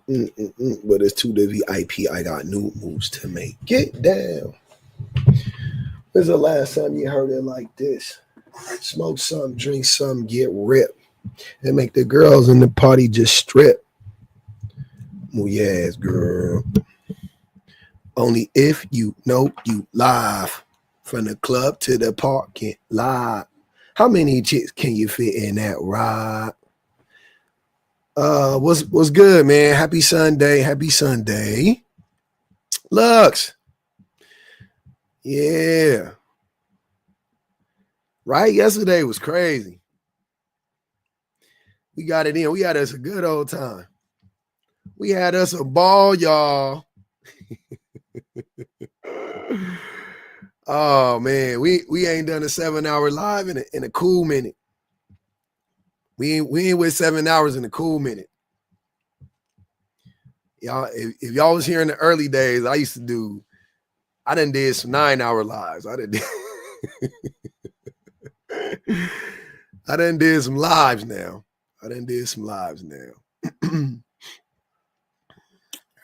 But it's to the VIP. I got new moves to make. Get down. When's the last time you heard it like this? Smoke some, drink some, get ripped, and make the girls in the party just strip. Oh yes, girl. Only if you know you live. From the club to the parking lot. How many chicks can you fit in that ride? What's good, man? Happy Sunday. Happy Sunday. Lux. Yeah. Right? Yesterday was crazy. We got it in. We had us a good old time. We had us a ball, y'all. Oh man, we ain't done a 7-hour live in a cool minute. We ain't with 7 hours in a cool minute. Y'all, if y'all was here in the early days, I done did some 9-hour lives. I done did some lives now.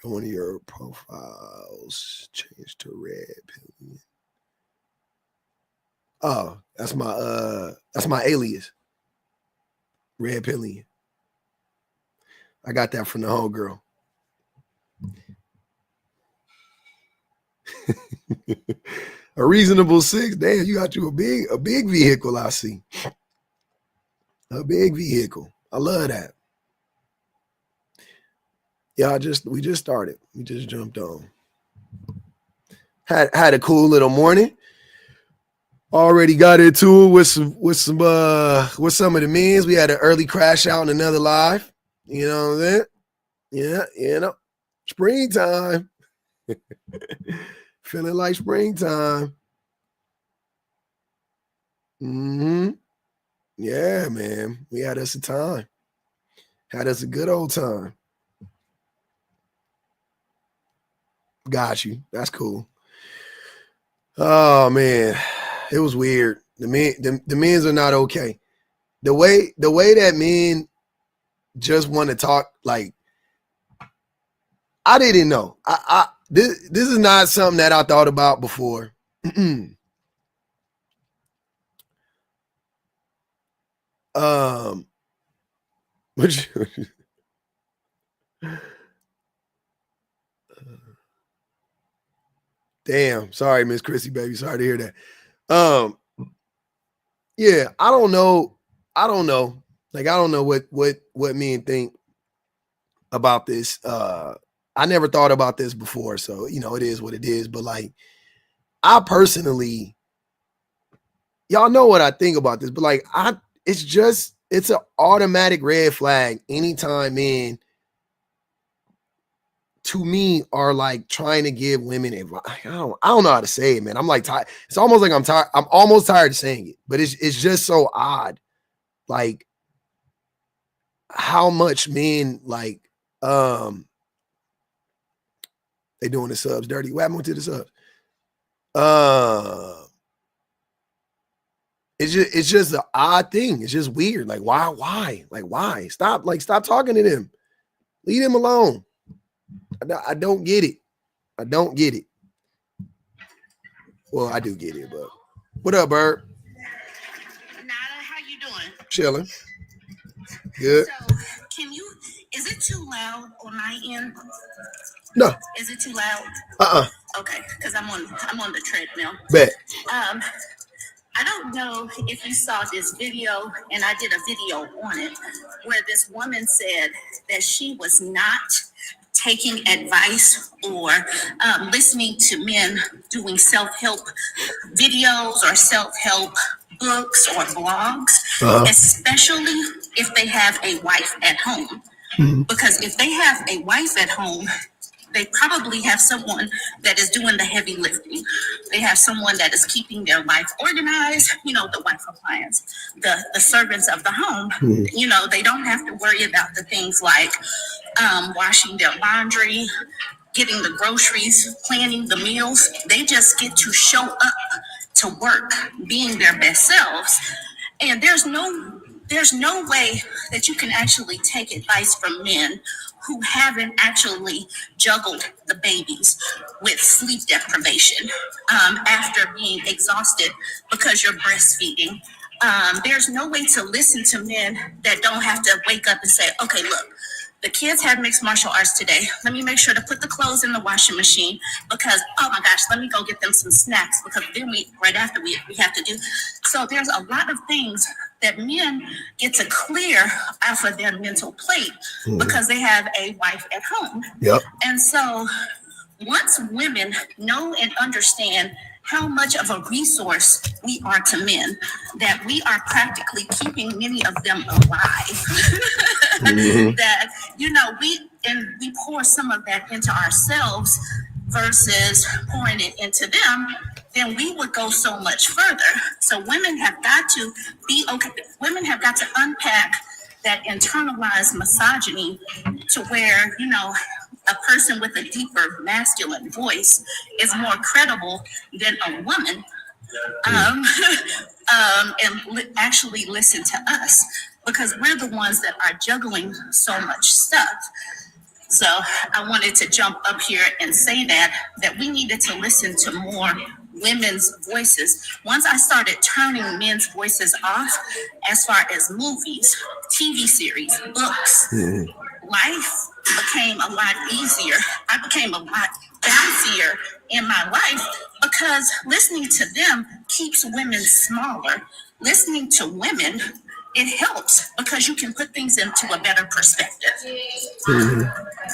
One of your profiles changed to red pillion. Oh, that's my alias. Red pillion. I got that from the homegirl. A reasonable 6. Damn, you got you a big vehicle, I see. A big vehicle. I love that. Yeah, we just started. We just jumped on. Had a cool little morning. Already got into it with some of the men's. We had an early crash out in another live. You know what I'm saying? Yeah, you know. Springtime. Feeling like springtime. Yeah, man. We had us a time. Had us a good old time. Got you. That's cool. Oh man. It was weird. The men's are not okay. The way that men just want to talk, like, I didn't know. This is not something that I thought about before. Damn, sorry, Miss Chrissy, baby. Sorry to hear that. Yeah, I don't know. Like, I don't know what men think about this. I never thought about this before, so you know, it is what it is. But like, I personally, y'all know what I think about this, but like, it's an automatic red flag anytime men, to me, are like trying to give women advice. I don't know how to say it, man. I'm like tired. It's almost like I'm tired. I'm almost tired of saying it, but it's just so odd. Like, how much men like they doing the subs dirty. What happened to the subs? It's just an odd thing. It's just weird. Like, why? Like, why? Stop talking to them. Leave them alone. I don't get it. I don't get it. Well, I do get it, but what up, Bird? Nada, how you doing? Chilling. Good. So, is it too loud on my end? No. Is it too loud? Okay, because I'm on the treadmill. Bet. I don't know if you saw this video, and I did a video on it, where this woman said that she was not taking advice or listening to men doing self-help videos or self-help books or blogs, especially if they have a wife at home. Because if they have a wife at home, they probably have someone that is doing the heavy lifting. They have someone that is keeping their life organized, you know, the wife appliance, the servants of the home. You know, they don't have to worry about the things like washing their laundry, getting the groceries, planning the meals. They just get to show up to work, being their best selves. And there's no there's no way that you can actually take advice from men who haven't actually juggled the babies with sleep deprivation after being exhausted because you're breastfeeding. There's no way to listen to men that don't have to wake up and say, okay, look, the kids had mixed martial arts today. Let me make sure to put the clothes in the washing machine because, oh my gosh, let me go get them some snacks because then right after we have to do. So there's a lot of things that men get to clear off of their mental plate because they have a wife at home. Yep. And so once women know and understand how much of a resource we are to men, that we are practically keeping many of them alive. That, we pour some of that into ourselves versus pouring it into them, then we would go so much further. So women have got to be okay. Women have got to unpack that internalized misogyny to where, a person with a deeper masculine voice is more credible than a woman, and actually listen to us because we're the ones that are juggling so much stuff. So I wanted to jump up here and say that we needed to listen to more women's voices. Once I started turning men's voices off, as far as movies, TV series, books, life became a lot easier. I became a lot bouncier in my life because listening to them keeps women smaller. Listening to women, it helps because you can put things into a better perspective.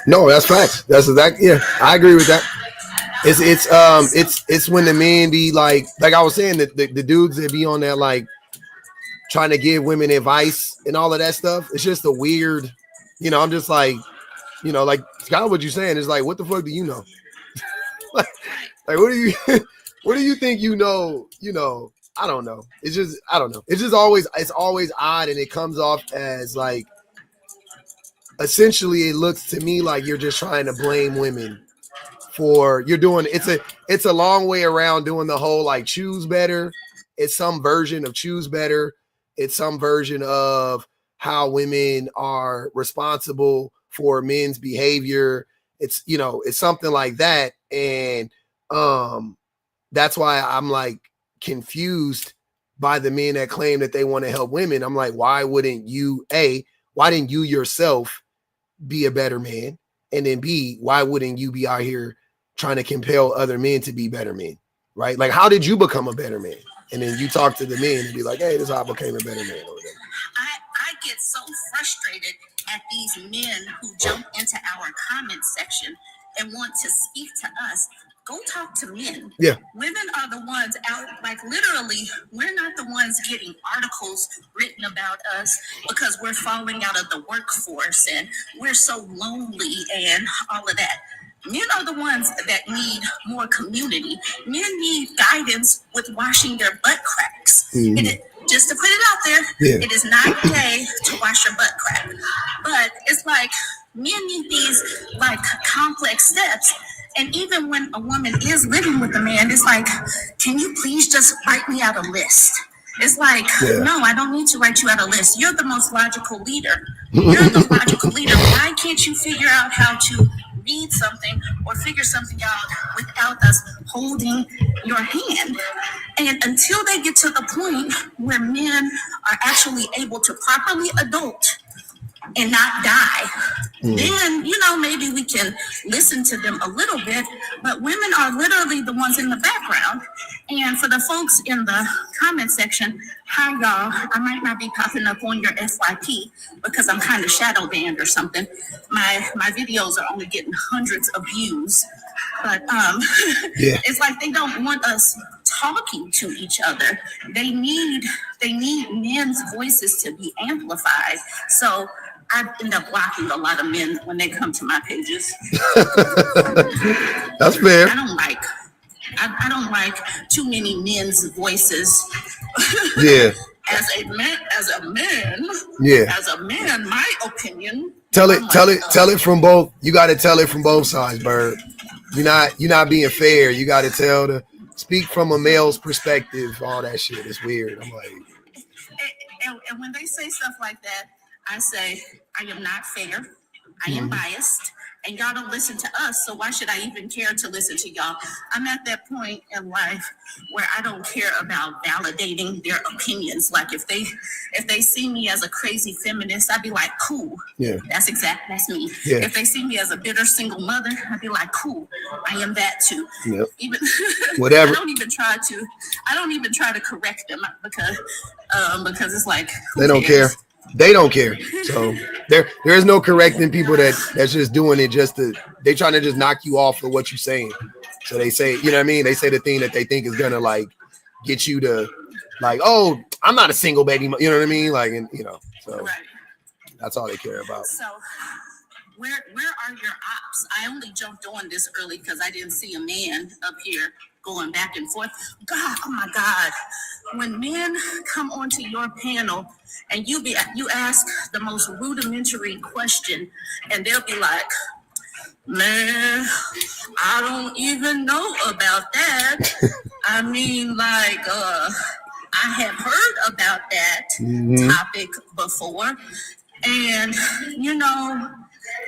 No, that's facts. That's exactly. Yeah, I agree with that. It's when the men be like I was saying, the dudes that be on there like trying to give women advice and all of that stuff. It's just a weird, I'm just like, like kind of what you're saying is like, what the fuck do you know? like what do you think you know? I don't know. It's just I don't know. It's always odd, and it comes off as like essentially it looks to me like you're just trying to blame women for you're doing it's a long way around doing the whole like choose better. It's some version of choose better. It's some version of how women are responsible for men's behavior. It's it's something like that, and that's why I'm like confused by the men that claim that they want to help women. I'm like, why didn't you yourself be a better man? And then B, why wouldn't you be out here trying to compel other men to be better men? Right? Like, how did you become a better man? And then you talk to the men and be like, hey, this is how I became a better man. Or whatever. I get so frustrated at these men who jump into our comment section and want to speak to us. Go talk to men. Yeah. Women are the ones out, like literally, we're not the ones getting articles written about us because we're falling out of the workforce and we're so lonely and all of that. Men are the ones that need more community. Men need guidance with washing their butt cracks. Just to put it out there, It is not okay to wash your butt crack. But it's like men need these like complex steps. And even when a woman is living with a man, it's like, can you please just write me out a list? It's like, no, I don't need to write you out a list. You're the most logical leader. You're the logical leader. Why can't you figure out how to read something or figure something out without us holding your hand? And until they get to the point where men are actually able to properly adult and not die, then, maybe we can listen to them a little bit, but women are literally the ones in the background. And for the folks in the comment section, hi y'all, I might not be popping up on your FYP because I'm kind of shadow banned or something. My videos are only getting hundreds of views, but it's like they don't want us talking to each other. They need men's voices to be amplified. So I end up blocking a lot of men when they come to my pages. That's fair. I don't like too many men's voices. Yeah. As a man, my opinion. Tell it from both. You got to tell it from both sides, Bird. You're not being fair. You got to speak from a male's perspective. All that shit is weird. I'm like, and when they say stuff like that, I say, I am not fair. I am biased, and y'all don't listen to us, so why should I even care to listen to y'all? I'm at that point in life where I don't care about validating their opinions. Like if they see me as a crazy feminist, I'd be like, cool. Yeah. That's me. Yeah. If they see me as a bitter single mother, I'd be like, cool. I am that too. Yep. Even whatever. I don't even try to correct them because it's like they don't cares? care. They don't care. So there is no correcting people that's just doing it just to, they trying to just knock you off of what you're saying. So they say, you know what I mean? They say the thing that they think is gonna like get you to like, oh, I'm not a single baby, you know what I mean? Like, and you know, so Right. that's all they care about. So where are your ops? I only jumped on this early because I didn't see a man up here going back and forth. God, oh my God. When men come onto your panel and you ask the most rudimentary question and they'll be like, man, I don't even know about that. I mean, like, I have heard about that topic before. And, you know,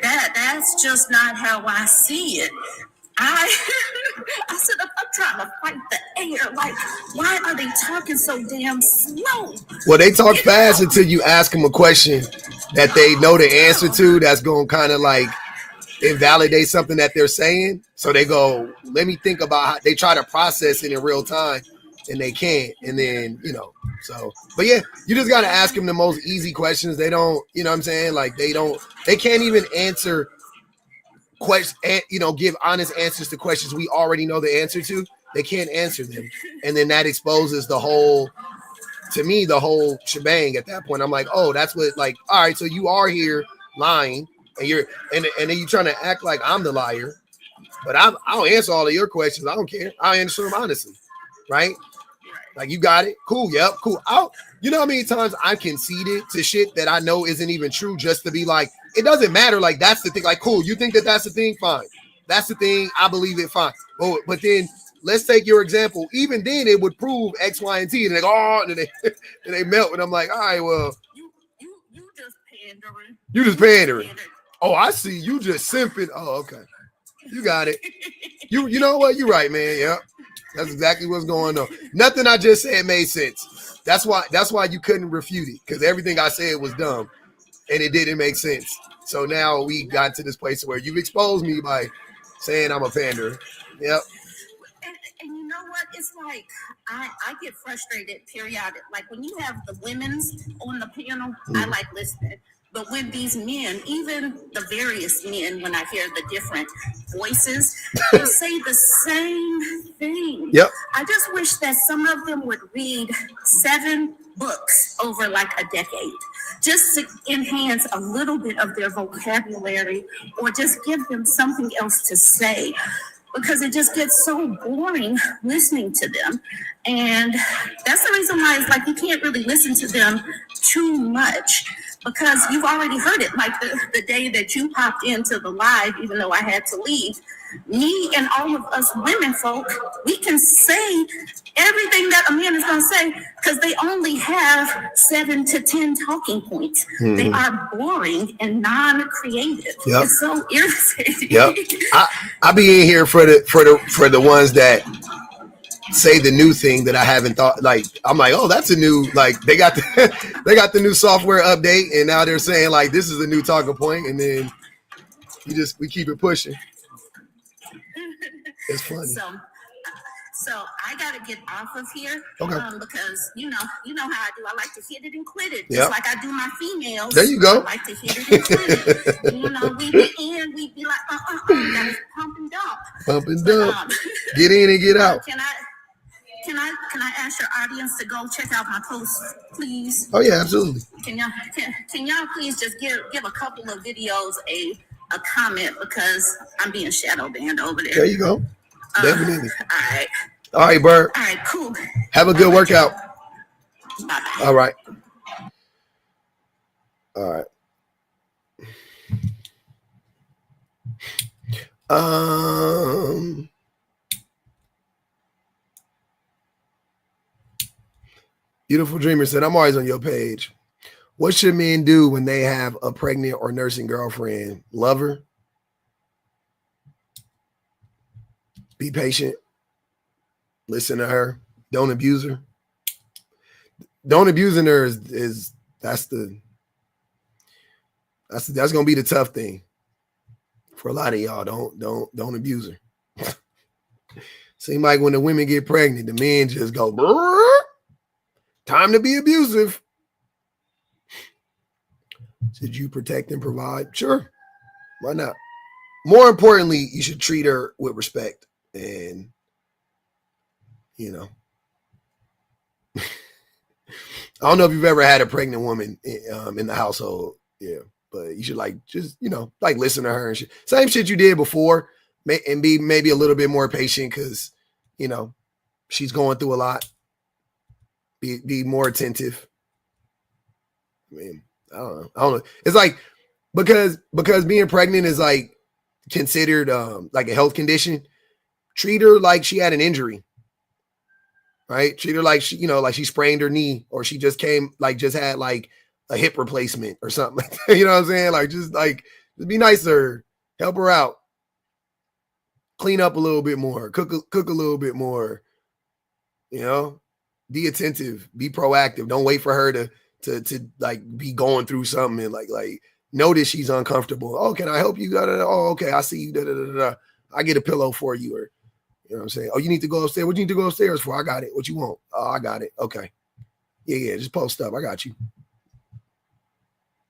that's just not how I see it. I said, I'm trying to fight the air. Like, why are they talking so damn slow? Well, they talk fast until you ask them a question that they know the answer to. That's going to kind of like invalidate something that they're saying. So they go, let me think about how they try to process it in real time, and they can't. And then, you know, so, but yeah, you just got to ask them the most easy questions. They don't, you know what I'm saying? Like they can't even answer questions, you know, give honest answers to questions we already know the answer to. They can't answer them. And then that exposes the whole shebang at that point. I'm like, oh, that's what, like, all right, so you are here lying, and then you're trying to act like I'm the liar, but I'll answer all of your questions. I don't care. I'll answer them honestly, right? Like, you got it. Cool. Yep. Cool. You know how many times I conceded to shit that I know isn't even true just to be like, it doesn't matter. Like, that's the thing. Like, cool. You think that that's the thing? Fine. That's the thing. I believe it. Fine. Oh, but then let's take your example. Even then, it would prove X, Y, and Z. And they go, oh, and they melt. And I'm like, all right, well, you just pandering. You just pandering. Oh, I see. You just simping. Oh, okay. You got it. You know what? You're right, man. Yep. That's exactly what's going on. Nothing I just said made sense. That's why you couldn't refute it, because everything I said was dumb and it didn't make sense. So now we got to this place where you've exposed me by saying I'm a pander. Yep. And you know what? It's like I get frustrated periodic. Like when you have the women's on the panel, I like listening. But when these men, even the various men, when I hear the different voices, they say the same thing. Yep. I just wish that some of them would read 7 books over like a decade, just to enhance a little bit of their vocabulary, or just give them something else to say, because it just gets so boring listening to them. And that's the reason why it's like you can't really listen to them too much, because you've already heard it. Like the day that you popped into the live, even though I had to leave, me and all of us women folk, we can say everything that a man is going to say, because they only have 7 to 10 talking points. They are boring and non-creative. Yep. It's so irritating. Yep. I be in here for the ones that say the new thing that I haven't thought. Like, I'm like, oh, that's a new, like, they got the new software update, and now they're saying like this is a new talking point, and then we keep it pushing. It's funny. So I gotta get off of here, okay? Because you know how I do. I like to hit it and quit it, just yep. like I do my females. There you go. I like to hit it and quit it. You know, we be like, gotta pump and dump. Pump and dump. Get in and get out. Can I ask your audience to go check out my posts, please? Oh yeah, absolutely. Can y'all please just give a couple of videos a comment, because I'm being shadow banned over there. There you go. Definitely. All right, Bert. All right, cool. Have a good workout. Bye-bye. All right. All right. Beautiful Dreamer said, I'm always on your page. What should men do when they have a pregnant or nursing girlfriend? Love her. Be patient. Listen to her. Don't abuse her. Don't abusing her is that's gonna be the tough thing for a lot of y'all. Don't abuse her. Seem like when the women get pregnant, the men just go, time to be abusive. Should you protect and provide? Sure. Why not? More importantly, you should treat her with respect. And, you know, I don't know if you've ever had a pregnant woman in the household. Yeah. But you should just listen to her and shit. Same shit you did before, and be maybe a little bit more patient because, she's going through a lot. Be more attentive. I mean, I don't know. It's like because being pregnant is like considered like a health condition. Treat her like she had an injury, right? Treat her like she sprained her knee, or she just had like a hip replacement or something like that. You know what I'm saying? Just be nice to her, help her out, clean up a little bit more, cook a little bit more. Be attentive, be proactive. Don't wait for her to be going through something and notice she's uncomfortable. Oh, can I help you? Oh, okay, I see you. I get a pillow for you, or you know what I'm saying? Oh, you need to go upstairs. What do you need to go upstairs for? I got it. What you want? Oh, I got it. Okay. Yeah, just post up. I got you.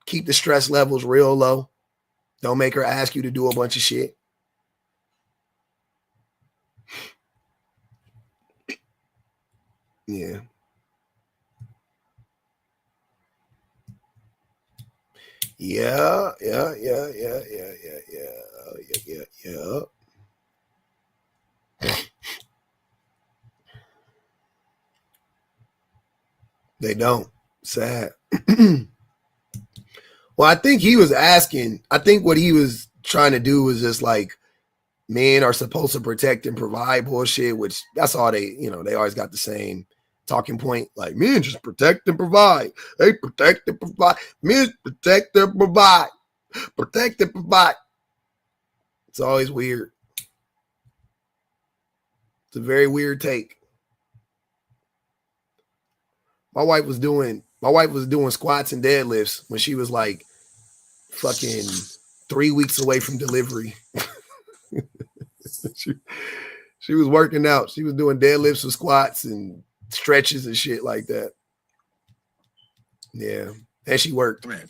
Keep the stress levels real low. Don't make her ask you to do a bunch of shit. Yeah. Yeah. They don't. Sad. Well, I think what he was trying to do was just men are supposed to protect and provide bullshit, which that's all they always got the same talking point. Like, men just protect and provide. They protect and provide. Men protect and provide. Protect and provide. It's always weird. It's a very weird take. My wife was doing squats and deadlifts when she was fucking 3 weeks away from delivery. She was working out. She was doing deadlifts and squats and stretches and shit like that. Yeah. And she worked. Right.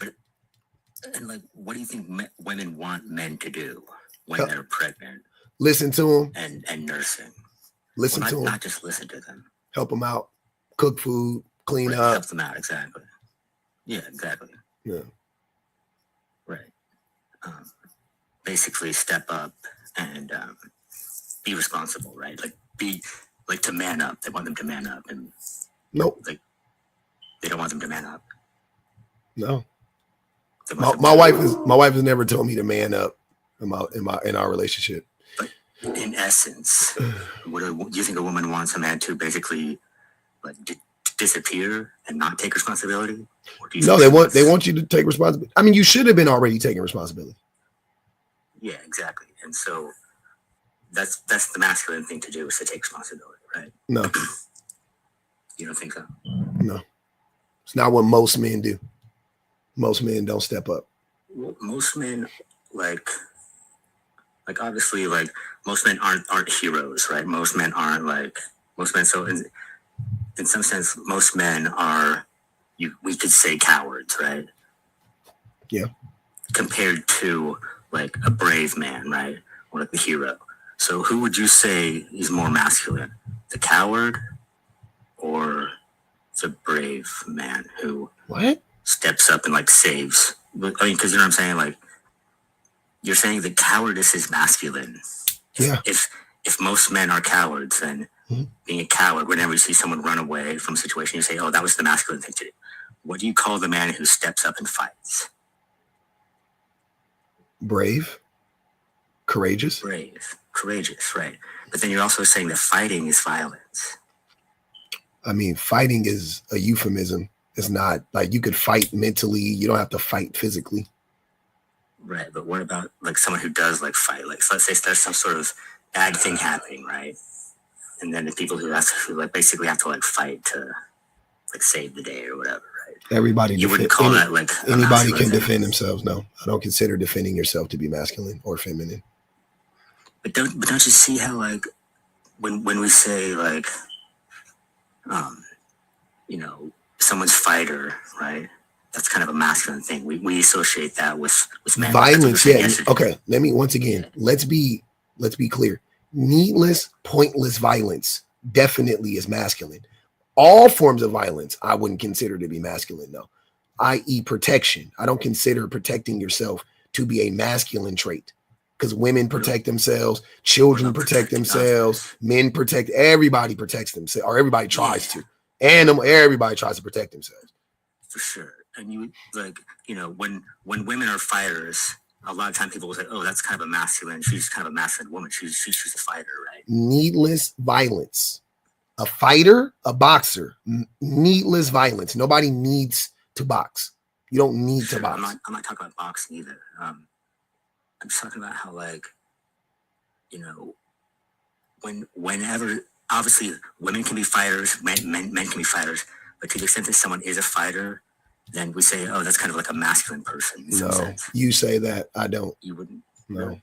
And what do you think women want men to do when they're pregnant? Listen to them. And nursing. Listen to them. Not just listen to them. Help them out. Cook food. Clean up. Help them out. Exactly. Yeah, exactly. Yeah. Right. Basically step up and be responsible, right? To man up. They want them to man up, and nope. They don't want them to man up. No. My wife has never told me to man up in our relationship. But in essence, do you think a woman wants a man to basically disappear and not take responsibility? No, they want you to take responsibility. I mean, you should have been already taking responsibility. Yeah, exactly. And so that's the masculine thing to do, is to take responsibility, right? No. You don't think so? No. It's not what most men do. Most men don't step up. Well, most men, obviously, most men aren't heroes, right? Most men aren't so in some sense, most men are, we could say, cowards, right? Yeah. Compared to a brave man, right? Or the hero. So who would you say is more masculine? The coward or the brave man who steps up and saves? I mean, because you know what I'm saying? You're saying the cowardice is masculine. Yeah. If most men are cowards, then being a coward, whenever you see someone run away from a situation, you say, oh, that was the masculine thing to do. What do you call the man who steps up and fights? Brave. Courageous. Brave. Courageous, right. But then you're also saying that fighting is violence. I mean, fighting is a euphemism. It's not like you could fight mentally. You don't have to fight physically. Right, but what about like someone who does like fight? Like, so let's say there's some sort of bad thing happening, right? And then the people who like basically have to like fight to like save the day or whatever, right? Everybody, you wouldn't call that like anybody can defend themselves. No, I don't consider defending yourself to be masculine or feminine. But don't you see how like when we say like you know, someone's fighter, right? That's kind of a masculine thing. We associate that with men. Violence, yeah. Okay, let me once again. Let's be clear. Needless, pointless violence definitely is masculine. All forms of violence I wouldn't consider to be masculine, though. I.e., protection. I don't consider protecting yourself to be a masculine trait, because women protect themselves, children protect themselves, men protect. Everybody protects themselves, or everybody tries to. Everybody tries to protect themselves. For sure. And you like, you know, when women are fighters, a lot of times people will say, "Oh, that's kind of a masculine. She's kind of a masculine woman. She's a fighter, right?" Needless violence. A fighter, a boxer. Needless violence. Nobody needs to box. You don't need to box. I'm not talking about boxing either. I'm just talking about how, like, you know, whenever obviously women can be fighters, men can be fighters, but to the extent that someone is a fighter, then we say, oh, that's kind of like a masculine person. No, you say that. I don't. You wouldn't. No,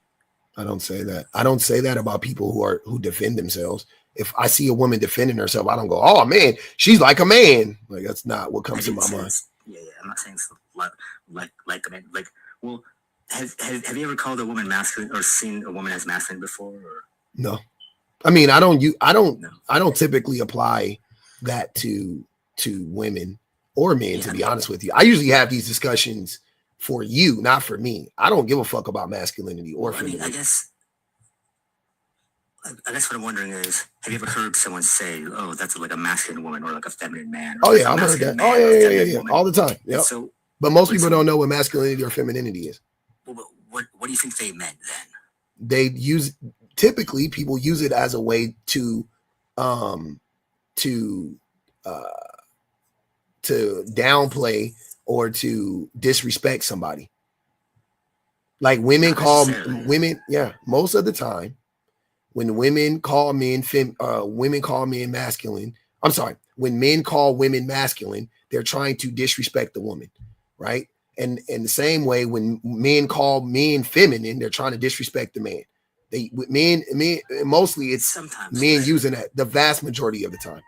I don't say that. I don't say that about people who defend themselves. If I see a woman defending herself, I don't go, oh man, she's like a man. Like, that's not what comes to my mind. Yeah. I'm not saying it's like a man. Like, well, have you ever called a woman masculine or seen a woman as masculine before? Or? No. I mean, I don't typically apply that to women or men, to be honest with you. I usually have these discussions for you, not for me. I don't give a fuck about masculinity or femininity. I guess what I'm wondering is, have you ever heard someone say, oh, that's like a masculine woman or like a feminine man? Oh yeah, I've heard that. Oh yeah. All the time. Yeah. So, but most people don't know what masculinity or femininity is. Well, what do you think they meant then? They typically people use it as a way to downplay or to disrespect somebody. Like women call women, most of the time when women call men masculine, when men call women masculine, they're trying to disrespect the woman, right? And in the same way, when men call men feminine, they're trying to disrespect the man. Men mostly it's sometimes men using that the vast majority of the time.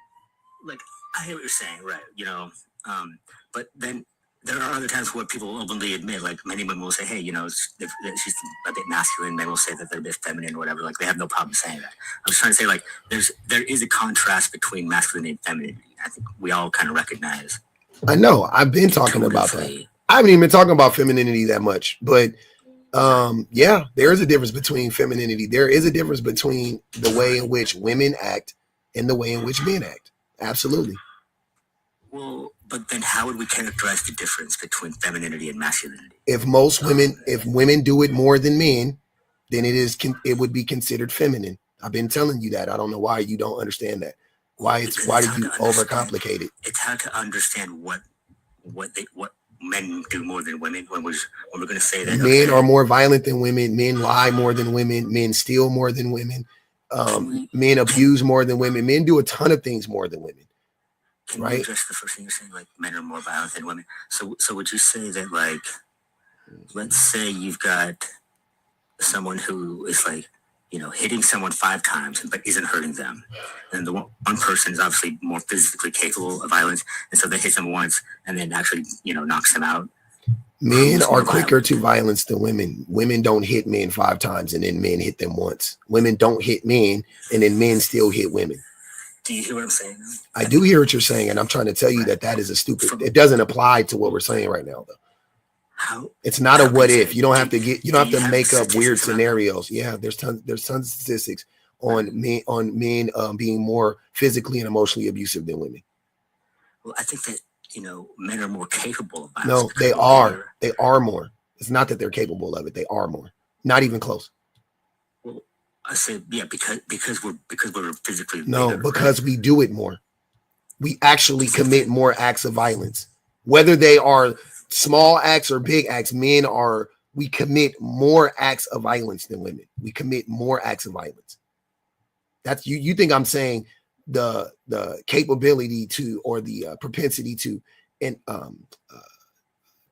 Like, I hear what you're saying, right? You know, but then there are other times where people openly admit, like many women will say, hey, you know, she's a bit masculine. Men will say that they're a bit feminine or whatever. Like, they have no problem saying that. I was trying to say, like, there is a contrast between masculinity and femininity. I think we all kind of recognize. I know. I've been talking about that. I haven't even been talking about femininity that much, but there is a difference between femininity. There is a difference between the way in which women act and the way in which men act. Absolutely. Well, but then how would we characterize the difference between femininity and masculinity? If women do it more than men, then it would be considered feminine. I've been telling you that. I don't know why you don't understand that. Why did you overcomplicate it? It's hard to understand what men do more than women when we're going to say that men are more violent than women, men lie more than women, men steal more than women, men abuse more than women, men do a ton of things more than women. Can you address the first thing you're saying, like men are more violent than women? So would you say that, like, let's say you've got someone who is like, you know, hitting someone 5 times but isn't hurting them, and the one person is obviously more physically capable of violence, and so they hit them once and then actually, you know, knocks them out. Men are quicker to violence than women. Women don't hit men 5 times and then men hit them once. Women don't hit men and then men still hit women. Do you hear what I'm saying? I do hear what you're saying, and I'm trying to tell you that is a stupid. It doesn't apply to what we're saying right now, though. It's not a what if. You don't have to make up weird scenarios. Yeah, there's tons of statistics on men being more physically and emotionally abusive than women. Well, I think that, you know, men are more capable of violence. No, they are. They are more. It's not that they're capable of it. They are more. Not even close. Well, I said, yeah, because we're physically. No, because we do it more. we actually commit more acts of violence, whether they are small acts or big acts. We commit more acts of violence than women. We commit more acts of violence. That's you think I'm saying the capability to, or the propensity to, and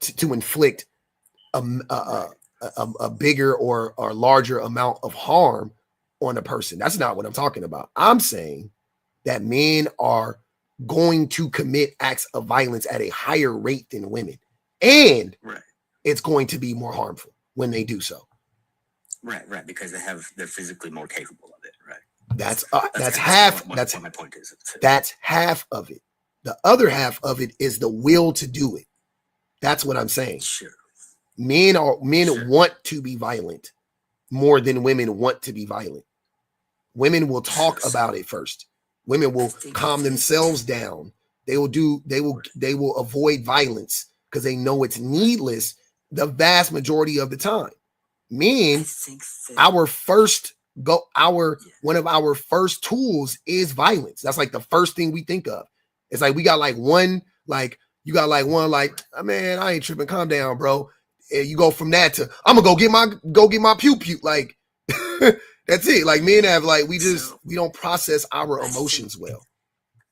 to inflict a bigger or larger amount of harm on a person. That's not what I'm talking about. I'm saying that men are going to commit acts of violence at a higher rate than women, and it's going to be more harmful when they do so. Right, because they're physically more capable of it. Right. That's half. That's what my point is. That's half of it. The other half of it is the will to do it. That's what I'm saying. Sure. Men want to be violent more than women want to be violent. Women will talk about it first. Women will calm themselves down. They will avoid violence because they know it's needless the vast majority of the time. Men, one of our first tools is violence. That's like the first thing we think of. It's like we got like one, like you got like one, like, oh, man, I ain't tripping. Calm down, bro. And you go from that to I'm gonna go get my pew pew. Like that's it. Like men have like we don't process our emotions well.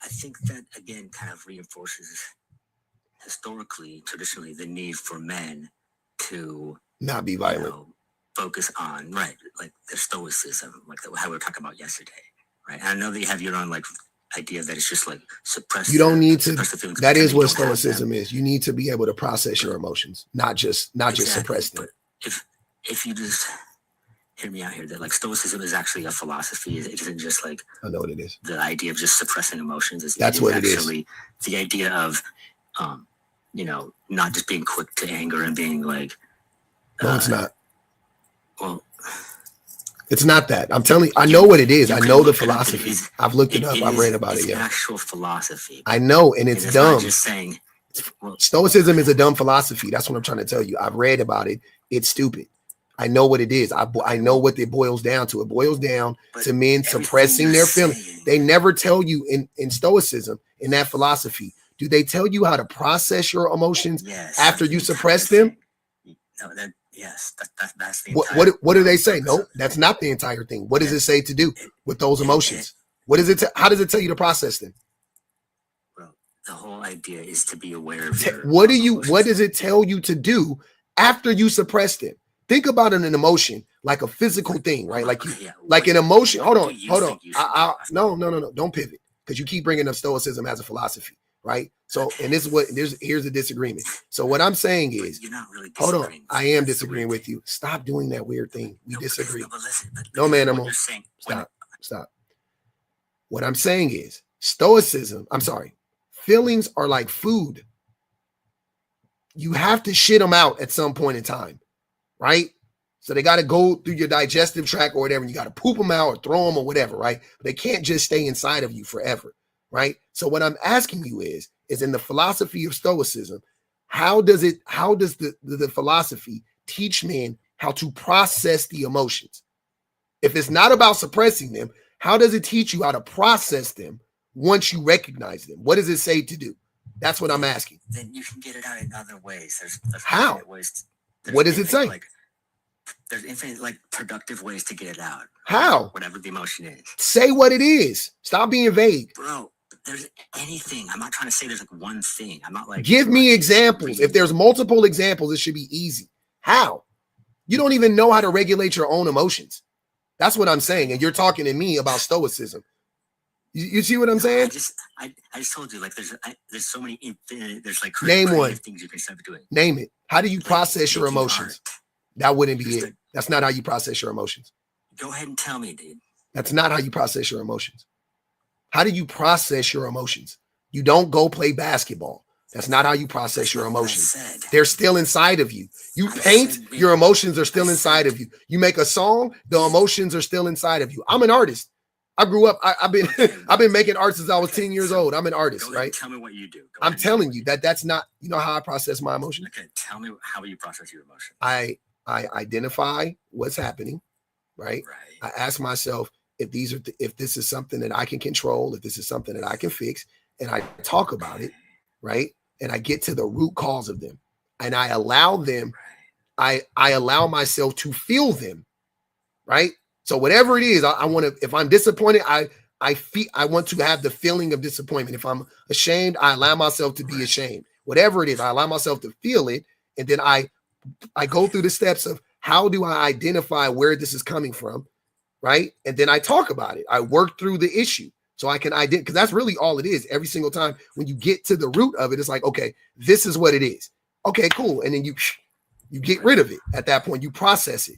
I think that again kind of reinforces historically, traditionally, the need for men to not be violent. Focus on like the stoicism, like how we were talking about yesterday, right? And I know that you have your own like idea that it's just like suppress. You don't need to. That is what stoicism is. You need to be able to process your emotions, not just suppress them. But if you just hear me out here, that like stoicism is actually a philosophy. It isn't just like I know what it is. The idea of just suppressing emotions. That's what it is. Actually, the idea of not just being quick to anger and being like. No, it's not. Well, it's not that. I'm telling you, I know what it is. I know the philosophy. I've looked it up. I've read about it. Yeah, actual philosophy. I know, and it's dumb. Not just saying. Stoicism is a dumb philosophy. That's what I'm trying to tell you. I've read about it. It's stupid. I know what it is. I know what it boils down to. It boils down to men suppressing their feelings. They never tell you in Stoicism, in that philosophy, do they tell you how to process your emotions after you suppress them? No, that's the what do they say? No, that's not the entire thing. What does it say to do with those emotions? What is it? How does it tell you to process them? Well, the whole idea is to be aware of what does it tell you to do after you suppress them? Think about an emotion like a physical thing, right? Like an emotion. Hold on. No. Don't pivot because you keep bringing up Stoicism as a philosophy, right? So, and this is here's a disagreement. So what I'm saying is, you're not really hold on, I am disagreeing with you. Stop doing that weird thing. We disagree. No, man, stop. What I'm saying is Stoicism. I'm sorry. Feelings are like food. You have to shit them out at some point in time, right? So they got to go through your digestive tract or whatever. And you got to poop them out or throw them or whatever, right? But they can't just stay inside of you forever, right? So what I'm asking you is in the philosophy of Stoicism, how does the philosophy teach men how to process the emotions? If it's not about suppressing them, how does it teach you how to process them once you recognize them? What does it say to do? That's what I'm asking. Then you can get it out in other ways. There's how? Ways. What does it say? There's infinite productive ways to get it out. How? Whatever the emotion is. Say what it is. Stop being vague. Bro, there's anything. I'm not trying to say there's one thing. I'm not give me examples. If there's multiple examples, it should be easy. How? You don't even know how to regulate your own emotions. That's what I'm saying. And you're talking to me about Stoicism. You see what I'm saying? I just told you, there's so many infinite, there's name one things you can start doing. Name it. How do you process your emotions? That wouldn't be it. That's not how you process your emotions. Go ahead and tell me, dude. That's not how you process your emotions. How do you process your emotions? You don't go play basketball. That's not how you process your emotions. They're still inside of you. You paint, your emotions are still inside of you. You make a song, the emotions are still inside of you. I'm an artist. I grew up. I've been making art since I was 10 years old. I'm an artist, right? Tell me what you do. I'm telling you that's not. You know how I process my emotions. Okay, tell me how you process your emotions. I identify what's happening, right? I ask myself if this is something that I can control, if this is something that I can fix, and I talk about it, right? And I get to the root cause of them, and I allow them, I allow myself to feel them, right? So whatever it is, I want to, if I'm disappointed, I want to have the feeling of disappointment. If I'm ashamed, I allow myself to be ashamed. Whatever it is, I allow myself to feel it. And then I go through the steps of how do I identify where this is coming from, right? And then I talk about it. I work through the issue so I can identify, because that's really all it is. Every single time when you get to the root of it, it's like, okay, this is what it is. Okay, cool. And then you get rid of it. At that point, you process it,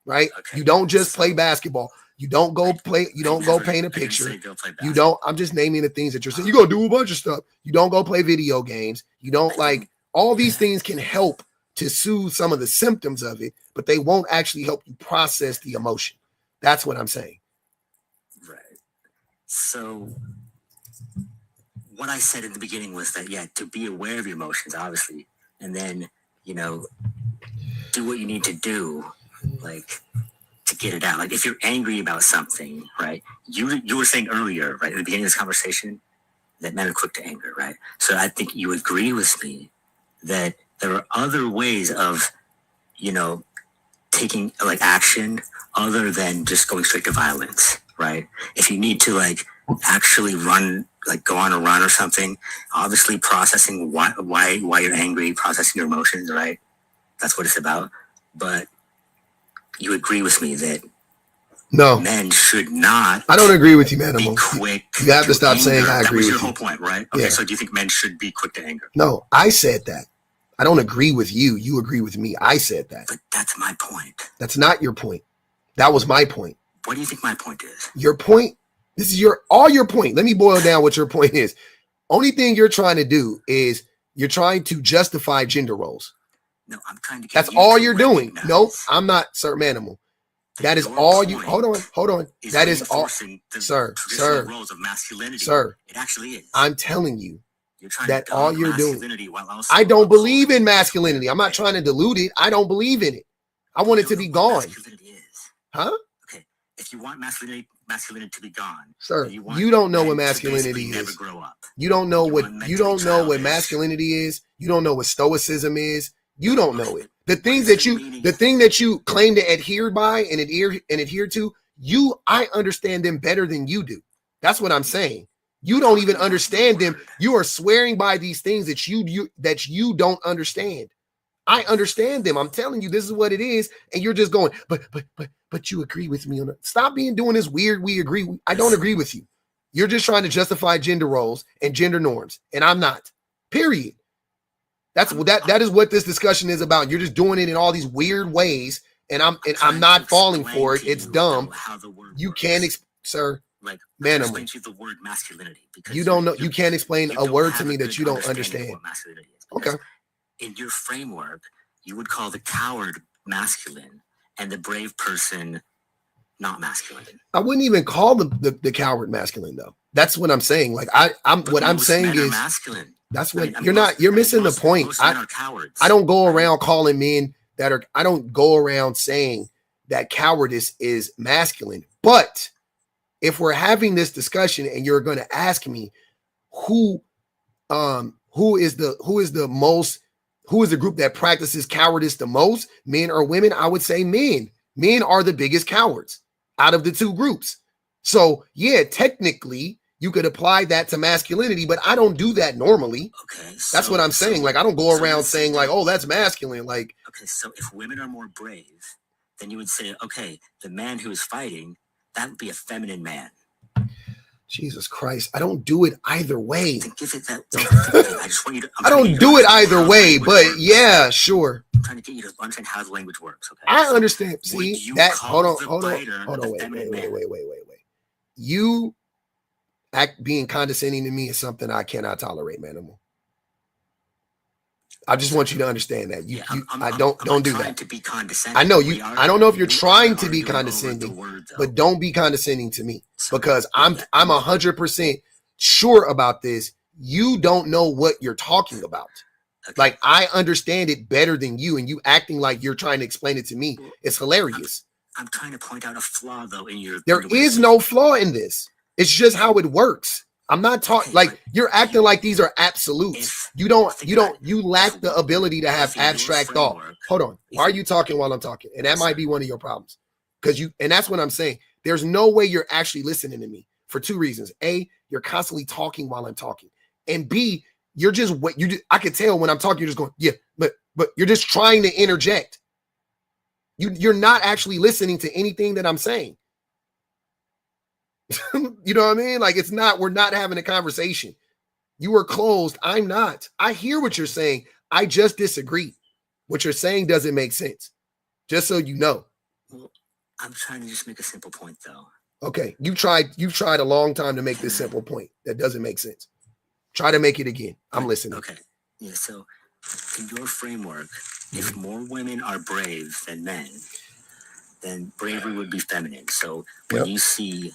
right? Okay. You don't just play basketball. You don't go play. You don't go paint a picture. You don't. I'm just naming the things that you're saying. You go do a bunch of stuff. You don't go play video games. You don't like all these things can help to soothe some of the symptoms of it, but they won't actually help you process the emotion. That's what I'm saying. Right. So what I said at the beginning was that, yeah, to be aware of your emotions, obviously, and then, you know, do what you need to do, like, to get it out. Like, if you're angry about something, right, you were saying earlier, right, at the beginning of this conversation, that men are quick to anger, right? So I think you agree with me that there are other ways of, you know, taking, like, action other than just going straight to violence, right? If you need to, like, actually run, like, go on a run or something, obviously processing why you're angry, processing your emotions, right? That's what it's about. But you agree with me that no, men should not. I don't agree with you, man. Be quick. You have to stop saying I agree with you. That was your whole point, right? Okay, yeah. So do you think men should be quick to anger? No, I said that. I don't agree with you. You agree with me. I said that. But that's my point. That's not your point. That was my point. What do you think my point is? Your point? This is your point. Let me boil down what your point is. Only thing you're trying to do is you're trying to justify gender roles. No, I'm trying to get That's all you're doing. Nope, I'm not, sir, manimal. That is all you. Hold on. That is all, sir. Roles of masculinity. Sir, it actually is. I'm telling you that to all you're doing. I don't believe in masculinity. I'm not trying to dilute it. I don't believe in it. I want it to be gone. Huh? Okay. If you want masculinity to be gone, sir, you don't know what masculinity is. Never grow up. You don't know what masculinity is. You don't know what stoicism is. You don't know it. The thing that you claim to adhere by and adhere to, I understand them better than you do. That's what I'm saying. You don't even understand them. You are swearing by these things that you don't understand. I understand them. I'm telling you, this is what it is, and you're just going, but you agree with me on it. Stop doing this weird. We agree. I don't agree with you. You're just trying to justify gender roles and gender norms, and I'm not. Period. That is what this discussion is about. You're just doing it in all these weird ways, and I'm not falling for it. It's dumb. You can't, sir. Like, man, explain to you the word masculinity because you don't know. You can't explain a word to me that you don't understand. What masculinity is. Okay. In your framework, you would call the coward masculine and the brave person not masculine. I wouldn't even call the coward masculine though. That's what I'm saying. Like I'm saying is masculine. That's what you're missing the point. I don't go around calling men I don't go around saying that cowardice is masculine. But if we're having this discussion and you're going to ask me who is the group that practices cowardice the most, men or women, I would say men. Men are the biggest cowards out of the two groups. So yeah, technically you could apply that to masculinity, but I don't do that normally. Okay. That's what I'm saying. Like, I don't go around saying like, oh, that's masculine. Like, okay. So if women are more brave, then you would say, okay, the man who is fighting, that would be a feminine man. Jesus Christ. I don't do it either way. Give it that. I just want you to. I don't do it either way, but yeah, sure. I'm trying to get you to understand how the language works. Okay. I understand. See that? Hold on. Wait. You being condescending to me is something I cannot tolerate, manimal. I just want you to understand that. Don't do that. To be condescending. I know you. I don't know if you're trying to be condescending, but don't be condescending to me because I'm 100% sure about this. You don't know what you're talking about. Okay. Like, I understand it better than you, and you acting like you're trying to explain it to me. It's hilarious. I'm trying to point out a flaw though in your. There is no flaw in this. It's just how it works. I'm not talking like you're acting like these are absolutes. You lack the ability to have abstract thought. Hold on. Why are you talking while I'm talking? And that might be one of your problems. And that's what I'm saying. There's no way you're actually listening to me for two reasons. A, you're constantly talking while I'm talking. And B, you're just what you do. I can tell when I'm talking, you're just going, yeah, but you're just trying to interject. You're not actually listening to anything that I'm saying. You know what I mean? Like we're not having a conversation. You are closed. I'm not. I hear what you're saying. I just disagree. What you're saying doesn't make sense. Just so you know. Well, I'm trying to just make a simple point though. Okay. You've tried a long time to make this simple point. That doesn't make sense. Try to make it again. I'm listening. Okay. Yeah. So in your framework, if more women are brave than men, then bravery would be feminine. So when you see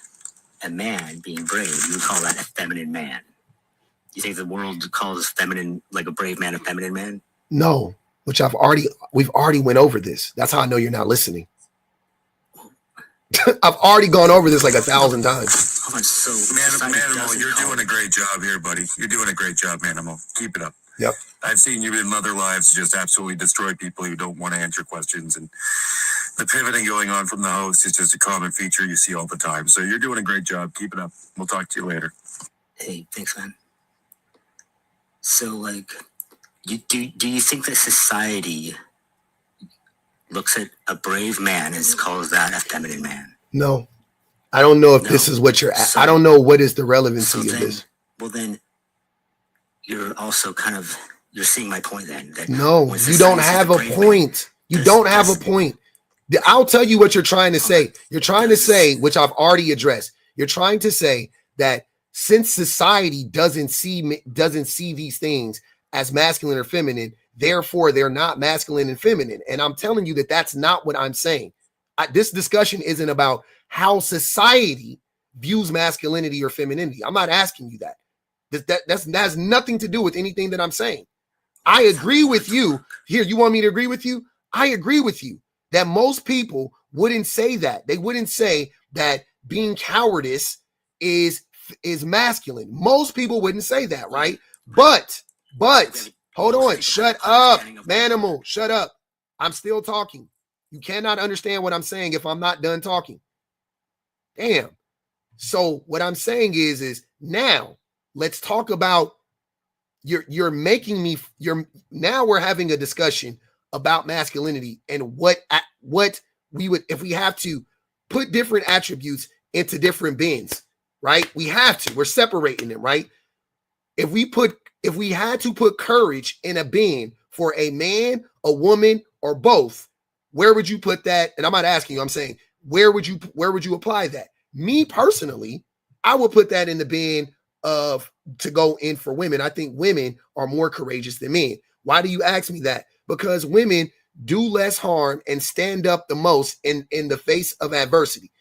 a man being brave, you would call that a feminine man. You think the world calls feminine, like a brave man, a feminine man? No, which we've already went over this. That's how I know you're not listening. I've already gone over this like 1,000 times. Hold on, so Manimal, you're doing a great job here, buddy. You're doing a great job, Manimal. Keep it up. Yep. I've seen you in other lives just absolutely destroy people who don't want to answer questions, and the pivoting going on from the host is just a common feature you see all the time. So you're doing a great job. Keep it up. We'll talk to you later. Hey, thanks, man. So, like, do you think that society looks at a brave man and calls that a feminine man? No. I don't know if this is what you're I don't know what is the relevancy of this. Well, then you're also you're seeing my point then. That no, you don't have a point. You don't have a point. I'll tell you what you're trying to say. You're trying to say, which I've already addressed. You're trying to say that since society doesn't see these things as masculine or feminine, therefore they're not masculine and feminine. And I'm telling you that that's not what I'm saying. This discussion isn't about how society views masculinity or femininity. I'm not asking you that. That has nothing to do with anything that I'm saying. I agree with you. Here, you want me to agree with you? I agree with you that most people wouldn't say that. They wouldn't say that being cowardice is masculine. Most people wouldn't say that, right? But hold on. Shut up, Manimal. Shut up. I'm still talking. You cannot understand what I'm saying if I'm not done talking. Damn. So what I'm saying is now let's talk about you're making me now we're having a discussion about masculinity and what we would, if we have to put different attributes into different bins, right? We have to, we're separating them, right? If we had to put courage in a bin for a man, a woman, or both, where would you put that? And I'm not asking you, I'm saying, where would you apply that? Me personally, I would put that in the bin to go in for women. I think women are more courageous than men. Why do you ask me that? Because women do less harm and stand up the most in the face of adversity,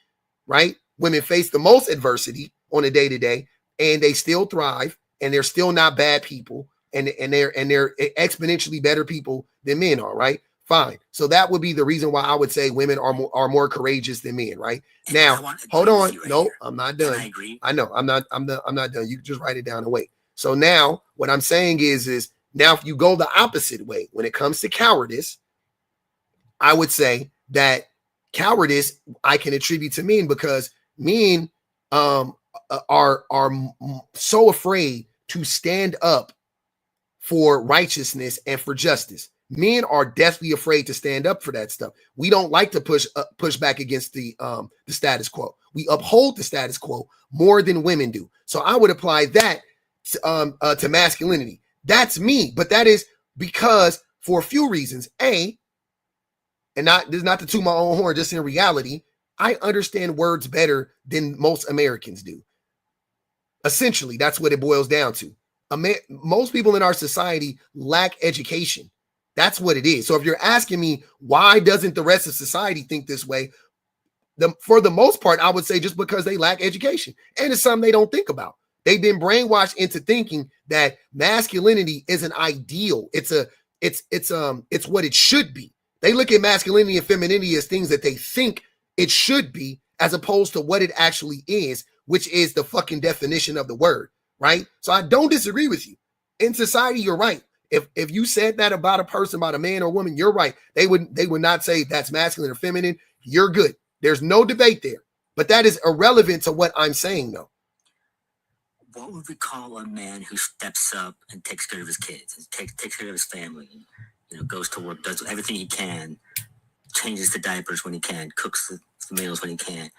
right? Women face the most adversity on a day-to-day, and they still thrive, and they're still not bad people, and they're exponentially better people than men are, right? Fine. So that would be the reason why I would say women are more courageous than men, right? Now, hold on. No, I'm not done. I agree. I know. I'm not done. You can just write it down and wait. So now what I'm saying is now if you go the opposite way, when it comes to cowardice, I would say that cowardice I can attribute to men because men are so afraid to stand up for righteousness and for justice. Men are deathly afraid to stand up for that stuff. We don't like to push back against the status quo. We uphold the status quo more than women do. So I would apply that to masculinity. That's me, but that is because for a few reasons. A, and this is not to toot my own horn, just in reality, I understand words better than most Americans do. Essentially, that's what it boils down to. Most people in our society lack education. That's what it is. So if you're asking me, why doesn't the rest of society think this way? For the most part, I would say just because they lack education. And it's something they don't think about. They've been brainwashed into thinking that masculinity is an ideal. It's what it should be. They look at masculinity and femininity as things that they think it should be, as opposed to what it actually is, which is the fucking definition of the word. right? So I don't disagree with you. In society, you're right. If you said that about a person, about a man or woman, you're right. They would not say that's masculine or feminine. You're good. There's no debate there. But that is irrelevant to what I'm saying, though. What would we call a man who steps up and takes care of his kids, and takes care of his family, goes to work, does everything he can, changes the diapers when he can, cooks the meals when he can?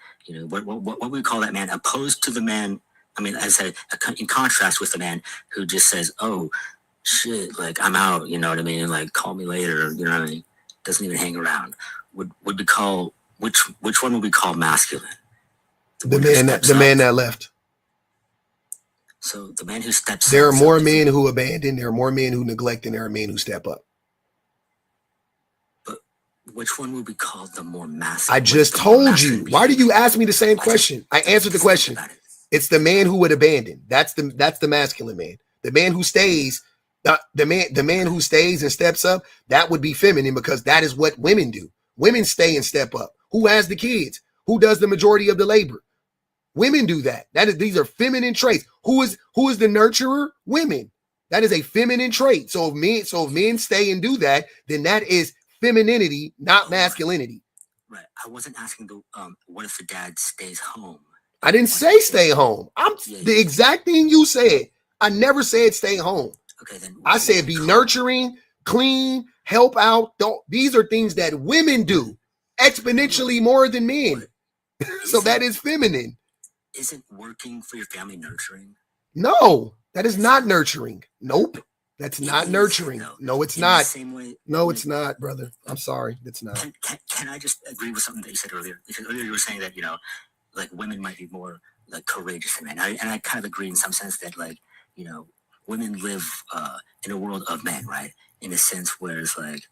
What would we call that man, opposed to the man? I mean, as I said, in contrast with the man who just says, "Oh shit, like I'm out," you know what I mean? Like, call me later, you know what I mean? Doesn't even hang around. Would we call which one would we call masculine? The man that left. So the man who steps up. There are more men who abandon. There are more men who neglect, and there are men who step up. But which one would we call the more masculine? I just told you. Why do you ask me the same question? I answered the question. It's the man who would abandon. That's the masculine man. The man who stays. The man who stays and steps up, that would be feminine, because that is what women do. Women stay and step up. Who has the kids? Who does the majority of the labor? Women do that. These are feminine traits. Who is the nurturer? Women. That is a feminine trait. So if men stay and do that, then that is femininity, not masculinity. Right. I wasn't asking what if the dad stays home? I didn't say stay home. The exact thing you said. I never said stay home. Okay, then I said be nurturing, clean, help out. These are things that women do exponentially more than men. So that is feminine. Isn't working for your family nurturing? No, that is not nurturing. Nope. That's not nurturing. No, it's not. No, it's not, brother. I'm sorry. It's not. Can I just agree with something that you said earlier? Because earlier you were saying that, like women might be more like courageous than men. And I kind of agree in some sense that, like, women live in a world of men, right? In a sense where it's like,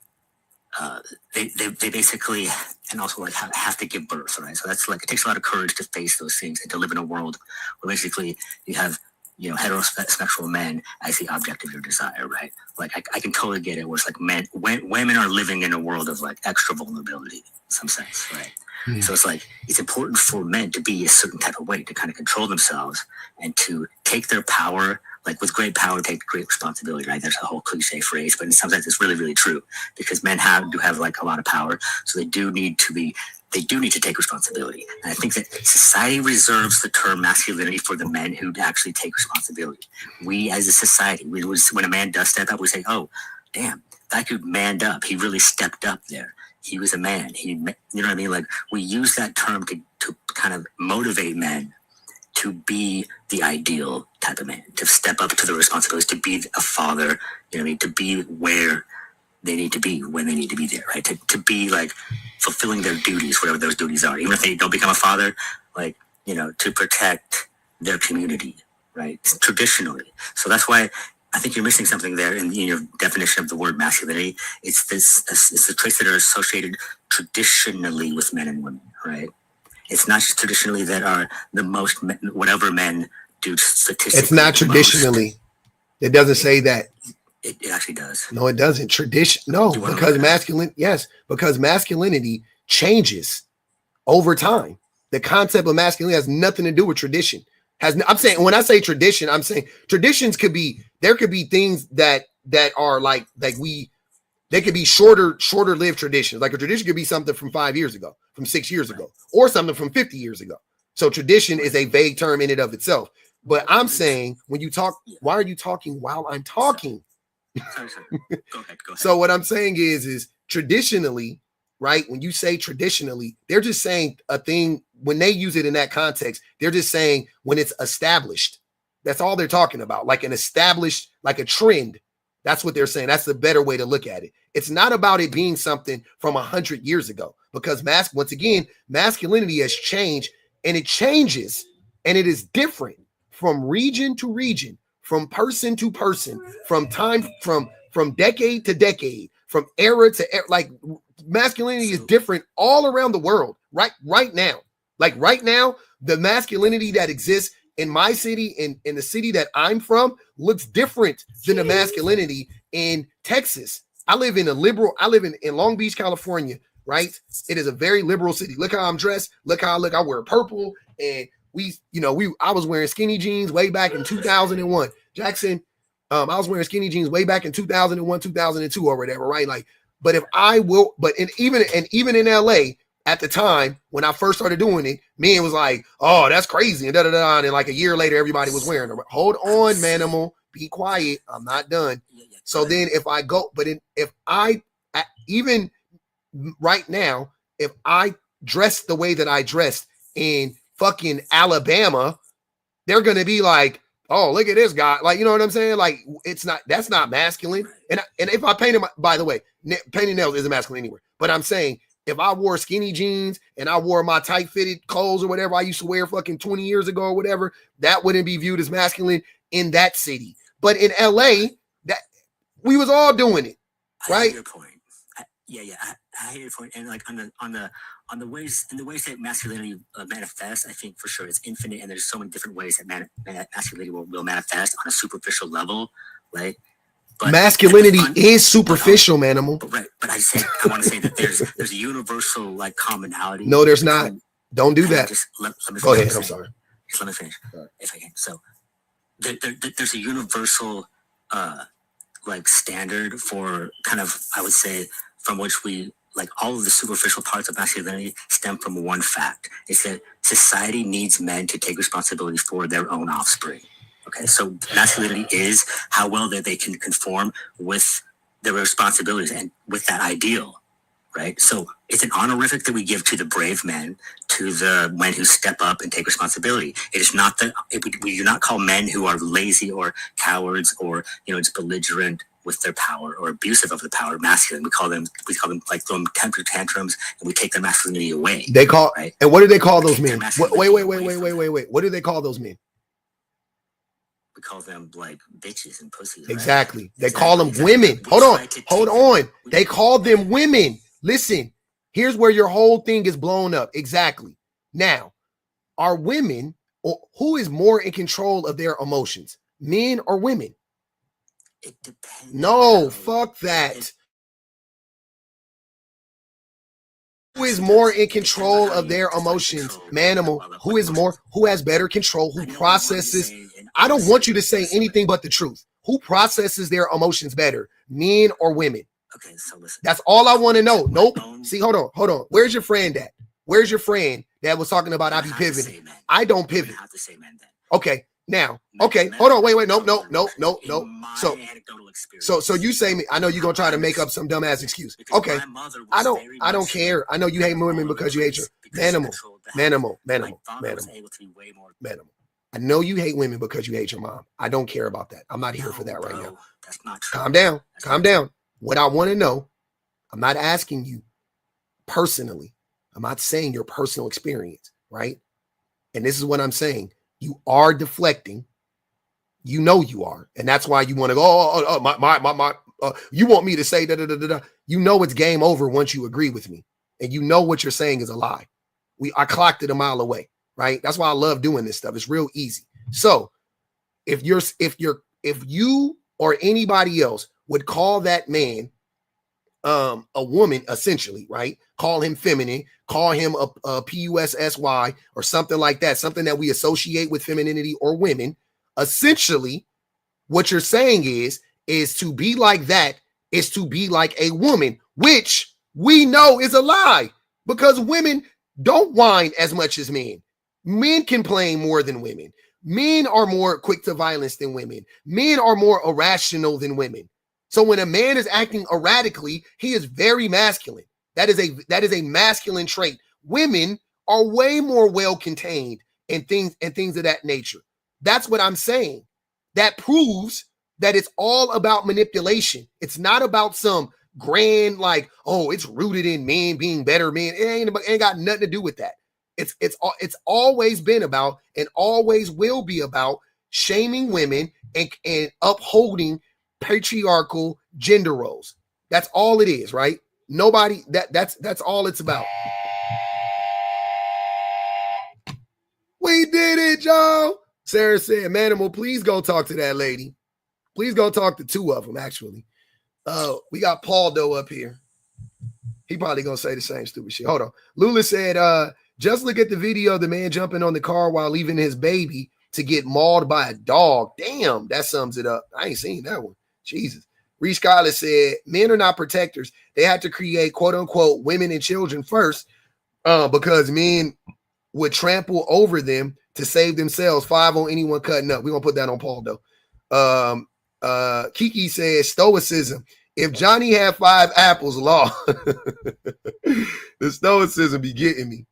they basically, and also like have to give birth, right? So that's like, it takes a lot of courage to face those things and to live in a world where basically you have, heterosexual men as the object of your desire, right? Like I can totally get it, where it's like women are living in a world of like extra vulnerability in some sense, right? Yeah. So it's like, it's important for men to be a certain type of way, to kind of control themselves and to take their power. Like, with great power, take great responsibility, right? That's a whole cliche phrase, but in some sense, it's really, really true, because men do have like a lot of power, so they do need to take responsibility. And I think that society reserves the term masculinity for the men who actually take responsibility. We, as a society, when a man does step up, we say, "Oh, damn, that dude manned up. He really stepped up there. He was a man." You know what I mean? Like, we use that term to kind of motivate men to be the ideal type of man, to step up to the responsibilities, to be a father, to be where they need to be when they need to be there, right? To be like fulfilling their duties, whatever those duties are, even if they don't become a father, like, to protect their community, right? Traditionally. So that's why I think you're missing something there in your definition of the word masculinity. It's the traits that are associated traditionally with men and women, right? It's not just traditionally that are the most, whatever men do statistically. It's not traditionally. It doesn't say that. It actually does. No, it doesn't. Because masculinity changes over time. The concept of masculinity has nothing to do with tradition. I'm saying, when I say tradition, I'm saying traditions there could be things that are like they could be shorter lived traditions. Like, a tradition could be something from 5 years ago, from 6 years ago, or something from 50 years ago. So tradition is a vague term in and of itself. But I'm saying, when you talk, why are you talking while I'm talking? Sorry. Go ahead. So what I'm saying is traditionally, right? When you say traditionally, they're just saying a thing. When they use it in that context, they're just saying when it's established. That's all they're talking about. Like an established, like a trend. That's what they're saying. That's the better way to look at it. It's not about it being something from 100 years ago, because once again, masculinity has changed, and it changes, and it is different from region to region, from person to person, from time, from decade to decade, from era to era. Like, masculinity is different all around the world right now. Like, right now, the masculinity that exists in my city, in the city that I'm from, looks different than the masculinity in Texas. I live in Long Beach, California, right? It is a very liberal city. Look how I'm dressed. Look how I look. I wear purple, and I was wearing skinny jeans way back in 2001. Jackson, I was wearing skinny jeans way back in 2001, 2002 or whatever, right? Like, but even in LA at the time when I first started doing it, men was like, oh, that's crazy. And and like a year later, everybody was wearing them. Hold on, Manimal. Be quiet. I'm not done. So then even right now, if I dress the way that I dressed in fucking Alabama, they're going to be like, oh, look at this guy. Like, you know what I'm saying? Like, that's not masculine. And if I painted by the way, painting nails isn't masculine anywhere. But I'm saying if I wore skinny jeans and I wore my tight fitted clothes or whatever I used to wear fucking 20 years ago or whatever, that wouldn't be viewed as masculine in that city. But in LA, that we was all doing it. Right? I hear your point. I hear your point. And like on the ways that masculinity manifests, I think for sure it's infinite, and there's so many different ways that masculinity will manifest on a superficial level, right? But masculinity is superficial, Manimal. Right, but I want to say that there's a universal like commonality. No, there's not. Don't do that. Let me go ahead. I'm sorry. Just let me finish, if I can. So there's a universal like standard for kind of, I would say, from which we like all of the superficial parts of masculinity stem from one fact. It's that society needs men to take responsibility for their own offspring. Okay, so masculinity is how well that they can conform with their responsibilities and with that ideal, right? So it's an honorific that we give to the brave men, to the men who step up and take responsibility. It is not that we do not call men who are lazy or cowards or just belligerent with their power or abusive of the power masculine. We call them like throw them temper tantrums, and we take their masculinity away. They call right? And what do they call those men? Wait. What do they call those men? We call them like bitches and pussies. Exactly. Right? They call them women. Hold on. They call them women. Listen, here's where your whole thing is blown up. Exactly. Now, are women, or who is more in control of their emotions, men or women? It depends. No, fuck that. Who is more in control of their emotions, Manimal? Who has better control? Who processes? I don't want you to say anything but the truth. Who processes their emotions better, men or women? Okay, so listen. That's all I want to know. Nope. See, hold on. Where's your friend at? Where's your friend that was talking about I be pivoting? I don't pivot. Have to say men then. Okay, now. Okay, hold on. Wait. No. So you say me. I know you're gonna try to make up some dumbass excuse. Okay. I don't care. I know you hate women because you hate your Manimal. I know you hate women because you hate your mom. I don't care about that. I'm not here for that right now. That's not true. Calm down. What I want to know, I'm not asking you personally. I'm not saying your personal experience, right? And this is what I'm saying. You are deflecting. You know you are. And that's why you want to go, you want me to say da. You know it's game over once you agree with me. And you know what you're saying is a lie. I clocked it a mile away, right? That's why I love doing this stuff. It's real easy. So if you or anybody else would call that man a woman, essentially, right? Call him feminine, call him a pussy or something like that, something that we associate with femininity or women. Essentially, what you're saying is to be like that is to be like a woman, which we know is a lie because women don't whine as much as men. Men complain more than women. Men are more quick to violence than women. Men are more irrational than women. So when a man is acting erratically, he is very masculine. That is a masculine trait. Women are way more well-contained and things of that nature. That's what I'm saying. That proves that it's all about manipulation. It's not about some grand, like, oh, it's rooted in men being better men. It ain't got nothing to do with that. It's always been about and always will be about shaming women and upholding patriarchal gender roles. That's all it is, right? Nobody that's all it's about. We did it, Joe. Sarah said, Manimal, please go talk to that lady. Please go talk to two of them, actually. We got Paul Doe up here. He probably gonna say the same stupid shit. Hold on. Lula said, Just look at the video of the man jumping on the car while leaving his baby to get mauled by a dog. Damn, that sums it up. I ain't seen that one. Jesus. Reese Scarlett said, men are not protectors. They had to create, quote unquote, women and children first because men would trample over them to save themselves. 5 on anyone cutting up. We're going to put that on Paul, though. Kiki says, Stoicism. If Johnny had 5 apples, law. The Stoicism be getting me.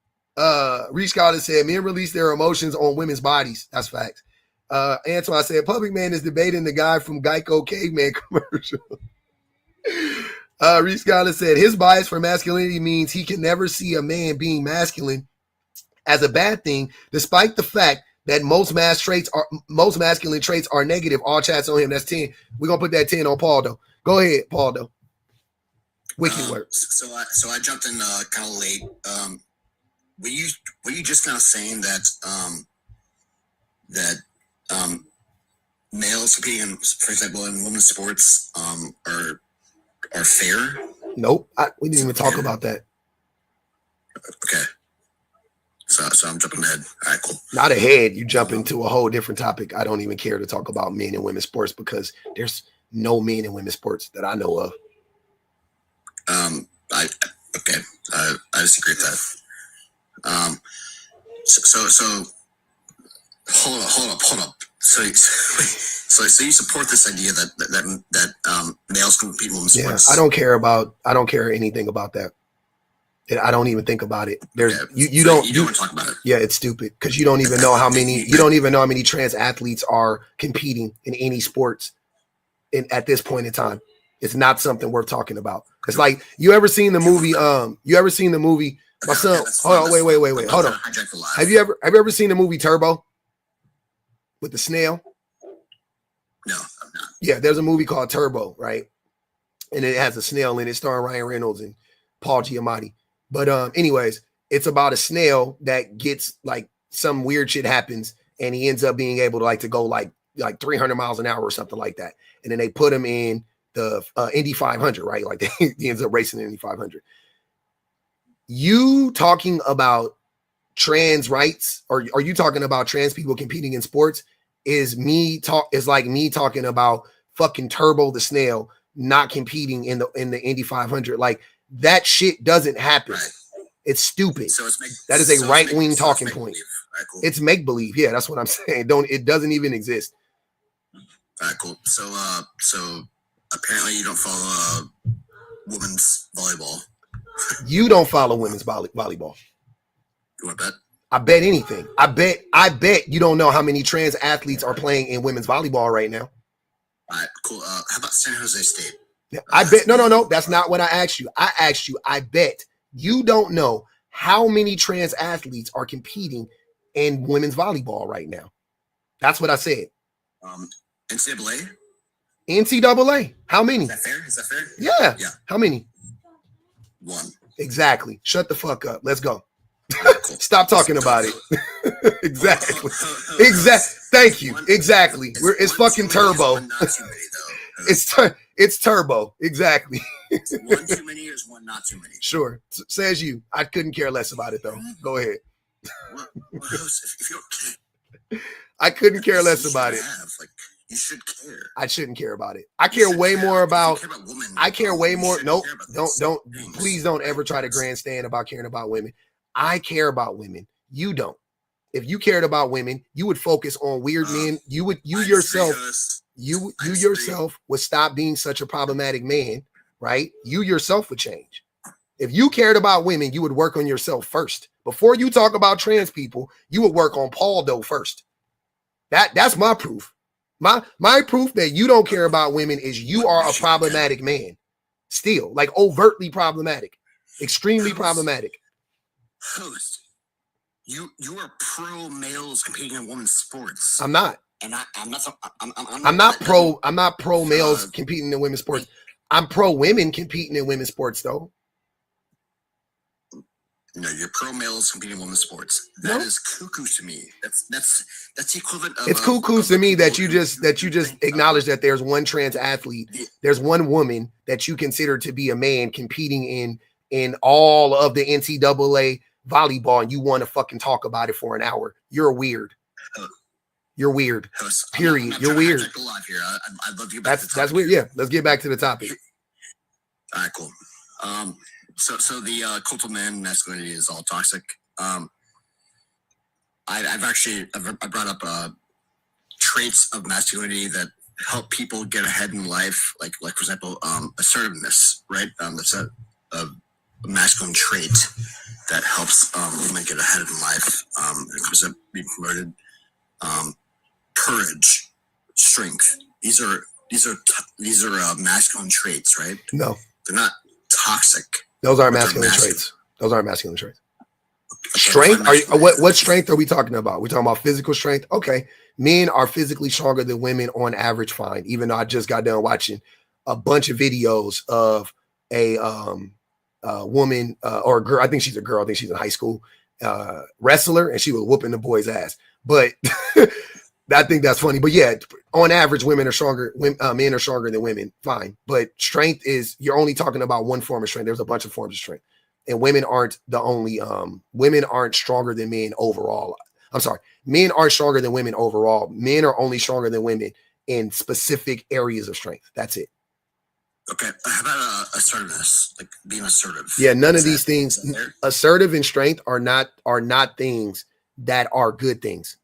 Reese Scarlett said, men release their emotions on women's bodies. That's facts. Antoine said, Public Man is debating the guy from Geico Caveman commercial. Reese Scarlett said, his bias for masculinity means he can never see a man being masculine as a bad thing, despite the fact that most masculine traits are negative. All chats on him. That's 10. We're gonna put that 10 on Paul, though. Go ahead, Paul, though. Wicked work. So I jumped in kind of late. Were you just kind of saying that males competing in, for example, in women's sports are fair? Nope, we didn't even talk about that. Okay. So I'm jumping ahead. All right, cool. Not ahead. You jump into a whole different topic. I don't even care to talk about men and women's sports because there's no men in women's sports that I know of. I disagree with that. So hold up. So you support this idea that males can compete in women's sports? I don't care anything about that. I don't even think about it. There's you don't want to talk about it. Yeah, it's stupid because you don't even know how many trans athletes are competing in any sports at this point in time. It's not something worth talking about. It's like, you ever seen the movie? My son. Hold on, wait. Hold on. Have you ever seen the movie Turbo with the snail? No, I'm not. Yeah, there's a movie called Turbo, right? And it has a snail in it, starring Ryan Reynolds and Paul Giamatti. But anyways, it's about a snail that gets like some weird shit happens, and he ends up being able to go like 300 miles an hour or something like that. And then they put him in the Indy 500, right? Like he ends up racing the Indy 500. You talking about trans rights, or are you talking about trans people competing in sports? Is like me talking about fucking Turbo the snail not competing in the Indy 500. Like, that shit doesn't happen. Right. It's stupid. That is a right-wing talking point. Right, cool. It's make-believe. Yeah, that's what I'm saying. It doesn't even exist. All right, cool. So apparently you don't follow women's volleyball. You don't follow women's volleyball. You want to bet? I bet anything. I bet you don't know how many trans athletes are playing in women's volleyball right now. All right, cool. How about San Jose State? Yeah, I bet. No. That's not what I asked you. I asked you, I bet you don't know how many trans athletes are competing in women's volleyball right now. That's what I said. NCAA? NCAA. How many? Is that fair? Yeah. How many? 1. Exactly. Shut the fuck up. Let's go. Cool. Stop talking about it. Exactly. Thank you. Exactly. It's fucking Turbo. It's Turbo. Exactly. One too many is one not too many. Sure. Says you. I couldn't care less about it, though. Go ahead. I couldn't care less about it. You should care. I shouldn't care about it. I care way more about. I care way more. Nope. Don't. Please don't ever try to grandstand about caring about women. I care about women. You don't. If you cared about women, you would focus on weird men. You yourself would stop being such a problematic man, right? You yourself would change. If you cared about women, you would work on yourself first. Before you talk about trans people, you would work on Paul Doe first. That's my proof. My proof that you don't care about women is you are a problematic man. Still, like overtly problematic, extremely problematic. Host, you are pro males competing in women's sports. I'm not. And I'm not pro males competing in women's sports. I'm pro women competing in women's sports, though. No, you're pro males competing in women's sports. That is cuckoo to me. That's the equivalent of. It's cuckoo to me that you just acknowledge that there's one trans athlete, there's one woman that you consider to be a man competing in all of the NCAA volleyball and you want to fucking talk about it for an hour. You're weird. You're weird. Period. You're weird. I'd love to get back to the That's topic. weird. Yeah, let's get back to the topic. All right, cool. So the cult of man masculinity is all toxic. I brought up traits of masculinity that help people get ahead in life, like for example, assertiveness, right? That's a masculine trait that helps women get ahead in life. It comes up being promoted. Courage, strength. These are masculine traits, right? No, they're not toxic. Those aren't masculine traits. Those aren't masculine traits. Strength? What strength are we talking about? We're talking about physical strength. Okay, men are physically stronger than women on average. Fine. Even though I just got done watching a bunch of videos of a woman or a girl. I think she's a girl. I think she's in high school wrestler, and she was whooping the boy's ass. But I think that's funny. But yeah, on average, men are stronger than women. Fine. But strength is, you're only talking about one form of strength. There's a bunch of forms of strength. And women aren't the only, women aren't stronger than men overall. I'm sorry. Men aren't stronger than women overall. Men are only stronger than women in specific areas of strength. That's it. Okay. How about assertiveness? Like being assertive. Yeah. None of these things, assertive and strength are not things that are good things.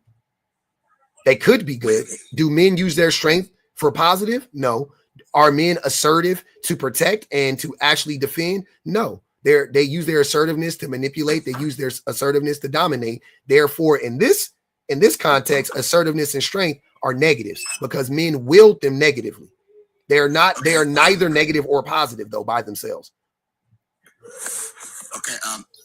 They could be good. Do men use their strength for positive? No. Are men assertive to protect and to actually defend? No. They use their assertiveness to manipulate. They use their assertiveness to dominate. Therefore, in this context, assertiveness and strength are negatives because men wield them negatively. They are neither negative or positive though by themselves. Okay.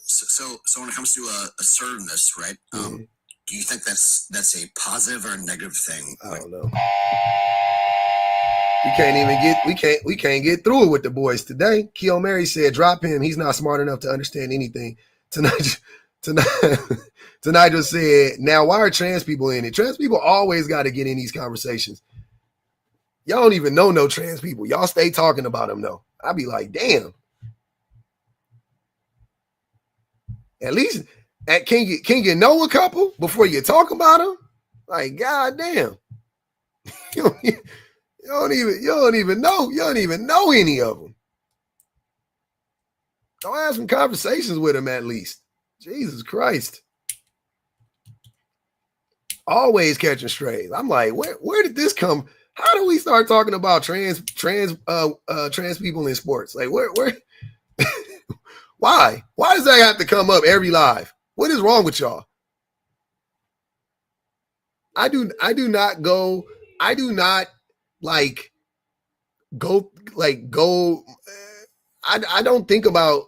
So when it comes to assertiveness, right? Do you think that's a positive or a negative thing? I don't know. We can't get through it with the boys today. Keo Mary said, drop him. He's not smart enough to understand anything. Tonight just said, now why are trans people in it? Trans people always got to get in these conversations. Y'all don't even know no trans people. Y'all stay talking about them though. I'd be like, damn. At least can you know a couple before you talk about them? Like, goddamn. You don't even know any of them. Don't have some conversations with them at least. Jesus Christ. Always catching strays. I'm like, where did this come? How do we start talking about trans people in sports? Like, where why? Why does that have to come up every live? What is wrong with y'all? I do not go I don't think about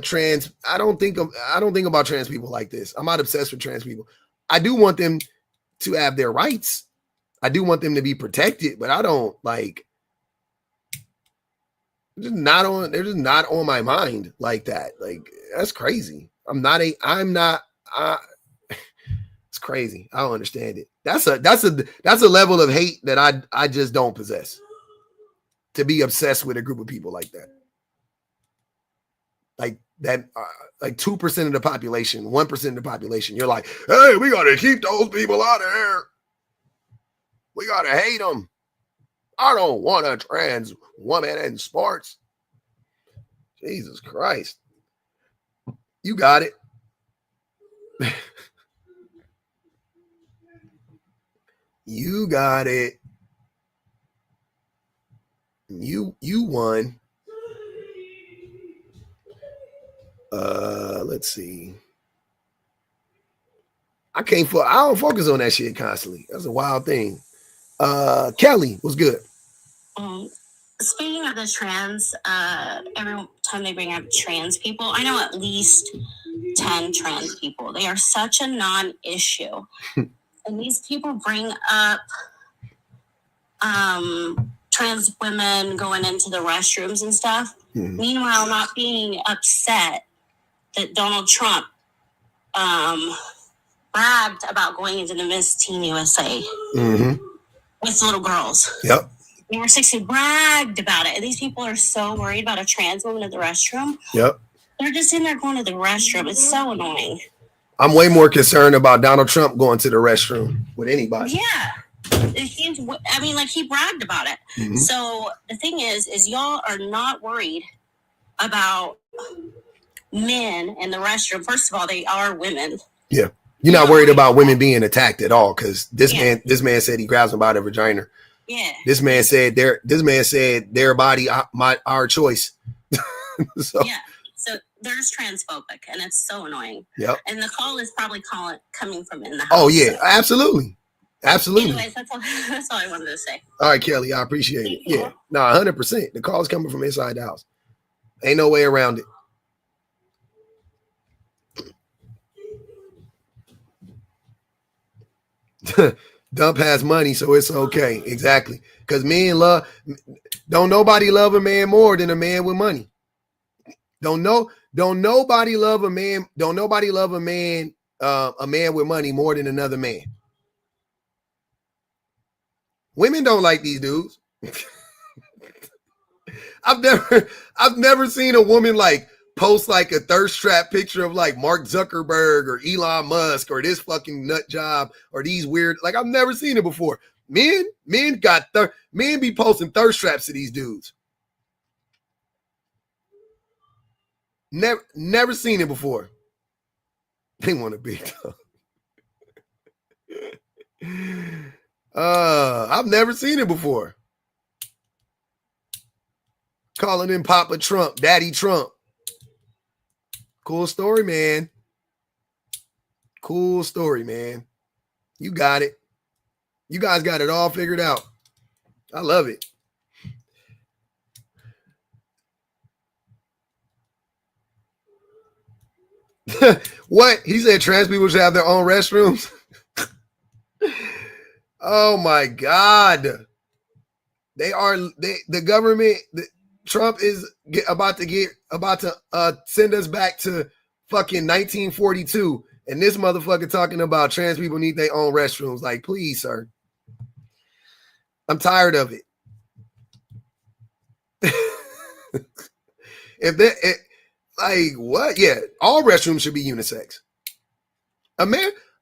trans. I don't think about trans people like this. I'm not obsessed with trans people. I do want them to have their rights. I do want them to be protected, but I don't like. They're just not on my mind like that. Like, that's crazy. It's crazy. I don't understand it. That's a level of hate that I just don't possess. To be obsessed with a group of people like that. Like that, like 2% of the population, 1% of the population. You're like, hey, we got to keep those people out of here. We got to hate them. I don't want a trans woman in sports. Jesus Christ. You got it. You got it. You won. Let's see. I don't focus on that shit constantly. That's a wild thing. Kelly, what's good? Speaking of the trans, every time they bring up trans people, I know at least 10 trans people. They are such a non-issue. And these people bring up trans women going into the restrooms and stuff. Mm-hmm. Meanwhile, not being upset that Donald Trump bragged about going into the Miss Teen USA with little girls. Yep. They were 60, bragged about it. And these people are so worried about a trans woman in the restroom. Yep. They're just in there going to the restroom. It's so annoying. I'm way more concerned about Donald Trump going to the restroom with anybody. Yeah. I mean, like, he bragged about it. Mm-hmm. So the thing is y'all are not worried about men in the restroom. First of all, they are women. Yeah. You're not worried about women being attacked at all, because this man said he grabs them by the vagina. Yeah. This man said their body, our choice. So. Yeah. So they're just transphobic, and it's so annoying. Yep. And the call is probably coming from in the house. Oh yeah, absolutely. Absolutely. Anyways, that's all I wanted to say. All right, Kelly, I appreciate it. Yeah. No, 100%. The call is coming from inside the house. Ain't no way around it. Dump has money, so it's okay. Exactly. Because don't nobody love a man more than a man with money. Don't nobody love a man with money more than another man. Women don't like these dudes. I've never seen a woman like post like a thirst trap picture of like Mark Zuckerberg or Elon Musk or this fucking nut job or these weird, like I've never seen it before. Men be posting thirst traps to these dudes. Never seen it before. They want a big dog. I've never seen it before. Calling him Papa Trump, Daddy Trump. Cool story, man. Cool story, man. You got it. You guys got it all figured out. I love it. What? He said trans people should have their own restrooms. Oh my God. The government, Trump is about to send us back to fucking 1942. And this motherfucker talking about trans people need their own restrooms. Like, please, sir. I'm tired of it. Like, what? Yeah, all restrooms should be unisex.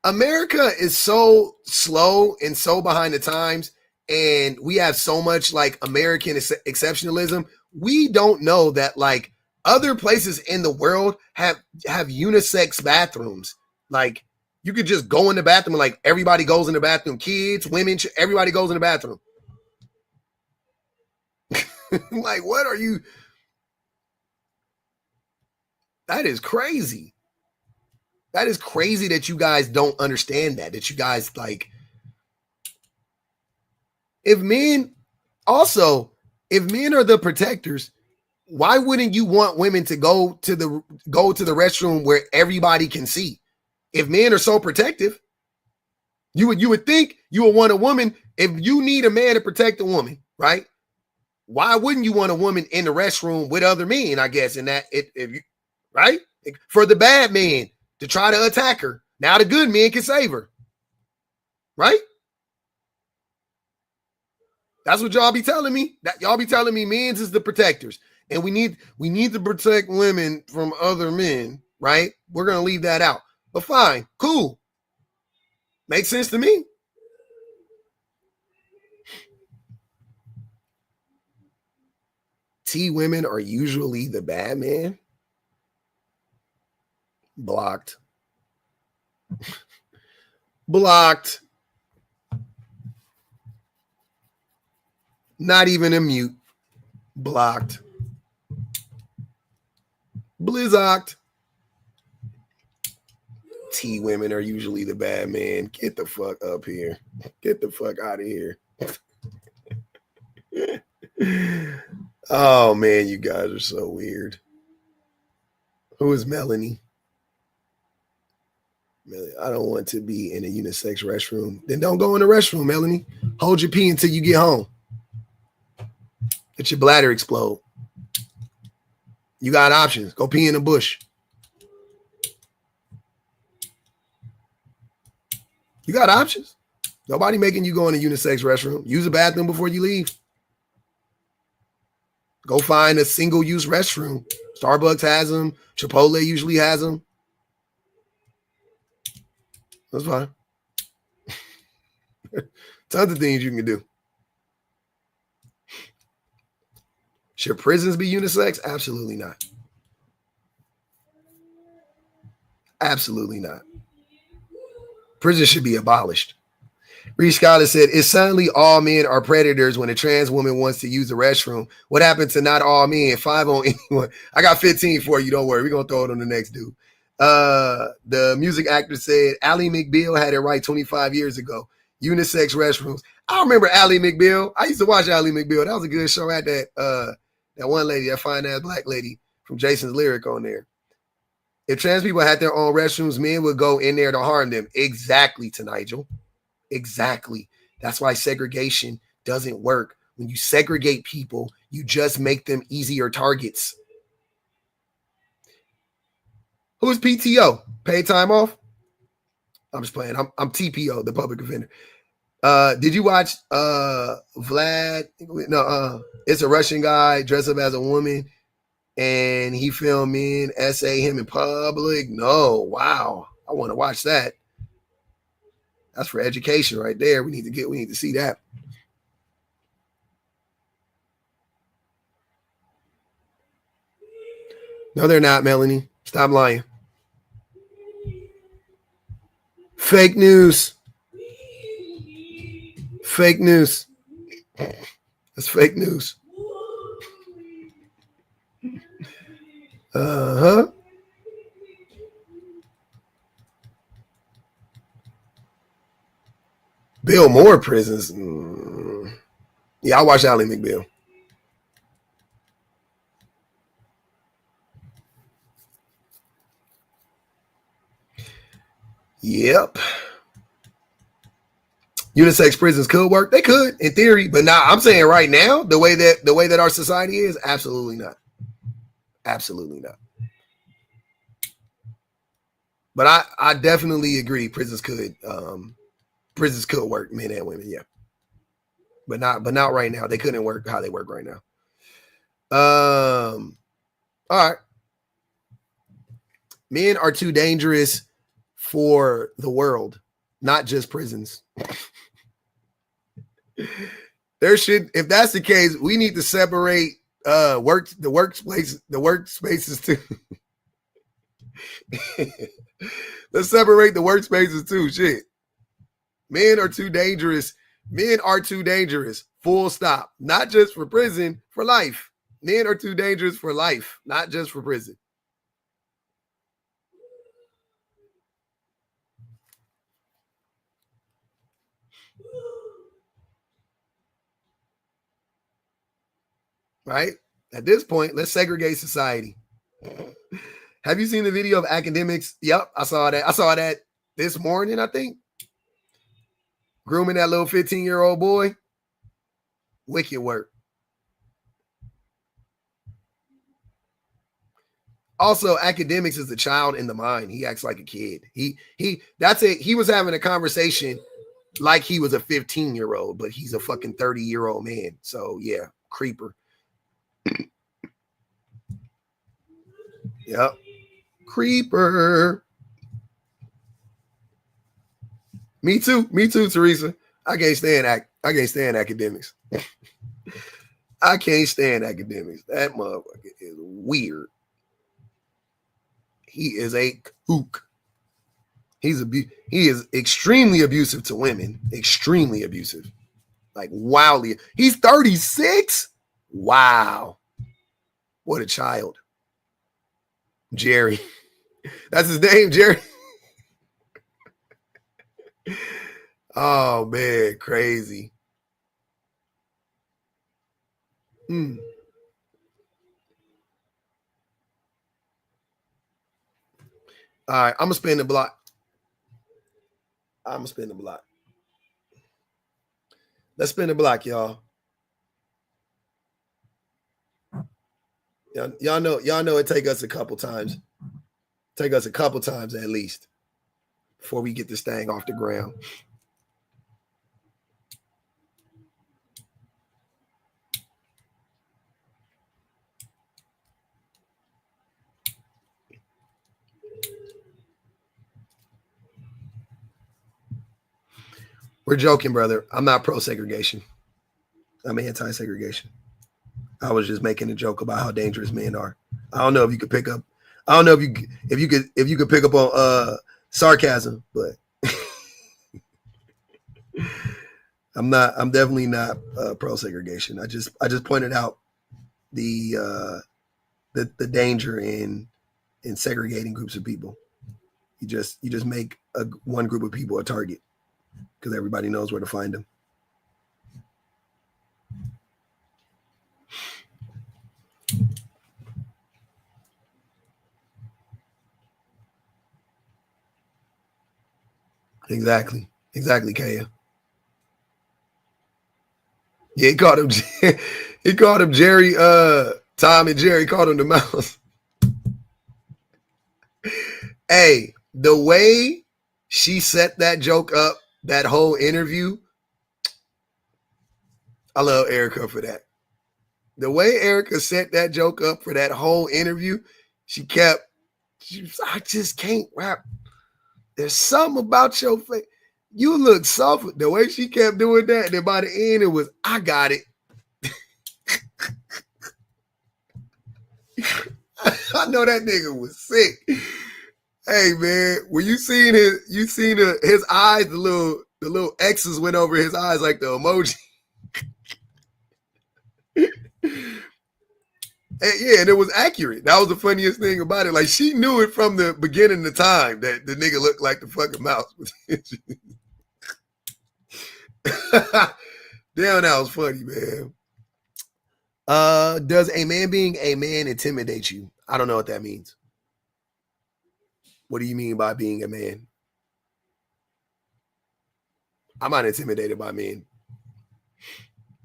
America is so slow and so behind the times, and we have so much like American exceptionalism. We don't know that like other places in the world have unisex bathrooms. Like you could just go in the bathroom and like everybody goes in the bathroom. Kids, women, everybody goes in the bathroom. Like, what are you? That is crazy. That is crazy that you guys don't understand that you guys like. If men are the protectors, why wouldn't you want women to go to the restroom where everybody can see? If men are so protective, you would think you would want a woman. If you need a man to protect a woman, right? Why wouldn't you want a woman in the restroom with other men? I guess right? For the bad man to try to attack her. Now the good men can save her. Right? That's what y'all be telling me. That y'all be telling me men's is the protectors. And we need to protect women from other men, right? We're going to leave that out. But fine, cool. Makes sense to me. T women are usually the bad man. Blocked. Blocked. Not even a mute. Blocked. Blizzocked. T women are usually the bad man. Get the fuck up here. Get the fuck out of here. Oh man, you guys are so weird. Who is Melanie? I don't want to be in a unisex restroom. Then don't go in the restroom, Melanie. Hold your pee until you get home. Let your bladder explode. You got options. Go pee in the bush. You got options. Nobody making you go in a unisex restroom. Use a bathroom before you leave. Go find a single-use restroom. Starbucks has them. Chipotle usually has them. That's fine. Tons of things you can do. Should prisons be unisex? Absolutely not. Absolutely not. Prisons should be abolished. Reece Scott said, it's suddenly all men are predators when a trans woman wants to use the restroom. What happened to not all men? 5 on anyone. I got 15 for you. Don't worry. We're going to throw it on the next dude. The music actor said, Ally McBeal had it right 25 years ago. Unisex restrooms. I remember Ally McBeal. I used to watch Ally McBeal. That was a good show. At that one lady, that fine ass black lady from Jason's Lyric on there. If trans people had their own restrooms, men would go in there to harm them. Exactly, to Nigel. Exactly. That's why segregation doesn't work. When you segregate people, you just make them easier targets. Who's PTO? Paid time off? I'm just playing. I'm TPO, the public offender. Did you watch Vlad? No, it's a Russian guy dressed up as a woman, and he filmed men essay him in public. No, wow. I want to watch that. That's for education right there. We need to see that. No, they're not, Melanie. Stop lying. Fake news. Fake news. That's fake news. Uh-huh. Build more prisons. Yeah, I watched Ally McBeal. Yep. Unisex prisons could work. They could, in theory, but now I'm saying right now, the way that our society is, absolutely not. Absolutely not. But I definitely agree. Prisons could work, men and women, yeah. But not right now. They couldn't work how they work right now. All right. Men are too dangerous for the world, not just prisons. If that's the case, we need to separate the workspaces too. Let's separate the workspaces too. Shit. Men are too dangerous. Men are too dangerous. Full stop. Not just for prison, for life. Men are too dangerous for life, not just for prison. Right? At this point, let's segregate society. Have you seen the video of academics? Yep, I saw that. I saw that this morning, I think. Grooming that little 15-year-old boy. Wicked work. Also, academics is the child in the mind. He acts like a kid. That's it. He was having a conversation like he was a 15-year-old, but he's a fucking 30-year-old man. So yeah, creeper. Yep. Creeper. Me too, Teresa. I can't stand academics. I can't stand academics. That motherfucker is weird. He is a kook. He is extremely abusive to women. Extremely abusive. Like wildly. He's 36? Wow. What a child. Jerry. That's his name, Jerry. Oh man, crazy. All right, I'm gonna spin the block. Let's spin the block, y'all. Y'all know it take us a couple times. Take us a couple times at least before we get this thing off the ground. We're joking, brother. I'm not pro-segregation. I'm anti-segregation. I was just making a joke about how dangerous men are. I don't know if you could pick up. I don't know if you could pick up on sarcasm, but I'm definitely not pro-segregation. I just pointed out the danger in segregating groups of people. You just make one group of people a target because everybody knows where to find them. Exactly, Kaya. Yeah, he called him Jerry. Tom and Jerry called him the mouse. Hey, the way she set that joke up, that whole interview, I love Erica for that. The way Erica set that joke up for that whole interview, I just can't rap. There's something about your face. You look soft. The way she kept doing that, and then by the end, it was, I got it. I know that nigga was sick. Hey man, when you seen his eyes, the little X's went over his eyes like the emoji. And it was accurate. That was the funniest thing about it. Like she knew it from the beginning of time that the nigga looked like the fucking mouse. Damn, that was funny, man. Does a man being a man intimidate you? I don't know what that means. What do you mean by being a man? I'm not intimidated by men.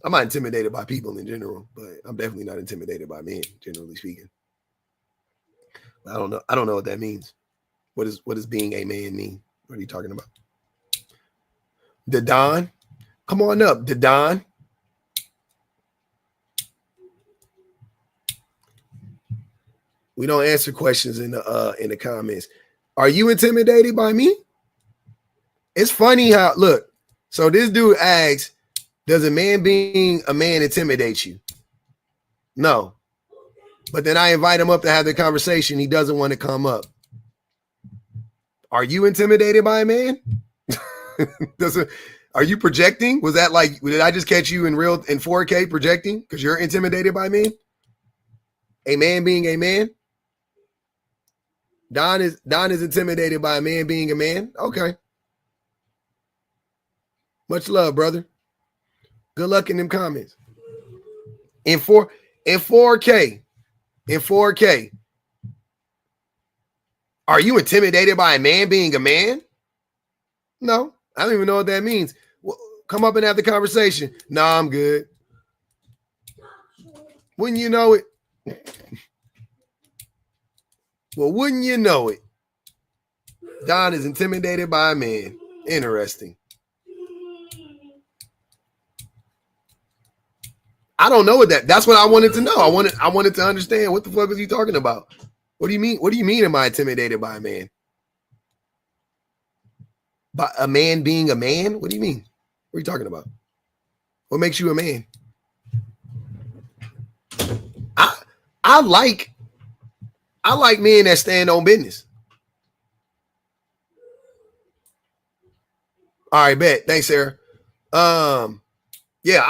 I'm not intimidated by people in general, but I'm definitely not intimidated by men, generally speaking. I don't know what that means. What does being a man mean? What are you talking about? The Don? Come on up, the Don. We don't answer questions in the comments. Are you intimidated by me? It's funny how, look, so this dude asks, does a man being a man intimidate you? No. But then I invite him up to have the conversation. He doesn't want to come up. Are you intimidated by a man? Are you projecting? Was that like, did I just catch you in 4K projecting? Because you're intimidated by me? A man being a man? Don is intimidated by a man being a man. Okay. Much love, brother. Good luck in them comments. In 4K. Are you intimidated by a man being a man? No, I don't even know what that means. Well, come up and have the conversation. Nah, I'm good. Wouldn't you know it? Well, wouldn't you know it? Don is intimidated by a man. Interesting. I don't know what that's what I wanted to know. I wanted to understand what the fuck is he talking about? What do you mean? What do you mean am I intimidated by a man? By a man being a man? What do you mean? What are you talking about? What makes you a man? I like men that stand on business. All right, bet. Thanks, Sarah. Yeah,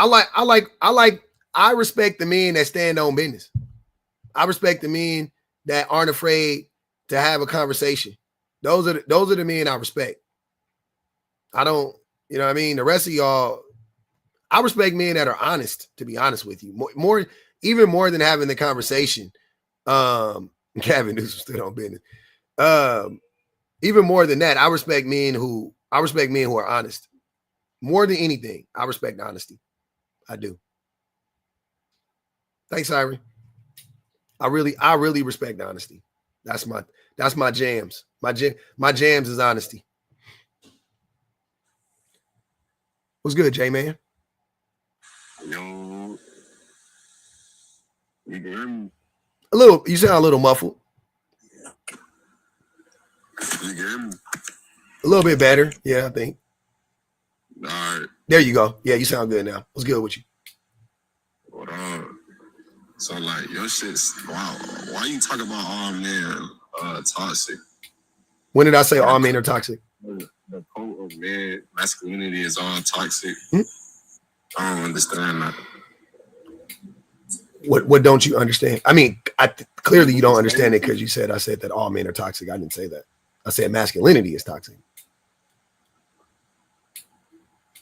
I respect the men that stand on business. I respect the men that aren't afraid to have a conversation. Those are the men I respect. I don't, you know what I mean? The rest of y'all, I respect men that are honest, to be honest with you. Even more than having the conversation. Gavin Newsom stood on business. Even more than that, I respect men who are honest. More than anything, I respect honesty. I do. Thanks, Irie. I really respect honesty. That's my jams. My jams is honesty. What's good, J-Man? Yo. You hear me? You sound a little muffled. You hear me? A little bit better. Yeah, I think. All There you go. Yeah, you sound good now. What's good with you? What up? So like your shit's wow. Why you talking about all men toxic? When did I say all men are toxic? The quote of man masculinity is all toxic. Hmm? I don't understand that. What don't you understand? I mean, clearly you don't understand it because I said that all men are toxic. I didn't say that. I said masculinity is toxic.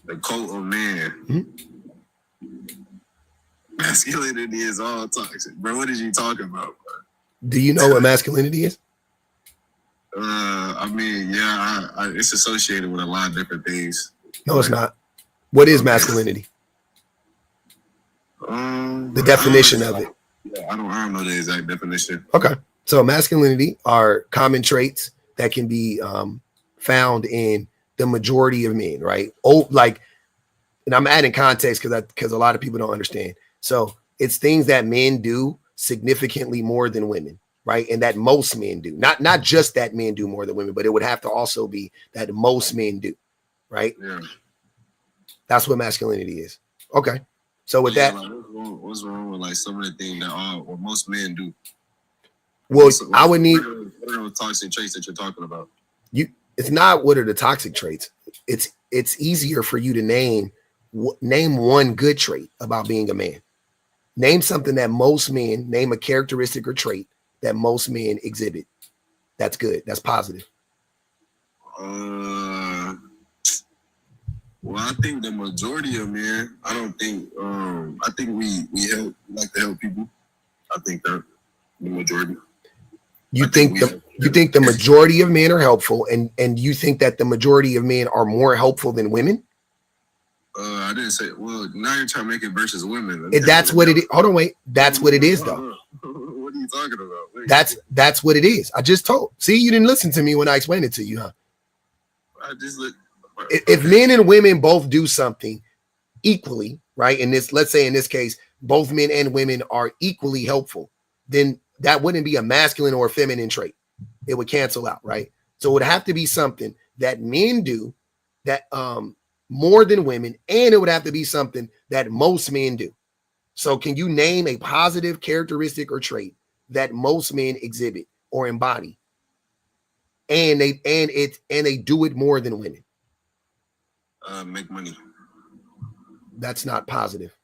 The quote of man. Masculinity is all toxic. Bro, what is you talking about, bro? Do you know what masculinity is? I mean, yeah, it's associated with a lot of different things. No, it's not. What is masculinity? The definition of it. Yeah, I don't know the exact definition. Okay. So masculinity are common traits that can be found in the majority of men, right? Oh, like, and I'm adding context because a lot of people don't understand. So it's things that men do significantly more than women, right? And that most men do. Not just that men do more than women, but it would have to also be that most men do, right? Yeah. That's what masculinity is. Okay. So with that, like, what's wrong with like some of the things that what most men do? Well, I would need. What are those toxic traits that you're talking about? It's not what are the toxic traits. It's easier for you to name one good trait about being a man. Name something that most men, name a characteristic or trait that most men exhibit. That's good. That's positive. Well, I think the majority of men, I don't think, I think we like to help people. I think that the majority. You think the majority of men are helpful, and you think that the majority of men are more helpful than women? I didn't say. Well, now you're trying to make it versus women. That's what it is. Hold on, wait. That's what it is, though. What are you talking about? Wait, that's what it is. I just told. See, you didn't listen to me when I explained it to you, huh? I just look. If men and women both do something equally, right? In this, let's say in this case, both men and women are equally helpful, then that wouldn't be a masculine or a feminine trait. It would cancel out, right? So it would have to be something that men do that more than women, and it would have to be something that most men do. So can you name a positive characteristic or trait that most men exhibit or embody? And they do it more than women. Make money. That's not positive.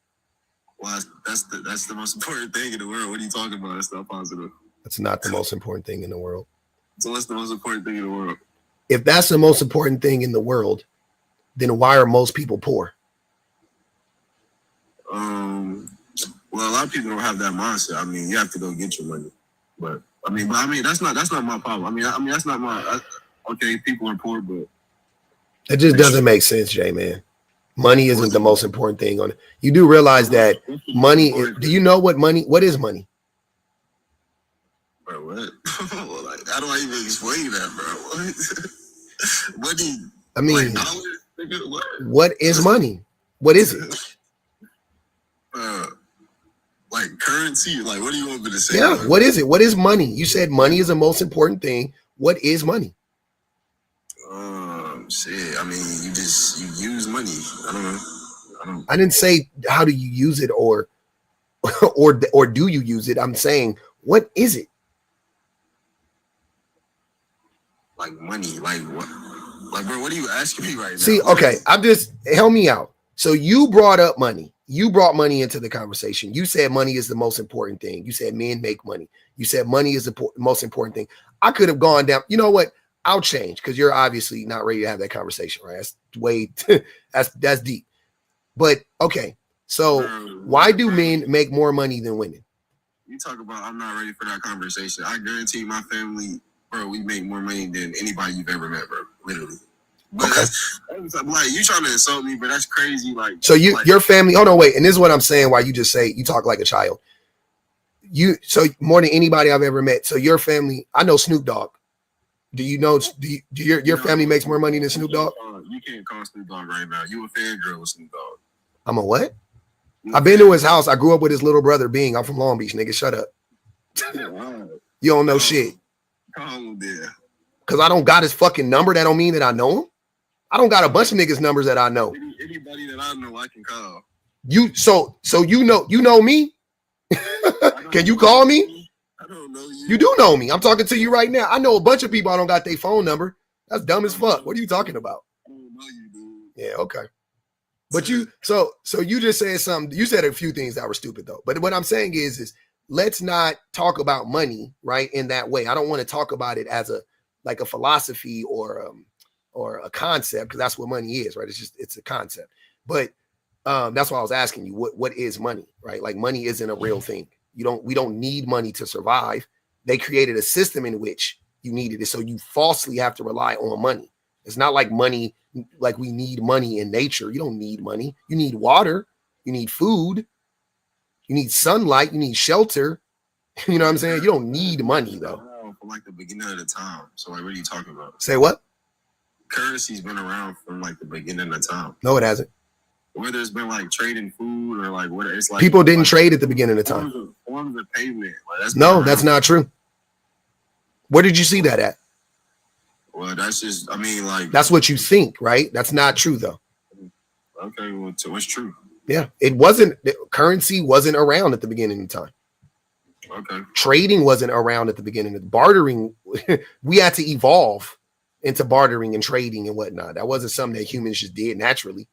Well, that's the most important thing in the world. What are you talking about? That's not positive. That's not the most important thing in the world. So what's the most important thing in the world? If that's the most important thing in the world, then why are most people poor? Well, a lot of people don't have that mindset. I mean, you have to go get your money. But I mean, that's not my problem. I mean, that's not my. Okay, people are poor, but it just doesn't make sense, Jay, man. Money isn't the most important thing on it. You do realize that money is, do you know what is money? Bro, what? Like, how do I even explain that, bro? Money. I mean, like, what is money? What is it? Like currency? Like, what do you want me to say? Yeah, what is it? What is money? You said money is the most important thing. What is money? Shit. I mean, you use money. I don't know. I didn't say how do you use it or do you use it? I'm saying, what is it? Like money, like what? Like, bro, what are you asking me right now? See, okay, help me out. So you brought up money. You brought money into the conversation. You said money is the most important thing. You said men make money. You said money is the most important thing. I could have gone down. You know what? I'll change because you're obviously not ready to have that conversation, right? That's way that's deep. But okay, so why do men make more money than women? You talk about I'm not ready for that conversation. I guarantee my family, bro, we make more money than anybody you've ever met, bro. Literally. But okay. Like you trying to insult me, but that's crazy. Like so your family. Hold on, wait. And this is what I'm saying. Why you just say you talk like a child. So more than anybody I've ever met. So your family. I know Snoop Dogg. Do you know? Do your family makes more money than Snoop Dogg? You can't call Snoop Dogg right now. You a fangirl with Snoop Dogg. I'm a what? I've been to his house. I grew up with his little brother Bing. I'm from Long Beach, nigga. Shut up. You don't know shit. Call him there. Cause I don't got his fucking number. That don't mean that I know him. I don't got a bunch of niggas' numbers that I know. Anybody that I know, I can call. So you know me? Can you call me? I don't know you. You do know me. I'm talking to you right now. I know a bunch of people I don't got their phone number. That's dumb as fuck. What are you talking about? I don't know you, dude. Yeah, okay. But you so you just said something. You said a few things that were stupid though. But what I'm saying is let's not talk about money, right, in that way. I don't want to talk about it as a philosophy or a concept, because that's what money is, right? It's a concept. But that's why I was asking you what is money, right? Like money isn't a real thing. We don't need money to survive. They created a system in which you needed it, so you falsely have to rely on money. It's not like money, like we need money in nature. You don't need money. You need water. You need food. You need sunlight. You need shelter. You know what I'm saying? You don't need money though. From like the beginning of the time. So like, what are you talking about? Say what? Currency's been around from like the beginning of time. No, it hasn't. Whether it's been like trading food or like what it's like. People didn't trade at the beginning of time. Forms of payment. Like, that's not true. Where did you see that at? Well, that's just, I mean, like. That's what you think, right? That's not true though. Okay, well, so what's true? Yeah, currency wasn't around at the beginning of time. Okay. Trading wasn't around at the beginning of bartering. We had to evolve into bartering and trading and whatnot. That wasn't something that humans just did naturally.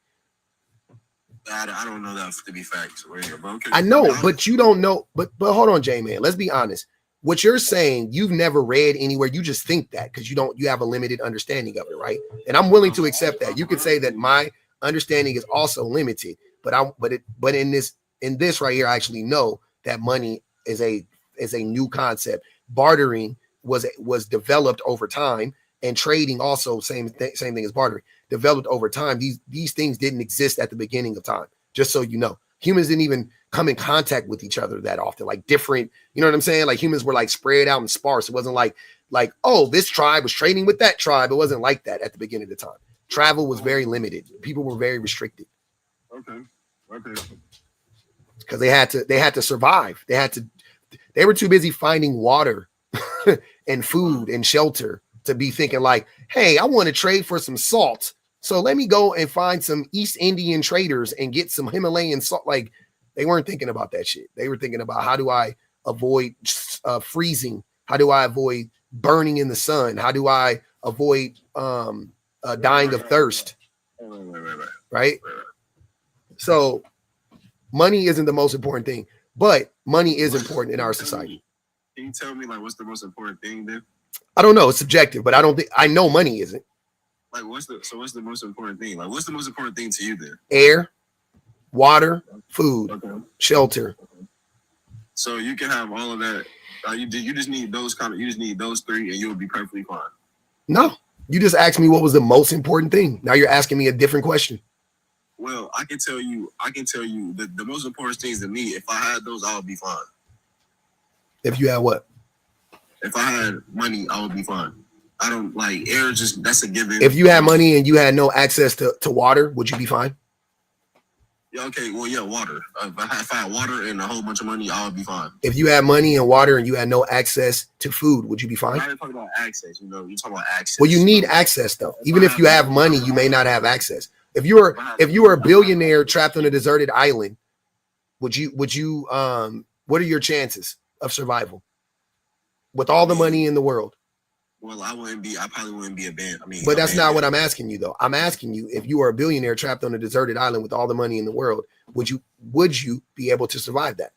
I don't know that to be facts. Okay. I know, but you don't know. But hold on, J man. Let's be honest. What you're saying, you've never read anywhere. You just think that because you have a limited understanding of it, right? And I'm willing to accept that. You could say that my understanding is also limited, but in this right here, I actually know that money is a new concept. Bartering was developed over time, and trading also same thing as bartering, developed over time. These things didn't exist at the beginning of time. Just so you know, humans didn't even come in contact with each other that often. Like different, you know what I'm saying? Like humans were like spread out and sparse. It wasn't like oh, this tribe was trading with that tribe. It wasn't like that at the beginning of the time. Travel was very limited. People were very restricted. Okay. Because they had to survive. They were too busy finding water and food and shelter to be thinking like, hey, I want to trade for some salt. So let me go and find some East Indian traders and get some Himalayan salt. Like they weren't thinking about that shit. They were thinking about how do I avoid freezing? How do I avoid burning in the sun? How do I avoid dying of thirst? Right? So money isn't the most important thing, but money is important in our society. Can you tell me like what's the most important thing then? I don't know. It's subjective, but I know money isn't. Like what's the most important thing? Like what's the most important thing to you then? Air, water, food, shelter. So you can have all of that. You just need those three, and you'll be perfectly fine. No, you just asked me what was the most important thing. Now you're asking me a different question. Well, I can tell you the most important things to me. If I had those, I would be fine. If you had what? If I had money, I would be fine. I don't like air. That's a given. If you had money and you had no access to water, would you be fine? Yeah. Okay. Well, yeah, water. If I had water and a whole bunch of money, I would be fine. If you had money and water and you had no access to food, would you be fine? I'm not talking about access. You're talking about access. Well, you need access though. Even if you have money, you may not have access. If you were a billionaire trapped on a deserted island, would you what are your chances of survival with all the money in the world? Well, I probably wouldn't be a band. But that's not what I'm asking you though. I'm asking you, if you are a billionaire trapped on a deserted island with all the money in the world, would you be able to survive that?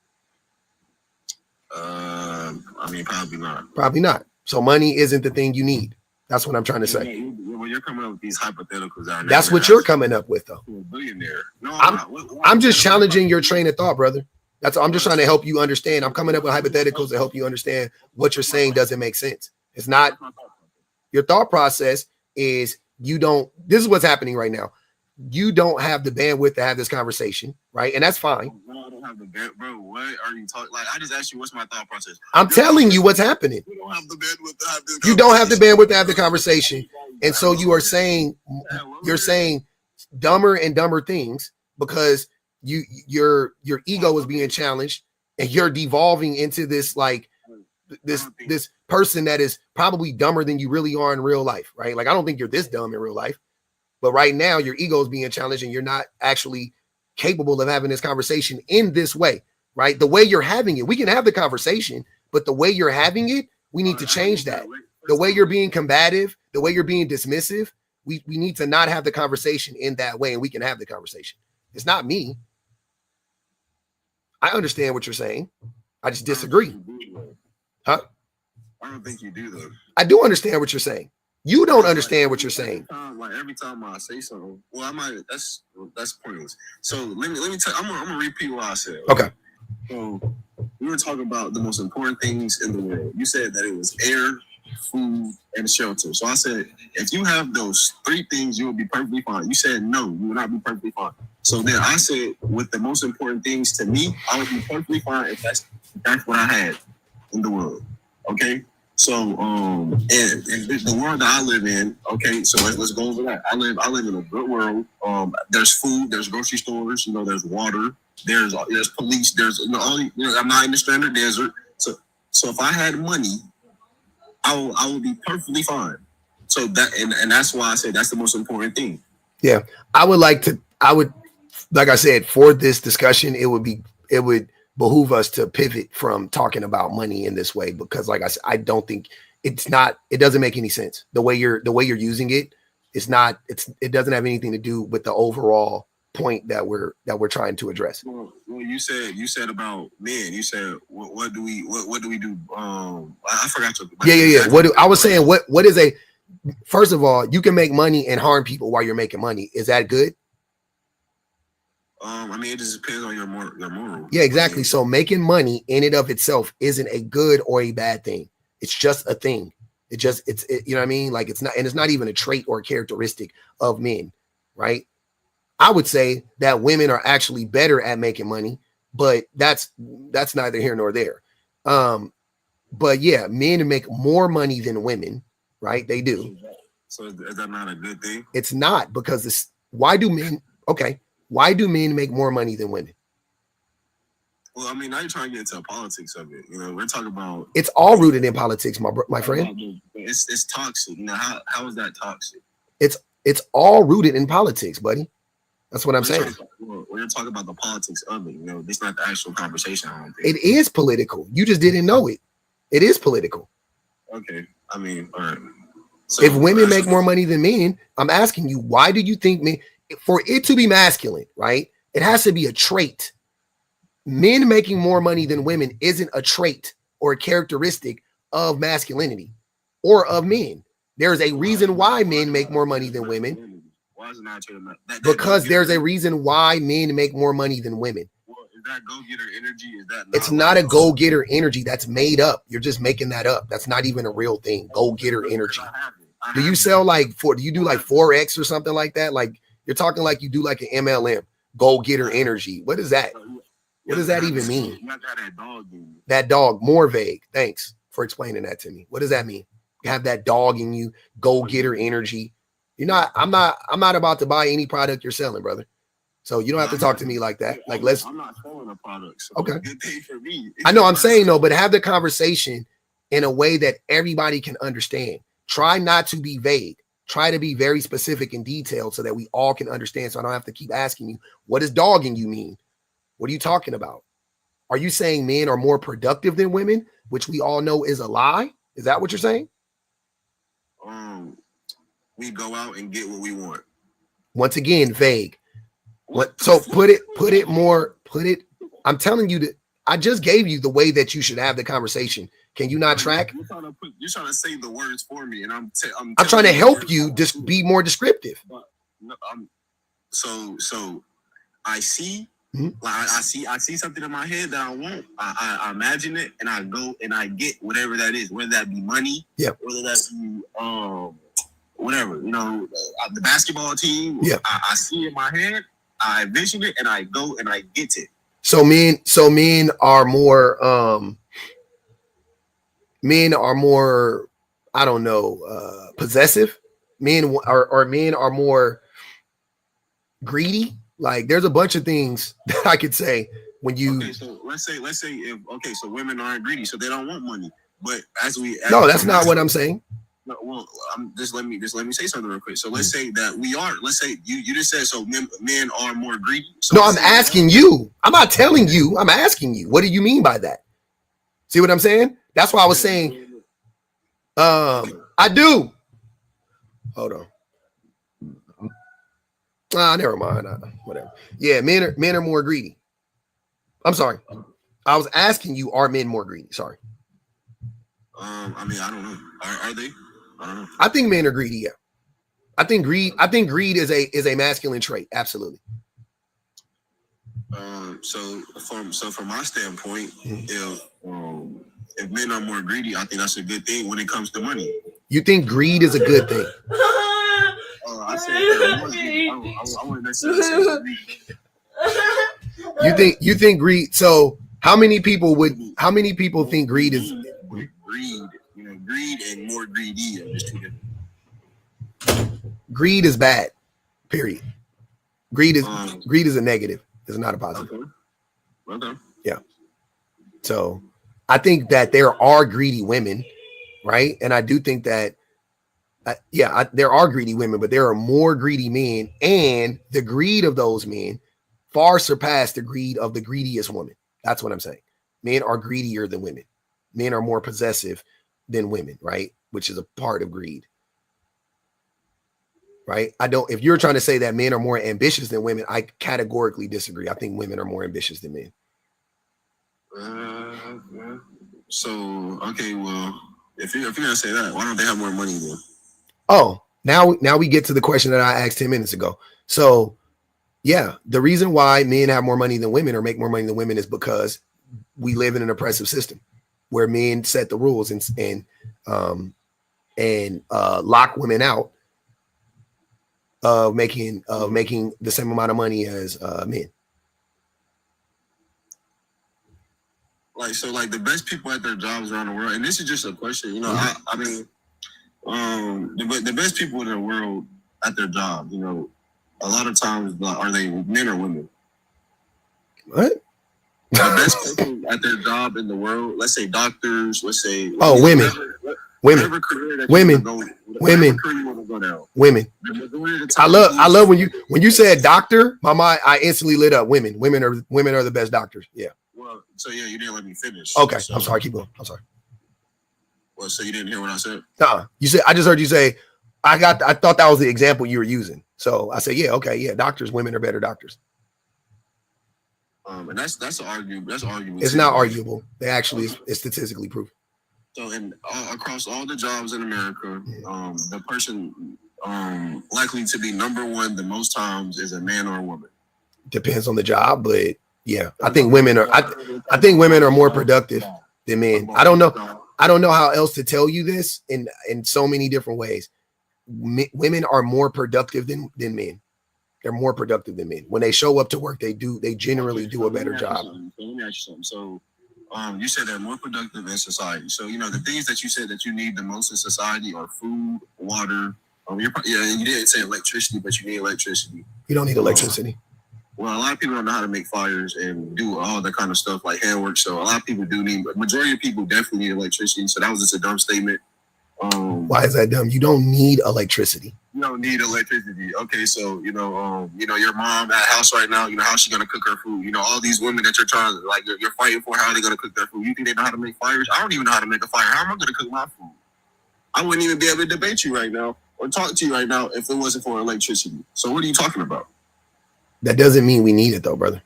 Probably not. Probably not. So money isn't the thing you need. That's what I'm trying to say. When you're coming up with these hypotheticals, that's what you're coming up with though. A billionaire. No, I'm just challenging your train of thought, brother. I'm just trying to help you understand. I'm coming up with hypotheticals to help you understand what you're saying doesn't make sense. It's not your thought process is this is what's happening right now. You don't have the bandwidth to have this conversation, right? And that's fine. No, I don't have the bandwidth. Bro, what are you talking? Like, I just asked you what's my thought process. I'm telling you what's happening. You don't have the bandwidth to have this. You don't have the bandwidth to have the conversation. And so you're saying dumber and dumber things because your ego is being challenged and you're devolving into this like this person that is probably dumber than you really are in real life, right? Like I don't think you're this dumb in real life. But right now, your ego is being challenged and you're not actually capable of having this conversation in this way, right? The way you're having it, we can have the conversation, but the way you're having it, we need to change that. The way you're being combative, the way you're being dismissive, we need to not have the conversation in that way, and we can have the conversation. It's not me. I understand what you're saying. I just disagree. Huh? I don't think you do though. I do understand what you're saying. You don't understand what you're saying. Every time I say something, well, I might. That's pointless. So let me tell. I'm gonna repeat what I said. Okay. So we were talking about the most important things in the world. You said that it was air, food, and shelter. So I said, if you have those three things, you will be perfectly fine. You said no, you will not be perfectly fine. So then I said, with the most important things to me, I would be perfectly fine if that's what I had in the world. Okay. So and the world that I live in, okay, so let's go over that. I live in a good world. There's food, there's grocery stores, there's water, there's police, there's I'm not in the standard desert. So if I had money, I would be perfectly fine. So that and that's why I say that's the most important thing. Yeah. I would like I said, for this discussion, it would behoove us to pivot from talking about money in this way, because like I said, I don't think it doesn't make any sense. The way you're using it, it doesn't have anything to do with the overall point that we're trying to address. Well, you said about men, you said, what do we do? I forgot to. Yeah. I was saying, what is first of all, you can make money and harm people while you're making money. Is that good? I mean, it just depends on your moral. Yeah, exactly. So making money in and of itself isn't a good or a bad thing. It's just a thing. You know what I mean? Like it's not even a trait or a characteristic of men, right? I would say that women are actually better at making money, but that's neither here nor there. But yeah, men make more money than women, right? They do. So is that not a good thing? It's not, because why do men make more money than women? Well, I mean, now you're trying to get into the politics of it. We're talking about. It's all rooted in politics, my friend. It's toxic. How is that toxic? It's all rooted in politics, buddy. That's what I'm saying. We're talking about the politics of it. It's not the actual conversation. I don't think. It is political. You just didn't know it. It is political. Okay. I mean, all right. So, if women make more money than men, I'm asking you, why do you think men? For it to be masculine, right? It has to be a trait. Men making more money than women isn't a trait or a characteristic of masculinity or of men. There's a reason why men make more money than women. Why is it not true? Because there's a reason why men make more money than women. Well, is that go-getter energy? It's not a go-getter energy. That's made up. You're just making that up. That's not even a real thing. Go-getter energy. Do you sell do you do like Forex or something like that? Like, you're talking like you do like an MLM, go-getter energy. What is that? What does that even mean? That dog, more vague. Thanks for explaining that to me. What does that mean? You have that dog in you, go-getter energy. I'm not about to buy any product you're selling, brother. So you don't have to talk to me like that. Like, I'm not selling a product. So okay. Good thing for me. I know I'm saying no, but have the conversation in a way that everybody can understand. Try not to be vague. Try to be very specific and detailed so that we all can understand. So I don't have to keep asking you, what does dogging you mean? What are you talking about? Are you saying men are more productive than women, which we all know is a lie? Is that what you're saying? We go out and get what we want. Once again, vague. So I'm telling you that I just gave you the way that you should have the conversation. Can you not track? You're trying to say the words for me, and I'm trying to help you just be more descriptive. So I see, mm-hmm. I see something in my head that I want. I imagine it, and I go and I get whatever that is, whether that be money, whether that be whatever, the basketball team. Yeah, I see it in my head, I envision it, and I go and I get it. So men are more I don't know, possessive. Men are more greedy. Like, there's a bunch of things that I could say when you. Okay, so let's say so women aren't greedy, so they don't want money. But no, that's not what I'm saying. No, well, just let me say something real quick. So let's say that let's say you just said so men are more greedy. So no, I'm asking you. I'm not telling you. I'm asking you. What do you mean by that? See what I'm saying? That's why I was saying, I do. Hold on. Never mind. Whatever. Yeah, men are more greedy. I'm sorry. I was asking you, are men more greedy? Sorry. I mean, I don't know. Are they? I don't know. I think men are greedy. Yeah. I think greed is a masculine trait. Absolutely. So from my standpoint, if men are more greedy, I think that's a good thing when it comes to money. You think greed is a good thing? I said more greedy. I wouldn't necessarily say greed. You think greed? So how many people think greed is greed? Greed and more greedy are just two different. Greed is bad. Period. Greed is a negative. It's not a positive. Okay. Yeah. So I think that there are greedy women, right? And I do think that, there are greedy women, but there are more greedy men, and the greed of those men far surpass the greed of the greediest woman. That's what I'm saying. Men are greedier than women. Men are more possessive than women, right? Which is a part of greed. Right? If you're trying to say that men are more ambitious than women, I categorically disagree. I think women are more ambitious than men. So, okay, well, if you're gonna say that, why don't they have more money then? Oh, now we get to the question that I asked 10 minutes ago. So, yeah, the reason why men have more money than women or make more money than women is because we live in an oppressive system where men set the rules and lock women out of making the same amount of money as men. Like the best people at their jobs around the world, and this is just a question, I mean, the best people in the world at their job, a lot of times are they men or women? What? The best people at their job in the world, let's say doctors, let's say women. Whatever career that women. Whatever career you want to go down. Women. I love when you said doctor, my mind, I instantly lit up. Women are the best doctors. Yeah. Well, so yeah, you didn't let me finish. Okay, so, I'm sorry. Keep going. I'm sorry. Well, so you didn't hear what I said? You said, I just heard you say, I thought that was the example you were using. So I said, yeah, okay, yeah, doctors, women are better doctors. And that's an argument. That's an argument. It's not arguable. They actually it's statistically proven. So, across all the jobs in America, the person likely to be number one the most times is a man or a woman. Depends on the job, but yeah, I think women are. I think women are more productive than men. I don't know how else to tell you this in so many different ways. Women are more productive than men. They're more productive than men. When they show up to work, they generally do a better job. Let me ask you something. So, you said they're more productive in society. So, the things that you said that you need the most in society are food, water. You didn't say electricity, but you need electricity. You don't need electricity. Well, a lot of people don't know how to make fires and do all that kind of stuff like handwork. So a lot of people do majority of people definitely need electricity. So that was just a dumb statement. Why is that dumb? You don't need electricity. You don't need electricity. Okay, so your mom at house right now, how's she gonna cook her food? All these women that you're trying to you're fighting for, how are they gonna cook their food? You think they know how to make fires? I don't even know how to make a fire. How am I gonna cook my food? I wouldn't even be able to debate you right now or talk to you right now if it wasn't for electricity. So what are you talking about? That doesn't mean we need it though, brother.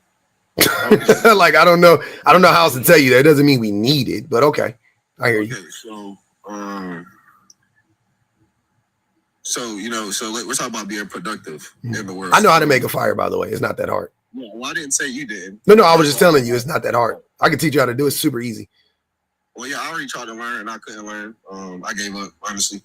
Like I don't know how else to tell you. That doesn't mean we need it, but okay, I hear you. Okay, so we're talking about being productive in the world. I know how to make a fire, by the way. It's not that hard. Yeah, well, I didn't say you did. No, I was just telling you it's not that hard. I can teach you how to do it. It's super easy. Well, yeah, I already tried to learn and I couldn't learn. I gave up, honestly.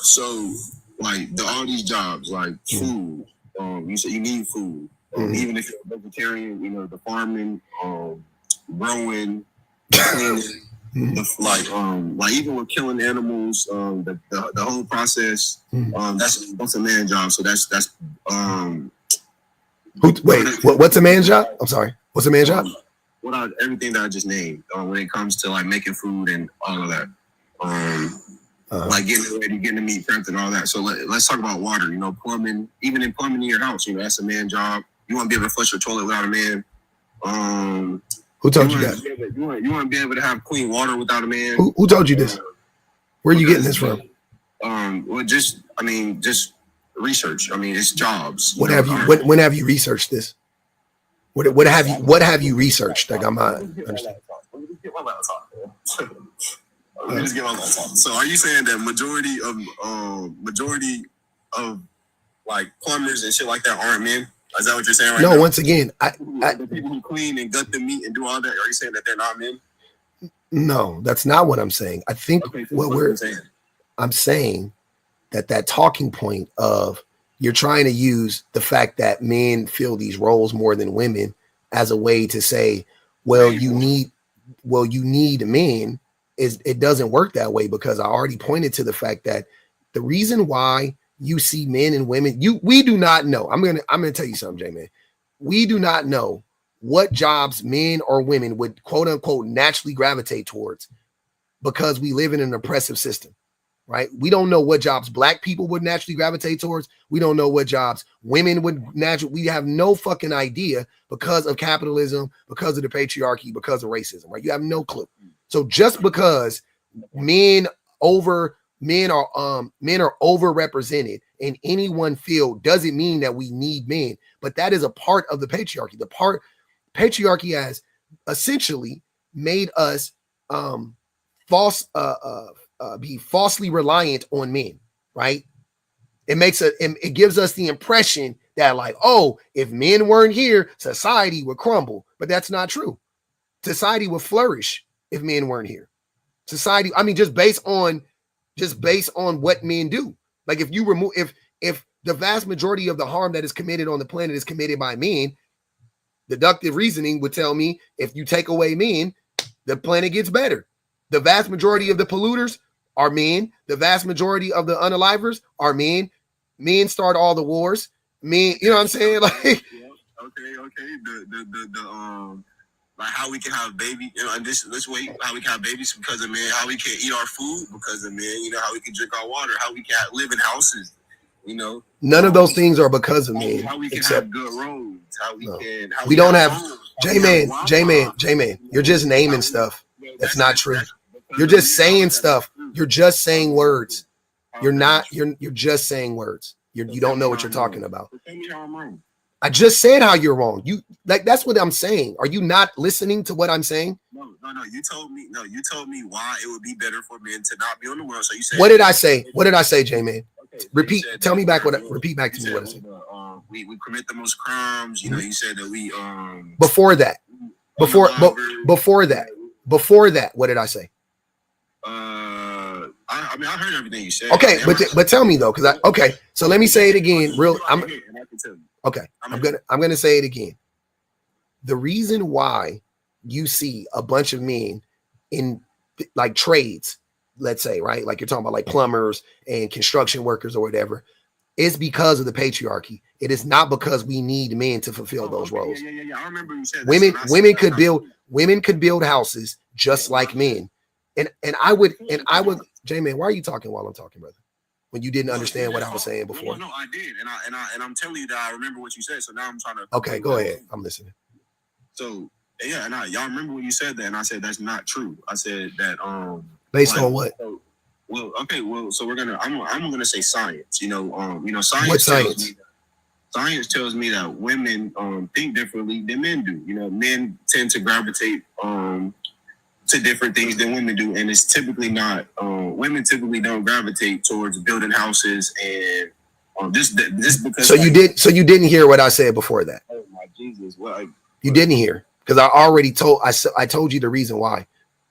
So like all these jobs, like food, you say you need food. Even if you're a vegetarian, the farming, growing, cleaning. Like even with killing animals, the whole process, that's a man's job. So that's what's a man's job? I'm sorry. What's a man's job? Everything that I just named when it comes to like making food and all of that. like getting ready, getting the meat prepped and all that. So let's talk about water. You know, plumbing, even in plumbing in your house, you know, that's a man job. You want to be able to flush your toilet without a man. Who told you that? You want to be able to have clean water without a man. Who told you this? Where are you getting this from? Well, just research. I mean, it's jobs. What have you? When have you researched this? What have you researched? Like I'm not understanding. Let me just get my laptop. So, are you saying that majority of like plumbers and shit like that aren't men? Is that what you're saying right now? No, once again, the people who clean and gut the meat and do all that, are you saying that they're not men? No, that's not what I'm saying. I think I'm saying that talking point of you're trying to use the fact that men fill these roles more than women as a way to say, you need men. It doesn't work that way, because I already pointed to the fact that the reason why you see men and women, we do not know. I'm gonna tell you something, J-Man. We do not know what jobs men or women would quote unquote naturally gravitate towards, because we live in an oppressive system, right? We don't know what jobs black people would naturally gravitate towards. We don't know what jobs women would naturally. We have no fucking idea, because of capitalism, because of the patriarchy, because of racism, right? You have no clue. So just because men are overrepresented in any one field doesn't mean that we need men. But that is a part of the patriarchy. Patriarchy has essentially made us be falsely reliant on men, right? It gives us the impression that, like, oh, if men weren't here, society would crumble. But that's not true. Society would flourish if men weren't here. Society, I mean, just based on what men do. Like, if you remove, if the vast majority of the harm that is committed on the planet is committed by men, deductive reasoning would tell me if you take away men, the planet gets better. The vast majority of the polluters are men. The vast majority of the unalivers are men. Men start all the wars. Men, you know what I'm saying? Like, okay. Like how we can have babies, you know, and this way, how we can have babies because of men, how we can eat our food because of men, you know, how we can drink our water, how we can live in houses, you know. None of those things are because of men. How we can have good roads, how we can. How we don't have J-Man. You're just naming stuff. That's not true. You're just saying stuff. You're just saying words. You're just saying words. You don't know what you're talking about. Tell me how I'm wrong. I just said how you're wrong. That's what I'm saying. Are you not listening to what I'm saying? No. You told me why it would be better for men to not be on the world. So you said, what did I say? What did I say, J-Man? Okay, repeat. Tell me back repeat back to me what I said. We commit the most crimes. You know, you said that we before that, what did I say? I mean, I heard everything you said. Okay, but tell me though, so let me say it again. Okay, I'm gonna say it again. The reason why you see a bunch of men in like trades, let's say, right? Like you're talking about like plumbers and construction workers or whatever, is because of the patriarchy. It is not because we need men to fulfill those roles. Yeah. I remember you said women could build houses just like men. And I would, J-Man, why are you talking while I'm talking, brother? When you didn't understand what I was saying before. No, I did, and I'm telling you that I remember what you said. So now I'm trying to. Okay, go ahead. I'm listening. So yeah, and y'all remember when you said that, and I said that's not true. I said that based on what? So we're gonna. I'm gonna say science. Science. What science? Science tells me that women think differently than men do. You know, men tend to gravitate to different things than women do, and it's typically not. Women typically don't gravitate towards building houses and this because. So you didn't hear what I said before that. Oh my Jesus! You didn't hear, because I already told you the reason why.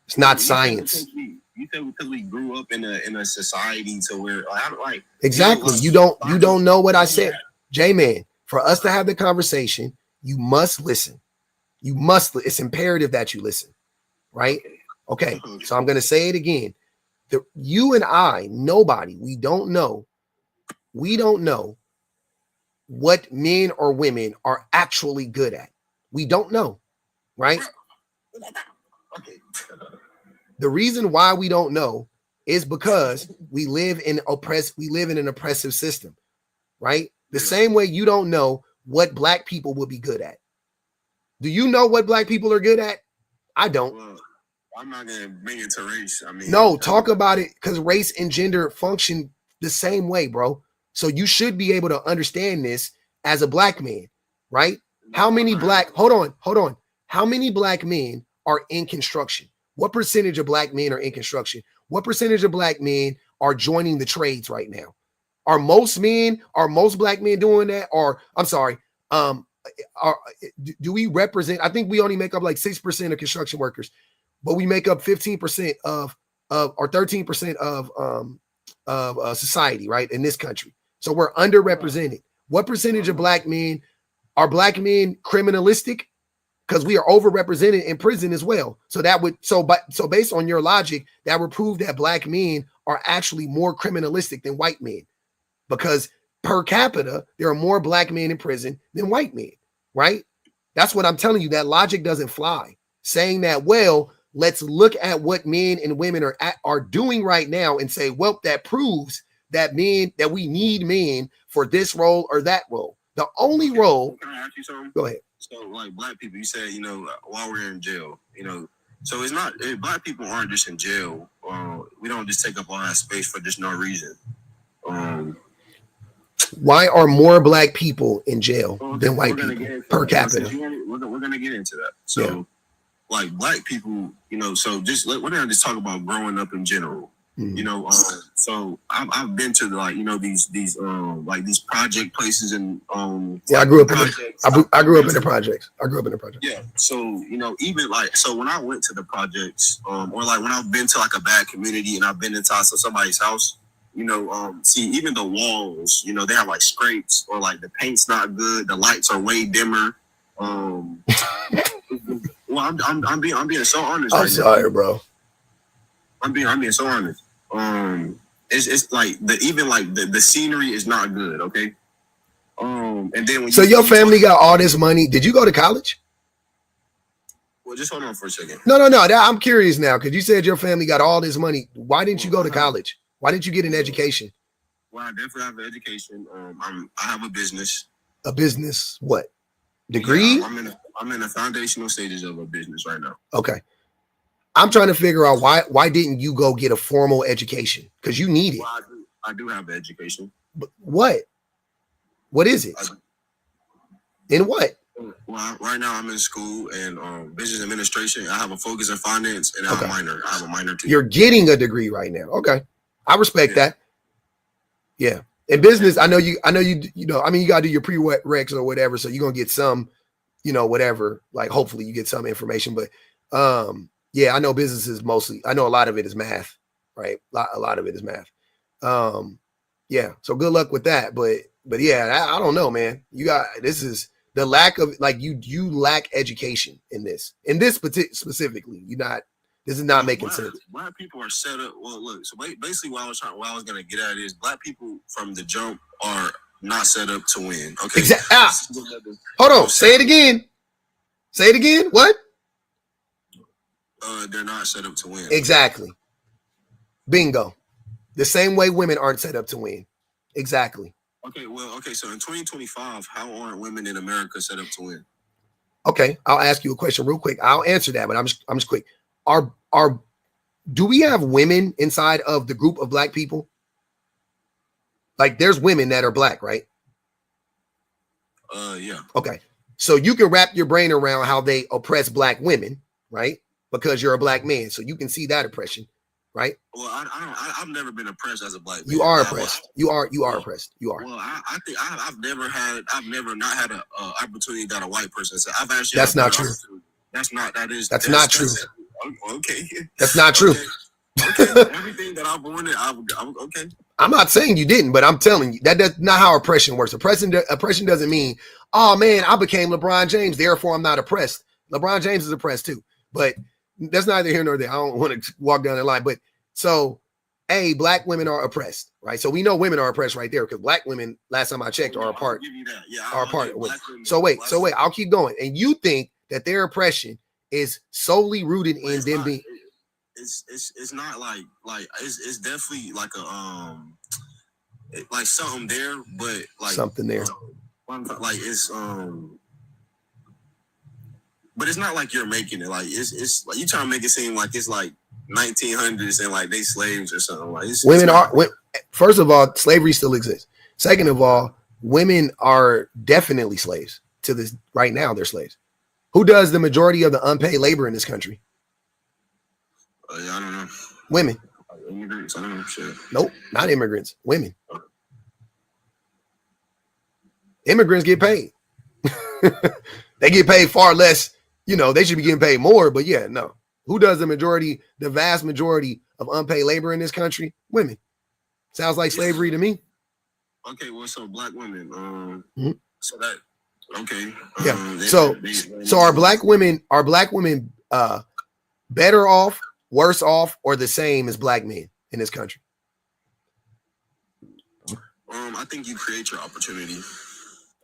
It's not science. You said because we grew up in a society to where I don't like exactly. You don't know what I said, J-Man. For us to have the conversation, you must listen. It's imperative that you listen. Right? Okay. So I'm going to say it again. You and I, nobody, we don't know what men or women are actually good at. We don't know. Right? The reason why we don't know is because we live in an oppressive system, right? The same way you don't know what black people will be good at. Do you know what black people are good at? I don't. Well, I'm not gonna bring it to race. I mean, No, talk about it, because race and gender function the same way, bro. So you should be able to understand this as a black man, right? How many black, hold on. How many black men are in construction? What percentage of black men are in construction? What percentage of black men are joining the trades right now? Are most black men doing that? Or I'm sorry, do we represent? I think we only make up like 6% of construction workers, but we make up 15% of or 13% of society, right, in this country. So we're underrepresented. What percentage of black men are criminalistic? Because we are overrepresented in prison as well. So that would so based on your logic, that would prove that black men are actually more criminalistic than white men, because per capita there are more black men in prison than white men, right? That's what I'm telling you. That logic doesn't fly. Saying that, well, let's look at what men and women are doing right now and say, well, that proves that we need men for this role or that role. The only role. Can I ask you something? Go ahead. So, like black people, you said, while we're in jail, so it's not black people aren't just in jail. We don't just take up all that space for just no reason. Why are more black people in jail than white people per capita? We're gonna get into that. So, like black people, so we're gonna just talk about growing up in general. Mm-hmm. So I've been to these project places and I grew up in the projects. Yeah. So even so when I went to the projects or like when I've been to like a bad community and I've been inside somebody's house, see even the walls, they have like scrapes or like the paint's not good, the lights are way dimmer. Well, I'm being so honest. I'm sorry, bro. I'm being so honest. It's like the scenery is not good. Okay. And then when your family got all this money. Did you go to college? Well, just hold on for a second. No. I'm curious now, because you said your family got all this money. Why didn't you go to college? Why didn't you get an education? Well, I definitely have an education. I have a business. A business? What? Degree? Yeah, I'm in the foundational stages of a business right now. Okay. I'm trying to figure out why didn't you go get a formal education? Because you need it. Well, I do have an education. But what? What is it? In what? Well, right now I'm in school in business administration. I have a focus in finance and I have a minor too. You're getting a degree right now. Okay. I respect that. Yeah. In business, I know you I mean, you got to do your prereqs or whatever. So you're going to get some, whatever, like hopefully you get some information. But yeah, I know business is I know a lot of it is math, right? A lot of it is math. Yeah. So good luck with that. But yeah, I don't know, man. This is the lack of you lack education in this specifically. This is not making sense. Black people are set up. Well, look. So basically, what I was gonna get at is black people from the jump are not set up to win. Okay. Exactly. Hold on. Say it again. What? They're not set up to win. Exactly. Bingo. The same way women aren't set up to win. Exactly. Okay. So in 2025, how aren't women in America set up to win? Okay. I'll ask you a question real quick. I'll answer that, but I'm just quick. Do we have women inside of the group of black people? Like there's women that are black, right? Yeah. Okay. So you can wrap your brain around how they oppress black women, right? Because you're a black man. So you can see that oppression, right? Well, I've never been oppressed as a black man. You are oppressed. You are oppressed. You are. Well, I think I've never not had an opportunity that a white person said. I've actually. That's not true. That's not true. Okay. That's not true. Okay. Everything that I've wanted, okay. I'm not saying you didn't, but I'm telling you that's not how oppression works. Oppression doesn't mean, oh man, I became LeBron James, therefore I'm not oppressed. LeBron James is oppressed too, but that's neither here nor there. I don't want to walk down the line, but so black women are oppressed, right? So we know women are oppressed right there because black women, last time I checked, are a part. Are a part. So wait, I'll keep going. And you think that their oppression is solely rooted in them being it's not like it's definitely like a like something there, but like something there. Like it's but it's not like you're making it. Like it's like you trying to make it seem like it's like 1900s and like they slaves or something. Like women are. First of all, slavery still exists. Second of all, women are definitely slaves to this. Right now, they're slaves. Who does the majority of the unpaid labor in this country? I don't know. Women. Immigrants. I don't know. Shit. Nope, not immigrants. Women. Immigrants get paid. They get paid far less. You know, they should be getting paid more. But yeah, no. Who does the vast majority of unpaid labor in this country? Women. Sounds like slavery to me. Okay, well, so black women. So that okay. Yeah. So are black women better off, worse off, or the same as black men in this country? I think you create your opportunity.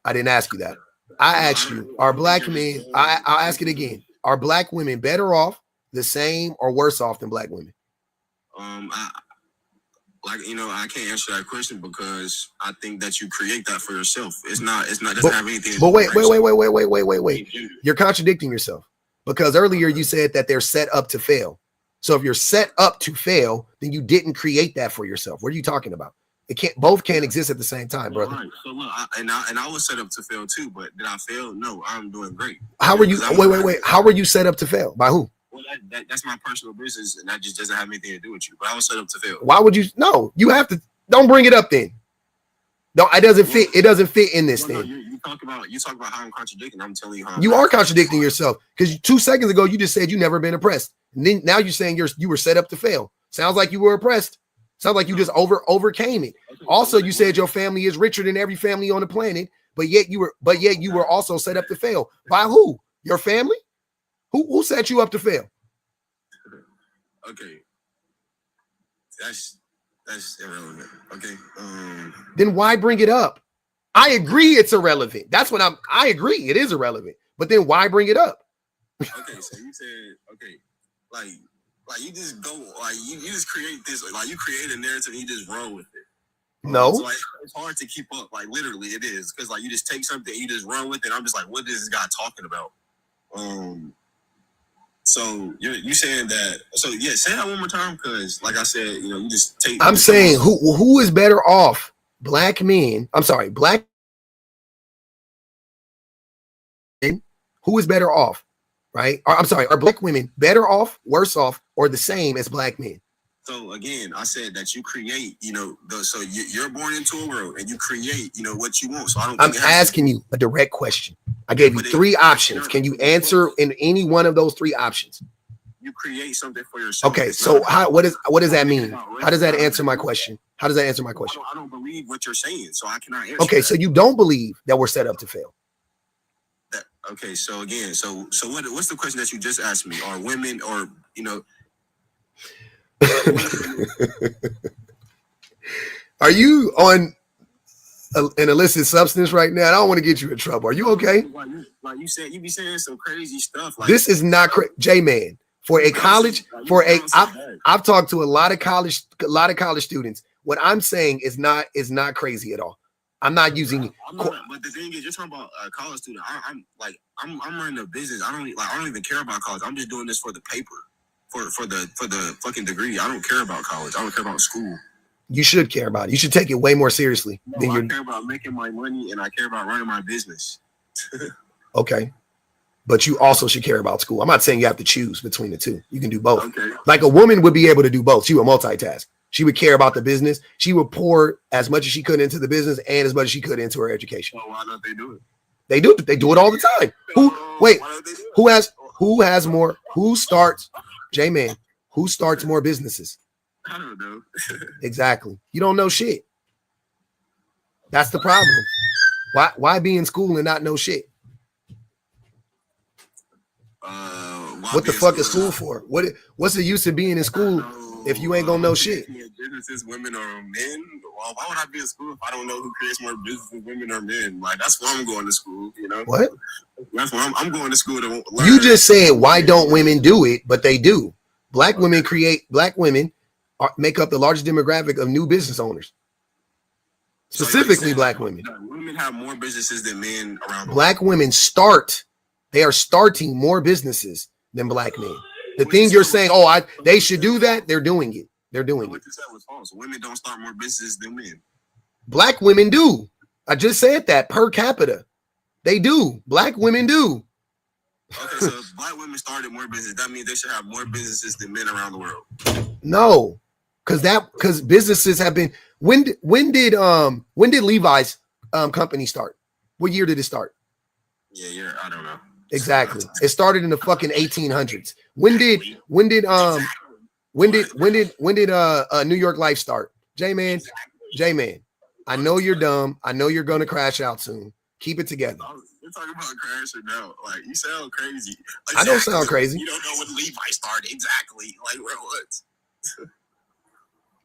I didn't ask you that. I asked you, are black men, I'll ask it again. Are black women better off, the same, or worse off than black women? I can't answer that question because I think that you create that for yourself. It doesn't have anything. But wait. You're contradicting yourself because earlier you said that they're set up to fail. So if you're set up to fail, then you didn't create that for yourself. What are you talking about? Both can't exist at the same time, brother. Right. So look, I was set up to fail too, but did I fail? No, I'm doing great. How were you? Wait. How were you set up to fail? By who? Well, that's my personal business, and that just doesn't have anything to do with you. But I was set up to fail. Why would you? No, you have to. Don't bring it up then. No, it doesn't fit. It doesn't fit in this thing. No, you talk about how I'm contradicting. I'm telling you how you are contradicting yourself because 2 seconds ago you just said you never been oppressed, and then now you're saying you were set up to fail. Sounds like you were oppressed. Sounds like you just overcame it. Also, you said your family is richer than every family on the planet, but yet you were also set up to fail. By who? Your family? Who set you up to fail? Okay. That's irrelevant. Okay. Then why bring it up? I agree it's irrelevant. That's what I agree it is irrelevant. But then why bring it up? Okay, so you said like you just go you just create this you create a narrative and you just roll with it. No. So it's hard to keep up. Like literally it is because you just take something and you just run with it. I'm just like, what is this guy talking about? So you saying that? So yeah, say that one more time because like I said, you just take. I'm saying who is better off? Black men. I'm sorry, black men. Who is better off? Right? Or, I'm sorry, are black women better off, worse off, or the same as black men? So again, I said that you create, so you're born into a world and you create, what you want. So I'm asking you a direct question. I gave you 3 options. Can you answer in any one of those 3 options? You create something for yourself. Okay, so what does that mean? How does that answer my question? How does that answer my question? I don't believe what you're saying, so I cannot answer. Okay, so you don't believe that we're set up to fail. Okay, so again, so what's the question that you just asked me? Are women or Are you on an illicit substance right now? I don't want to get you in trouble. Are you okay? Like you said, you be saying some crazy stuff. Like this is not J-Man. For a college, I've talked to a lot of college students. What I'm saying is not crazy at all. I'm not using. But the thing is, you're talking about a college student. I'm running a business. I don't even care about college. I'm just doing this for the paper, for the fucking degree. I don't care about college. I don't care about school. You should care about it. You should take it way more seriously. I care about making my money and I care about running my business. Okay. But you also should care about school. I'm not saying you have to choose between the two. You can do both. Okay. Like a woman would be able to do both. She would multitask. She would care about the business. She would pour as much as she could into the business and as much as she could into her education. So why don't they do it? They do. They do it all the time. Who has more? Who starts? J-Man. Who starts more businesses? I don't know. Exactly. You don't know shit. That's the problem. Why be in school and not know shit? What the fuck is school for? What's the use of being in school if you ain't gonna know shit? Businesses, women or men? Well, why would I be in school if I don't know who creates more businesses, women or men? Like that's why I'm going to school. What? That's why I'm going to school to learn. You just said why don't women do it, but they do. Black women make up the largest demographic of new business owners. Specifically, black women. Women have more businesses than men around the Black women they are starting more businesses than black men. The thing you're saying, they should do that, they're doing it. They're doing it. What you said was false. Women don't start more businesses than men. Black women do. I just said that per capita. They do. Black women do. Okay, so if black women started more business, that means they should have more businesses than men around the world. No, because businesses have been. When did Levi's company start? What year did it start? Yeah, I don't know. Exactly. It started in the fucking 1800s. When did New York Life start? J-Man, I know you're dumb. I know you're gonna crash out soon. Keep it together. You're talking about crashing out. Like, you sound crazy. Exactly. I don't sound crazy. You don't know when Levi started. Exactly. Like, what?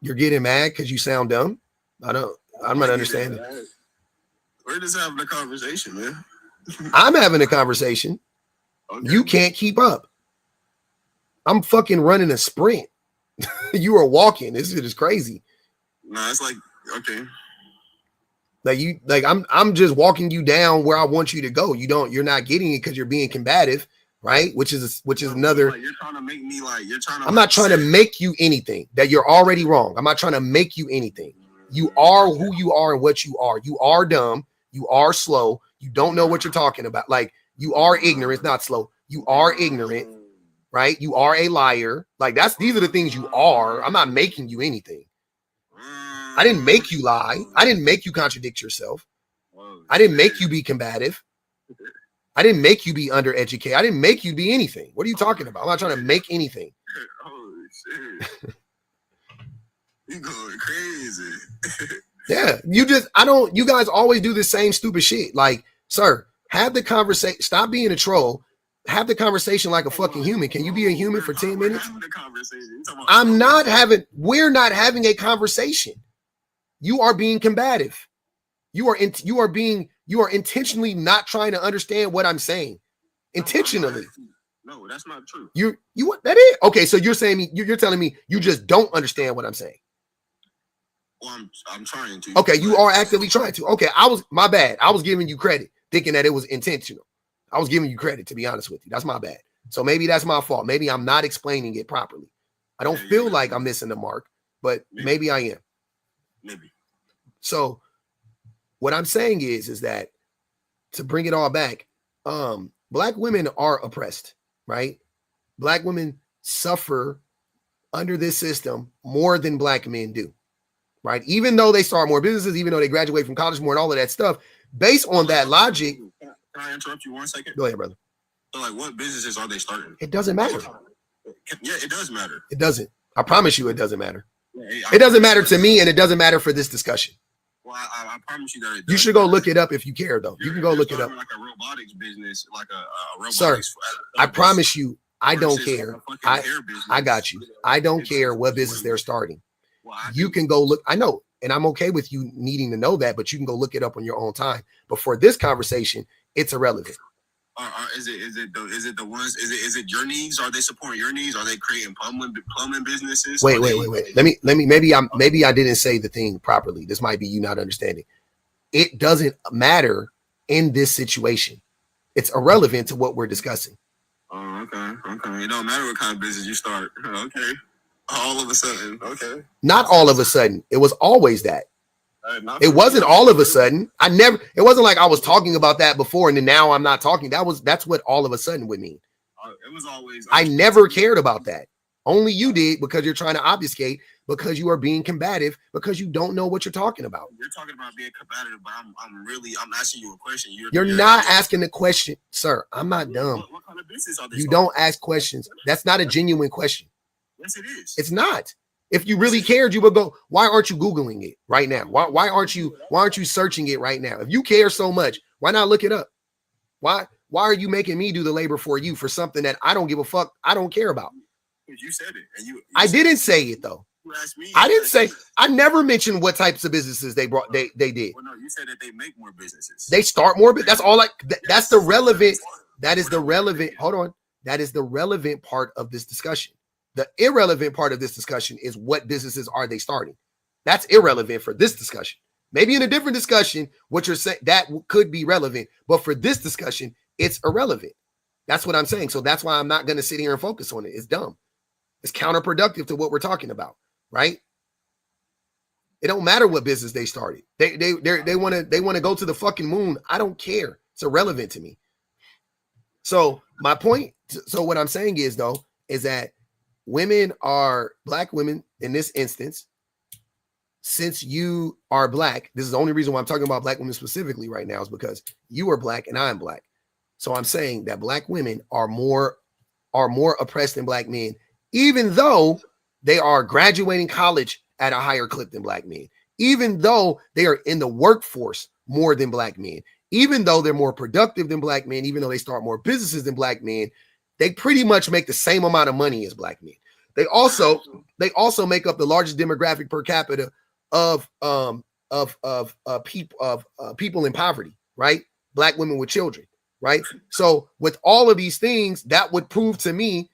You're getting mad because you sound dumb? I'm not understanding. We're just having a conversation, man. I'm having a conversation. Okay. You can't keep up. I'm fucking running a sprint. You are walking. This shit is crazy. No, it's like, okay. I'm just walking you down where I want you to go. You're not getting it because you're being combative, right? Which is another. Like, you're trying to make me I'm not trying to make you anything that you're already wrong. I'm not trying to make you anything. You are who you are and what you are. You are dumb. You are slow. You don't know what you're talking about. Like, you are ignorant, not slow. You are ignorant, right? You are a liar. Like, these are the things you are. I'm not making you anything. I didn't make you lie. I didn't make you contradict yourself. I didn't make you be combative. I didn't make you be undereducated. I didn't make you be anything. What are you talking about? I'm not trying to make anything. Holy shit. You going crazy. Yeah, you guys always do the same stupid shit. Like, sir, have the conversation. Stop being a troll. Have the conversation like a fucking human. Can you be a human for 10 minutes? We're not having a conversation. You are being combative. You are intentionally not trying to understand what I'm saying. Intentionally. No, that's not true. That is okay. So you're telling me you just don't understand what I'm saying. Well, I'm trying to. Okay, you are actively trying to. Okay, my bad. I was giving you credit, thinking that it was intentional. I was giving you credit, to be honest with you. That's my bad. So maybe that's my fault. Maybe I'm not explaining it properly. I don't feel like I'm missing the mark, but maybe I am. Maybe. So what I'm saying is that, to bring it all back, black women are oppressed, right? Black women suffer under this system more than black men do, right? Even though they start more businesses, even though they graduate from college more and all of that stuff, based on that logic. Can I interrupt you 1 second? Go ahead, brother. So, like, what businesses are they starting? It doesn't matter. Yeah, it does matter. It doesn't. I promise you it doesn't matter. It doesn't matter to me, and it doesn't matter for this discussion. Well, I promise you that it does. You should go look it up if you care, though. You can go look it up. Like a robotics business, like a robotics. Sir, I promise you, I don't care. I got you. I don't care what business they're starting. You can go look. I know, and I'm okay with you needing to know that, but you can go look it up on your own time. But for this conversation, it's irrelevant. Is it the ones? Is it your needs? Are they supporting your needs? Are they creating plumbing businesses? Wait. Let me. Maybe I didn't say the thing properly. This might be you not understanding. It doesn't matter in this situation. It's irrelevant to what we're discussing. Oh, okay. It don't matter what kind of business you start. Okay. All of a sudden. Okay. Not all of a sudden. It was always that. It wasn't all of a sudden. It wasn't like I was talking about that before and then now I'm not talking. That's what all of a sudden would mean. It was always. I never cared about that. Only you did, because you're trying to obfuscate, because you are being combative, because you don't know what you're talking about. You're talking about being combative, but I'm asking you a question. You're not asking the question, sir. I'm not dumb. What kind of business are they? You don't ask questions. That's not a genuine question. Yes, it is. It's not. If you really cared, you would go, why aren't you Googling it right now? Why aren't you searching it right now? If you care so much, why not look it up? Why are you making me do the labor for you for something that I don't give a fuck, I don't care about? You said it. And I didn't say it though. You asked me. I didn't say, I never mentioned what types of businesses they did. Well, no, you said that they make more businesses. They start more, but that's all that's the relevant. That is the relevant. Hold on. That is the relevant part of this discussion. The irrelevant part of this discussion is what businesses are they starting? That's irrelevant for this discussion. Maybe in a different discussion, what you're saying, that could be relevant. But for this discussion, it's irrelevant. That's what I'm saying. So that's why I'm not going to sit here and focus on it. It's dumb. It's counterproductive to what we're talking about, right? It don't matter what business they started. They want to go to the fucking moon. I don't care. It's irrelevant to me. So my point, so what I'm saying is though, is that black women in this instance, since you are black, this is the only reason why I'm talking about black women specifically right now is because you are black and I'm black. So I'm saying that black women are more oppressed than black men, even though they are graduating college at a higher clip than black men, even though they are in the workforce more than black men, even though they're more productive than black men, even though they start more businesses than black men, they pretty much make the same amount of money as black men. They also make up the largest demographic per capita of people in poverty, right? Black women with children, right? So with all of these things, that would prove to me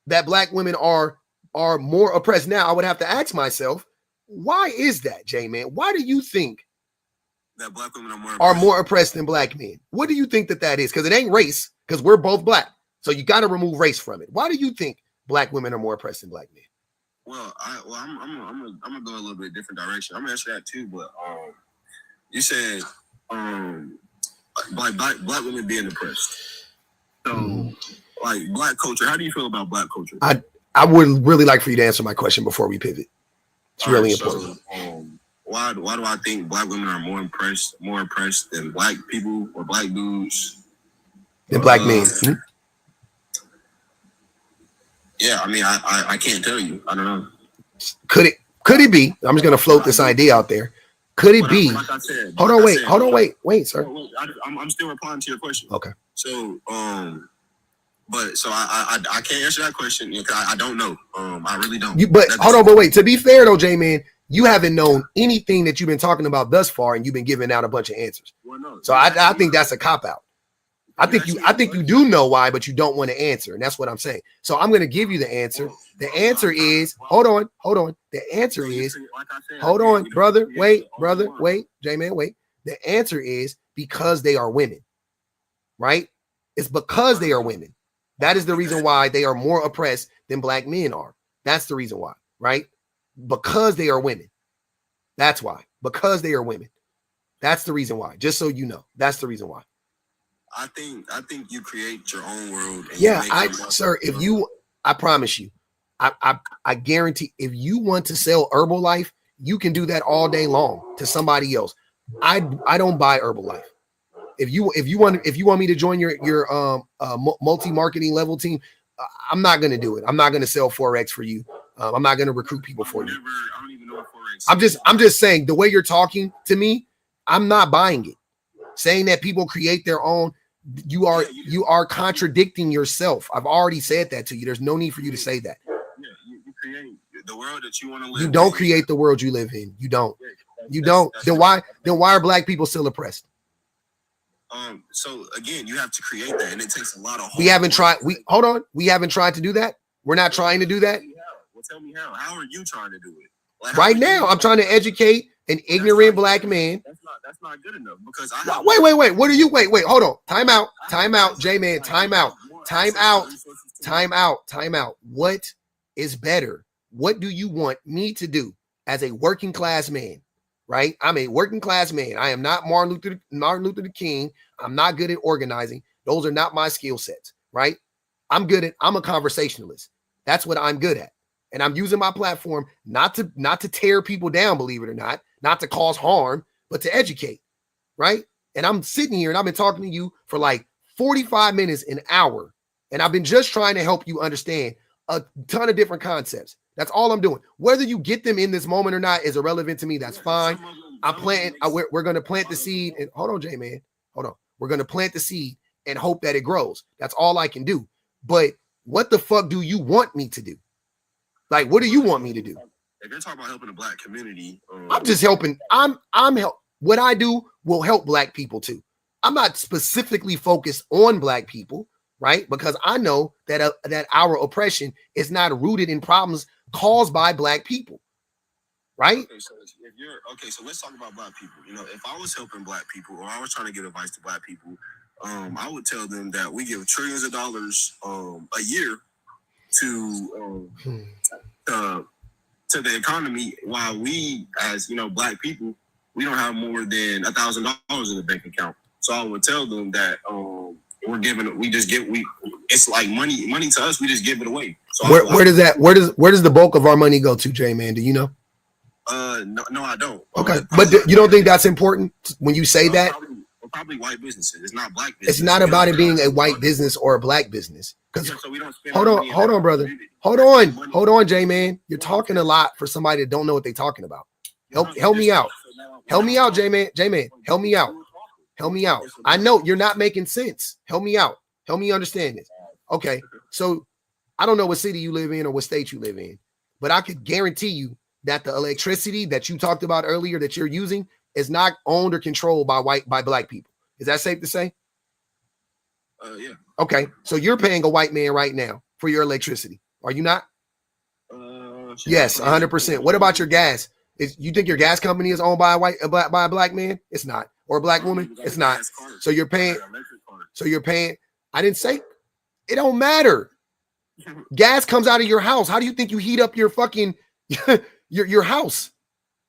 that black women are more oppressed. Now, I would have to ask myself, why is that, J-Man? Why do you think that black women are more oppressed than black men? What do you think that is? Because it ain't race, because we're both black. So you got to remove race from it. Why do you think black women are more oppressed than black men? Well, I'm gonna go a little bit different direction. I'm gonna answer that too, but you said black women being oppressed. So like black culture, how do you feel about black culture? I would really like for you to answer my question before we pivot. It's really important. So, why do I think black women are more oppressed than black people or black dudes than black men? Yeah, I mean, I can't tell you. I don't know. Could it be? I'm just gonna float this idea out there. Could it be? Like I said, hold on, wait, sir. I'm still replying to your question. Okay. So, but so I can't answer that question because I don't know. I really don't. But wait. To be fair though, J-Man, you haven't known anything that you've been talking about thus far, and you've been giving out a bunch of answers. Well, no, so I think that's a cop out. I think you do know why, but you don't want to answer, and that's what I'm saying. So I'm going to give you the answer. The answer is hold on. The answer is hold on, brother. Wait, J-Man, wait. The answer is because they are women, right? It's because they are women. That is the reason why they are more oppressed than black men are. That's the reason why, right? Because they are women. That's why. Because they are women. That's the reason why. Just so you know, that's the reason why. I think you create your own world. Sir, I promise you, I guarantee if you want to sell Herbalife, you can do that all day long to somebody else. I don't buy Herbalife. If you want me to join your multi-marketing level team, I'm not going to do it. I'm not going to sell Forex for you. I'm not going to recruit people for you. I don't even know what Forex. I'm just saying the way you're talking to me, I'm not buying it. Saying that people create their own, you are contradicting yourself. I've already said that to you. There's no need for you to say that. Yeah, you create the world that you want to live. You don't create the world you live in. You don't. You don't. Then why are black people still oppressed? So again, you have to create that, and it takes a lot of. We haven't tried. We haven't tried to do that. We're not trying to do that. Well, tell me how. How are you trying to do it? Like, right now, I'm trying to educate an ignorant black man. That's not good enough because wait. What are you? Wait. Hold on. Time out, J-Man. Time out. What is better? What do you want me to do as a working class man? Right? I'm a working class man. I am not Martin Luther King. I'm not good at organizing. Those are not my skill sets. Right? I'm a conversationalist. That's what I'm good at. And I'm using my platform not to tear people down, believe it or not to cause harm, but to educate, right? And I'm sitting here and I've been talking to you for like 45 minutes, an hour, and I've been just trying to help you understand a ton of different concepts. That's all I'm doing. Whether you get them in this moment or not is irrelevant to me. That's fine. We're going to plant the seed. And hold on, J-Man. Hold on. We're going to plant the seed and hope that it grows. That's all I can do. But what the fuck do you want me to do? Like, what do you want me to do? If you're talking about helping the black community, I'm just helping. I'm help. What I do will help black people too. I'm not specifically focused on black people. right? Because I know that that our oppression is not rooted in problems caused by Black people, right? Okay, so if you're okay, so let's talk about Black people. You know, if I was helping Black people or I was trying to give advice to Black people, I would tell them that we give trillions of dollars a year to the economy, while we, as you know, Black people, we don't have more than $1,000 in the bank account. So I would tell them that it's like money to us. We just give it away. So where does the bulk of our money go to, J Man? Do you know? No, I don't. Okay, but you don't think that's important when you say that? Probably white businesses. It's not Black business. It's not about it being a white business or a Black business. Because so we don't spend hold on, brother. Hold on, J Man. You're talking a lot for somebody that don't know what they're talking about. Help me out. Help me out, J Man. Help me out. Help me out. I know you're not making sense. Help me out. Help me understand this. Okay, so I don't know what city you live in or what state you live in, but I could guarantee you that the electricity that you talked about earlier that you're using is not owned or controlled by Black people. Is that safe to say? Yeah. Okay, so you're paying a white man right now for your electricity, are you not? Yes, 100%. What about your gas? You think your gas company is owned by a black man? It's not. Or a Black woman? It's not. So you're paying. I didn't say it don't matter. Gas comes out of your house. How do you think you heat up your fucking your house?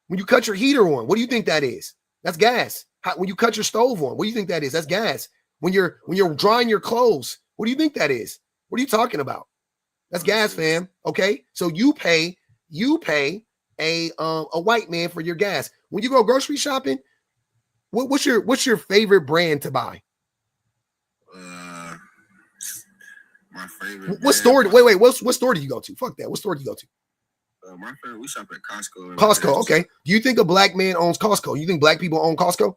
When you cut your heater on, what do you think that is? That's gas. When you cut your stove on, what do you think that is? That's gas. When you're drying your clothes, what do you think that is? What are you talking about? That's gas, fam. Okay, so you pay a white man for your gas. When you go grocery shopping, what's your favorite brand to buy? My favorite. What store? Wait. What store do you go to? Fuck that. What store do you go to? My favorite. We shop at Costco. Costco. Okay. Do you think a Black man owns Costco? You think Black people own Costco?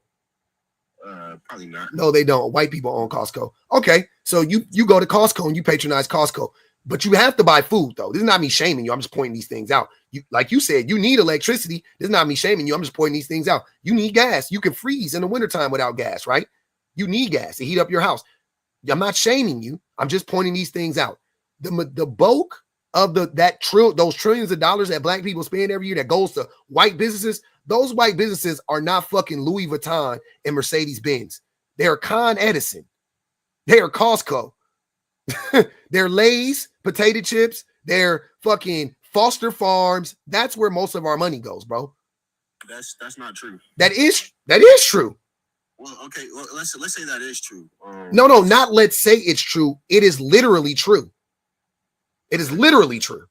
Probably not. No, they don't. White people own Costco. Okay, so you go to Costco and you patronize Costco, but you have to buy food though. This is not me shaming you. I'm just pointing these things out. You, like you said, you need electricity. This is not me shaming you. I'm just pointing these things out. You need gas. You can freeze in the wintertime without gas, right? You need gas to heat up your house. I'm not shaming you. I'm just pointing these things out. The bulk of those trillions of dollars that Black people spend every year that goes to white businesses. Those white businesses are not fucking Louis Vuitton and Mercedes-Benz. They're Con Edison. They're Costco. They're Lay's, potato chips. They're fucking Foster Farms. That's where most of our money goes, bro. That's not true. That is true. Well, okay. Well, let's say that is true. No, not let's say it's true. It is literally true. It is literally true.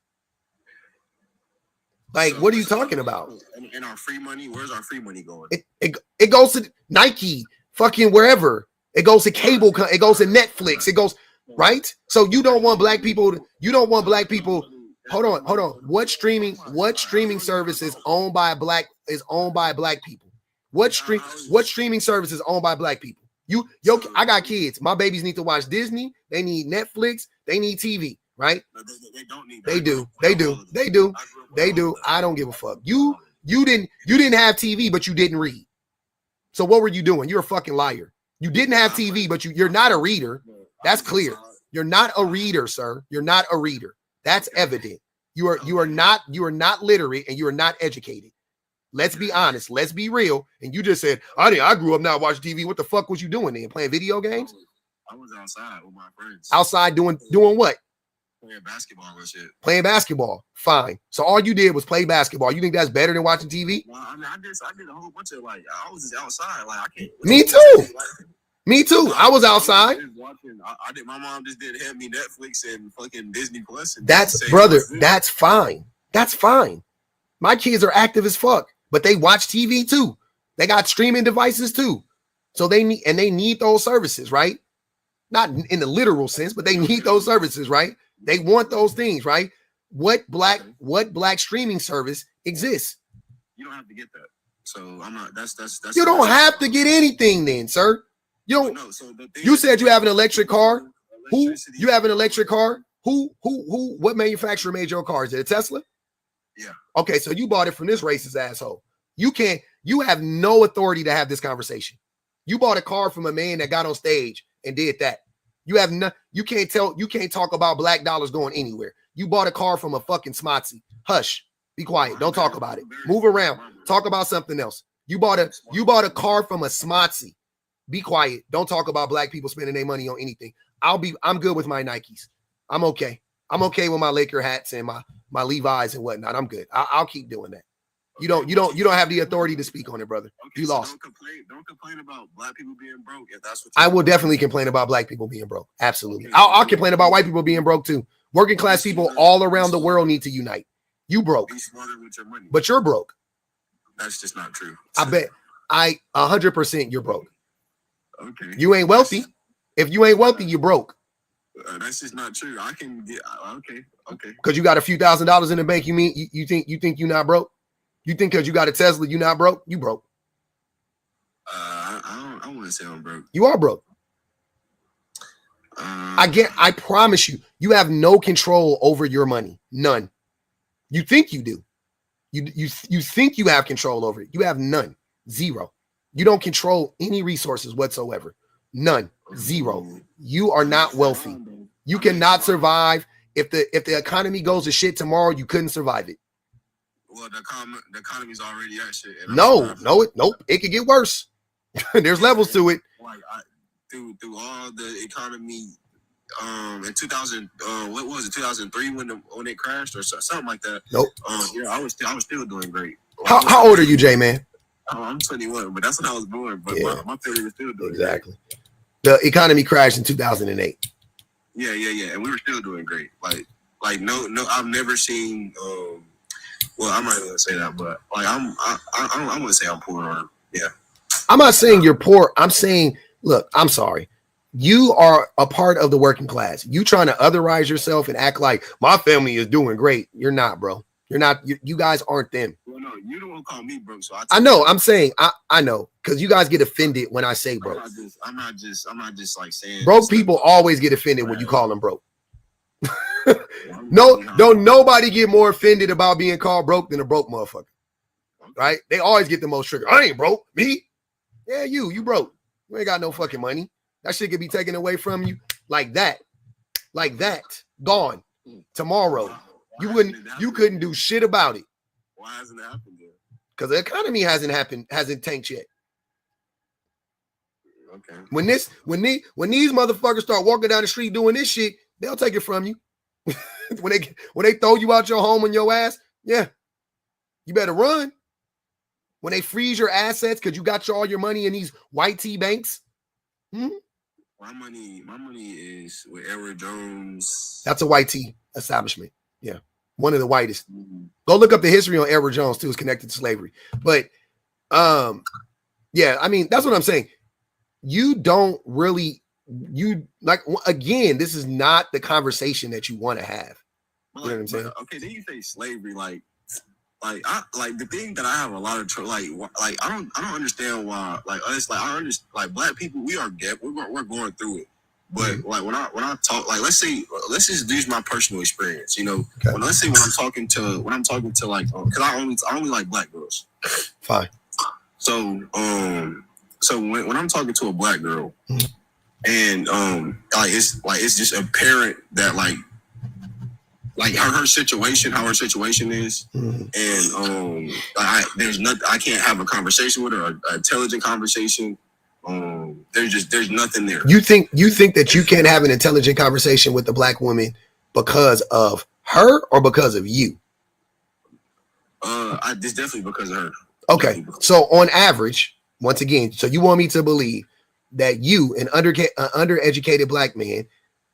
Like, what are you talking about? And our free money, where's our free money going? It goes to Nike, fucking wherever. It goes to cable. It goes to Netflix. It goes, right? So you don't want Black people. Hold on. What streaming service is owned by Black people? What streaming service is owned by Black people? I got kids. My babies need to watch Disney. They need Netflix. They need TV. Right? No, they don't need. They do. I don't give a fuck. You didn't have TV, but you didn't read. So what were you doing? You're a fucking liar. You didn't have TV, but you're not a reader. That's clear. You're not a reader, sir. You're not a reader. That's evident. You are not literate and you are not educated. Let's be honest. Let's be real. And you just said, I grew up not watching TV. What the fuck was you doing then? Playing video games? I was outside with my friends. Outside doing what? Playing basketball and shit. Playing basketball. Fine. So all you did was play basketball. You think that's better than watching TV? Well, I mean, I did a whole bunch of I was just outside. Like I can't. Me too. Me too. I was outside. I did. My mom just did hand me Netflix and fucking Disney Plus. That's brother. That's fine. That's fine. My kids are active as fuck, but they watch TV too. They got streaming devices too. So they need those services, right? Not in the literal sense, but they need those services, right? They want those things, right? What black streaming service exists? You don't have to get that. So I'm not. That's. You don't have to get anything, then, sir. You don't. No, so you said you have an electric car. Who? You have an electric car? Who? What manufacturer made your car? Is it a Tesla? Yeah. Okay, so you bought it from this racist asshole. You have no authority to have this conversation. You bought a car from a man that got on stage and did that. You have no, you can't talk about black dollars going anywhere. You bought a car from a fucking smotsy. Hush. Be quiet. Don't talk about it. Move around. Talk about something else. You bought a car from a smotsy. Be quiet. Don't talk about black people spending their money on anything. I'm good with my Nikes. I'm okay. I'm okay with my Laker hats and my Levi's and whatnot. I'm good. I'll keep doing that. You don't have the authority to speak on it, brother. Okay, you so lost. Don't complain about black people being broke if that's what I will definitely complain about black people being broke. Absolutely. I'll complain about white people being broke too. Working class people all around the world need to unite. You broke, be smarter with your money. but you're broke. That's just not true. I bet 100% you're broke. Okay. You ain't wealthy. If you ain't wealthy, you're broke. That's just not true. I can get okay. Because you got a few $1,000s in the bank. You mean you think you're not broke? You think because you got a Tesla, you're not broke? You broke. I don't want to say I'm broke. You are broke. I promise you, you have no control over your money. None. You think you do. You think you have control over it. You have none. Zero. You don't control any resources whatsoever. None. Zero. You are not wealthy. You cannot survive. If the economy goes to shit tomorrow, you couldn't survive it. Well, the economy's already at shit. Nope. It could get worse. There's levels to it. Like through all the economy, in 2000, what was it, 2003 when it crashed or something like that? Nope. Yeah, I was still doing great. How old are you, Jay, man? I'm 21, but that's when I was born. But Yeah. my family was still doing Exactly. The economy crashed in 2008. great. Yeah, and we were still doing great. Like no, I've never seen. Well, I'm not gonna say that, but like I'm gonna say I'm poor. Or, yeah. I'm not saying you're poor. I'm saying, look, I'm sorry. You are a part of the working class. You trying to otherize yourself and act like my family is doing great. You're not, bro. You're not. You guys aren't them. Well, no, you don't call me broke, so I know. I'm saying I know because you guys get offended when I say broke. I'm not just like saying Broke people always get offended when you call them broke. No, don't nobody get more offended about being called broke than a broke motherfucker. Right? They always get the most triggered. I ain't broke. Me? Yeah, you broke. You ain't got no fucking money. That shit could be taken away from you like that. Gone. Tomorrow. You couldn't do shit about it. Why hasn't it happened yet? Because the economy hasn't tanked yet. Okay. When these motherfuckers start walking down the street doing this shit, they'll take it from you. when they throw you out your home and your ass, yeah, you better run. When they freeze your assets because you got all your money in these white tea banks. My money is with Edward Jones. That's a white tea establishment. Yeah, one of the whitest. Go look up the history on Edward Jones too. It's connected to slavery, but yeah, I mean that's what I'm saying. You don't really. You like again, this is not the conversation that you want to have. You know what I'm saying? Okay, then you say slavery, like the thing that I have a lot of trouble, like I don't understand why, like us, like I understand, like black people, we are gap, we're going through it, but like when I talk, like let's just use my personal experience, you know, okay. When I'm talking to like, because I only like black girls. Fine. So when I'm talking to a black girl. And it's just apparent that like her situation, how her situation is, and I can't have a conversation with her, an intelligent conversation. There's nothing there. You think that you can't have an intelligent conversation with the black woman because of her or because of you? It's definitely because of her. Okay, so on average, once again, so you want me to believe that you, an undereducated black man,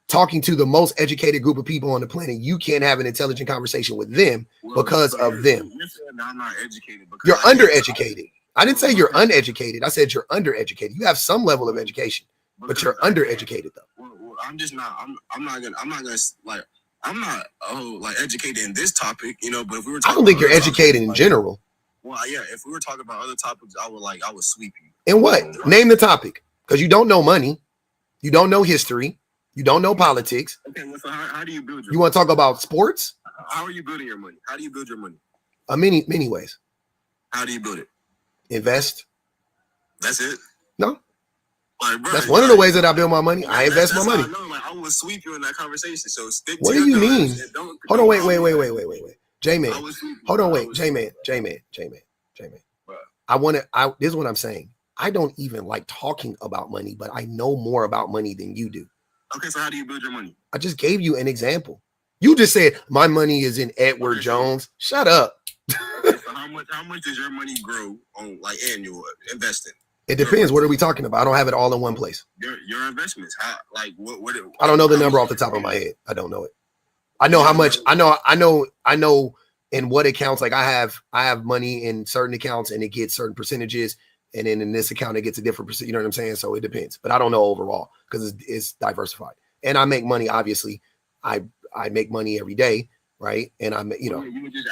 talking to the most educated group of people on the planet, you can't have an intelligent conversation with them because of them. You're saying I'm not educated because you're undereducated. I didn't say you're uneducated. I said you're undereducated. You have some level of education, but you're undereducated though. Well, I'm just not. I'm not educated in this topic, you know. But if we were, I don't think you're educated in general. Well, yeah. If we were talking about other topics, I would sweep you. In what? Name the topic. Because you don't know money, you don't know history, you don't know politics. Okay, well, so how do you build your You want to talk about sports? How are you building your money? How do you build your money? Many ways. How do you build it? Invest. That's it? No. Like, bro, That's one of the ways that I build my money. I invest my money. I know. Like, I will sweep you in that conversation. So stick What to do your you mean? guns and don't- Hold on, don't- wait. J-Man. I will sweep you. Hold on, I wait. will J-Man. What? I want to, this is what I'm saying. I don't even like talking about money, but I know more about money than you do. Okay, so how do you build your money? I just gave you an example. You just said my money is in Edward Jones. Shut up. Okay, so how much does your money grow on like annual investing? It depends. What are we talking about? I don't have it all in one place. Your investments. How like what I don't know the number off the top of my head. I don't know it. I know how much. I know in what accounts. Like I have money in certain accounts and it gets certain percentages, and then in this account it gets a different percent. You know what I'm saying? So it depends. But I don't know overall because it's diversified. And I make money. Obviously, I make money every day, right? And you would just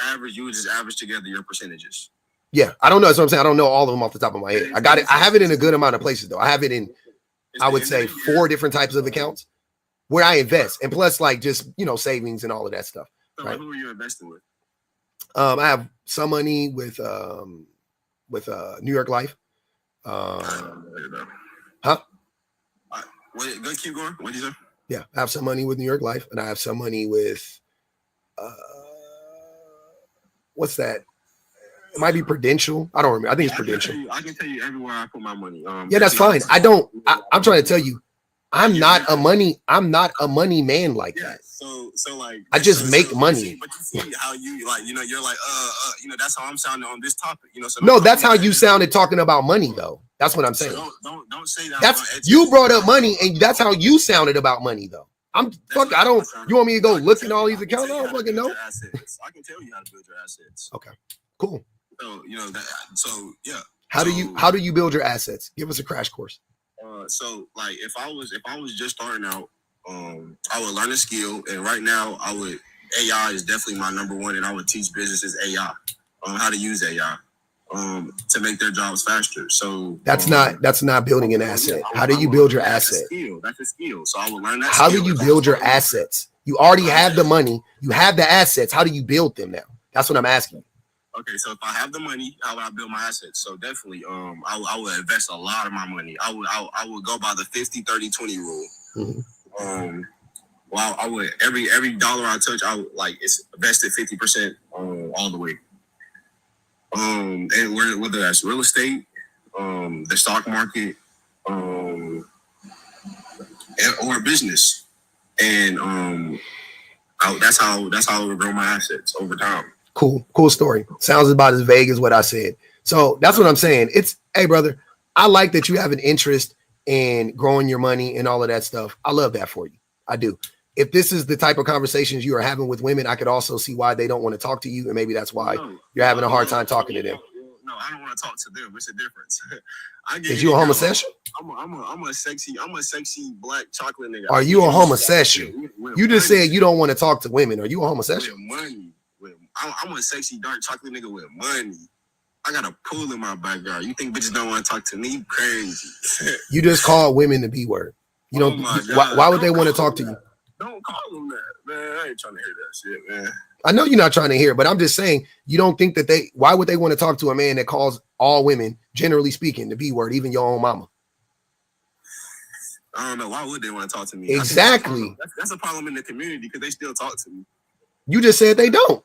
average together your percentages. Yeah, I don't know. That's what I'm saying. I don't know all of them off the top of my head. I got it. I have it in a good amount of places though. I have it in, I would say 4 different types of accounts where I invest, and plus like just savings and all of that stuff. So right? Who are you investing with? I have some money with New York Life. Huh? Wait, go keep going. What did you say? Yeah, I have some money with New York Life, and I have some money with what's that? It might be Prudential. I don't remember. I think it's Prudential. I can tell you everywhere I put my money. Yeah, that's fine. I'm trying to tell you, I'm not a money man like that. So like I just make money. But you see how you like, you're like, that's how I'm sounding on this topic. So no, that's how you sounded talking about money though. That's what I'm saying. So don't say that. That's you brought up money, and that's how you sounded about money though. You want me to go look at all these accounts? I don't fucking know. I can tell you how to build your assets. Okay, cool. So that. So yeah. How do you build your assets? Give us a crash course. So like if I was just starting out, I would learn a skill, and right now AI is definitely my number one, and I would teach businesses AI, how to use AI, to make their jobs faster. So that's not building an asset. How do you build your asset? That's a skill. So I will learn that. How do you build your assets? You already have the money. You have the assets. How do you build them now? That's what I'm asking. Okay, so if I have the money, how would I build my assets? So definitely, I would invest a lot of my money. I would go by the 50-30-20 rule. Mm-hmm. Well, I would every dollar I touch, I would, it's invested 50% all the way. And whether that's real estate, the stock market, or business, and that's how I would grow my assets over time. Cool story. Sounds about as vague as what I said. So that's what I'm saying. Hey brother, I like that you have an interest in growing your money and all of that stuff. I love that for you. I do. If this is the type of conversations you are having with women, I could also see why they don't want to talk to you, and maybe that's why you're having a hard time talking to them. No, I don't want to talk to them. It's a difference. Is you a homosexual? I'm a sexy black chocolate nigga. Are you a homosexual? You just said you don't want to talk to women. Are you a homosexual? With money. I'm a sexy dark chocolate nigga with money. I got a pool in my backyard. You think bitches don't want to talk to me? Crazy. You just called women the B word. You know why would they want to talk to you? Don't call them that, man. I ain't trying to hear that shit, man. I know you're not trying to hear it, but I'm just saying you don't think that why would they want to talk to a man that calls all women, generally speaking, the B word, even your own mama? I don't know. Why would they want to talk to me? Exactly. That's a problem in the community because they still talk to me. You just said they don't.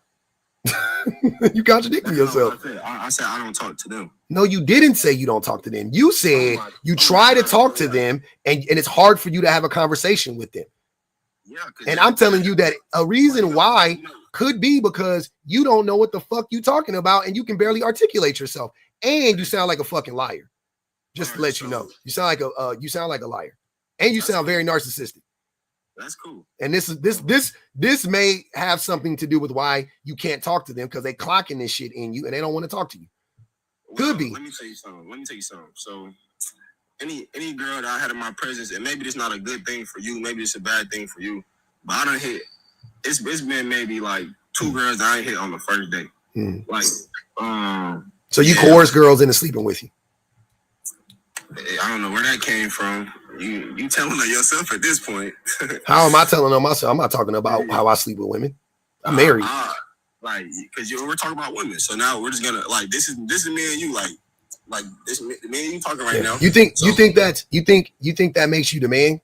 You contradicting yourself. I said I don't talk to them. No, you didn't say you don't talk to them. You said you try to talk to them and it's hard for you to have a conversation with them. Yeah. And I'm telling you that a reason why could be because you don't know what the fuck you talking about and you can barely articulate yourself. And you sound like a fucking liar. Just to let you know. You sound like a liar. And you sound very narcissistic. That's cool. And this may have something to do with why you can't talk to them because they clocking this shit in you and they don't want to talk to you. Could be. Let me tell you something. So any girl that I had in my presence, and maybe it's not a good thing for you, maybe it's a bad thing for you, but I done hit. It's been maybe like 2 girls that I ain't hit on the first day. So you coerce girls into sleeping with you. I don't know where that came from. You telling on yourself at this point. How am I telling on myself? I'm not talking about how I sleep with women. I'm married. Because we're talking about women. So now we're just gonna this is me and you. like this, me and you talking right now. You think that makes you the man?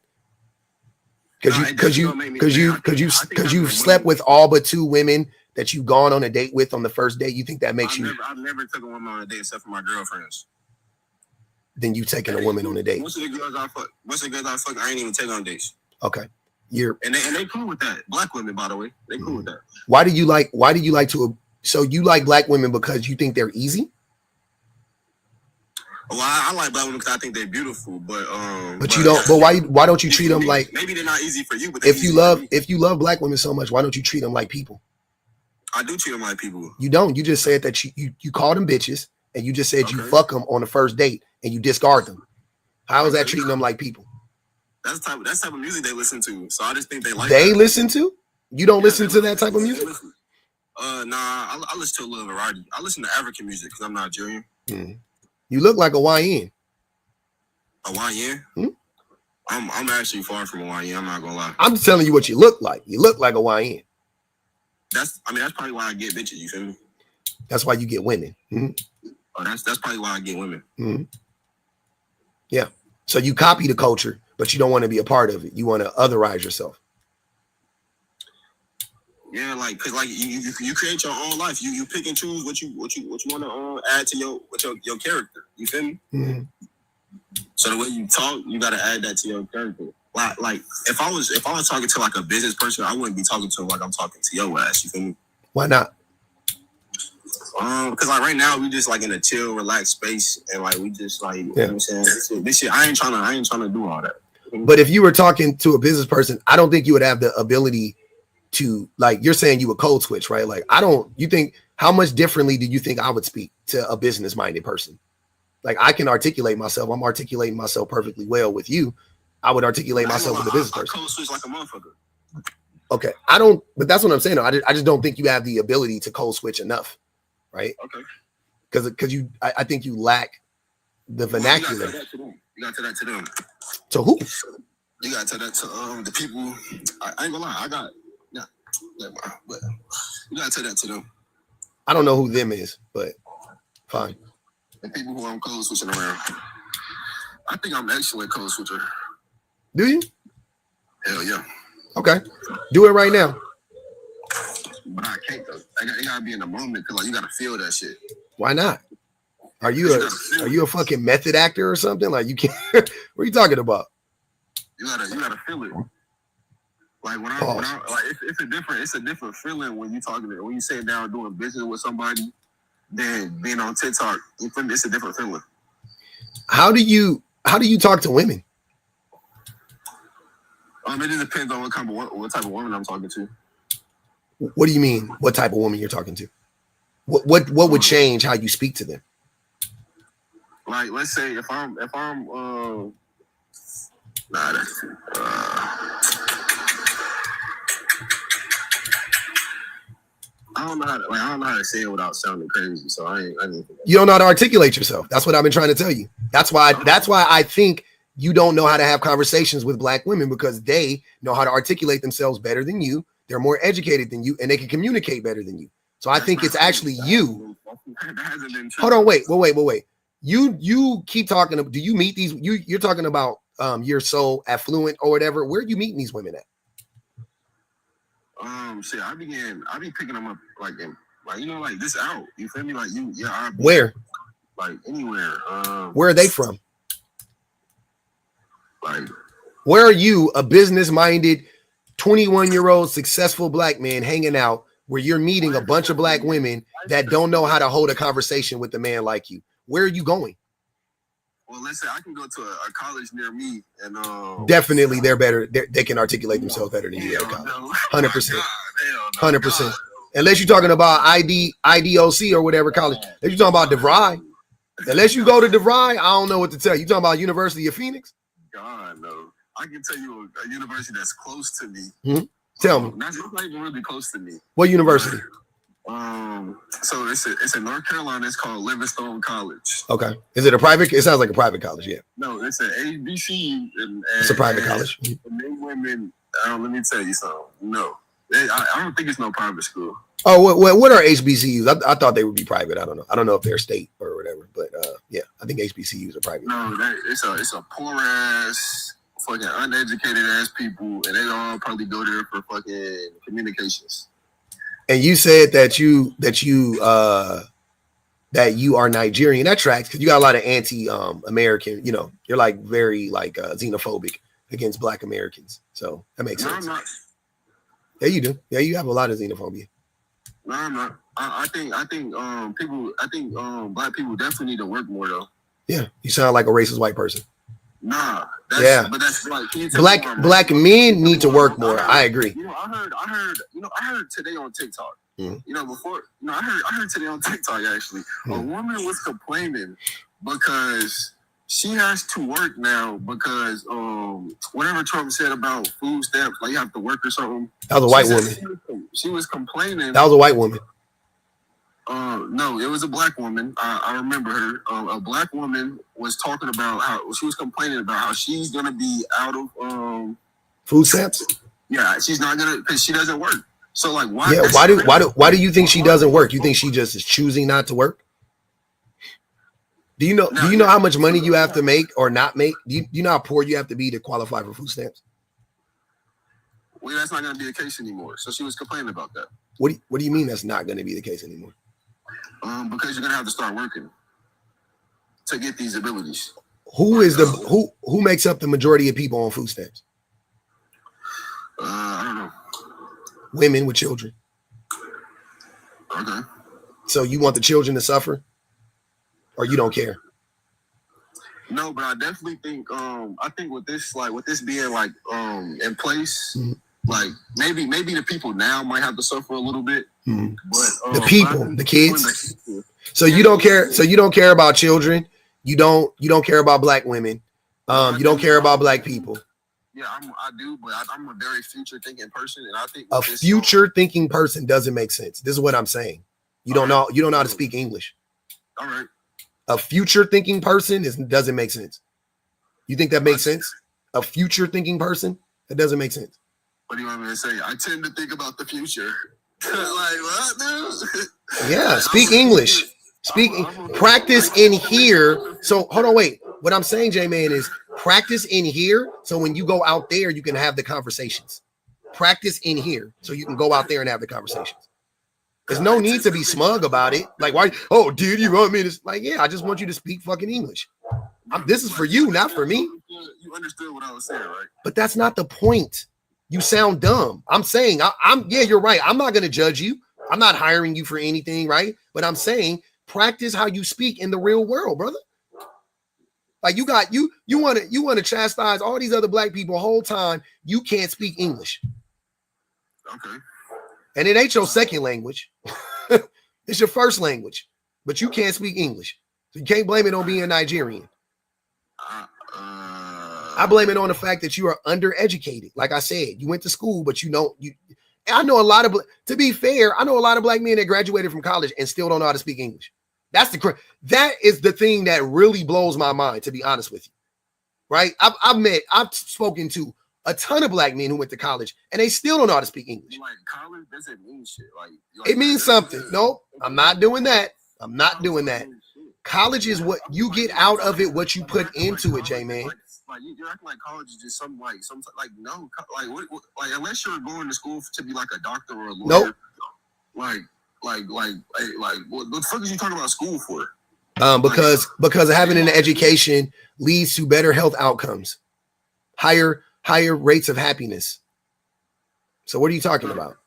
Because you've slept with all but 2 women that you've gone on a date with on the first date. You think that makes you? I've never taken a woman on a date except for my girlfriends. Then you taking a woman on a date. Most of the girls I fuck, I ain't even taking on dates. Okay, and they cool with that. Black women, by the way, they cool with that. Why do you like to? So you like black women because you think they're easy? Well, I like black women because I think they're beautiful, but you don't. But why don't you treat them like? Maybe they're not easy for you, but if you love black women so much, why don't you treat them like people? I do treat them like people. You don't. You just said that you call them bitches, and you just said you fuck them on the first date, and you discard them. How is that treating them like people? That's the type of music they listen to. So I just think they like. They listen to? You don't listen to that type of music? Nah, I listen to a little variety. I listen to African music because I'm Nigerian. You look like a YN. A YN? I'm actually far from a YN. I'm not gonna lie. I'm just telling you what you look like. You look like a YN. That's probably why I get bitches. You feel me? That's why you get women. Oh, that's probably why I get women. Yeah. So you copy the culture, but you don't want to be a part of it. You want to otherize yourself. Yeah, like cause like you create your own life. You pick and choose what you want to add to your character. You feel me? So the way you talk, you got to add that to your character. Like if I was talking to like a business person, I wouldn't be talking to them like I'm talking to your ass. You feel me? Why not? Because like right now we just like in a chill, relaxed space, and like we just like you know what I'm saying. This shit, I ain't trying to do all that. But if you were talking to a business person, I don't think you would have the ability to, like, you're saying you would code switch, right? Like, you think, how much differently do you think I would speak to a business minded person? Like, I can articulate myself. I'm articulating myself perfectly well with you. I would articulate myself with a business person. I code switch like a motherfucker. Okay. but that's what I'm saying. I just don't think you have the ability to code switch enough, right? Okay. Because I think you lack the vernacular. You gotta tell that to them. To who? You gotta tell that to the people. I ain't gonna lie. But you gotta tell that to them. I don't know who them is, but fine. The people who I'm code switching around. I think I'm actually a code switcher. Do you? Hell yeah. Okay. Do it right now. But I can't though. It gotta be in the moment because like you gotta feel that shit. Why not? Are you a fucking method actor or something? Like you can't. What are you talking about? You gotta feel it. Like when I like it's a different feeling when you when you sit down doing business with somebody than being on TikTok. It's a different feeling. How do you talk to women? It just depends on what type of woman I'm talking to. What do you mean? What type of woman you're talking to? What would change how you speak to them? Like, let's say if I'm I don't know how to say it without sounding crazy. So I didn't. You don't know how to articulate yourself. That's what I've been trying to tell you. That's why I think you don't know how to have conversations with black women, because they know how to articulate themselves better than you. They're more educated than you, and they can communicate better than you. So I think it's actually you. Hold on, wait. You keep talking. Do you meet these? You're talking about you're so affluent or whatever. Where are you meeting these women at? Shit, I be picking them up like this out. You feel me? Like Where? Like anywhere. Where are they from? Like, where are you, a business-minded 21-year-old successful black man hanging out, where you're meeting a bunch of black women that don't know how to hold a conversation with a man like you? Where are you going? Well, let's say I can go to a college near me, and definitely they're better. They can articulate themselves better than you at college. 100%. 100%. Unless you're talking about IDOC or whatever college. If you're talking about DeVry, unless you go to DeVry, I don't know what to tell you. You talking about University of Phoenix? God, no. I can tell you a university that's close to me. Mm-hmm. Tell me. It's not even really close to me. What university? So it's in North Carolina. It's called Livingstone College. Okay. Is it a private? It sounds like a private college. Yeah. No, it's an HBCU. It's a private college. And they women. Let me tell you something. No, I don't think it's no private school. Oh, what are HBCUs? I thought they would be private. I don't know. I don't know if they're state or whatever. But yeah, I think HBCUs are private. No, it's a poor ass, fucking uneducated ass people, and they all probably go there for fucking communications. And you said that you are Nigerian. That tracks because you got a lot of anti-American. You know, you're like very like xenophobic against Black Americans. So that makes sense. I'm not. Yeah, you do. Yeah, you have a lot of xenophobia. No, I'm not. I think Black people definitely need to work more though. Yeah, you sound like a racist white person. Nah, but that's like black men need to work more. I agree. You know, I heard today on TikTok. Mm-hmm. You know, I heard today on TikTok actually, a woman was complaining because she has to work now because whatever Trump said about food stamps, like you have to work or something. That was a white woman. She was complaining. That was a white woman. No, it was a Black woman. I remember her. A Black woman was talking about how she was complaining about how she's gonna be out of food stamps. Yeah, she's not gonna because she doesn't work. So like, why? Yeah, why do you think she doesn't work? You think she just is choosing not to work? Do you know how much money you have to make or not make? Do you know how poor you have to be to qualify for food stamps? Well, that's not going to be the case anymore. So she was complaining about that. What do you mean that's not going to be the case anymore? Because you're going to have to start working to get these abilities. Who makes up the majority of people on food stamps? I don't know. Women with children. Okay. So you want the children to suffer? Or you don't care? No, but I definitely think I think with this being like in place, like maybe the people now might have to suffer a little bit. But the people, the kids. So you don't care. So you don't care about children. You don't care about Black women. You don't care about Black people. Yeah, I do, but I'm a very future thinking person, and I think a future thinking person doesn't make sense. This is what I'm saying. You don't know how to speak English. All right. A future thinking person doesn't make sense. You think that makes sense? A future thinking person? That doesn't make sense. What do you want me to say? I tend to think about the future. Like what, dude? Yeah, speak English. Practice in here. So hold on, wait. What I'm saying, J-Man, is practice in here. So when you go out there, you can have the conversations. Practice in here so you can go out there and have the conversations. There's no need to be smug about it. Like, why? Oh, dude, you want me to? Like, yeah, I just want you to speak fucking English. This is for you, not for me. You understood what I was saying, right? But that's not the point. You sound dumb. I'm saying, yeah, you're right. I'm not going to judge you. I'm not hiring you for anything, right? But I'm saying, practice how you speak in the real world, brother. Like you want to chastise all these other Black people the whole time. You can't speak English. Okay. And it ain't your second language. It's your first language, but you can't speak English. So you can't blame it on being Nigerian. I blame it on the fact that you are undereducated. Like I said, you went to school, but I know a lot of, to be fair, I know a lot of Black men that graduated from college and still don't know how to speak English. That is the thing that really blows my mind, to be honest with you. Right? I've spoken to a ton of Black men who went to college and they still don't know how to speak English. Like college doesn't mean shit. Like it means something. No, I'm not doing that. I'm not doing that. College is what you get out of it, what you put into it, J-Man. Like you're acting like college is just some no, like unless you're going to school to be like a doctor or a lawyer. Nope. Like what the fuck is you talking about school for? Because having an education leads to better health outcomes, higher rates of happiness. So what are you talking about?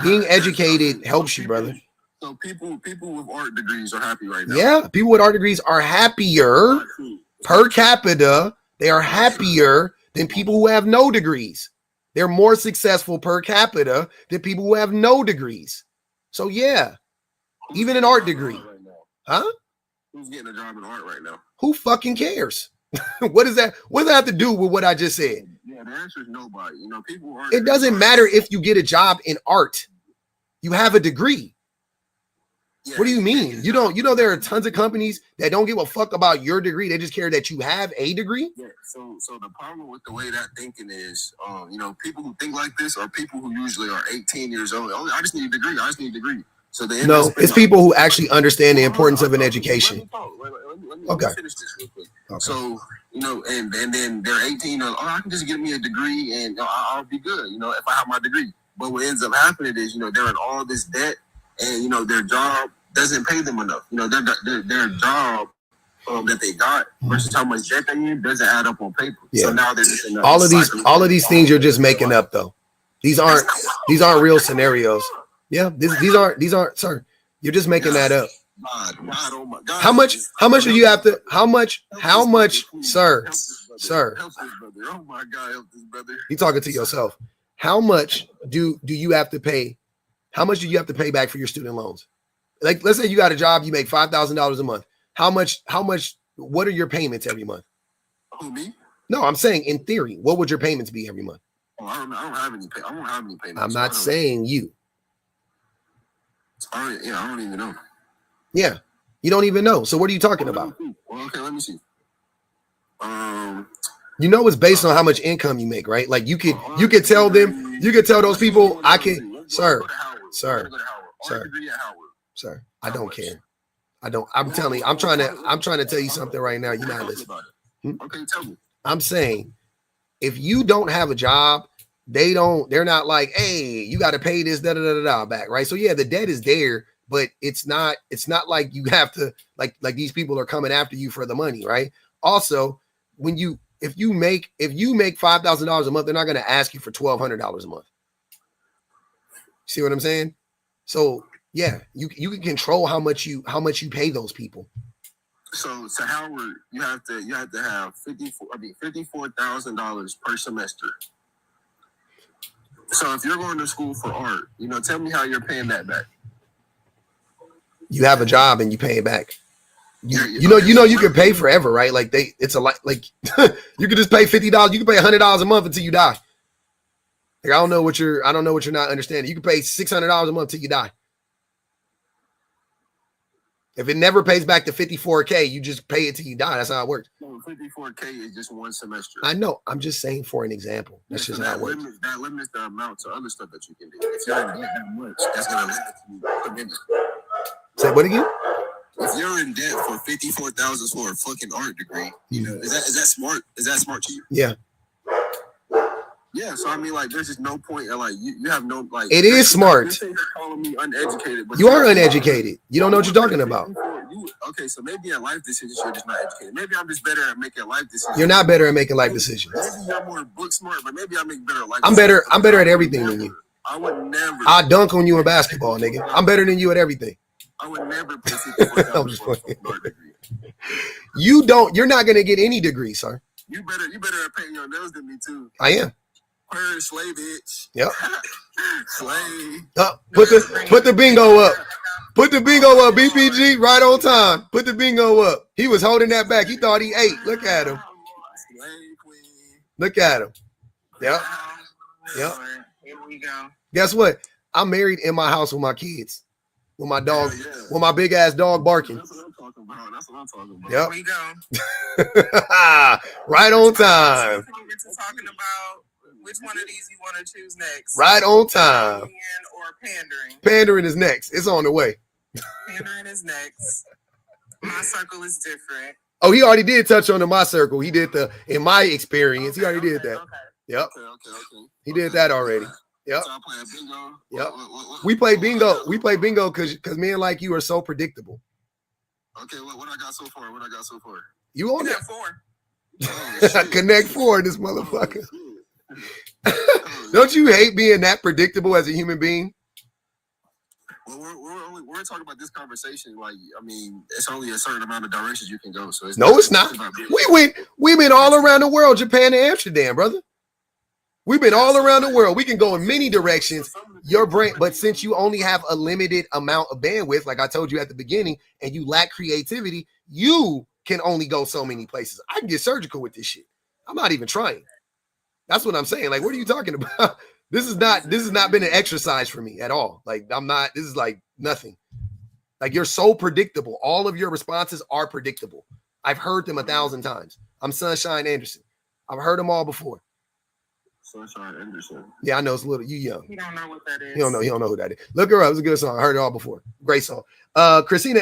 Being educated helps you, brother. So people with art degrees are happy right now. Yeah, people with art degrees are happier per capita. They are happier than people who have no degrees. They're more successful per capita than people who have no degrees. So yeah, even an art degree. Huh? Who's getting a job in art right now? Who fucking cares? What does that have to do with what I just said? Yeah, the answer is nobody. You know, people are. It doesn't matter if you get a job in art. You have a degree. Yeah, what do you mean? You know there are tons of companies that don't give a fuck about your degree. They just care that you have a degree. Yeah. So the problem with the way that thinking is, people who think like this are people who usually are 18 years old. I just need a degree. So they No, it's people who actually understand the importance of an education. Let me finish this real quick. Okay. So, and then they're 18. I can just get me a degree and I'll be good, if I have my degree. But what ends up happening is, they're in all this debt and, their job doesn't pay them enough. Their job that they got versus how much debt they in doesn't add up on paper. Yeah. So now they're just in all of these things you're just making up, though. These aren't real scenarios. Yeah, these aren't, sir. You're just making that up. God, oh my God. How much do you have to, how much, sir, oh my God, help this brother. You talking to yourself. How much do you have to pay? How much do you have to pay back for your student loans? Like, let's say you got a job, you make $5,000 a month. How much, what are your payments every month? Who, me? No, I'm saying in theory, what would your payments be every month? Oh, I don't have any payments. I'm not saying you. I don't even know. Yeah, you don't even know. So what are you talking about? Well, okay, let me see. It's based on how much income you make, right? Like you could tell them, you could tell those people, sir, I don't care. I'm trying to tell you something right now. You're not listening. Okay, tell me. I'm saying if you don't have a job, they're not like, hey, you got to pay this back, right? So yeah, the debt is there, but it's not like you have to like these people are coming after you for the money, right? Also, if you make $5,000 a month, they're not going to ask you for $1,200 a month. See what I'm saying? So yeah, you can control how much you pay those people. So Howard, you have to have $54,000 per semester. So if you're going to school for art, tell me how you're paying that back. You have a job and you pay it back. You can pay forever, right? Like it's a lot. Like you could just pay $50. You can pay $100 a month until you die. Like I don't know what you're not understanding. You can pay $600 a month till you die. If it never pays back to $54K, you just pay it till you die. That's how it works. No, $54K is just one semester. I know. I'm just saying for an example. That's just how it works. That limits the amount to other stuff that you can do. If you're in debt that much, that's going to limit you. Say what again? If you're in debt for $54,000 for a fucking art degree, is that smart? Is that smart to you? Yeah. Yeah, so I mean, like, there's just no point. Like, you have no like. It is smart. You're calling me uneducated, but you are uneducated. You don't know what you're talking about. Okay, so maybe in life decisions you're just not educated. Maybe I'm just better at making life decisions. You're not better at making life decisions. Maybe you're more book smart, but maybe I make better life. I'm better at everything than you. I would never. I dunk on you in basketball, nigga. I'm better than you at everything. I would never pay $54,000 for an art degree. You're not gonna get any degree, sir. You better at paying your nails than me too. I am. Slay, bitch. Yep. Slay. Put the bingo up. Put the bingo up, BPG, right on time. Put the bingo up. He was holding that back. He thought he ate. Look at him. Look at him. Yep. Yep. Here we go. Guess what? I'm married in my house with my kids. With my dog, with my big ass dog barking. That's what I'm talking about. Yep. Here we go. Right on time. We're talking about which one of these you want to choose next. Right on time. Or pandering. Pandering is next. It's on the way. Pandering is next. My circle is different. Oh, he already did touch on my circle. He did in my experience. He already did that. Okay. Yep. Okay. He did that already. Yep. So I'm playing bingo. Yep. We play bingo. We play bingo because men like you are so predictable. Okay, what I got so far? You on that 4? Oh, Connect 4, this motherfucker. Oh, don't you hate being that predictable as a human being? Well, we're talking about this conversation. Like, I mean, it's only a certain amount of directions you can go. So it's not. We went all around the world, Japan to Amsterdam, brother. We've been all around the world. We can go in many directions. Your brain, but since you only have a limited amount of bandwidth, like I told you at the beginning, and you lack creativity, you can only go so many places. I can get surgical with this shit. I'm not even trying. That's what I'm saying. Like, what are you talking about? This has not been an exercise for me at all. Like, this is like nothing. Like, you're so predictable. All of your responses are predictable. I've heard them 1,000 times. I'm Sunshine Anderson. I've heard them all before. Sunshine Anderson. Yeah, I know it's a little. You young. You don't know what that is. He don't know who that is. Look her up. It's a good song. I heard it all before. Great song. Christina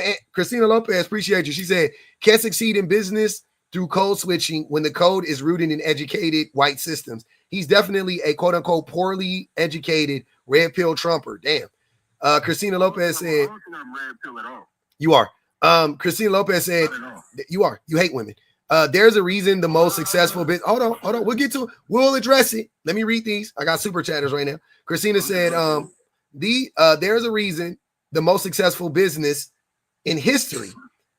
Lopez, appreciate you. She said, can't succeed in business through code switching when the code is rooted in educated white systems. He's definitely a quote unquote poorly educated red pill Trumper. Damn. Christina Lopez said, I don't think I'm red pill at all. you are. Christina Lopez said, you are. You hate women. There's a reason the most successful business. Hold on. We'll get to it. We'll address it. Let me read these. I got super chatters right now. Christina said, there's a reason the most successful business in history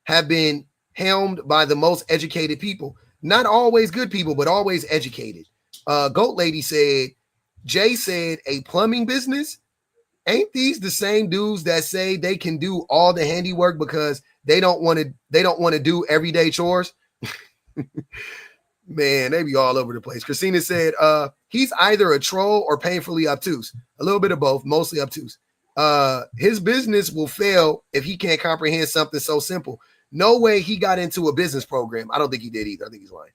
have been helmed by the most educated people. Not always good people, but always educated. Goat Lady said, Jay said, a plumbing business. Ain't these the same dudes that say they can do all the handiwork because they don't want to do everyday chores? Man, they be all over the place. Christina said, he's either a troll or painfully obtuse. A little bit of both, mostly obtuse. His business will fail if he can't comprehend something so simple. No way he got into a business program. I don't think he did either. I think he's lying.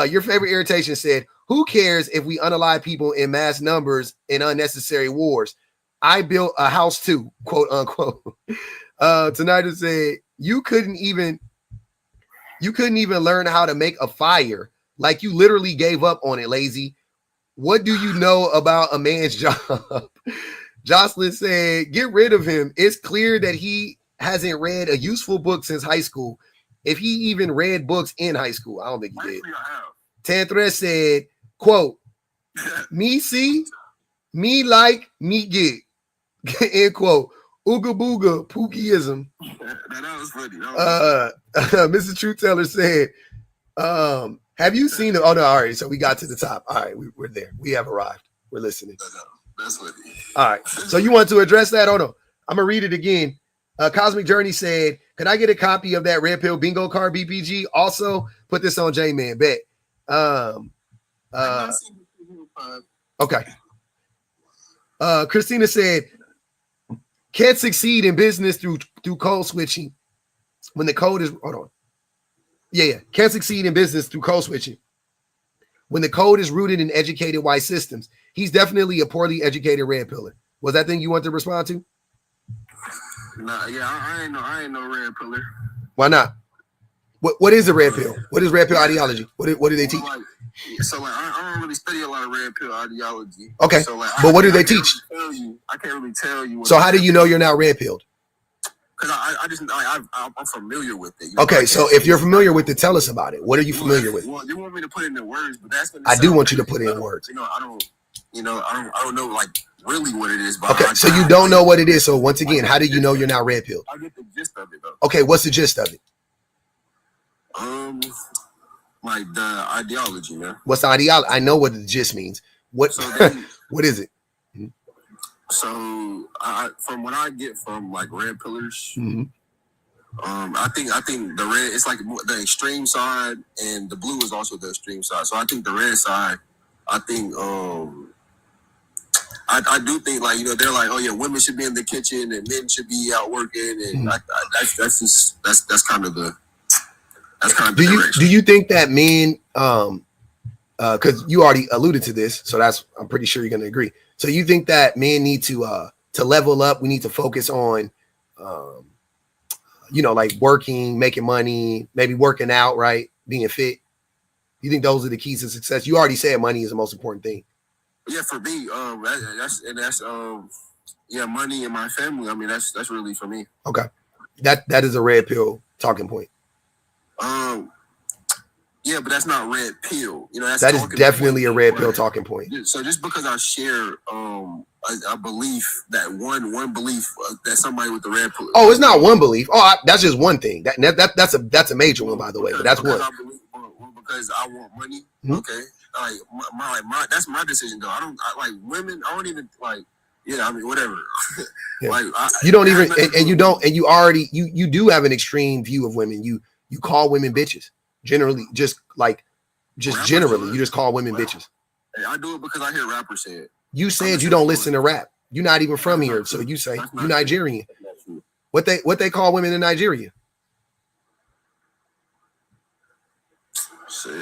Your favorite irritation said, who cares if we unalive people in mass numbers in unnecessary wars? I built a house too, quote unquote. Tonight it said, you couldn't even learn how to make a fire. Like you literally gave up on it, lazy. What do you know about a man's job? Jocelyn said, get rid of him. It's clear that he hasn't read a useful book since high school. If he even read books in high school, I don't think he did. Tanthres said, quote, me see, me like, me get. End quote. Ooga booga, pookieism. That was funny. Mrs. Truth Teller said, have you seen the, oh no, all right, so we got to the top. All right, we're there. We have arrived. We're listening. That's funny. All right, so you want to address that? Oh no, I'm gonna read it again. Cosmic Journey said, can I get a copy of that red pill bingo card BPG? Also, put this on J-Man, bet. Okay. Christina said, can't succeed in business through code switching when the code is, hold on. Yeah. Can't succeed in business through code switching when the code is rooted in educated white systems. He's definitely a poorly educated red pillar. Was that thing you want to respond to? Nah, yeah, I ain't no red pillar. Why not? What is a red pill? What is red pill ideology? What do they teach? I don't really study a lot of red pill ideology. Okay, so but what do they teach? I can't really tell you. So how do you know you're not red pilled? Because I'm familiar with it. Okay, so if you're familiar with it, tell us about it. What are you familiar with? Well, you want me to put it in words, but that's I do want you to put it in words. I don't know like really what it is. But okay, so you don't know what it is. So once again, how do you know you're not red pilled? I get the gist of it though. Okay, what's the gist of it? Like the ideology, man. What's the ideology? I know what the gist means. What? So then, what is it? So, from what I get from like red pillars, mm-hmm. I think the red it's like the extreme side, and the blue is also the extreme side. So I think the red side, I think I do think like they're like, oh yeah, women should be in the kitchen and men should be out working, and mm-hmm. that's kind of the do you think that men because you already alluded to this, so I'm pretty sure you're going to agree. So you think that men need to level up? We need to focus on, like working, making money, maybe working out, right? Being fit. You think those are the keys to success? You already said money is the most important thing. Yeah, for me, that's money and my family. I mean, that's really for me. Okay, that is a red pill talking point. Yeah, but that's not red pill. That is definitely a red pill talking point. So just because I share a belief, that one belief that somebody with the red pill. Oh, it's not one belief. Oh, that's just one thing. That's a major one, by the way. But that's one. Because I want money. Mm-hmm. Okay, my that's my decision though. I like women. I don't even like. Yeah, I mean whatever. Yeah. You don't even, and you don't, and you already you do have an extreme view of women. You call women bitches. Generally, generally, you just call women bitches. Hey, I do it because I hear rappers say it. You said you don't listen to rap. You're not even from here, so you say you're Nigerian. What they call women in Nigeria? Shit,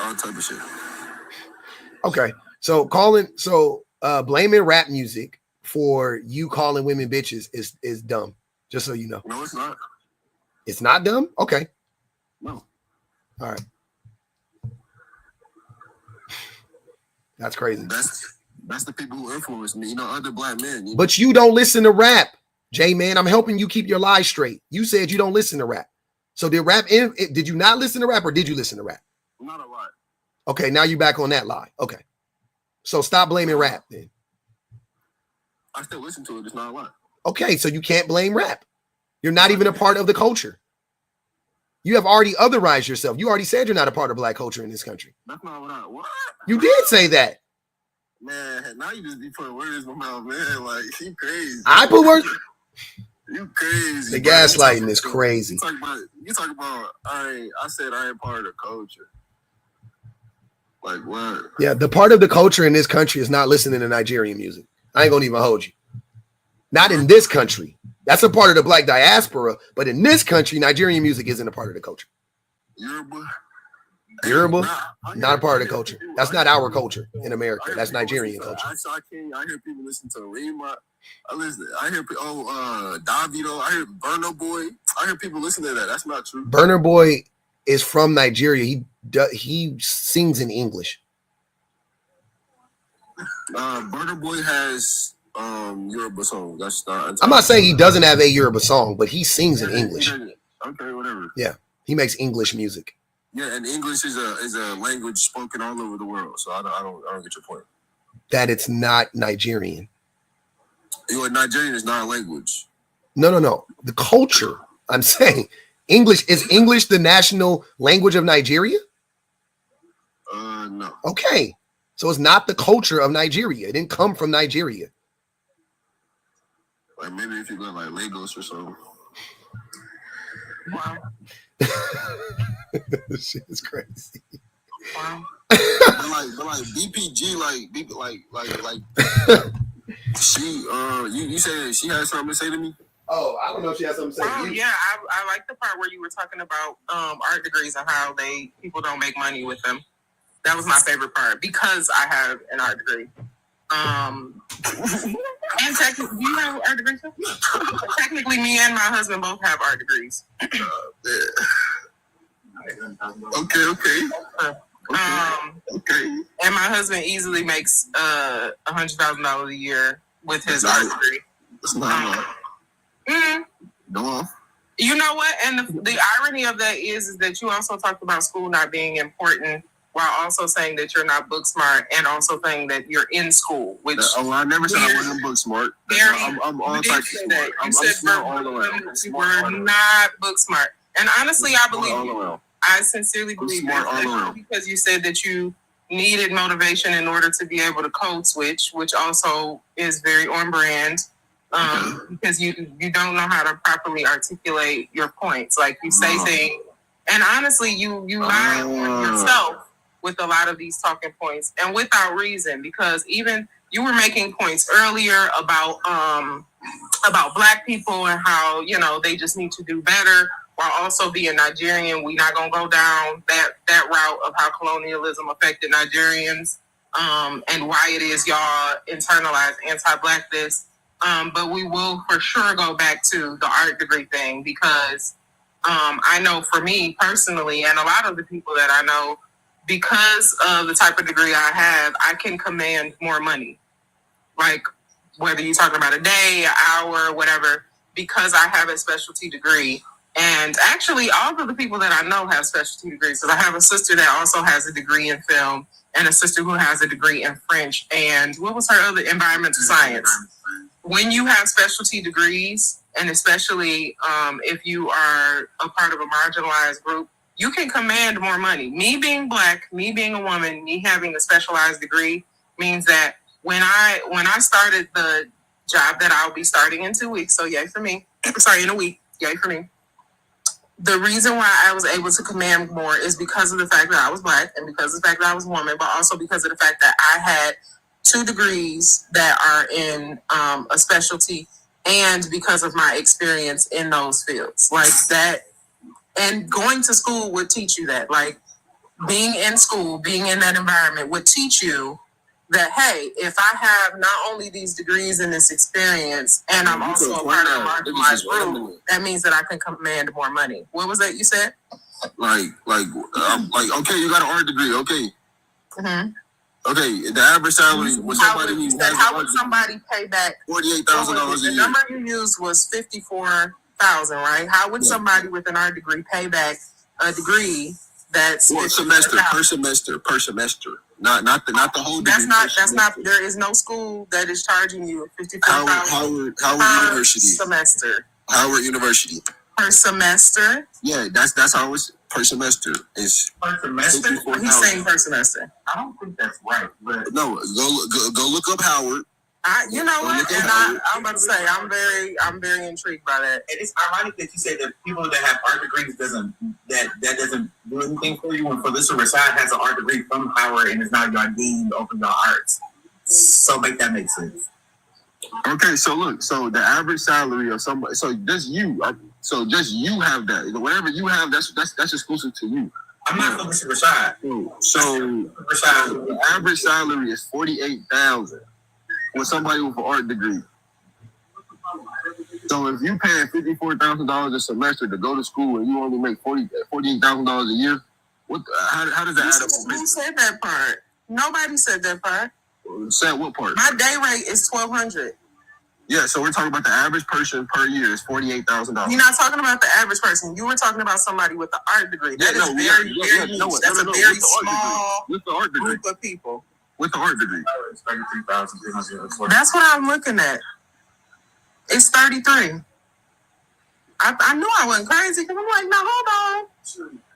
all type of shit. Okay. So blaming rap music for you calling women bitches is dumb. Just so you know. No, it's not. It's not dumb? Okay. No. All right. That's crazy. That's the people who influence me. You know, other black men. You know? But you don't listen to rap, J-Man. I'm helping you keep your lies straight. You said you don't listen to rap. So did you not listen to rap or did you listen to rap? Not a lot. Okay, now you back on that lie. Okay. So stop blaming rap then. I still listen to it. It's not a lot. Okay, so you can't blame rap. You're not even a part of the culture. You have already otherized yourself. You already said you're not a part of black culture in this country. That's not what You did say that. Man, now you just be putting words in my mouth, man. Like, you crazy. I put words. You crazy. The gaslighting is crazy. You talk about I said I ain't part of the culture. Like what? Yeah, the part of the culture in this country is not listening to Nigerian music. I ain't gonna even hold you. Not in this country. That's a part of the black diaspora, but in this country, Nigerian music isn't a part of the culture. Yoruba, not a part of the culture. That's not our culture in America. That's Nigerian culture. I hear people listen to Rima. I hear Davido. I hear Burna Boy. I hear people listen to that. That's not true. Burna Boy is from Nigeria. He sings in English. Burna Boy has Yoruba songs. That's not. I'm not saying he doesn't have a Yoruba song, but he sings in English. Okay, whatever. Yeah, he makes English music. Yeah, and English is a language spoken all over the world. So I don't get your point. That it's not Nigerian. Nigerian is not a language. No. The culture. I'm saying English is English the national language of Nigeria? No. Okay. So it's not the culture of Nigeria. It didn't come from Nigeria. Like maybe if you go like Lagos or something. Wow. This shit is crazy. Wow. but like BPG, like she you said she had something to say to me? Oh, I don't know if she has something to say to you. Yeah, I like the part where you were talking about art degrees and how people don't make money with them. That was my favorite part because I have an art degree. And technically, do you have art degrees? Technically, me and my husband both have art degrees. Okay. And my husband easily makes $100,000 a year with his art degree. That's not Go on. You know what? And the irony of that is that you also talked about school not being important while also saying that you're not book smart and also saying that you're in school. Which I never said I wasn't book smart. I'm all types of smart. I'm smart all around. You were not book smart. And honestly, I believe you. I sincerely believe that because you said that you needed motivation in order to be able to code switch, which also is very on brand. Because you don't know how to properly articulate your points. Like you say things, and honestly, you lie on yourself with a lot of these talking points, and without reason. Because even you were making points earlier about Black people and how they just need to do better. While also being Nigerian, we're not gonna go down that route of how colonialism affected Nigerians, and why it is y'all internalize anti-Blackness. But we will for sure go back to the art degree thing because I know for me personally, and a lot of the people that I know, because of the type of degree I have, I can command more money. Like whether you're talking about a day, an hour, whatever, because I have a specialty degree. And actually, all of the people that I know have specialty degrees. Because I have a sister that also has a degree in film and a sister who has a degree in French. And what was her other? Environmental science. When you have specialty degrees, and especially if you are a part of a marginalized group, you can command more money. Me being Black, me being a woman, me having a specialized degree means that when I started the job that I'll be starting in 2 weeks, so yay for me. Sorry, in a week, yay for me. The reason why I was able to command more is because of the fact that I was Black and because of the fact that I was a woman, but also because of the fact that I had 2 degrees that are in a specialty and because of my experience in those fields. Like that, and going to school would teach you that. Like being in school, being in that environment would teach you that, hey, if I have not only these degrees and this experience, and I'm also a part of a marginalized group, that means that I can command more money. What was that you said? Okay, you got an art degree, okay. Mm-hmm. Okay, the average salary was somebody who has how would somebody pay back $48,000 a year? The number you used was 54,000, right? How would somebody with an art degree pay back a degree that's per semester? Not the whole degree. That's not. There is no school that is charging you 54,000 Howard University semester. Howard University Per semester. Yeah, that's how it's per semester. It's per semester. He's saying per semester. I don't think that's right, but no. Go look up Howard. You know what? And I'm about to say I'm very intrigued by that. And it's ironic that you say that people that have art degrees doesn't do anything for you. And Felissa Rashad has an art degree from Howard and is now your dean of your arts. So make that make sense. Okay, so look, so the average salary of somebody, so just you have that. Whatever you have, that's exclusive to you. I'm not Felissa Rashad. So the average salary is $48,000 with somebody with an art degree. So if you pay $54,000 a semester to go to school and you only make $48,000 a year, how does that add up? Who said that part? Nobody said that part. Said what part? My day rate is $1,200. Yeah, so we're talking about the average person per year is $48,000. You're not talking about the average person. You were talking about somebody with an art degree. That is very niche. That's a very small group of people. With the art degree. It's 33,000. That's what I'm looking at. It's 33. I knew I wasn't crazy because I'm like, no, hold on.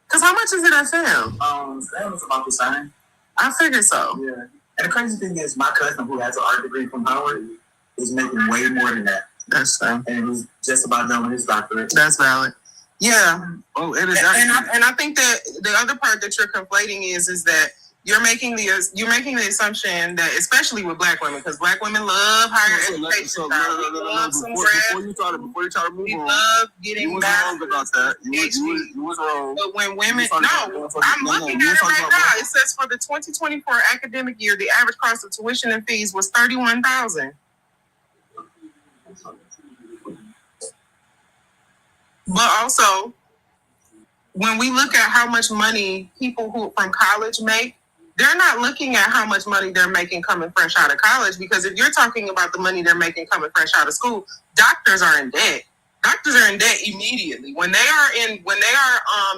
Because how much is it at Sam? Sam was about the same. I figured so. Yeah. And the crazy thing is, my cousin who has an art degree from Howard is making way more than that. That's true. And he's just about done with his doctorate. That's valid. Yeah. Oh, and I think that the other part that you're conflating is that you're making the assumption that, especially with Black women, because Black women love higher education. Before you try to move on, we love getting you was wrong about that. You was wrong. But when women, I'm looking at it right now. It says for the 2024 academic year, the average cost of tuition and fees was $31,000. But also, when we look at how much money people who from college make, they're not looking at how much money they're making coming fresh out of college, because if you're talking about the money they're making coming fresh out of school, doctors are in debt. Doctors are in debt immediately. When they are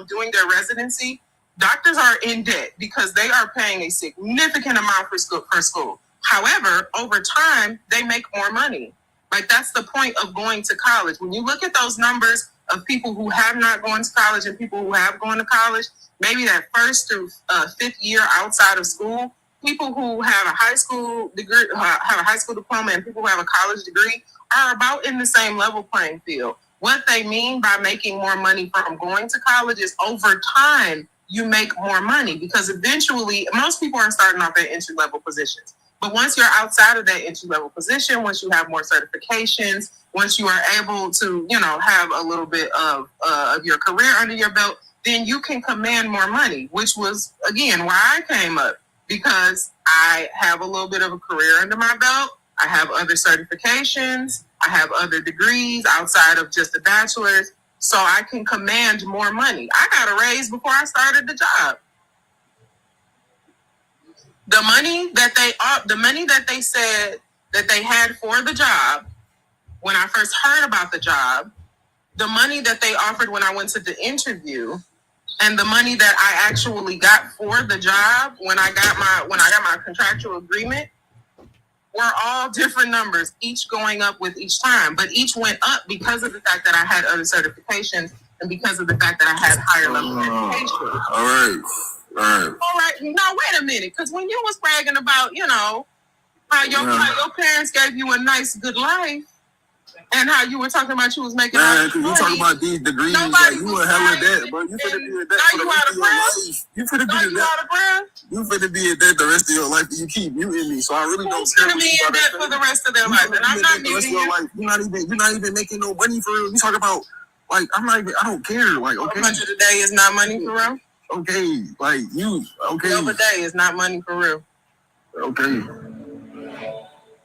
doing their residency, doctors are in debt because they are paying a significant amount for school. However, over time, they make more money. Like, that's the point of going to college. When you look at those numbers of people who have not gone to college and people who have gone to college, maybe that first through fifth year outside of school, people who have a high school degree, have a high school diploma, and people who have a college degree are about in the same level playing field. What they mean by making more money from going to college is over time, you make more money, because eventually most people are starting off at entry level positions. But once you're outside of that entry level position, once you have more certifications, once you are able to, have a little bit of your career under your belt, then you can command more money, which was, again, why I came up, because I have a little bit of a career under my belt. I have other certifications. I have other degrees outside of just a bachelor's, so I can command more money. I got a raise before I started the job. The money that they said that they had for the job, when I first heard about the job, the money that they offered when I went to the interview, and the money that I actually got for the job when I got my contractual agreement, were all different numbers, each going up with each time. But each went up because of the fact that I had other certifications and because of the fact that I had higher level education. All right. Now, wait a minute, because when you was bragging about, how your parents gave you a nice, good life, and how you were talking about you was making all this money. You talking about these degrees, like you were hella debt, bro. You finna be in debt for the rest of your life. You finna be in debt. You finna be in debt the rest of your life. You keep muting me, so I really don't care. Who's gonna be in debt for the rest of their life? And I'm not muting you. You're not even making no money for real. You talk about, I don't care. Like, okay. $100 a day is not money for real? Okay, like you. Okay. Bill a day is not money for real. Okay.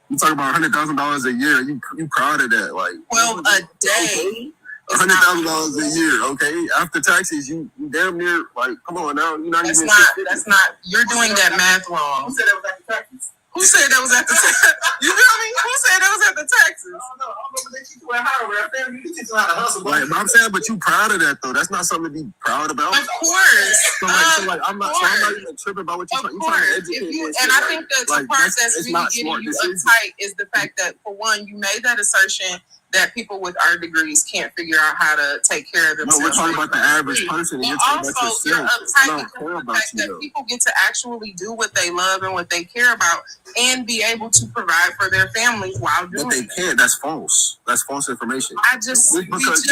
You talk about $100,000 a year. You proud of that? Like 12 a day. $100,000 a year. Okay. After taxes, you damn near like. Come on now. You're not even. That's not. You're doing that math wrong. Who said that was after taxes? Who said that was at the taxes? You feel me? Who said that was at the taxes? I don't know. I remember they teach you how to rap. You teach you how to hustle. Like, but I'm saying, but you proud of that though. That's not something to be proud about. Of course. So like I'm not even tripping about what you're trying to educate me. And I think that the part that's really getting you uptight is the fact that, for one, you made that assertion that people with art degrees can't figure out how to take care of themselves. No, we're talking about the average person. And also, you're uptight because of the fact that people get to actually do what they love and what they care about and be able to provide for their families while doing it. But they can't. That's false. That's false information. Just because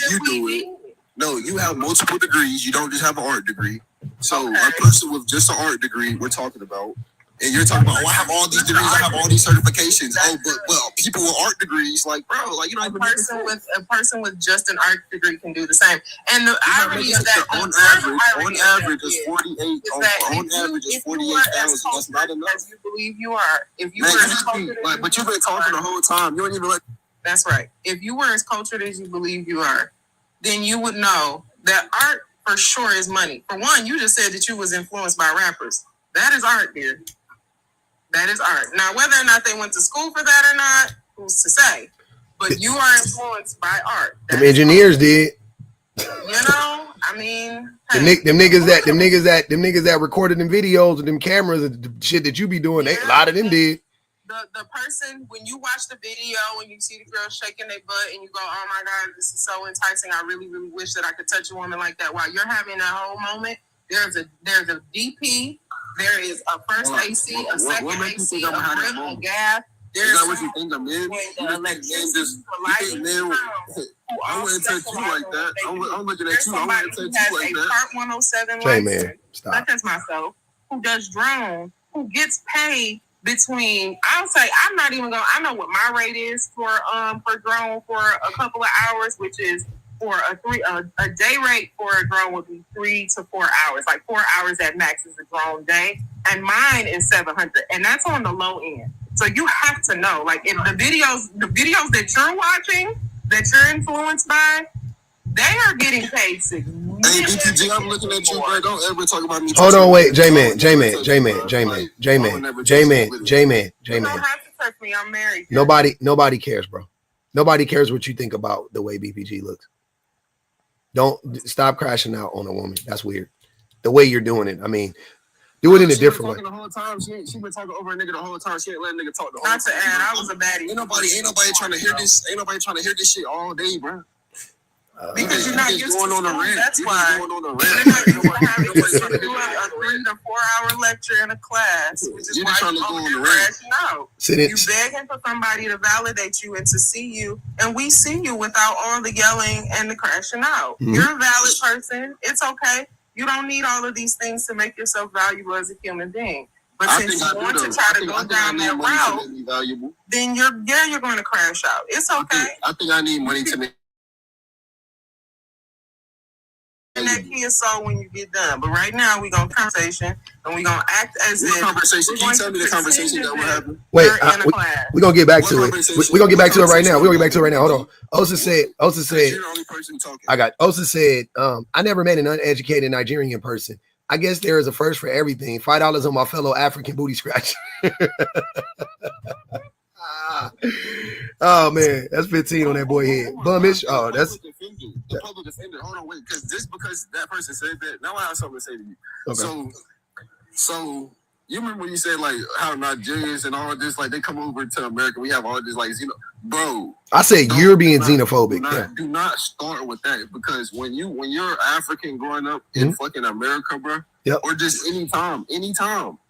you do it. No, you have multiple degrees. You don't just have an art degree. So a person with just an art degree, we're talking about. And you're talking about, I have all these degrees, I have all these certifications. But people with art degrees, like, bro, like, you know, a person with just an art degree can do the same. And the irony of that, on average, is 48. On average, is 48,000. That's not enough. As you believe you are, if you but you've been talking the whole time. You don't even like. That's right. If you were as cultured as you believe you are, then you would know that art for sure is money. For one, you just said that you was influenced by rappers. That is art, dear. That is art. Now, whether or not they went to school for that or not, who's to say? But you are influenced by art. Them engineers did. You know, I mean, them niggas that recorded them videos and them cameras and the shit that you be doing, a lot of them did. The person, when you watch the video and you see the girl shaking their butt and you go, oh my God, this is so enticing. I really, really wish that I could touch a woman like that. While you're having that whole moment, there's a DP. There is a first AC, a second AC, a grip, a gas. Is that what you think I'm in? I wouldn't touch you like that. I'm looking at you. I wouldn't touch you like that. Part 107 license, such as myself, who does drone, who gets paid between, I'll say, I'm not even going, I know what my rate is for drone for a couple of hours, which is for a day rate for a drone would be 3 to 4 hours. Like 4 hours at max is a drone day. And mine is 700. And that's on the low end. So you have to know, like, if the videos that you're watching, that you're influenced by, they are getting paid significantly. Hey, BTG, I'm looking at you, bro. Don't ever talk about me. Hold on, wait, J-Man. You don't have to touch me. I'm married. Nobody cares, bro. Nobody cares what you think about the way BPG looks. Don't stop crashing out on a woman. That's weird. The way you're doing it. I mean, do it in a different way. The whole time. She been talking over a nigga the whole time. She ain't letting nigga talk the whole time. Not to add, I was a baddie. Ain't nobody trying to hear this. Ain't nobody trying to hear this shit all day, bro. Because you're not used going to on a rant. That's why. You're not used to having to do a 3 to 4 hour lecture in a class, which is why you're on the rant. You begging for somebody to validate you and to see you, and we see you without all the yelling and the crashing out. Mm-hmm. You're a valid person. It's okay. You don't need all of these things to make yourself valuable as a human being. But since you want to try to go down that route, then you're going to crash out. It's okay. I think I need money to make. And that kid saw when you get done. But right now, we're going to conversation and we're going to act as if. Conversation. Can you tell me the conversation that will happen? Wait, we're going to get back to it. We're going to get back to it right now. We're going to get back to it right now. Hold on. Osa said, you're the only person talking. Osa said, I never met an uneducated Nigerian person. I guess there is a first for everything. $5 on my fellow African booty scratch. Oh man, that's 15 on that boy head. Bummish. Oh, that's the public defender. Hold on, wait, because that person said that. Now I have something to say to you. Okay. So you remember when you said like how Nigerians and all this, like they come over to America, we have all this like bro. I said you're being xenophobic. Do not start with that, because when you're African growing up in fucking America, bro, or just anytime.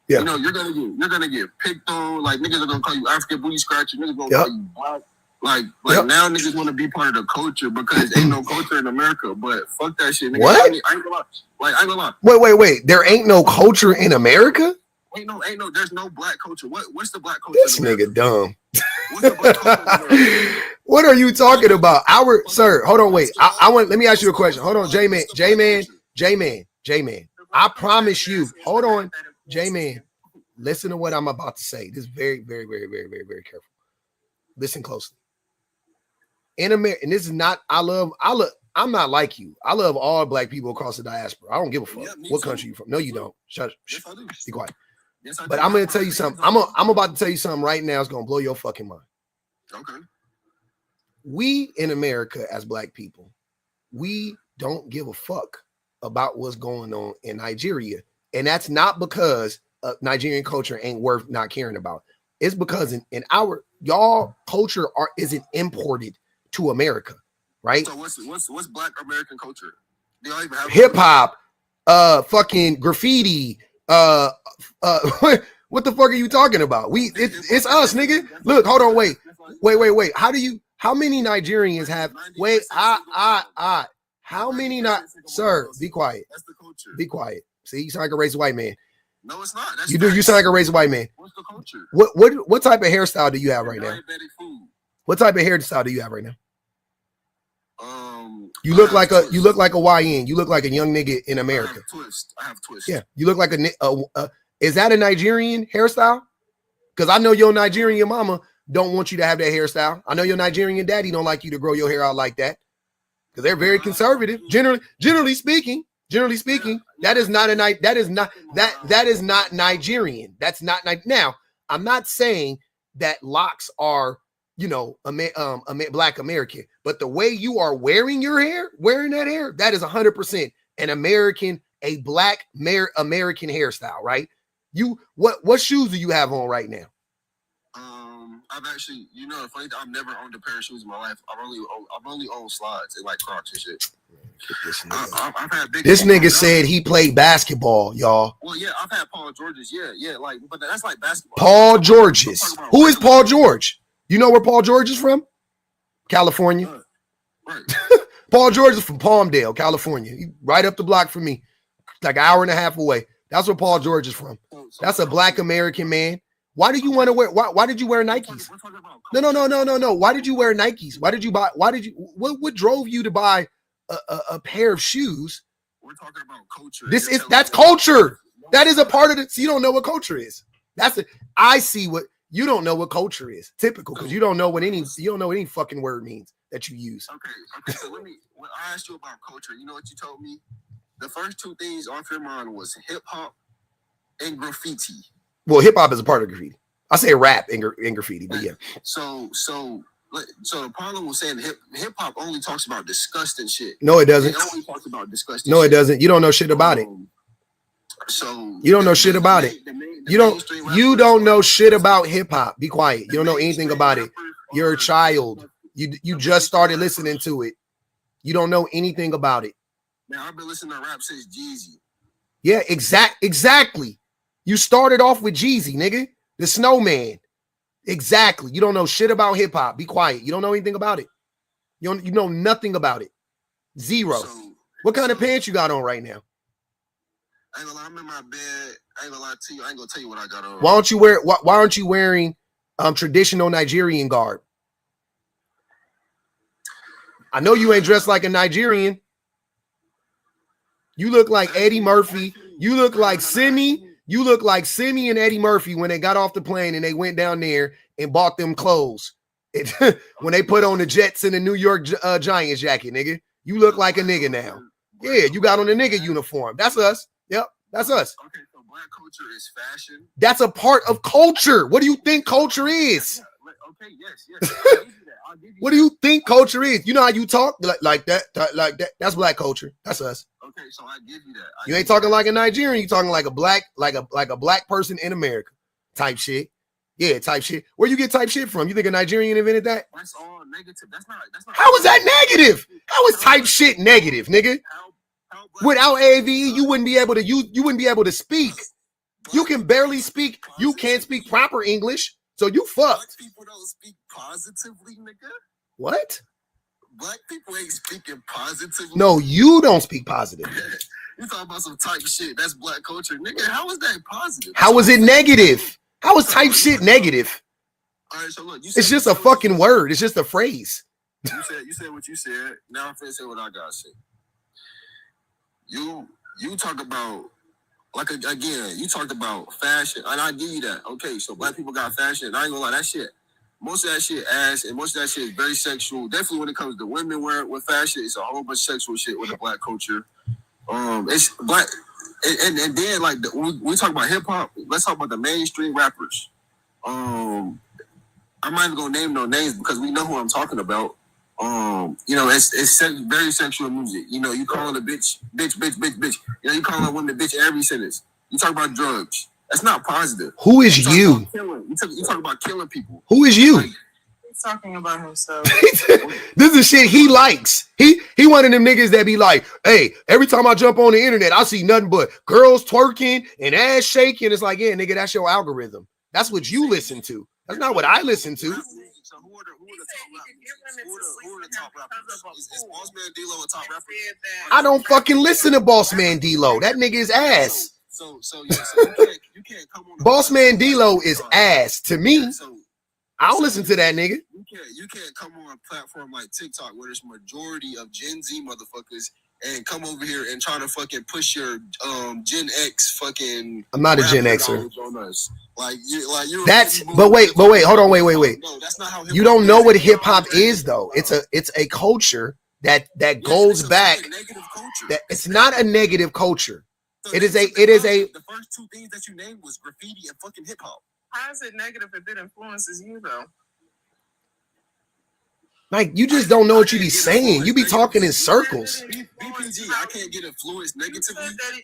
Yeah. You know, you're gonna get picked on. Like niggas are gonna call you African booty scratcher. Niggas gonna call you black. Like now niggas want to be part of the culture because ain't no culture in America. But fuck that shit, nigga. What? I ain't gonna lie. Wait. There ain't no culture in America? Ain't no. There's no black culture. What's the black culture? This nigga dumb. What's the black culture? What are you talking about? Sir, hold on, wait. Let me ask you a question. Hold on, J-Man. J-Man, I promise you. Hold on, J-Man. Listen to what I'm about to say. This is very, very, very, very, very, very careful. Listen closely. In America, and this is not, I'm not like you. I love all black people across the diaspora. I don't give a fuck what country you from. No, you don't. Shut. Be quiet. But I'm going to tell you something. I'm about to tell you something right now. It's going to blow your fucking mind. Okay. We in America as black people, we don't give a fuck about what's going on in Nigeria. And that's not because Nigerian culture ain't worth not caring about. It's because in our, y'all culture isn't imported to America, right? So what's black American culture? Do y'all even have hip hop, fucking graffiti, what the fuck are you talking about? It's us, nigga. Look, hold on, wait. How many Nigerians have how many sir, be quiet. That's the culture. Be quiet. See, you sound like a racist white man. No, it's not. That's You sound like a racist white man. What's the culture? What type of hairstyle do you have right now? Diabetic food. What type of hairstyle do you have right now? You I look have like twist. you look like a YN. You look like a young nigga in America. I have twist. Yeah, you look like is that a Nigerian hairstyle? Because I know your Nigerian mama don't want you to have that hairstyle. I know your Nigerian daddy don't like you to grow your hair out like that because they're very conservative. Generally speaking, that is not Nigerian. That's not now. I'm not saying that locks are Black American, but the way you are wearing your hair, that is 100% an American, a Black American hairstyle, right? What shoes do you have on right now? I've actually, funny, I've never owned a pair of shoes in my life. I've only owned slides and like Crocs and shit. I've had big. This nigga said he played basketball, y'all. Well, yeah, I've had Paul George's, yeah, like, but that's like basketball. Paul George's. Who is Paul George? You know where Paul George is from? California. Right. Paul George is from Palmdale, California. He right up the block from me, like an hour and a half away. That's where Paul George is from. That's a Black American man. Why do you want to wear? Why did you wear Nikes? No. Why did you wear Nikes? What drove you to buy a pair of shoes? We're talking about culture. That's culture. That is a part of it. So you don't know what culture is. I see what you don't know what culture is. Typical, because you don't know what any fucking word means that you use. Okay. So when I asked you about culture, you know what you told me? The first two things off your mind was hip hop and graffiti. Well, hip hop is a part of graffiti. I say rap and graffiti, but yeah. So the problem was saying hip hop only talks about disgusting shit. No, it doesn't. It only talks about disgusting. No, it doesn't. You don't know shit about it. So you don't know shit about it. You don't know shit about hip hop. Be quiet. You don't know anything about it. You're a child. You just started listening to it. You don't know anything about it. Now I've been listening to rap since Jeezy. Yeah, exactly. You started off with Jeezy, nigga. The Snowman. Exactly. You don't know shit about hip hop. Be quiet. You don't know anything about it. You know nothing about it. Zero. What kind of pants you got on right now? I ain't gonna lie, I'm in my bed. I ain't gonna lie to you. I ain't gonna tell you what I got on. Why aren't you wearing traditional Nigerian garb? I know you ain't dressed like a Nigerian. You look like Eddie Murphy. You look like Simi. You look like Simi and Eddie Murphy when they got off the plane and they went down there and bought them clothes. When they put on the Jets and the New York Giants jacket, nigga. You look like a nigga now. Yeah, you got on a nigga uniform. That's us. Yep, that's us. Okay, so Black culture is fashion. That's a part of culture. What do you think culture is? Okay, yes. What do you think culture is? You know how you talk like that? That's Black culture. That's us. Okay, so I give you that. You ain't talking like a Nigerian. You talking like a black person in America type shit. Yeah, type shit. Where you get type shit from? You think a Nigerian invented that? That's all negative. That's not. How is that negative? How is type shit negative, nigga? Without AVE, you wouldn't be able to speak. You can barely speak. You can't speak proper English. So you fucked. Black people don't speak positively, nigga. What? Black people ain't speaking positively. No, you don't speak positive. You talking about some type shit. That's Black culture, nigga. How is that positive? How is it negative? How is type shit negative? All right, so look, it's just a fucking word. It's just a phrase. You said what you said. Now I'm finna say what I gotta say. You you talk about, like, again, you talked about fashion, and I give you that. Okay, so black people got fashion, and I ain't gonna lie, that shit, most of that shit ass, and most of that shit is very sexual. Definitely when it comes to women wearing with fashion, it's a whole bunch of sexual shit with the black culture. It's black, and then like we talk about hip hop. Let's talk about the mainstream rappers. I'm not even gonna name no names because we know who I'm talking about. It's very sexual music. You know, you calling a bitch. You know, you calling a woman a bitch every sentence. You talk about drugs. That's not positive. Who is you? You talk about killing people. Who is you? Like, he's talking about himself. This is shit he likes. He one of them niggas that be like, hey, every time I jump on the internet, I see nothing but girls twerking and ass shaking. It's like, yeah, nigga, that's your algorithm. That's what you listen to. That's not what I listen to. So who are the top rappers? Is Boss Man D-Lo a top rapper? I don't fucking listen to Boss Man D-Lo. That nigga is ass. So you can't come on. Boss Man D-Lo is ass to me. I don't listen to that nigga. You can't come on a platform like TikTok where there's majority of Gen Z motherfuckers and come over here and try to fucking push your Gen X fucking. I'm not a Gen Xer. That's but wait, hold on, wait. No, that's not how you don't know what hip hop is though. It's a culture that goes back. That it's not a negative culture. So it is a. The first two things that you named was graffiti and fucking hip hop. How is it negative if it influences you though? Like, you just don't know what you be saying. You be talking in circles. BPG, I can't get influenced negatively.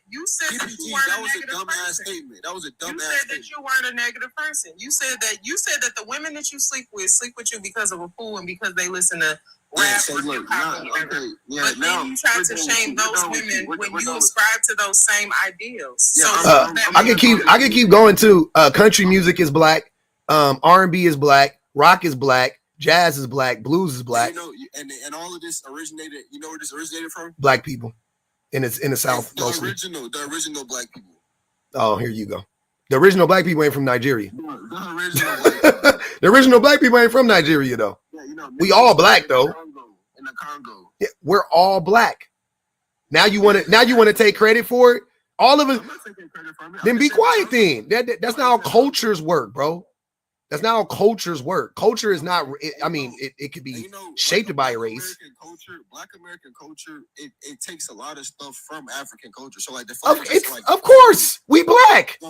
You said that you BPG, weren't that was a dumbass statement. That was a dumbass statement. You said that statement. you weren't a negative person. You said that the women that you sleep with you because of a fool and because they listen to rap or hip hop. But then you try to shame those women when you ascribe to those same ideals. Yeah, I can keep going too. Country music is black. R&B is black. Rock is black. Jazz is black, blues is black. And all of this originated. You know where this originated from? Black people, in the South. The original black people. Oh, here you go. The original black people ain't from Nigeria. The original black people ain't from Nigeria though. Yeah, we all black though. In the Congo. Yeah, we're all black. Now you want to take credit for it? All of us. I'm not taking credit from it. Then be quiet. Then that's not how cultures work, bro. That's not how cultures work. Culture is not. It could be shaped by a race. Black American culture, it takes a lot of stuff from African culture. So like of course, we black.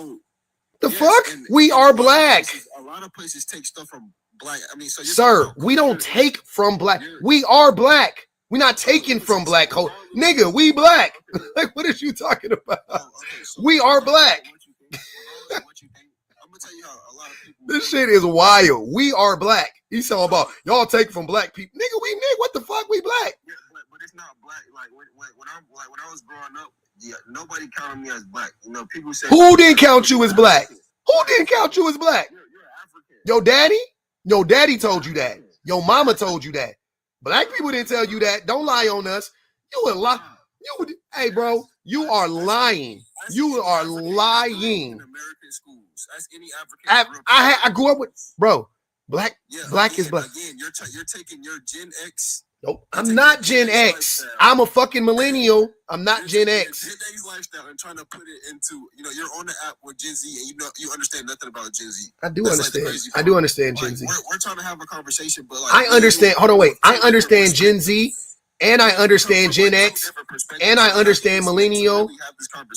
The fuck? We are black. A lot of places take stuff from black. Sir, we don't take from black. We are black. We're not taking from black culture, nigga. We black. Like, what are you talking about? We are black. Tell you how a lot of people. This shit is wild. We are black. He's talking about y'all take from black people. Nigga, what the fuck? We black. Yeah, but it's not black. Like when I was growing up, yeah, nobody counted me as black. You know, people say who didn't count you as black? Who didn't count you as black? You're African. Your daddy told you that. Your mama told you that. Black people didn't tell you that. Don't lie on us. You a lie. Hey, bro, you are lying. You are lying. In American schools, as any African. I grew up with black. Yeah, black is black. Again, you're taking your Gen X. Nope, I'm not Gen X. I'm a fucking millennial. I'm not Gen X. Gen X lifestyle and trying to put it into, you're on the app with Gen Z and you understand nothing about Gen Z. I do understand. I do understand Gen Z. We're trying to have a conversation, but I understand. Hold on, wait. I understand Gen Z. And I understand Gen X, and I understand millennial,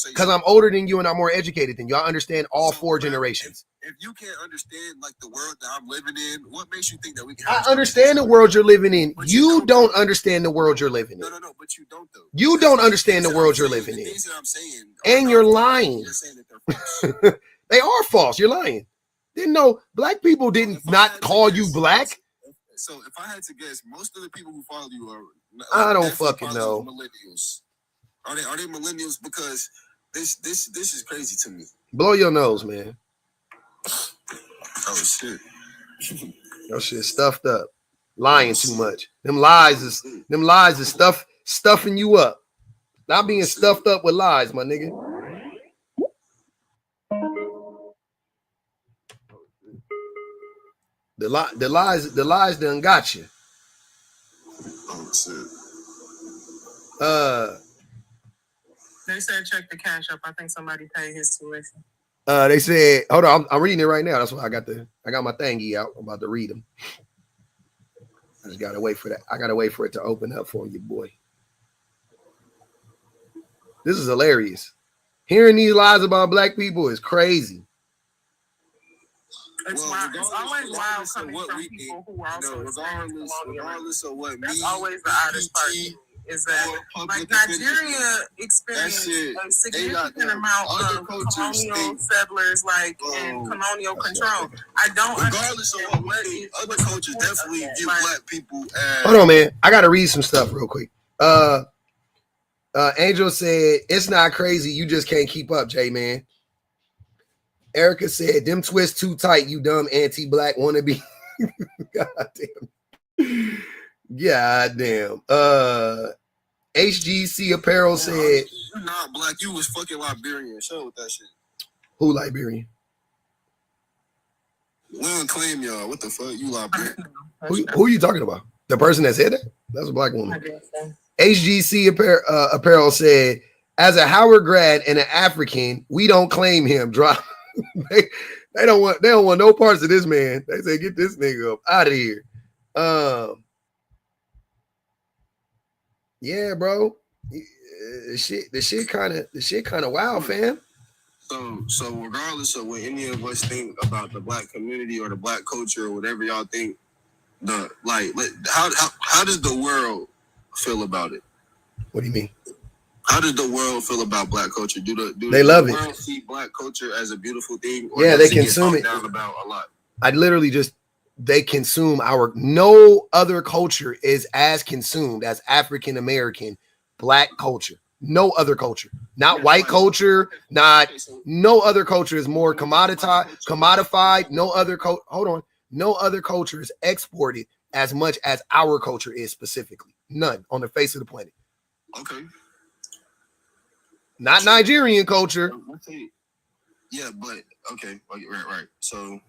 because I'm older than you and I'm more educated than you. I understand all four generations. If you can't understand like the world that I'm living in, what makes you think that we can? I understand the world you're living in. You don't understand the world you're living in. No, but you don't though. You don't understand the world you're living in. Things that I'm saying, and you're lying. You're saying that they're false. They are false. You're lying. Didn't know black people didn't not call you black. So if I had to guess, most of the people who follow you are. I don't fucking know. Millennials. Are they millennials? Because this is crazy to me. Blow your nose, man. Oh shit. Your shit stuffed up. Lying too much. Them lies is stuffing you up. Not being stuffed up with lies, my nigga. The lies done got you. Oh shit. They said check the cash up. I think somebody paid his tuition. They said, hold on, I'm reading it right now. That's why I got my thingy out. I'm about to read them. I just gotta wait for that. I gotta wait for it to open up for you, boy. This is hilarious. Hearing these lies about black people is crazy. It's wild. It's always wild coming from people who are also regardless of what that's always the oddest part is that like Nigeria experienced a significant amount of colonial settlers and colonial control. I don't regardless of what other cultures definitely view black people as. Hold on, man. I gotta read some stuff real quick. Angel said, it's not crazy, you just can't keep up, J-Man. Erica said, them twists too tight, you dumb anti-black wannabe. God damn. HGC Apparel said, you're not black, you was fucking Liberian. Show with that shit. Who Liberian? We don't claim y'all. What the fuck? You Liberian. Who are you talking about? The person that said that? That's a black woman. HGC Apparel said, as a Howard grad and an African, we don't claim him. Drop. they don't want no parts of this man. They say, get this nigga up out of here. Yeah, bro. The shit kind of wild, fam. So regardless of what any of us think about the black community or the black culture or whatever y'all think, how does the world feel about it? What do you mean? How does the world feel about black culture? Do they love the it? World see black culture as a beautiful thing? Or yeah, they consume it. Down about a lot? I literally they consume no other culture is as consumed as African American black culture. No other culture, not white culture, no other culture is more commodified. No other culture is exported as much as our culture is specifically. None on the face of the planet. Okay. Not Nigerian culture. Yeah, but okay, right. So,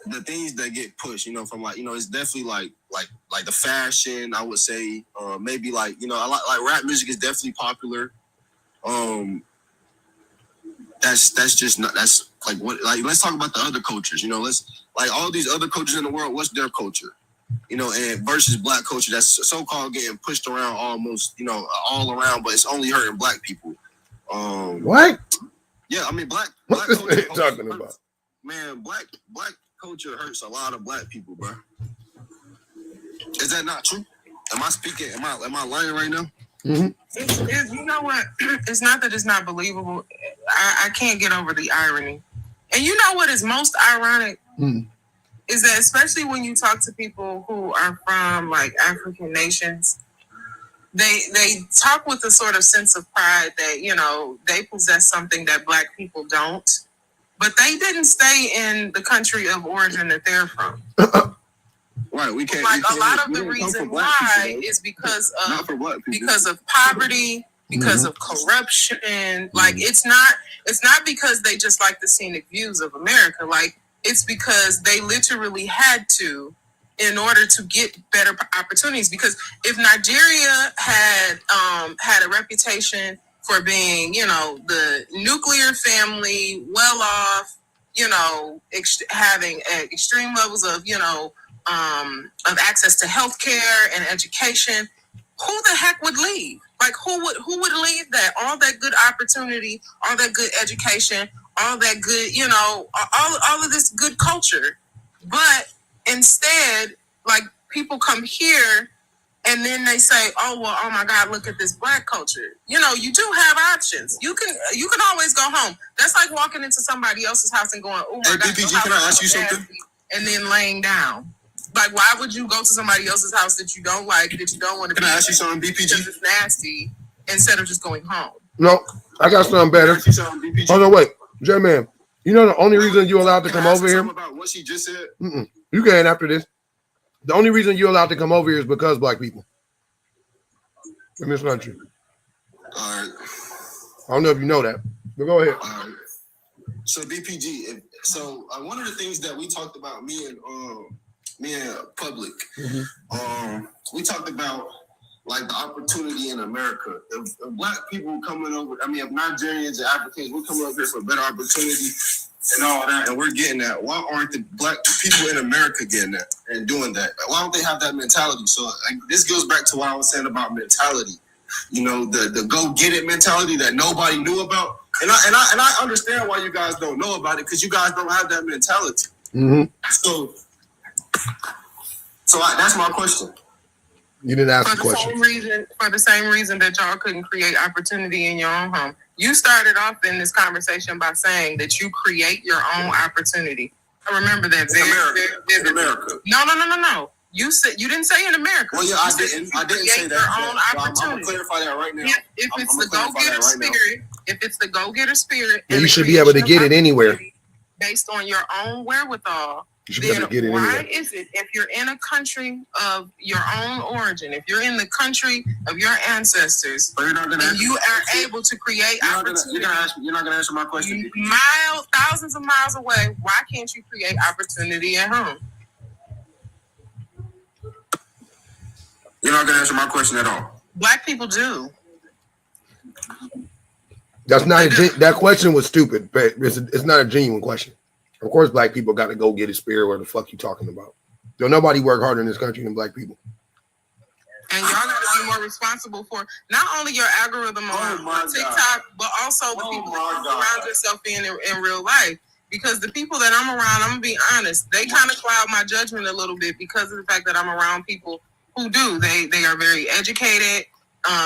the things that get pushed, from it's definitely like the fashion. I would say, maybe like rap music is definitely popular. That's just not. That's like what. Like, let's talk about the other cultures. Let's like all these other cultures in the world. What's their culture? And versus black culture that's so-called getting pushed around almost, all around, but it's only hurting black people. What? Yeah, I mean, black What's culture this talking about? Man, black culture hurts a lot of black people, bro. Is that not true? Am I speaking? Am I lying right now? Mm-hmm. You know what? It's not that it's not believable. I can't get over the irony. And you know what is most ironic? Is that especially when you talk to people who are from like African nations, they talk with a sort of sense of pride that, they possess something that black people don't, but they didn't stay in the country of origin that they're from. Right, we can't. Like a lot of the reason why is because of poverty, because of corruption. Like it's not because they just like the scenic views of America. Like it's because they literally had to in order to get better opportunities. Because if Nigeria had a reputation for being, the nuclear family, well off, having extreme levels of access to healthcare and education, who the heck would leave? Like who would leave that? All that good opportunity, all that good education, all that good, all of this good culture. But instead, like people come here and then they say, oh my God, look at this black culture. You do have options. You can always go home. That's like walking into somebody else's house and going, oh my God. BPG, can I ask you something? And then laying down. Like, why would you go to somebody else's house that you don't like, that you don't want to be? Can I ask you something, BPG? Because it's nasty, instead of just going home. No, I got something better. Oh no, wait, J-Man. The only reason you're allowed to come over here. About what she just said. You can after this. The only reason you're allowed to come over here is because black people in this country. All right. I don't know if you know that, but go ahead. All right. So BPG. So one of the things that we talked about, me and me and Public. Mm-hmm. We talked about like the opportunity in America. If black people coming over, I mean, if Nigerians and Africans, we're coming over here for better opportunity and all that, and we're getting that. Why aren't the black people in America getting that and doing that? Why don't they have that mentality? So this goes back to what I was saying about mentality. You know, the go get it mentality that nobody knew about. And I understand why you guys don't know about it, because you guys don't have that mentality. Mm-hmm. So that's my question. You didn't ask For the question. For the same reason that y'all couldn't create opportunity in your own home. You started off in this conversation by saying that you create your own opportunity. I remember that. In America. No. You said you didn't say in America. Well, yeah, I didn't say that. Your own I'm opportunity. gonna clarify that right now. If it's the go-getter spirit, if it's the go-getter spirit, Yeah, you should be able to get it anywhere. Based on your own wherewithal. You should be able to get it why anywhere. is it if you're in a country of your own origin, if you're in the country of your ancestors, and you are able to create opportunity? You're not gonna answer my question. Thousands of miles away, why can't you create opportunity at home? You're not gonna answer my question at all. Black people do. That's not that question was stupid, but it's not a genuine question. Of course, black people got to go get his spirit. Where the fuck you talking about? Don't nobody work harder in this country than black people. And y'all got to be more responsible for not only your algorithm on TikTok, but also the people that you surround yourself in real life. Because the people that I'm around, I'm gonna be honest, they kind of cloud my judgment a little bit because of the fact that I'm around people who do. They are very educated.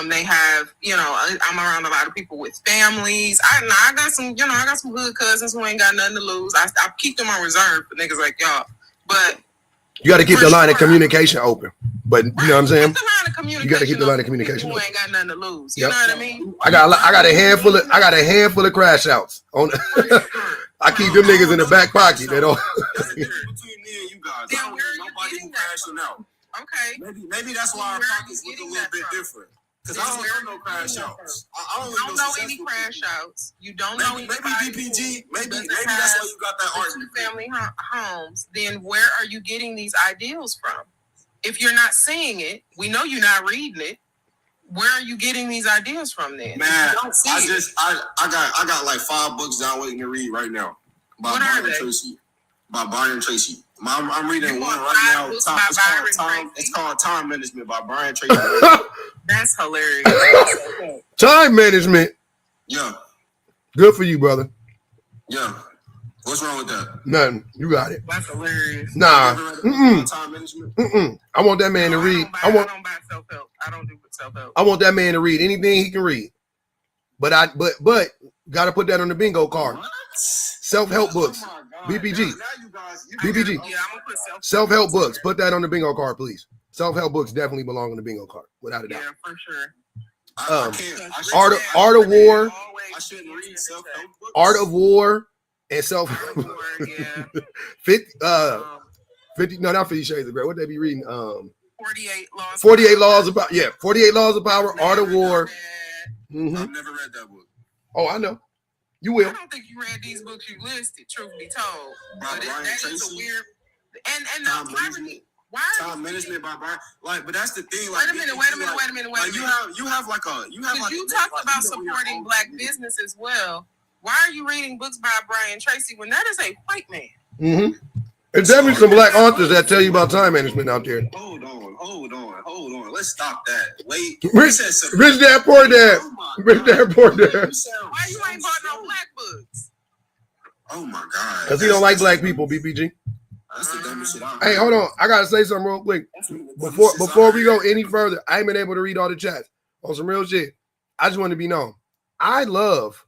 They have, I'm around a lot of people with families. I got some hood cousins who ain't got nothing to lose. I keep them on reserve for niggas like y'all. But you got to keep the line of communication open. But you know what I'm saying? You got to keep the line of communication open. Who ain't got nothing to lose. You know what I mean? I got a handful of crash outs on. I keep them niggas in the back pocket. They don't. That's the difference between me and you guys. I don't know nobody who crashing out. Okay. Maybe that's why our pockets look a little bit different. Because I don't know no crash outs. I don't know any crash outs. You don't know any. Maybe DPG. Maybe that's why you got that argument. Family homes. Then where are you getting these ideals from? If you're not seeing it, we know you're not reading it. Where are you getting these ideas from then? Man, I got like 5 books that I'm waiting to read right now. By Brian Tracy. I'm reading one right now. It's called Time Management by Brian Tracy. That's hilarious. Time management. Yeah. Good for you, brother. Yeah. What's wrong with that? Nothing. You got it. That's hilarious. Nah. Time management. I want that man to read. I don't buy self-help. I don't do self-help. I want that man to read anything he can read. But gotta put that on the bingo card. What? Self-help books. BPG. BPG. Yeah, I'm gonna put self-help books. Put that on the bingo card, please. Self-help books definitely belong on the bingo card, without a doubt. Yeah, for sure. Art of War. I shouldn't read self-help books. Art of War and self. 50. No, not 50 Shades of Grey. What they be reading? 48 Laws of Power. Yeah, 48 Laws of Power. Art of War. Mm-hmm. I've never read that book. Oh, I know. You will. I don't think you read these books you listed, truth be told. But that is a weird. And Time management by Brian. Like, but that's the thing. Like, wait a minute. You have like. You talked about supporting black business as well. Why are you reading books by Brian Tracy when that is a white man? Mm-hmm. There's definitely some black authors that tell you about time management out there. Hold on. Let's stop that. Wait. Rich Dad, Poor Dad. Rich Dad, Poor Dad. Why you ain't bought no black books? Oh my God. Because he don't like black people, BPG. That's the dumbest shit Hey, hold on. I gotta say something real quick. Before we go any further, I ain't been able to read all the chats on some real shit. I just want to be known. I love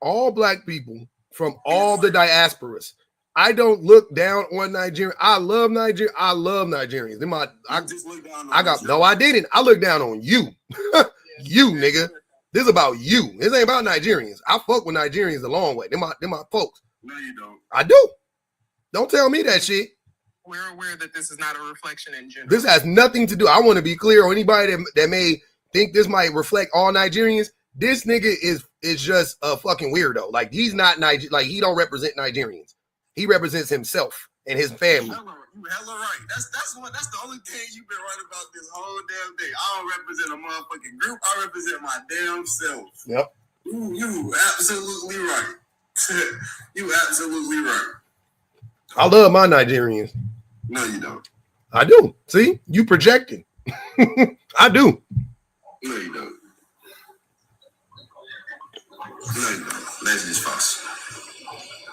all black people from all the diasporas. I don't look down on Nigeria. I love Nigeria. I love Nigerians. I didn't. I look down on you. You, nigga. This is about you. This ain't about Nigerians. I fuck with Nigerians a long way. They're my folks. No, you don't. I do. Don't tell me that shit. We're aware that this is not a reflection in general. This has nothing to do. I want to be clear on anybody that may think this might reflect all Nigerians. This nigga is just a fucking weirdo. Like, he's not Niger. Like, he don't represent Nigerians. He represents himself and his family. You hella right. That's the only thing you've been right about this whole damn day. I don't represent a motherfucking group. I represent my damn self. Yep. You absolutely right. You absolutely right. I love my Nigerians. No, you don't. I do. See, you projecting. I do. No, you don't. No, you don't. That's just false.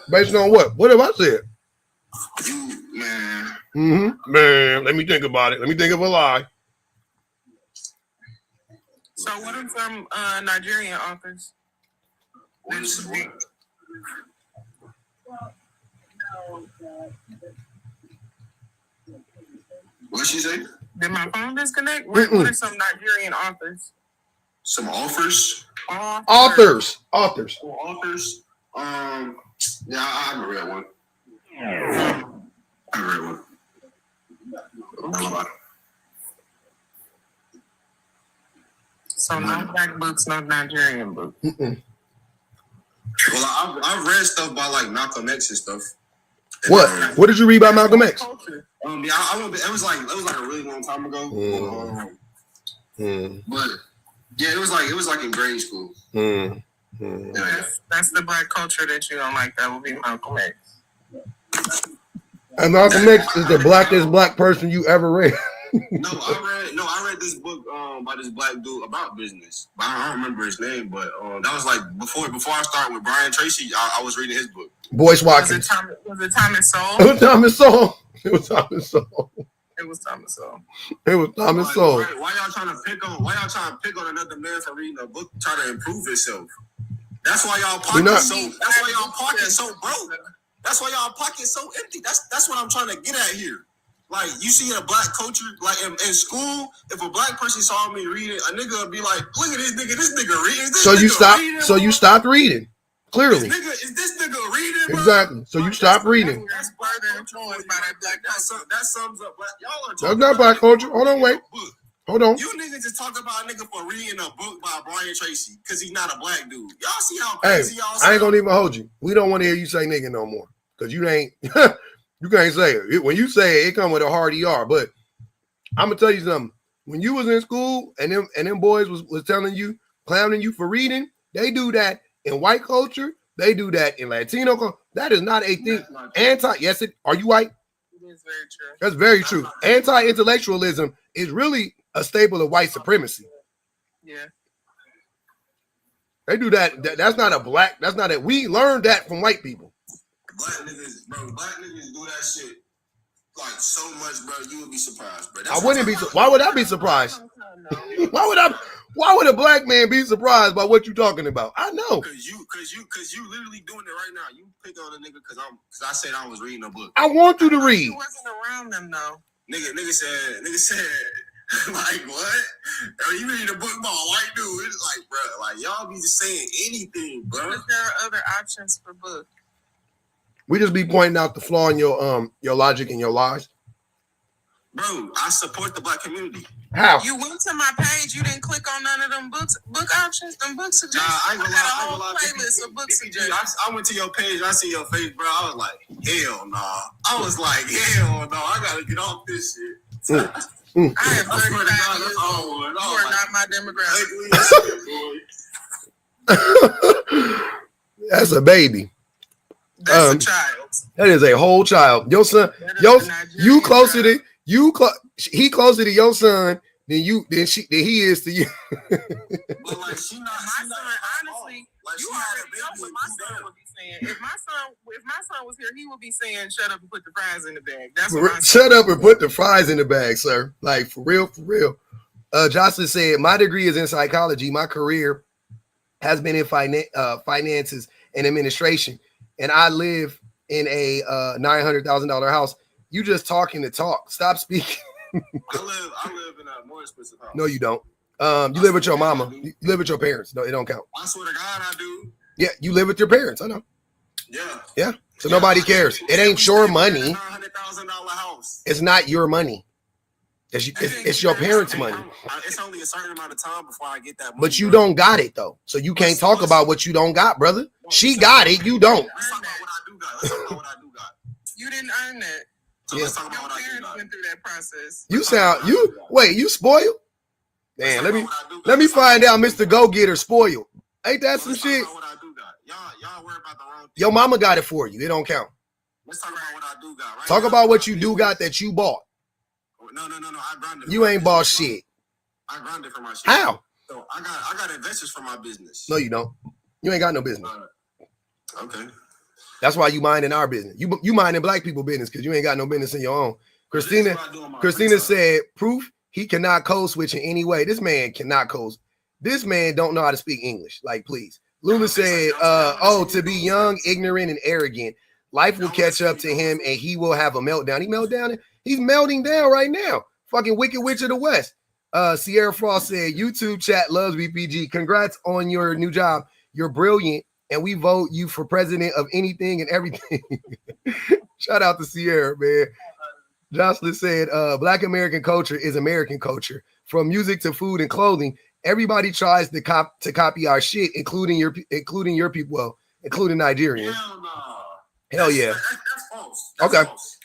Based on what? What have I said? You, man. Man, let me think about it. Let me think of a lie. So what are some Nigerian authors? What she say? Did my phone disconnect? What are some Nigerian authors? Some offers. Authors. Authors. Yeah, I haven't read one. I read one. So no black books, no Nigerian books. Mm-mm. Well, I've read stuff by like Malcolm X and stuff. What? What did you read by Malcolm X? Yeah, it was like a really long time ago. But yeah, it was like in grade school. Yeah. That's the black culture that you don't like. That would be Malcolm X. And Malcolm X is the blackest black person you ever read. I read this book by this black dude about business. But I don't remember his name, but that was like before I started with Brian Tracy, I was reading his book. Boyce Watkins. Was it Thomas Sowell? It was Thomas Sowell. It was Thomas Sowell. It was Thomas Sowell. It was Thomas Sowell. Why y'all trying to pick on another man for reading a book trying to improve himself? That's why y'all pocket so broke. That's why y'all pocket so empty. That's what I'm trying to get at here. Like, you see in a black culture, like in school, if a black person saw me reading, a nigga would be like, look at this nigga reading. So you stopped reading. Clearly. Is this nigga reading, bro? Exactly. So you stopped reading. That's further influenced by that black culture. That sums up black. Y'all are That's not black culture. Hold on, wait. Hold on. You niggas just talk about a nigga for reading a book by Brian Tracy because he's not a black dude. Y'all see how crazy y'all sound? I ain't gonna even hold you. We don't want to hear you say nigga no more. Because you ain't you can't say it. When you say it, it come with a hard ER. But I'm gonna tell you something. When you was in school and them boys was telling you, clowning you for reading, they do that in white culture. They do that in Latino culture. That is not a thing. Are you white? It is very true. That's very true. Anti-intellectualism is really a staple of white supremacy. Yeah. They do that. That's not a black. That's not it. We learned that from white people. Black niggas do that shit like so much, bro. You would be surprised, bro. I wouldn't be. Why would I be surprised? Why would a black man be surprised by what you talking about? I know. Cause you literally doing it right now. You pick on a nigga because I said I was reading a book. I want you to read. You wasn't around them though. Nigga said, like what? You reading a book by a white dude? It's like, bro, like y'all be just saying anything, bro. But there are other options for books. We just be pointing out the flaw in your logic and your lies. Bro, I support the black community. How? You went to my page. You didn't click on none of them book options. Them book suggestions. Nah, I ain't gonna lie. I got a whole playlist of book suggestions. I went to your page. I see your face, bro. I was like, hell nah. I gotta get off this shit. I have 35 years old. You are not my demographic. That's a baby. That's a child. That is a whole child. Your son, you closer to he closer to your son than he is to you. But like she not my son, honestly, like, you already know what my son would be saying. If my son was here, he would be saying, "Shut up and put the fries in the bag." That's what shut up and put the fries in the bag, sir. Like for real. Jocelyn said, "My degree is in psychology. My career has been in finances and administration, and I live in a $900,000 house. You just talking to talk. Stop speaking." I live in a more expensive house. No, you don't. You live with your mama. You live with your parents. No, it don't count. I swear to God, I do. Yeah, you live with your parents. I know. Yeah. So nobody cares. It ain't your money. $900,000 house. It's not your money. It's your parents' money. It's only a certain amount of time before I get that money. But you don't got it though. So you can't talk about what you don't got, brother. She got it. You don't. Let's talk about what I do got. You didn't earn that. So let's talk about Your what I do parents got. went through that process. You sound you spoiled? Damn, let me find out Mr. Go Getter spoiled. Ain't that some shit? What I do got. Y'all worry about the wrong thing. Your mama got it for you. It don't count. Let's talk about what I do got. Right Talk now, about what you do got that you bought. No. I grinded. You ain't bought shit. I grinded for my shit. How? So I got investors for my business. No, you don't. You ain't got no business. Okay. That's why you minding our business. You minding black people business because you ain't got no business in your own. Christina said, proof he cannot code switch in any way. This man cannot code. This man don't know how to speak English. Like, please. Lula said, to be young, ignorant, and arrogant, life will catch up to him and he will have a meltdown. He's melting down right now. Fucking Wicked Witch of the West. Sierra Frost said, YouTube chat loves BPG. Congrats on your new job. You're brilliant. And we vote you for president of anything and everything. Shout out to Sierra, man. Jocelyn said, Black American culture is American culture. From music to food and clothing, everybody tries to copy our shit, including your people, well, including Nigerians. Hell yeah. That's false. Okay. False.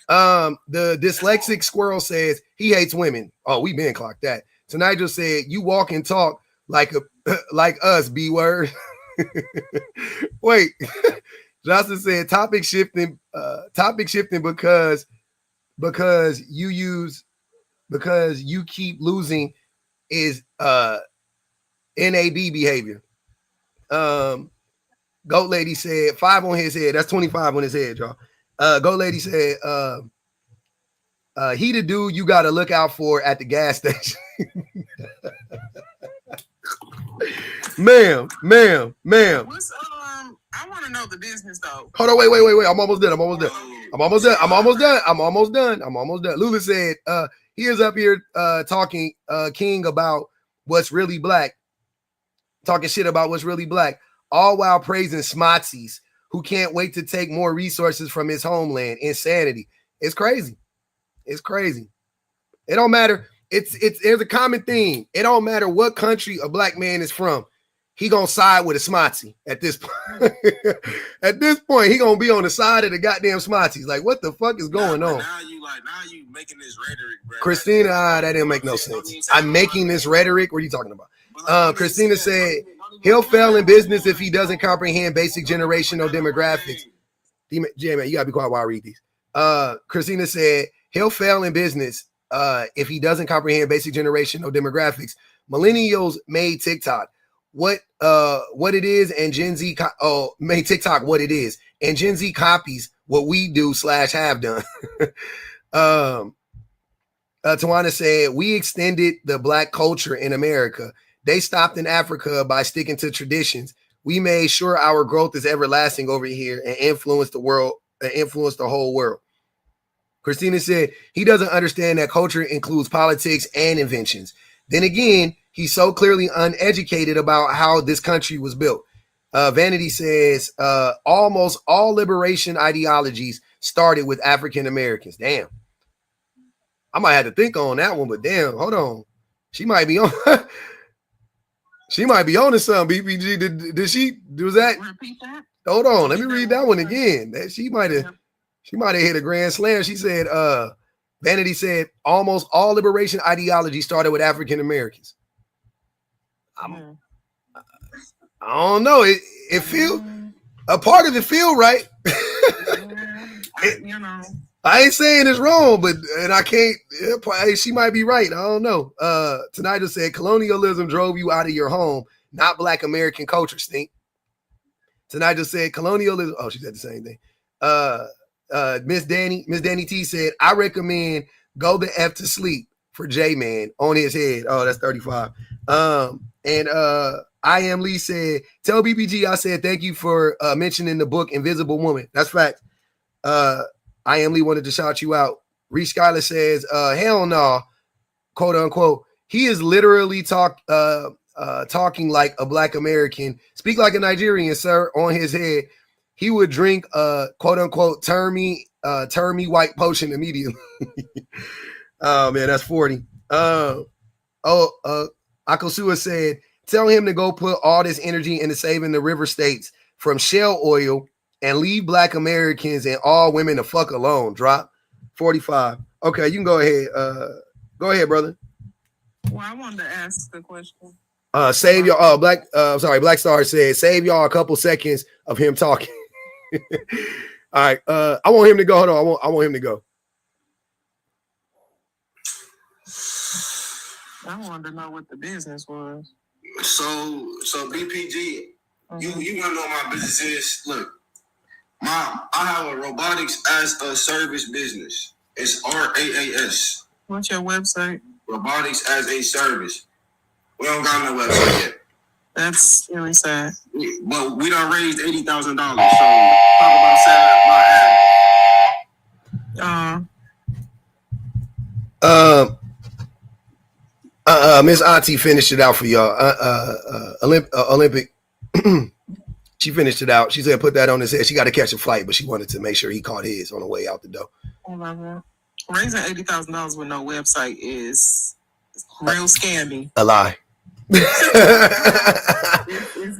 The dyslexic squirrel says he hates women. Oh, we been clocked that. So Nigel said, you walk and talk like us, B word. Wait. Johnson said topic shifting because you keep losing is NAB behavior. Goat Lady said 5 on his head. That's 25 on his head, y'all. Goat Lady said he the dude you gotta look out for at the gas station. Ma'am. What's I want to know the business though. Hold on, wait. I'm almost done. Lula said he is up here talking king about what's really black, talking shit about what's really black, all while praising Smotsies who can't wait to take more resources from his homeland. Insanity. It's crazy. It don't matter. There's a common theme. It don't matter what country a black man is from. He gonna side with a Smotsy at this point. At this point, he gonna be on the side of the goddamn Smotsies. Like, what the fuck is going on? Now you making this rhetoric, bro. Christina, that didn't make no sense. I'm making this rhetoric. What are you talking about? Christina said he'll fail in business if he doesn't comprehend basic generational demographics. Yeah, man, you gotta be quiet while I read these. Christina said he'll fail in business if he doesn't comprehend basic generational demographics. Millennials made TikTok what it is, and Gen Z made TikTok what it is, and Gen Z copies what we do / have done. Tawana said we extended the black culture in America. They stopped in Africa by sticking to traditions. We made sure our growth is everlasting over here and influence the world and influence the whole world. Christina said he doesn't understand that culture includes politics and inventions. Then again, he's so clearly uneducated about how this country was built. Vanity says almost all liberation ideologies started with African Americans. Damn. I might have to think on that one, but damn, hold on. She might be on. She might be on to something. BPG, did she do that? Repeat that. Hold on, let me read that one again. She might have hit a grand slam. She said, Vanity said almost all liberation ideology started with African Americans. I don't know. It feel a part of it feel right. I ain't saying it's wrong, but I can't. She might be right. I don't know. Tonight just said colonialism drove you out of your home, not black American culture. Stink. Tonight just said colonialism. Oh, she said the same thing. Miss Danny T said, I recommend Go the F to Sleep for J-Man on his head. Oh, that's 35. And I Am Lee said, tell BPG I said thank you for mentioning the book Invisible Woman. That's fact. I Am Lee wanted to shout you out. Reese Schuyler says, hell no, quote unquote. He is literally talking like a black American. Speak like a Nigerian, sir, on his head. He would drink quote unquote turn me white potion immediately. Oh man, that's 40. Akosua said, tell him to go put all this energy into saving the river states from shale oil and leave Black Americans and all women the fuck alone. Drop 45. Okay, you can go ahead. Go ahead, brother. Well, I wanted to ask the question. Save y'all. Black Star said, save y'all a couple seconds of him talking. All right. I want him to go. Hold on. I want him to go. I wanted to know what the business was. So BPG, you wanna know what my business is? Look, I have a robotics as a service business. It's RAAS. What's your website? Robotics as a service. We don't got no website yet. That's really sad. But we done raised $80,000. So talk about setting up my ad. Miss Auntie finished it out for y'all. Olympic. She finished it out. She said, put that on his head. She got to catch a flight, but she wanted to make sure he caught his on the way out the door. I love that. Raising $80,000 with no website is real scammy. A lie. It's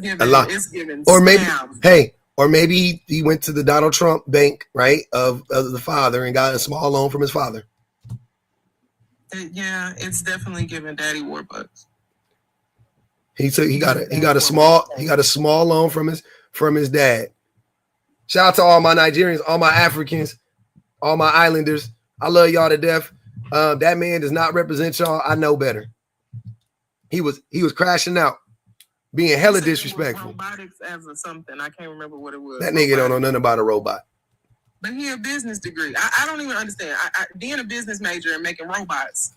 giving, a lie. It's giving or maybe, scam. hey, or maybe he went to the Donald Trump bank, right, of the father and got a small loan from his father. Yeah, it's definitely giving Daddy Warbucks. He got a small loan from his dad. Shout out to all my Nigerians, all my Africans, all my islanders. I love y'all to death. That man does not represent y'all. I know better. He was crashing out, being hella disrespectful. Robotics as a something. I can't remember what it was. That nigga don't know nothing about a robot. But he a business degree. I don't even understand. Being a business major and making robots.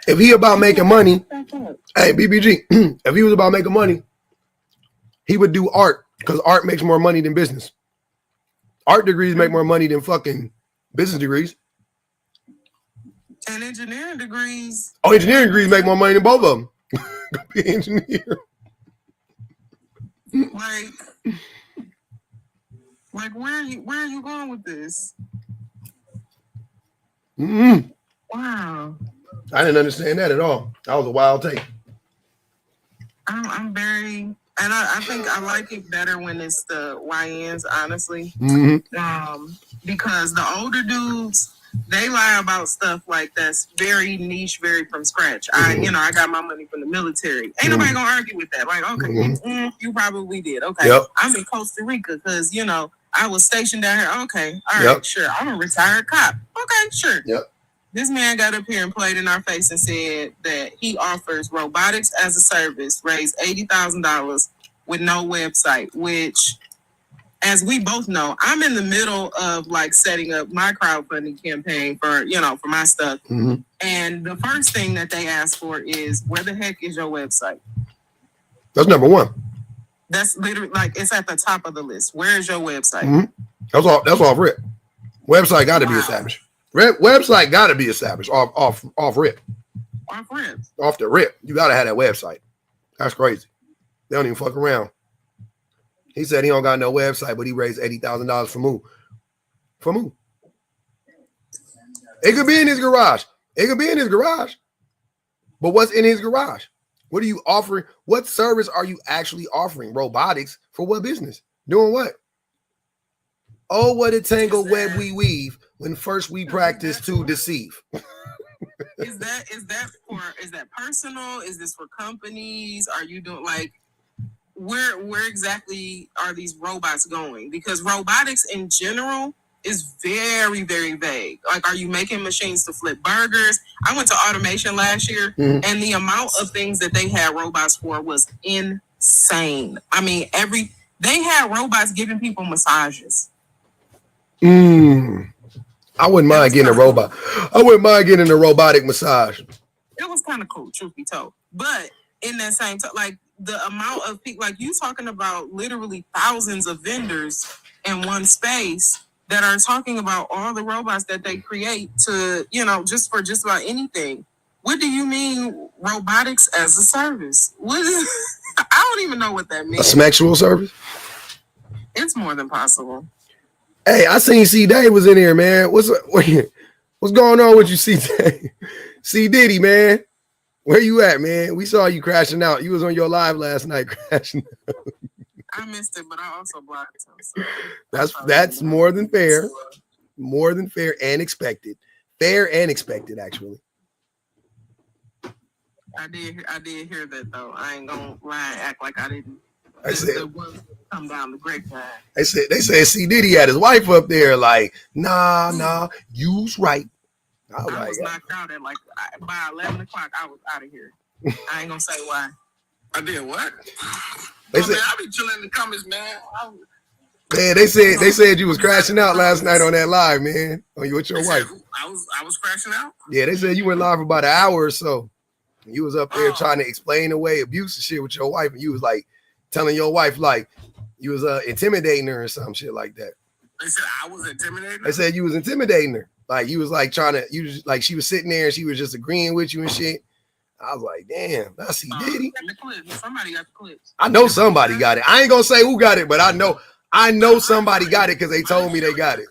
If he about making money, hey, BBG, if he was about making money, he would do art because art makes more money than business. Art degrees make more money than fucking business degrees. And engineering degrees. Oh, engineering degrees make more money than both of them. Go be an engineer. Like where are you going with this? Mm-hmm. Wow. I didn't understand that at all. That was a wild take. I'm very, and I think I like it better when it's the YNs, honestly. Mm-hmm. Because the older dudes, they lie about stuff like that's very niche, very from scratch. Mm-hmm. I got my money from the military. Ain't nobody gonna argue with that. Like, okay, you probably did. Okay, yep. I'm in Costa Rica because I was stationed down here. Okay, all right, sure. I'm a retired cop. Okay, sure. Yep. This man got up here and played in our face and said that he offers robotics as a service, raised $80,000 with no website, which, as we both know, I'm in the middle of like setting up my crowdfunding campaign for my stuff. Mm-hmm. And the first thing that they ask for is, where the heck is your website? That's number one. That's literally like, it's at the top of the list. Where is your website? Mm-hmm. That's off rip. Website got to be established. Website got to be established off rip. Off rip. Off the rip. You got to have that website. That's crazy. They don't even fuck around. He said he don't got no website, but he raised $80,000 from who? From who? It could be in his garage. But what's in his garage? What are you offering? What service are you actually offering? Robotics for what business? Doing what? Oh, what a tangled web we weave when first we practice to deceive. Is that personal? Is this for companies? Are you doing like where exactly are these robots going? Because robotics in general is very, very vague. Like, are you making machines to flip burgers? I went to automation last year, and the amount of things that they had robots for was insane. I mean, they had robots giving people massages. I wouldn't mind getting a robot. I wouldn't mind getting a robotic massage. It was kind of cool, truth be told. But in that same time, like the amount of people, like you talking about literally thousands of vendors in one space that are talking about all the robots that they create to, just for just about anything. What do you mean robotics as a service? What is, I don't even know what that means. A sexual service? It's more than possible. Hey, I seen C Day was in here, man. What's going on with you, C Day? C Diddy, man. Where you at, man? We saw you crashing out. You was on your live last night crashing out. I missed it, but I also blocked him. So That's more than fair. More than fair and expected. Fair and expected, actually. I did hear that though. I ain't gonna lie and act like I didn't. I said, come down the grapevine. They said C. Diddy had his wife up there like, nah, you's right. I was knocked out at by 11 o'clock. I was out of here. I ain't gonna say why. I did what? They said, I be chilling in the comments, man. Man, they said you was crashing out last night on that live, man. On you with your wife. I was crashing out. Yeah, they said you went live for about an hour or so. You was up there trying to explain away abuse and shit with your wife, and you was like telling your wife like you was intimidating her or some shit like that. They said I was intimidating her? They said you was intimidating her. Like you was like like she was sitting there and she was just agreeing with you and shit. I was like, damn, that's C. Diddy. Somebody got the clips. I know somebody got it. I ain't gonna say who got it, but I know somebody got it because they told me they got it.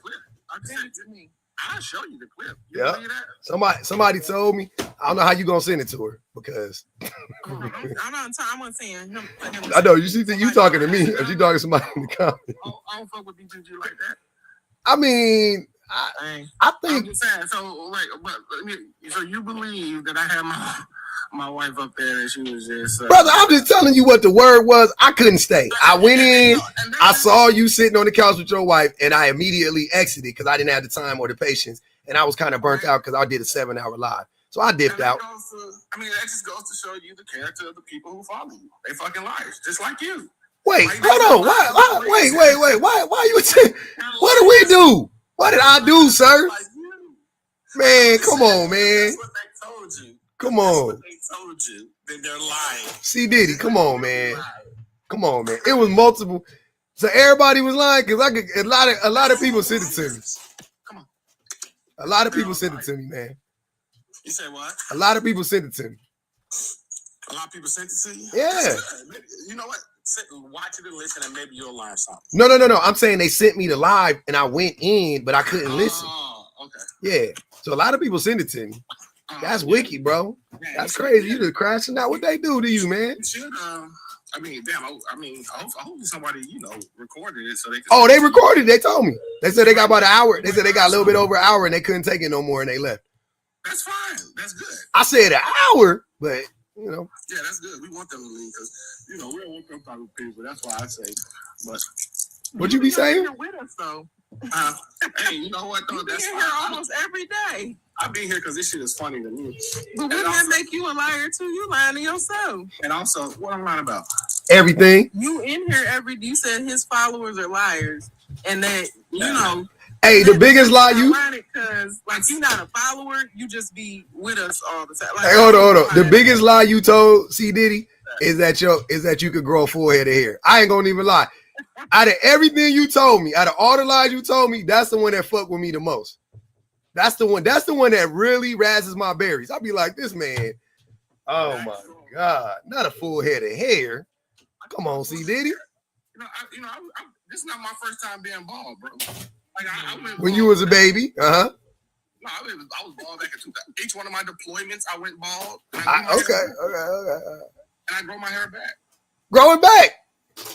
I'll show you the clip. Yeah. Somebody told me. I don't know how you gonna send it to her because I'm not saying him. I know you talking to me. If you talking to somebody in the comments. I don't fuck with BGG like that. I mean, I think. I'm just saying, so you believe that I had my wife up there and she was just brother, I'm just telling you what the word was. I couldn't stay. I went in, I saw you sitting on the couch with your wife, and I immediately exited because I didn't have the time or the patience, and I was kind of burnt out because I did a 7-hour live. So I dipped out. That just goes to show you the character of the people who follow you. They fucking liars, just like you. Wait, hold on. Wait. Why you saying? What do we do? What did I do, sir? Man, come on, man. That's what they told you. Come on. That's what they told you. Then they're lying. C. Diddy, come on, man. Come on, man. It was multiple. So everybody was lying because a lot of people sent it to me. Come on. A lot of people sent it to me, man. You say what? A lot of people sent it to me. A lot of people sent it to you? Yeah. You know what? Watch it and listen, and maybe you'll learn something. No. I'm saying they sent me the live, and I went in, but I couldn't listen. Oh, okay. Yeah. So a lot of people sent it to me. That's wicked, bro. That's crazy. You just crashing out. What they do to you, man? You should. Hopefully somebody recorded it so they. They recorded. They told me. They said they got about an hour. They said they got a little bit over an hour, and they couldn't take it no more, and they left. That's fine. That's good. I said an hour, but Yeah, that's good. We want them to leave because we don't want them type of people. That's why I say. But what you be saying? You're with us though. Hey, you know what though? That's here almost every day. I be here because this shit is funny to me. But wouldn't that make you a liar too? You lying to yourself. And also, what I'm lying about? Everything. You in here you said his followers are liars, and that Hey, the biggest lie you. Because you're not a follower, you just be with us all the time. Hey, hold on. The biggest lie you told C. Diddy is that you could grow a full head of hair. I ain't gonna even lie. Out of everything you told me, out of all the lies you told me, that's the one that fucked with me the most. That's the one that really razzes my berries. I'll be like, this man, oh my God, not a full head of hair. Come on, C. Diddy. This is not my first time being bald, bro. When you was a baby, No, I was bald back in 2000. Each one of my deployments, I went bald. Okay. And I grow my hair back. Grow it back.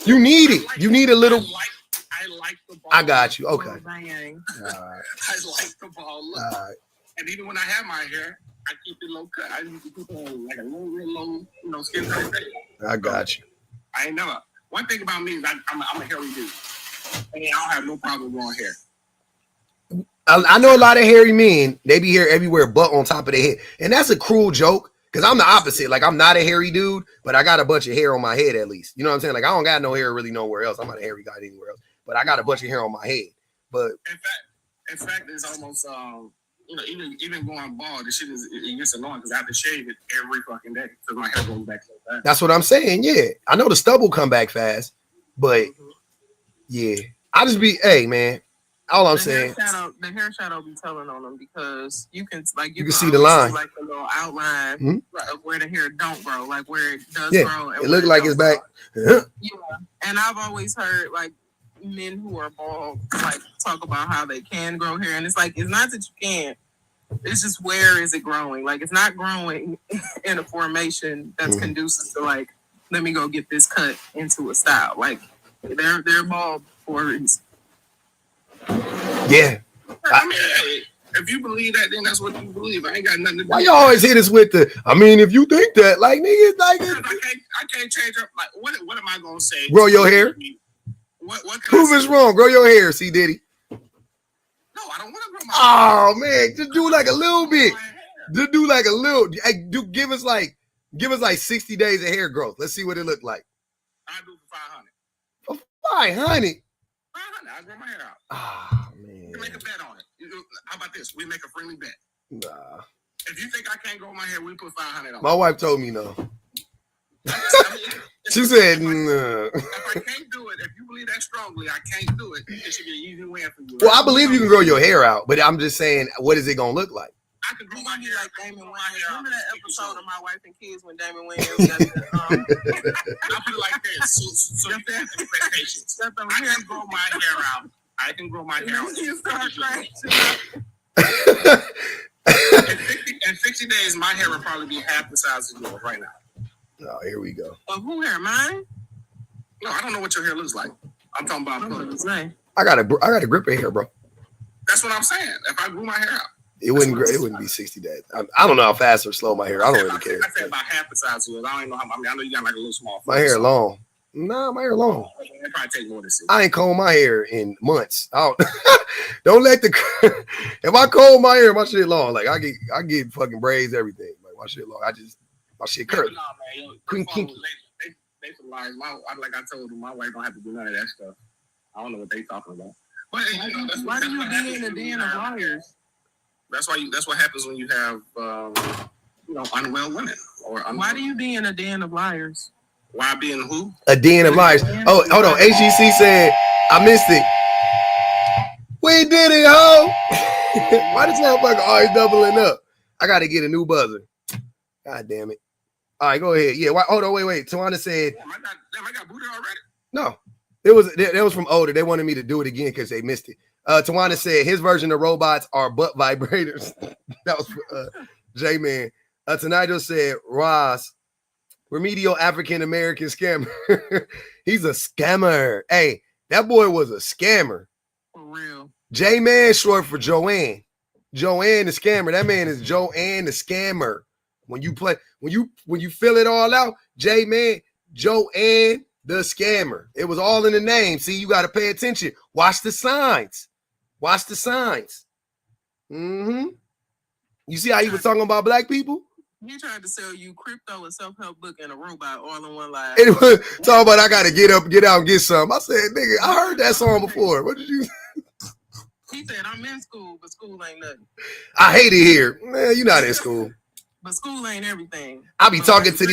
You need it. You need a little. I like the ball. I got you. Okay. All right. I like the ball look. All right. And even when I have my hair, I keep it low cut. I used to keep it like a real low, skin tight. I got you. I ain't never. One thing about me is I'm a hairy dude. And I don't have no problem growing hair. I know a lot of hairy men, they be hair everywhere but on top of their head. And that's a cruel joke because I'm the opposite. Like, I'm not a hairy dude, but I got a bunch of hair on my head at least. You know what I'm saying? Like, I don't got no hair really nowhere else. I'm not a hairy guy anywhere else, but I got a bunch of hair on my head. But in fact, it's almost, even going bald, the shit it gets annoying because I have to shave it every fucking day because my hair goes back so fast. That's what I'm saying. Yeah. I know the stubble come back fast, but yeah, I just be, hey, man. All I'm saying, the hair shadow be telling on them because you can see the line, see, like the little outline of where the hair don't grow, like where it does grow. And it look like it's back. Yeah, and I've always heard like men who are bald like talk about how they can grow hair, and it's like it's not that you can't. It's just where is it growing? Like it's not growing in a formation that's conducive to like let me go get this cut into a style. Like They're bald for a reason. Yeah. I mean, hey, if you believe that, then that's what you believe. I ain't got nothing to do. Why you always hit us with the? I mean, if you think that, like niggas, like I can't change up. Like, what am I gonna say? Grow your hair. What Prove it's wrong. Grow your hair, C Diddy. No, I don't want to grow my Oh man, just do like a little bit. Just do like a little. Hey, give us like 60 days of hair growth. Let's see what it look like. I do for 500. For 500. 500. I grow my hair out. Oh man. We make a bet on it. How about this? We make a friendly bet. Nah. If you think I can't grow my hair, we put 500 on. My wife told me no. She said, nah. If I can't do it, if you believe that strongly, I can't do it. It should be an easy win for you. Well, I believe you can grow your hair out, but I'm just saying, what is it gonna look like? I can grow my hair like like Damon Wayans. Remember that episode of My Wife and Kids when Damon Wayans got the I put it like this. So you have expectations. I can grow my hair out. I can grow my hair out. You start crying. In 60 days, my hair will probably be half the size of yours right now. Oh, here we go. Of who hair? Mine? No, I don't know what your hair looks like. I'm talking about colors. I got a grip of hair, bro. That's what I'm saying. If I grew my hair out, it wouldn't be 60 days. I don't know how fast or slow my hair. I don't really care. I said about half the size of yours. I don't know how. I mean, I know you got like a little small. My hair long. Nah, my hair long. It probably take more than 60. I ain't combed my hair in months. Don't let the if I comb my hair, my shit long. Like I get fucking braids, everything. Like my shit long. My shit curly. Nah, man, Kinky. They lies. Like I told them, my wife don't have to do none of that stuff. I don't know what they talking about. But why do you be in a den of liars? That's what happens when you have unwell women. Why do you be in a den of liars? Why be in who? A den of liars. Oh, hold on. HGC said I missed it. We did it, ho. Why this motherfucker always doubling up? I gotta get a new buzzer. God damn it. All right, go ahead. Yeah, hold on, wait. Tawana said, I got booted already? No. That was from older. They wanted me to do it again because they missed it. Tawana said his version of robots are butt vibrators. That was J-Man. Tanajo said, Ross, remedial African-American scammer. He's a scammer. Hey, that boy was a scammer. For real. J-Man short for Joanne. Joanne the scammer. That man is Joanne the scammer. When you fill it all out, J-Man, Joanne the scammer. It was all in the name. See, you got to pay attention. Watch the signs. Mm-hmm. You see how he was talking about black people? He tried to sell you crypto, a self-help book, and a robot all in one line. It was talking about I got to get up, get out, and get some. I said, nigga, I heard that song before. What did you? He said, I'm in school, but school ain't nothing. I hate it here. Man, you're not in school. But school ain't everything. I be talking to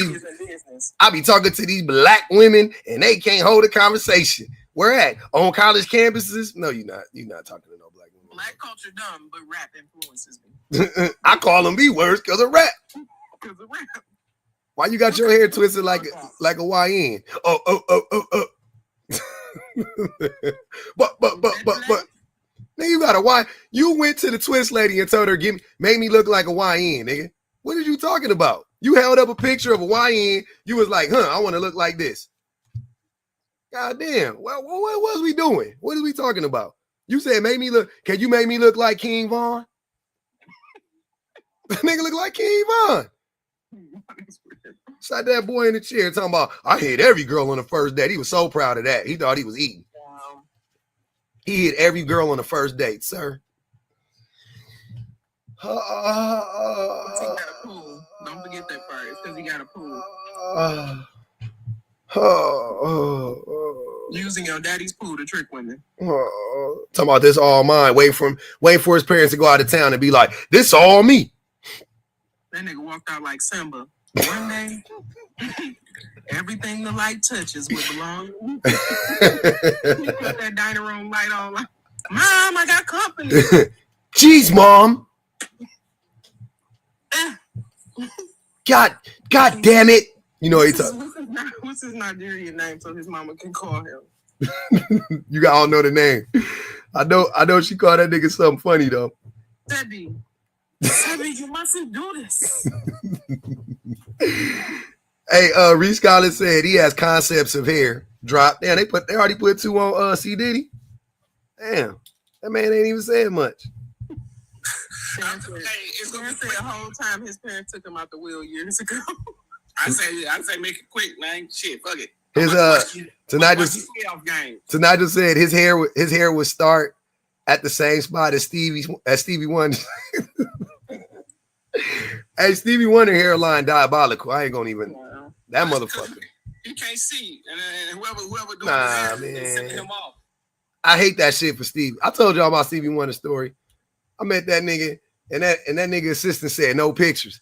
these black women, and they can't hold a conversation. Where at? On college campuses? No, you're not. You're not talking to no black women. Black culture dumb, but rap influences me. I call them B-words because of rap. Why you got your hair twisted like a YN? Oh. but. Nigga, you got a Y. You went to the twist lady and told her, made me look like a YN, nigga. What are you talking about? You held up a picture of a YN. You was like, I want to look like this. God damn. What was we doing? What are we talking about? You said, can you make me look like King Von? Nigga look like King Von. Sat that boy in the chair talking about, I hit every girl on the first date. He was so proud of that. He thought he was eating. He hit every girl on the first date, sir. He got a pool. Don't forget that part. It's because he got a pool. Using your daddy's pool to trick women. Talking about this all mine. Wait for his parents to go out of town and be like, this all me. That nigga walked out like Simba. One day, everything the light touches will belong. He put that dining room light on. Like, Mom, I got company. Jeez, Mom. God damn it. You know he what's his Nigerian name so his mama can call him? You all know the name. I know she called that nigga something funny though. Debbie, you mustn't do this. Hey, Reese Collins said he has concepts of hair. Drop. Damn, they already put 2 on C Diddy. Damn, that man ain't even saying much. Stan said the whole time his parents took him out the wheel years ago. I say make it quick, man. Shit, fuck it. His tonight just said his hair would start at the same spot as Stevie Wonder. Hey, Stevie Wonder hairline diabolical. I ain't gonna even that motherfucker. You can't see, and whoever doing man. sending him off. I hate that shit for Stevie. I told y'all about Stevie Wonder's story. I met that nigga, and that nigga assistant said no pictures.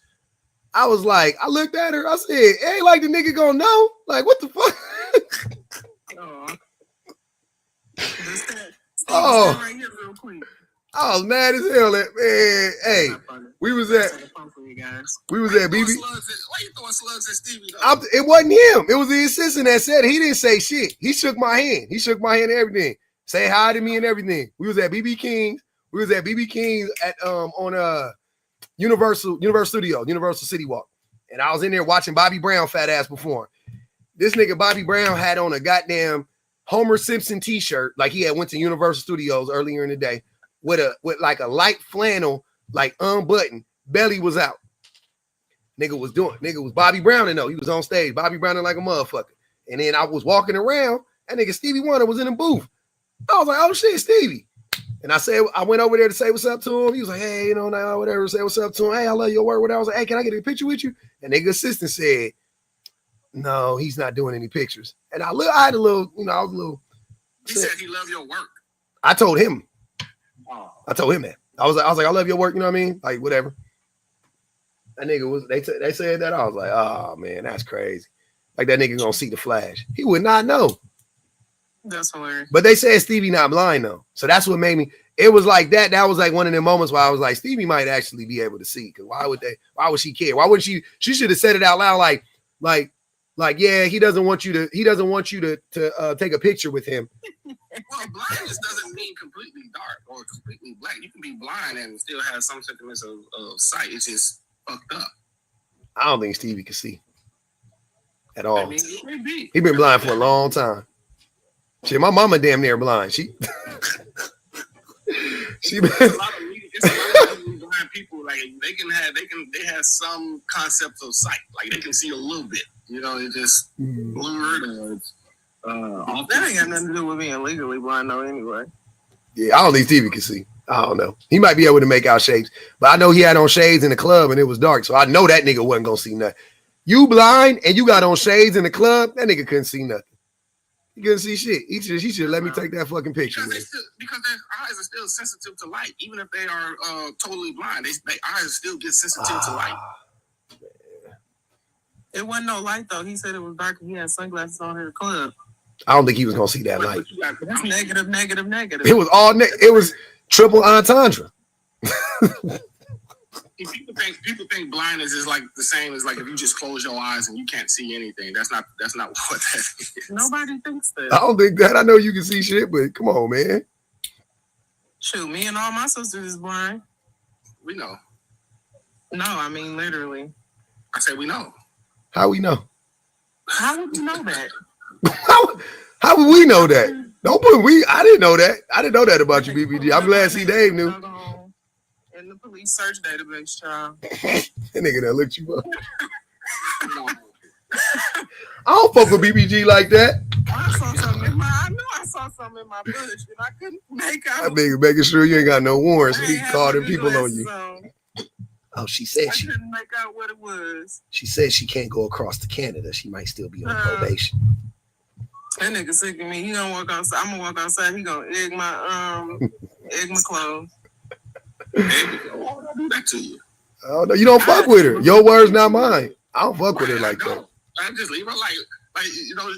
I was like, I looked at her. I said, ain't like the nigga gonna know. Like, what the fuck? Right here real quick. I was mad as hell. Man, hey, we was at BB. Why you throwing slugs at Stevie? It wasn't him. It was the assistant that said it. He didn't say shit. He shook my hand. And everything. Say hi to me and everything. We was at BB King's. At on Universal Studios, Universal City Walk. And I was in there watching Bobby Brown fat ass perform. This nigga Bobby Brown had on a goddamn Homer Simpson t-shirt, like he had went to Universal Studios earlier in the day, with like a light flannel, like unbuttoned. Belly was out. Nigga was Bobby Brown, though. He was on stage, Bobby Brown like a motherfucker. And then I was walking around, that nigga Stevie Wonder was in the booth. I was like, oh shit, Stevie. And I went over there to say what's up to him. He was like, hey, you know, now whatever, say what's up to him. Hey, I love your work. Whatever. I was like, hey, can I get a picture with you? And nigga assistant said, no, he's not doing any pictures. And I had a little, you know, I was a little. He said he loved your work. I told him. I told him that. I was like, I love your work. You know what I mean? Like whatever. That nigga was. They said that. I was like, oh man, that's crazy. Like that nigga gonna see the flash. He would not know. That's hilarious. But they said Stevie not blind though, so that's what made me. It was like that. That was like one of the moments where I was like, Stevie might actually be able to see. Because why would she care? Why wouldn't she? She should have said it out loud, like, yeah, he doesn't want you to take a picture with him. Well, blindness doesn't mean completely dark or completely black. You can be blind and still have some sentiments of sight. It's just fucked up. I don't think Stevie can see at all. I mean, it may be. He been blind for a long time. Shit, my mama damn near blind. She been. It's a lot of blind people. Like they have some concepts of sight. Like they can see a little bit. You know, it just blurred. That ain't got nothing to do with being legally blind though. Anyway. Yeah, I don't think Stevie can see. I don't know. He might be able to make out shapes, but I know he had on shades in the club and it was dark, so I know that nigga wasn't gonna see nothing. You blind and you got on shades in the club, that nigga couldn't see nothing. He couldn't see shit. He should let me take that fucking picture. Because their eyes are still sensitive to light, even if they are totally blind. Their eyes still get sensitive to light. Man. It wasn't no light though. He said it was dark and he had sunglasses on in the club. I don't think he was gonna see that light. That's negative. It was all it was triple entendre. People think blindness is like the same as like if you just close your eyes and you can't see anything. That's not what that is. Nobody thinks that. I don't think that. I know you can see shit, but come on, man. Shoot, me and all my sisters is blind. We know. No, I mean literally. I said we know. How we know? How would you know that? How would we know that? Don't put we. I didn't know that. I didn't know that about you, BBG. I'm glad C Dave knew. In the police search database, child. That nigga that looked you up. I don't fuck with BBG like that. I saw something in my bush and I couldn't make out. That nigga making sure you ain't got no warrants. He called them people on you. Oh, she said I couldn't make out what it was. She said she can't go across to Canada. She might still be on probation. That nigga sick of me. He gonna walk outside. I'm gonna walk outside. He gonna egg my clothes. Why would I do that to you? Oh no, you don't fuck with her. Your words, not mine. I don't fuck with her like that. I just leave her like you know.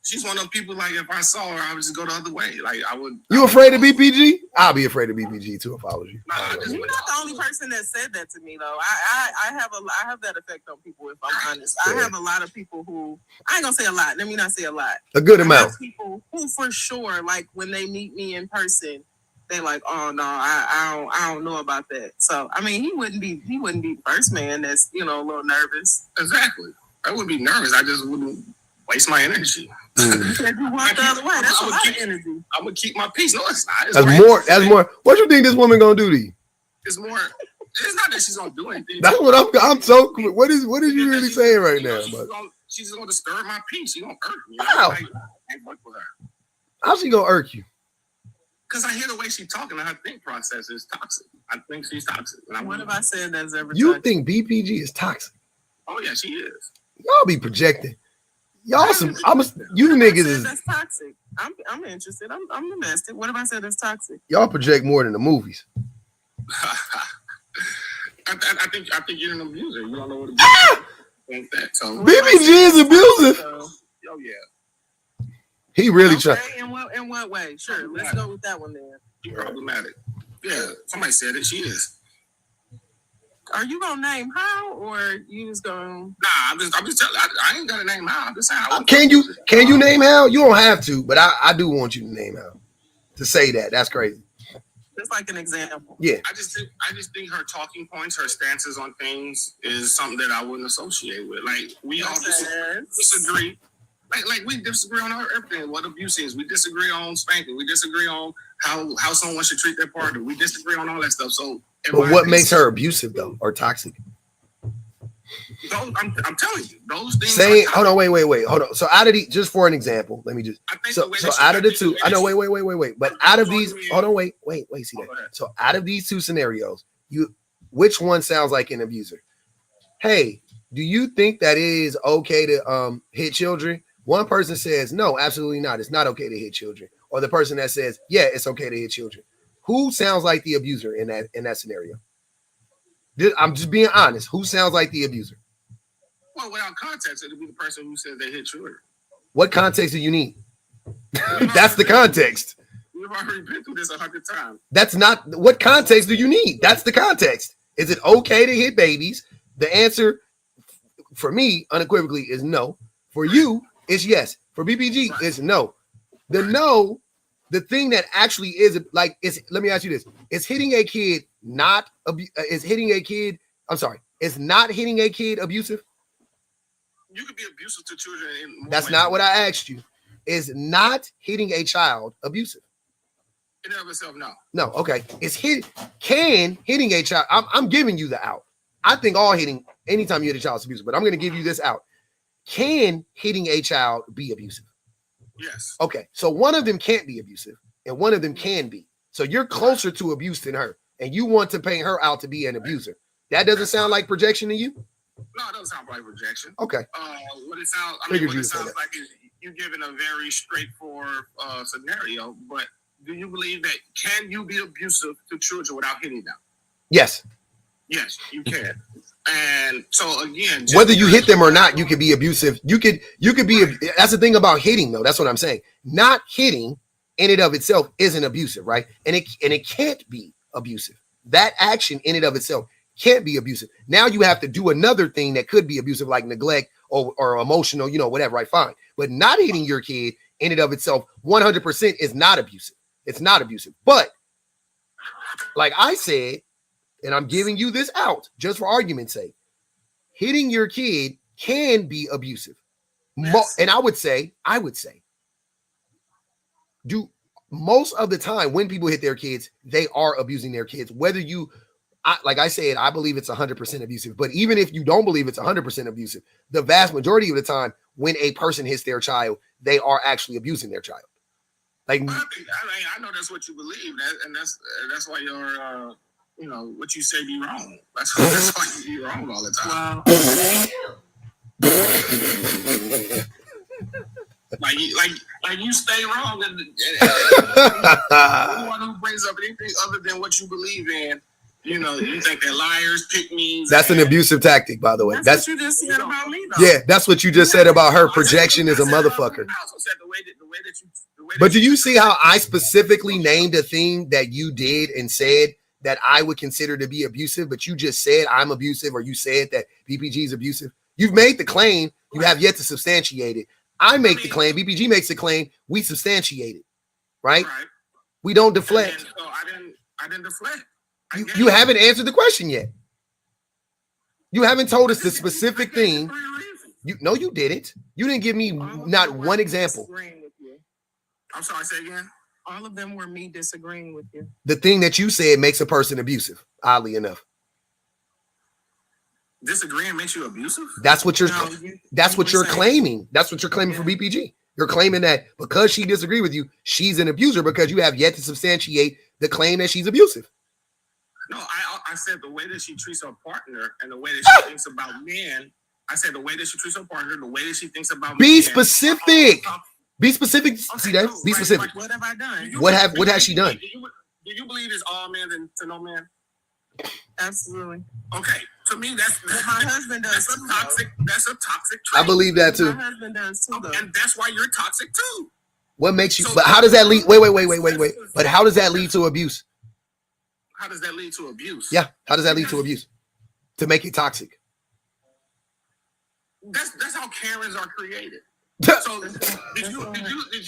She's one of them people. Like if I saw her, I would just go the other way. Like I would. You afraid of BPG? I'll be afraid of BPG too if I was you. You're not the only person that said that to me though. I have that effect on people. If I'm honest, I have a lot of people who I ain't gonna say a lot. Let me not say a lot. A good amount. People who for sure like when they meet me in person. They like, oh no, I don't know about that. So I mean, he wouldn't be the first man that's a little nervous. Exactly. I wouldn't be nervous. I just wouldn't waste my energy. You said you want the other way. That's a lot of energy. I'm gonna keep my peace. No, it's not. It's That's right. more. That's more. What you think this woman gonna do to you? It's more. It's not that she's gonna do anything. That's what I'm so. What is you really saying right now? She's gonna disturb my peace. She's gonna irk me. How? Like, I work with her. How's she gonna irk you? Because I hear the way she's talking and her think process is toxic. I think she's toxic. And What have I said that's ever You touched? think BPG is toxic? Oh yeah, she is. Y'all be projecting. Y'all some. You What have I niggas said is. that's toxic. I'm interested. I'm domestic. What have I said that's toxic? Y'all project more than the movies. I think you're an abuser. You don't know what abuser is. So BPG is abusive. oh yeah. He really Okay, trying. in what way? Sure, let's go with that one then. She's problematic. Yeah, somebody said it. She is. Are you gonna name how, or you just gonna? Nah, I'm just telling. I ain't got a name how. I'm just saying. Can you name Hal? You don't have to, but I do want you to name Hal. To say that, that's crazy. Just like an example. Yeah. I just think her talking points, her stances on things is something that I wouldn't associate with. Like we all disagree. Like we disagree on everything. What abuse is. We disagree on spanking. We disagree on how someone should treat their partner. We disagree on all that stuff. So, But what makes her abusive though, or toxic? I'm telling you, those things. Say, hold on, wait, hold on. So out of these, just for an example, let me just. So out of the two, I know, wait. But out of these, hold on, wait. See that? So out of these two scenarios, which one sounds like an abuser? Hey, do you think that it is okay to hit children? One person says, no, absolutely not. It's not okay to hit children. Or the person that says, yeah, it's okay to hit children. Who sounds like the abuser in that scenario? I'm just being honest. Who sounds like the abuser? Well, without context, it would be the person who says they hit children. What context do you need? That's the context. We've already been through this 100 times. That's not what context do you need? That's the context. Is it okay to hit babies? The answer for me unequivocally is no. For you, it's yes. For BPG, it's no. The thing that actually is like is. Let me ask you this: is hitting a kid not? Is hitting a kid? I'm sorry. Is not hitting a kid abusive? You could be abusive to children. That's not what I asked you. Is not hitting a child abusive? In and of itself, no. No. Okay. Can hitting a child? I'm giving you the out. I think all hitting anytime you hit a child is abusive, but I'm going to give you this out. Can hitting a child be abusive? Yes. Okay. So one of them can't be abusive, and one of them can be. So you're closer to abuse than her, and you want to paint her out to be an abuser. That doesn't sound like projection to you? No, it doesn't sound like projection. Okay. What it sounds like is you're giving a very straightforward scenario, but do you believe that can you be abusive to children without hitting them? Yes. Yes, you can. And so again, whether you hit them or not, you could be abusive. You could be. That's the thing about hitting, though. That's what I'm saying. Not hitting in and of itself isn't abusive, right? And it can't be abusive. That action in and of itself can't be abusive. Now you have to do another thing that could be abusive, like neglect or emotional, whatever, right? Fine. But not hitting your kid in and of itself 100% is not abusive. It's not abusive. But like I said, and I'm giving you this out just for argument's sake, hitting your kid can be abusive. Yes. And I would say, do most of the time when people hit their kids, they are abusing their kids. Whether like I said, I believe it's 100% abusive. But even if you don't believe it's 100% abusive, the vast majority of the time when a person hits their child, they are actually abusing their child. Like I know that's what you believe, and that's why you're what you say be wrong. That's why you be wrong all the time. Wow. like you stay wrong, and anyone who brings up anything other than what you believe in, you think they're liars, pick me. That's an abusive tactic, by the way. That's what you just said about me, though. Yeah, that's what you just said about her. Projection is a motherfucker. I also said the way that But do you see how I specifically named a thing that you did and said that I would consider to be abusive, but you just said I'm abusive, or you said that BPG is abusive? You've made the claim, you have yet to substantiate it. I make the claim, BPG makes the claim, we substantiate it, right? We don't deflect. So I didn't deflect. You haven't answered the question yet. You haven't told us the specific thing. You didn't. You didn't give me not one example. I'm sorry, say again. All of them were me disagreeing with you. The thing that you said makes a person abusive, oddly enough. Disagreeing makes you abusive? That's what you're saying. claiming. That's what you're claiming for BPG. You're claiming that because she disagreed with you, she's an abuser because you have yet to substantiate the claim that she's abusive. No, I said the way that she treats her partner and the way that she thinks about men. I said the way that she treats her partner, the way that she thinks about Be men. specific. Be specific. Okay, See that? cool. Be specific. Like, what have I done? What has she done? Do you believe it's all men and to no man? Absolutely. Okay, to me that's my husband does. That's a toxic trait. I believe that too. My husband does too, though. And that's why you're toxic too. What makes you? So- But how does that lead? Wait. But how does that lead to abuse? How does that lead to abuse? Yeah. How does that lead to abuse? To make it toxic. That's how Karens are created. So did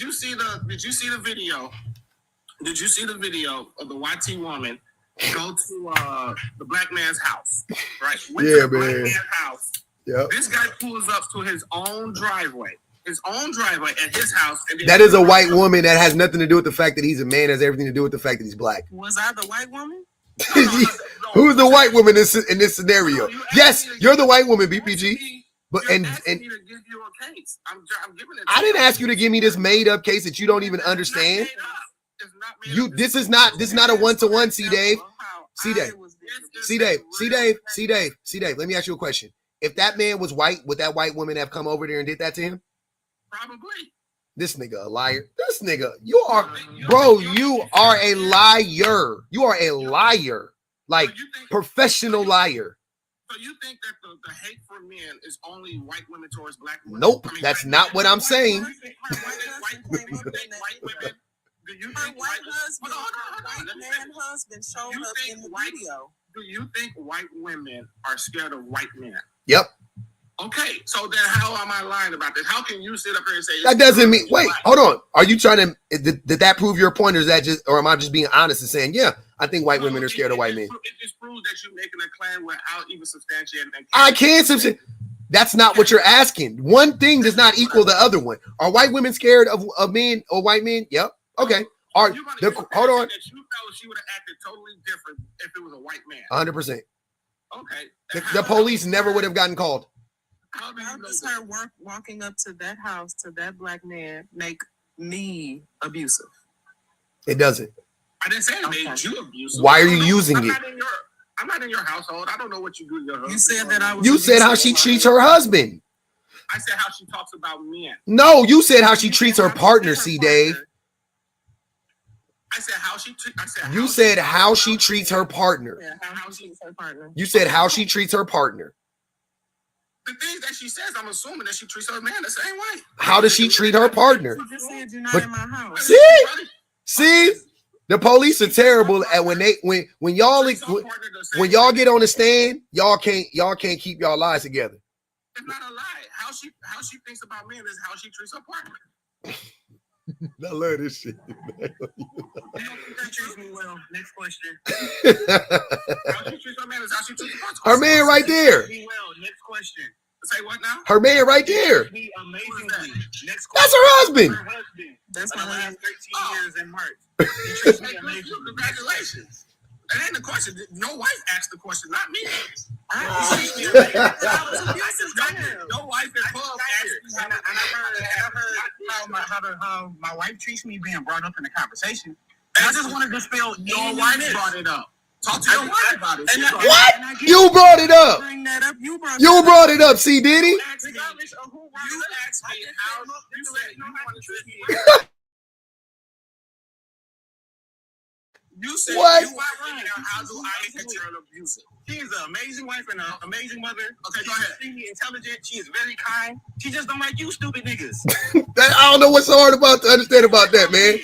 you see the video? Did you see the video of the YT woman go to the black man's house? Right? Went to the black man's house. Yeah. This guy pulls up to his own driveway. At his house. And That is a white woman that has nothing to do with the fact that he's a man. Has everything to do with the fact that he's black. Was I the white woman? Who's the white woman in this scenario? Yes, you're the white woman, BPG. But You're and asking me to give you a case. I'm giving it. I didn't ask you to give me this made up case that you don't even understand. This is not a one-to-one, C Dave. C Dave. Let me ask you a question. If that man was white, would that white woman have come over there and did that to him? Probably. This nigga a liar. This nigga, you are a liar. You are a liar. Like professional liar. So you think that the hate for men is only white women towards black women? Nope, that's not what I'm saying. Do you think husband showed up in the video? Do you think white women are scared of white men? Yep. Okay, so then how am I lying about this? How can you sit up here and say that doesn't mean? Wait, hold on. Are you trying to? Did that prove your point, or is that just, or am I just being honest and saying, yeah, I think white women are scared of white men? It just proves that you're making a claim without even substantiating. I can't substantiate. That's not what you're asking. One thing does not equal the other one. Are white women scared of men or white men? Yep. Okay. Hold on. That you know she would have acted totally different if it was a white man. 100%. Okay. The police never would have gotten called. How does her walking up to that house, to that black man, make me abusive? It doesn't. I didn't say it made you abusive. Why are you using it? I'm not in your household. I don't know what you do in your household. You said that I was. You said how she treats her husband. I said how she talks about men. No, you said how she treats her partner, C. Dave. I said how she. You said how she treats her partner. Yeah, how she treats her partner. You said how she treats her partner. The things that she says, I'm assuming that she treats her man the same way. How does she treat her partner? You just said you're not in my house. See, the police are terrible at when y'all get on the stand, y'all can't keep y'all lies together. It's not a lie. How she thinks about men is how she treats her partner. I love this shit. Treats me well. Next question. How she treats her man is how she treats her partner. Her man right there. Well, next question. Say what now? Her man right there. Amazingly. Next question. That's her husband. Her husband. That's my last 13 years in March. He treats me amazingly. Congratulations. That ain't the question. No wife asked the question, not me. I was Your wife is 12 And I heard how my wife treats me being brought up in the conversation. And I just want to dispel Your wife brought it up. Talk to your wife about it. What? You brought it up. bring that up. You brought it up, C. Diddy. You asked me how you said you want to treat me. You said What? you want to know how do I picture an abuser? She is an amazing wife and an amazing mother. Okay, go ahead. She's intelligent. She is very kind. She just don't like you, stupid niggas. I don't know what's so hard about to understand about that, man.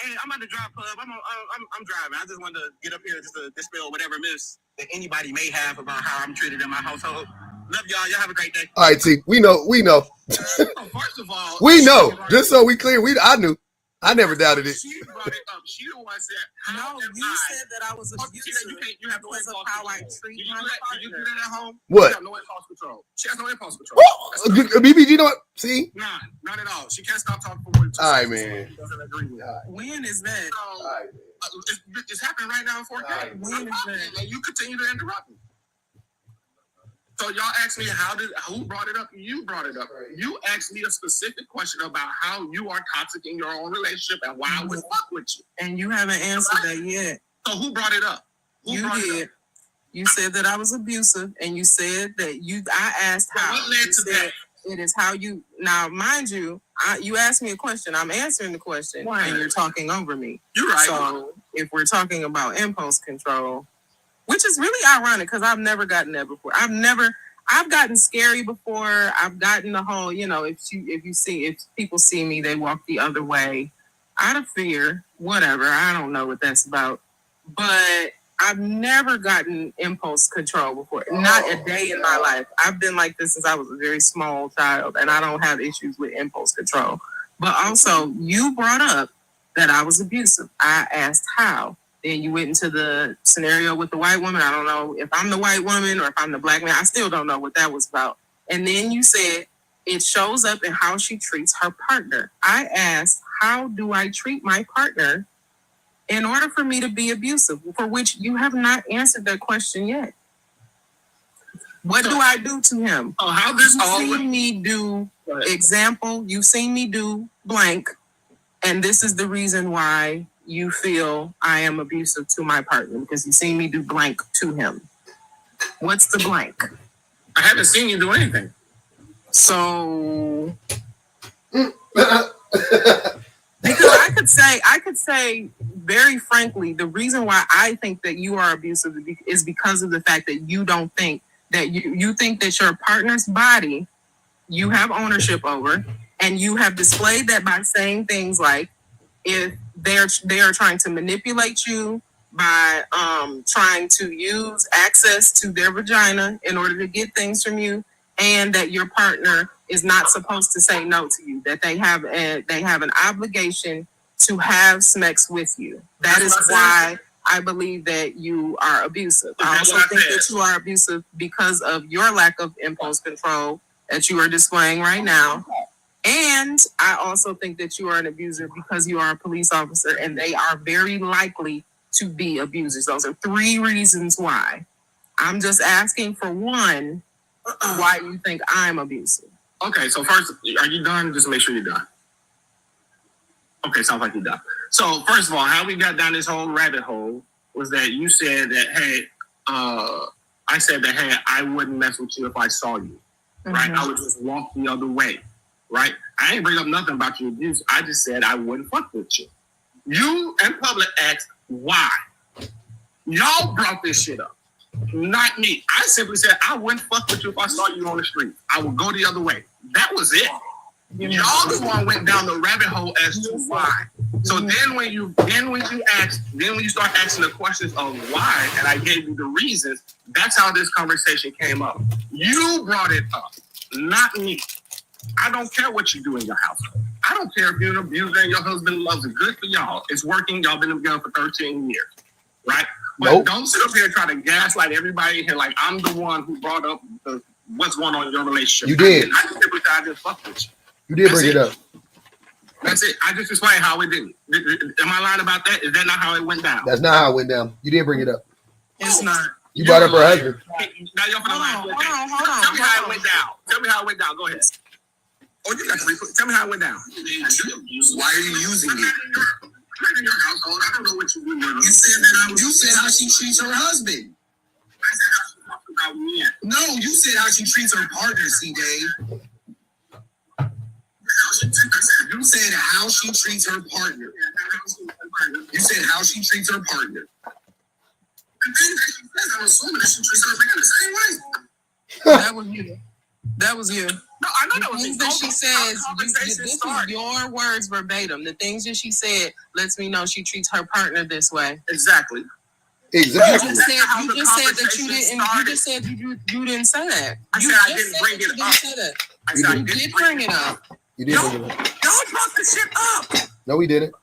Hey, I'm at the drive club. I'm driving. I just wanted to get up here just to dispel whatever myths that anybody may have about how I'm treated in my household. Love y'all. Y'all have a great day. All right, T. We know. First of all, We know. Just so we clear, I knew. I never doubted it. She brought it up. She the one said, No, you said that I was abusive you have no because of impulse how I control. treat Did you my do that? Did you do partner. that at home? What? She has no impulse control. She has no impulse control. BB, you know what? See? Nah, not at all. She can't stop talking for more than 2 All right, seconds. man. She doesn't agree with that. When is that? So, it's happening right now in 4K. When is that? And you continue to interrupt me. So y'all asked me who brought it up? You brought it up. You asked me a specific question about how you are toxic in your own relationship and why I would fuck with you. And you haven't answered that yet. So who brought it up? You did. You said that I was abusive, and you said that I asked how. What led to that? It is how you. Now, mind you, you asked me a question. I'm answering the question, and you're talking over me. You're right. So, if we're talking about impulse control, which is really ironic because I've never gotten that before. I've gotten scary before. I've gotten the whole, if people see me, they walk the other way out of fear, whatever. I don't know what that's about. But I've never gotten impulse control before. Not a day in my life. I've been like this since I was a very small child, and I don't have issues with impulse control. But also, you brought up that I was abusive. I asked how. Then you went into the scenario with the white woman. I don't know if I'm the white woman or if I'm the black man. I still don't know what that was about. And then you said it shows up in how she treats her partner. I asked, how do I treat my partner in order for me to be abusive? For which you have not answered that question yet. What do I do to him? Oh, how this all You've seen me do example. You've seen me do blank. And this is the reason why you feel I am abusive to my partner, because you've seen me do blank to him. What's the blank? I haven't seen you do anything. So, because I could say very frankly, the reason why I think that you are abusive is because of the fact that you don't think that you think that your partner's body you have ownership over, and you have displayed that by saying things like, if they are trying to manipulate you by trying to use access to their vagina in order to get things from you, and that your partner is not supposed to say no to you, that they have an obligation to have sex with you. That is why I believe that you are abusive. I also think that you are abusive because of your lack of impulse control that you are displaying right now. And I also think that you are an abuser because you are a police officer, and they are very likely to be abusers. Those are 3 reasons why. I'm just asking for one, why you think I'm abusive. Okay, so first, are you done? Just make sure you're done. Okay, sounds like you're done. So first of all, how we got down this whole rabbit hole was that you said that, hey, I said that, hey, I wouldn't mess with you if I saw you, right? I would just walk the other way. Right? I ain't bring up nothing about your abuse. I just said I wouldn't fuck with you. You in public asked why. Y'all brought this shit up, not me. I simply said I wouldn't fuck with you if I saw you on the street. I would go the other way. That was it. Y'all the one went down the rabbit hole as to why. So then when you start asking the questions of why, and I gave you the reasons, that's how this conversation came up. You brought it up, not me. I don't care what you do in your household. I don't care if you're an abuser and your husband loves it. Good for y'all. It's working. Y'all been together for 13 years, right? But don't sit up here and try to gaslight everybody here like I'm the one who brought up what's going on in your relationship. You did. I just fucked with you. You did bring it up. That's it. I just explained how it did. Am I lying about that? Is that not how it went down? That's not how it went down. You did bring it up. It's not. You brought up her husband. Now you're gonna lie. Hold on. Tell me how it went down. Tell me how it went down. Go ahead. Oh, you got to tell me how it went down. Why are you using it? In your household, I don't know what you do. You said how she treats her husband. I said how she talks about men. No, you said how she treats her partner, C-Dave. You said how she treats her partner. You said how she treats her partner. I'm assuming that she treats her man the same way. That was you. That was you. No, I know that was things that she says, this is your words verbatim. The things that she said lets me know she treats her partner this way. Exactly. You just said that you didn't. You just said you didn't say that. I said I didn't bring it up. You did bring it up. You did bring it up. Y'all brought the shit up. No, we didn't.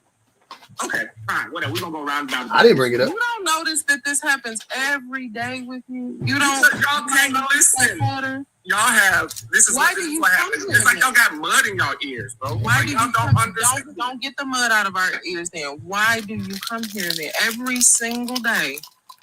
Okay, fine, whatever. We're gonna go round about. I didn't bring it up. You don't notice that this happens every day with you. You don't. Y'all can't listen. Y'all have this is Why what, do this is you what come happens. here It's like then? y'all got mud in y'all ears, bro. Why Like, do y'all you don't understand? don't get the mud out of our ears then? Why do you come here then? Every single day,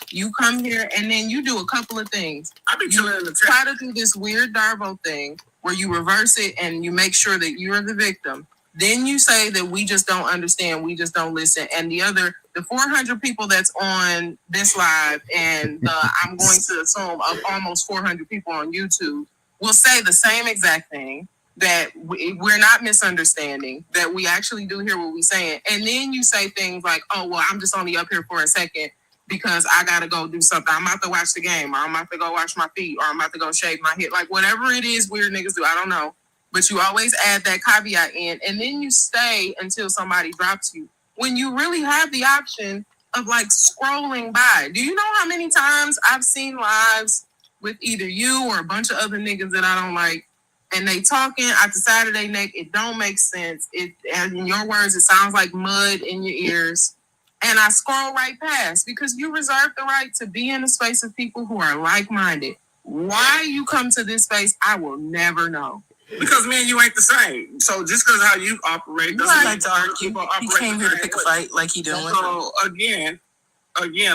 you come here and then you do a couple of things. I be chilling in the Try chat. to do this weird Darbo thing where you reverse it and you make sure that you're the victim. Then you say that we just don't understand, we just don't listen. And the 400 people that's on this live and I'm going to assume of almost 400 people on YouTube will say the same exact thing, that we're not misunderstanding, that we actually do hear what we're saying. And then you say things like, oh, well, I'm just only up here for a second because I got to go do something. I'm about to watch the game, or I'm about to go wash my feet, or I'm about to go shave my head. Like whatever it is weird niggas do, I don't know. But you always add that caveat in, and then you stay until somebody drops you. When you really have the option of like scrolling by. Do you know how many times I've seen lives with either you or a bunch of other niggas that I don't like, and they talking at the side of their neck, it don't make sense. And in your words, it sounds like mud in your ears. And I scroll right past because you reserve the right to be in a space of people who are like-minded. Why you come to this space, I will never know. Because me and you ain't the same. So just because how you operate doesn't mean other people operate. He came here to pick a fight like he doing. So again,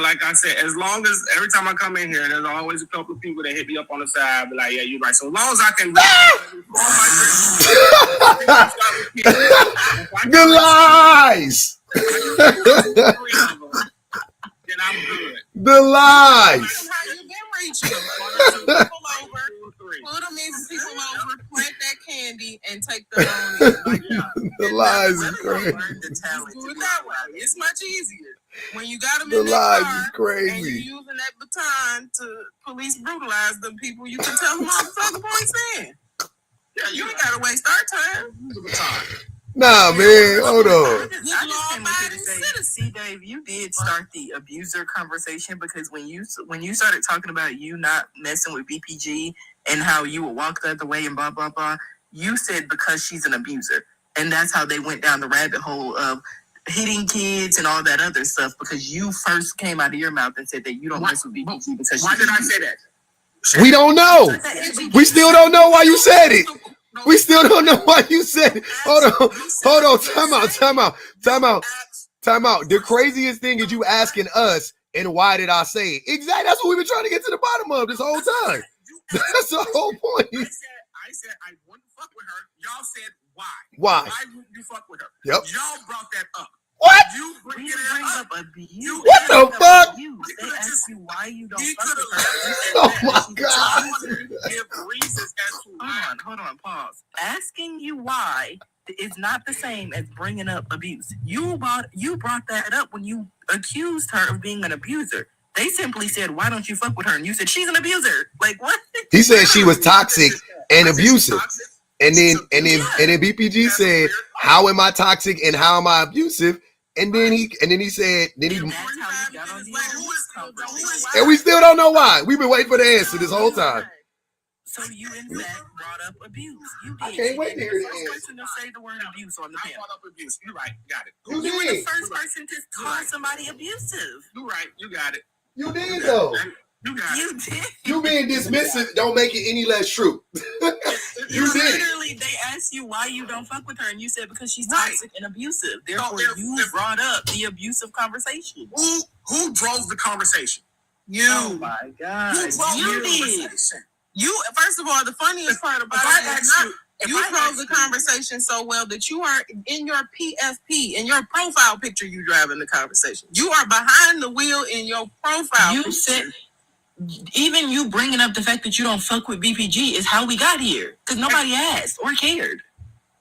like I said, as long as every time I come in here, there's always a couple of people that hit me up on the side, be like, yeah, you're right. So as long as I can The lies. then I'm good. The lies. How you been reaching? Pull over, put them in people over, plant that candy, and take them on in. The lies is crazy. Do it that way. It's much easier. When you got them The in that lies car is and crazy. you're using that baton to police brutalize them people, you can tell them all the fucking points in. Yeah, you ain't got to waste our time. Use the baton. Nah, man, hold on. I just came up here to say, see, Dave, you did start the abuser conversation because when you started talking about you not messing with BPG and how you would walk the other way and blah, blah, blah, you said because she's an abuser. And that's how they went down the rabbit hole of hitting kids and all that other stuff because you first came out of your mouth and said that you don't mess with BPG because Why did I say that? We don't know. We still don't know why you said it. We still don't know why you said it. Hold on. Time out. The craziest thing is you asking us, and why did I say it? Exactly. That's what we've been trying to get to the bottom of this whole time. That's the whole point. I said I wouldn't fuck with her. Y'all said why? Why? Why wouldn't you fuck with her? Yep. Y'all brought that up. What? You bring we it bring up. up abuse. What the fuck? They ask you why you don't He fuck could with her. Oh my God. Give reasons as to why. Hold on, pause. Asking you why is not the same as bringing up abuse. You brought that up when you accused her of being an abuser. They simply said, why don't you fuck with her? And you said, she's an abuser. Like, what? He said she was toxic and abusive. And then BPG said, how am I toxic and how am I abusive? And then he said, That's how you got on the and we still don't know why. We've been waiting for the answer this whole time. So you in fact brought up abuse. You did. I can't wait to hear the You're the answer. first person to say the word abuse on the I panel. brought up abuse. You're right. Got it. You You were the did. first person to call somebody abusive. You're right. You got it. You did though. You got it. You did. You being dismissive don't make it any less true. You did it. Literally, they asked you why you don't fuck with her, and you said because she's Right. toxic and abusive. Therefore, they're- you brought up the abusive conversation. Who drove the conversation? You. Oh my God. Who drove You the did. conversation? You, first of all, the funniest part about If I it is ask not, you, if you I drove ask the you- conversation so well that you are in your PFP, in your profile picture, you driving the conversation. You are behind the wheel in your profile You picture. said, even you bringing up the fact that you don't fuck with BPG is how we got here. Because nobody asked or cared.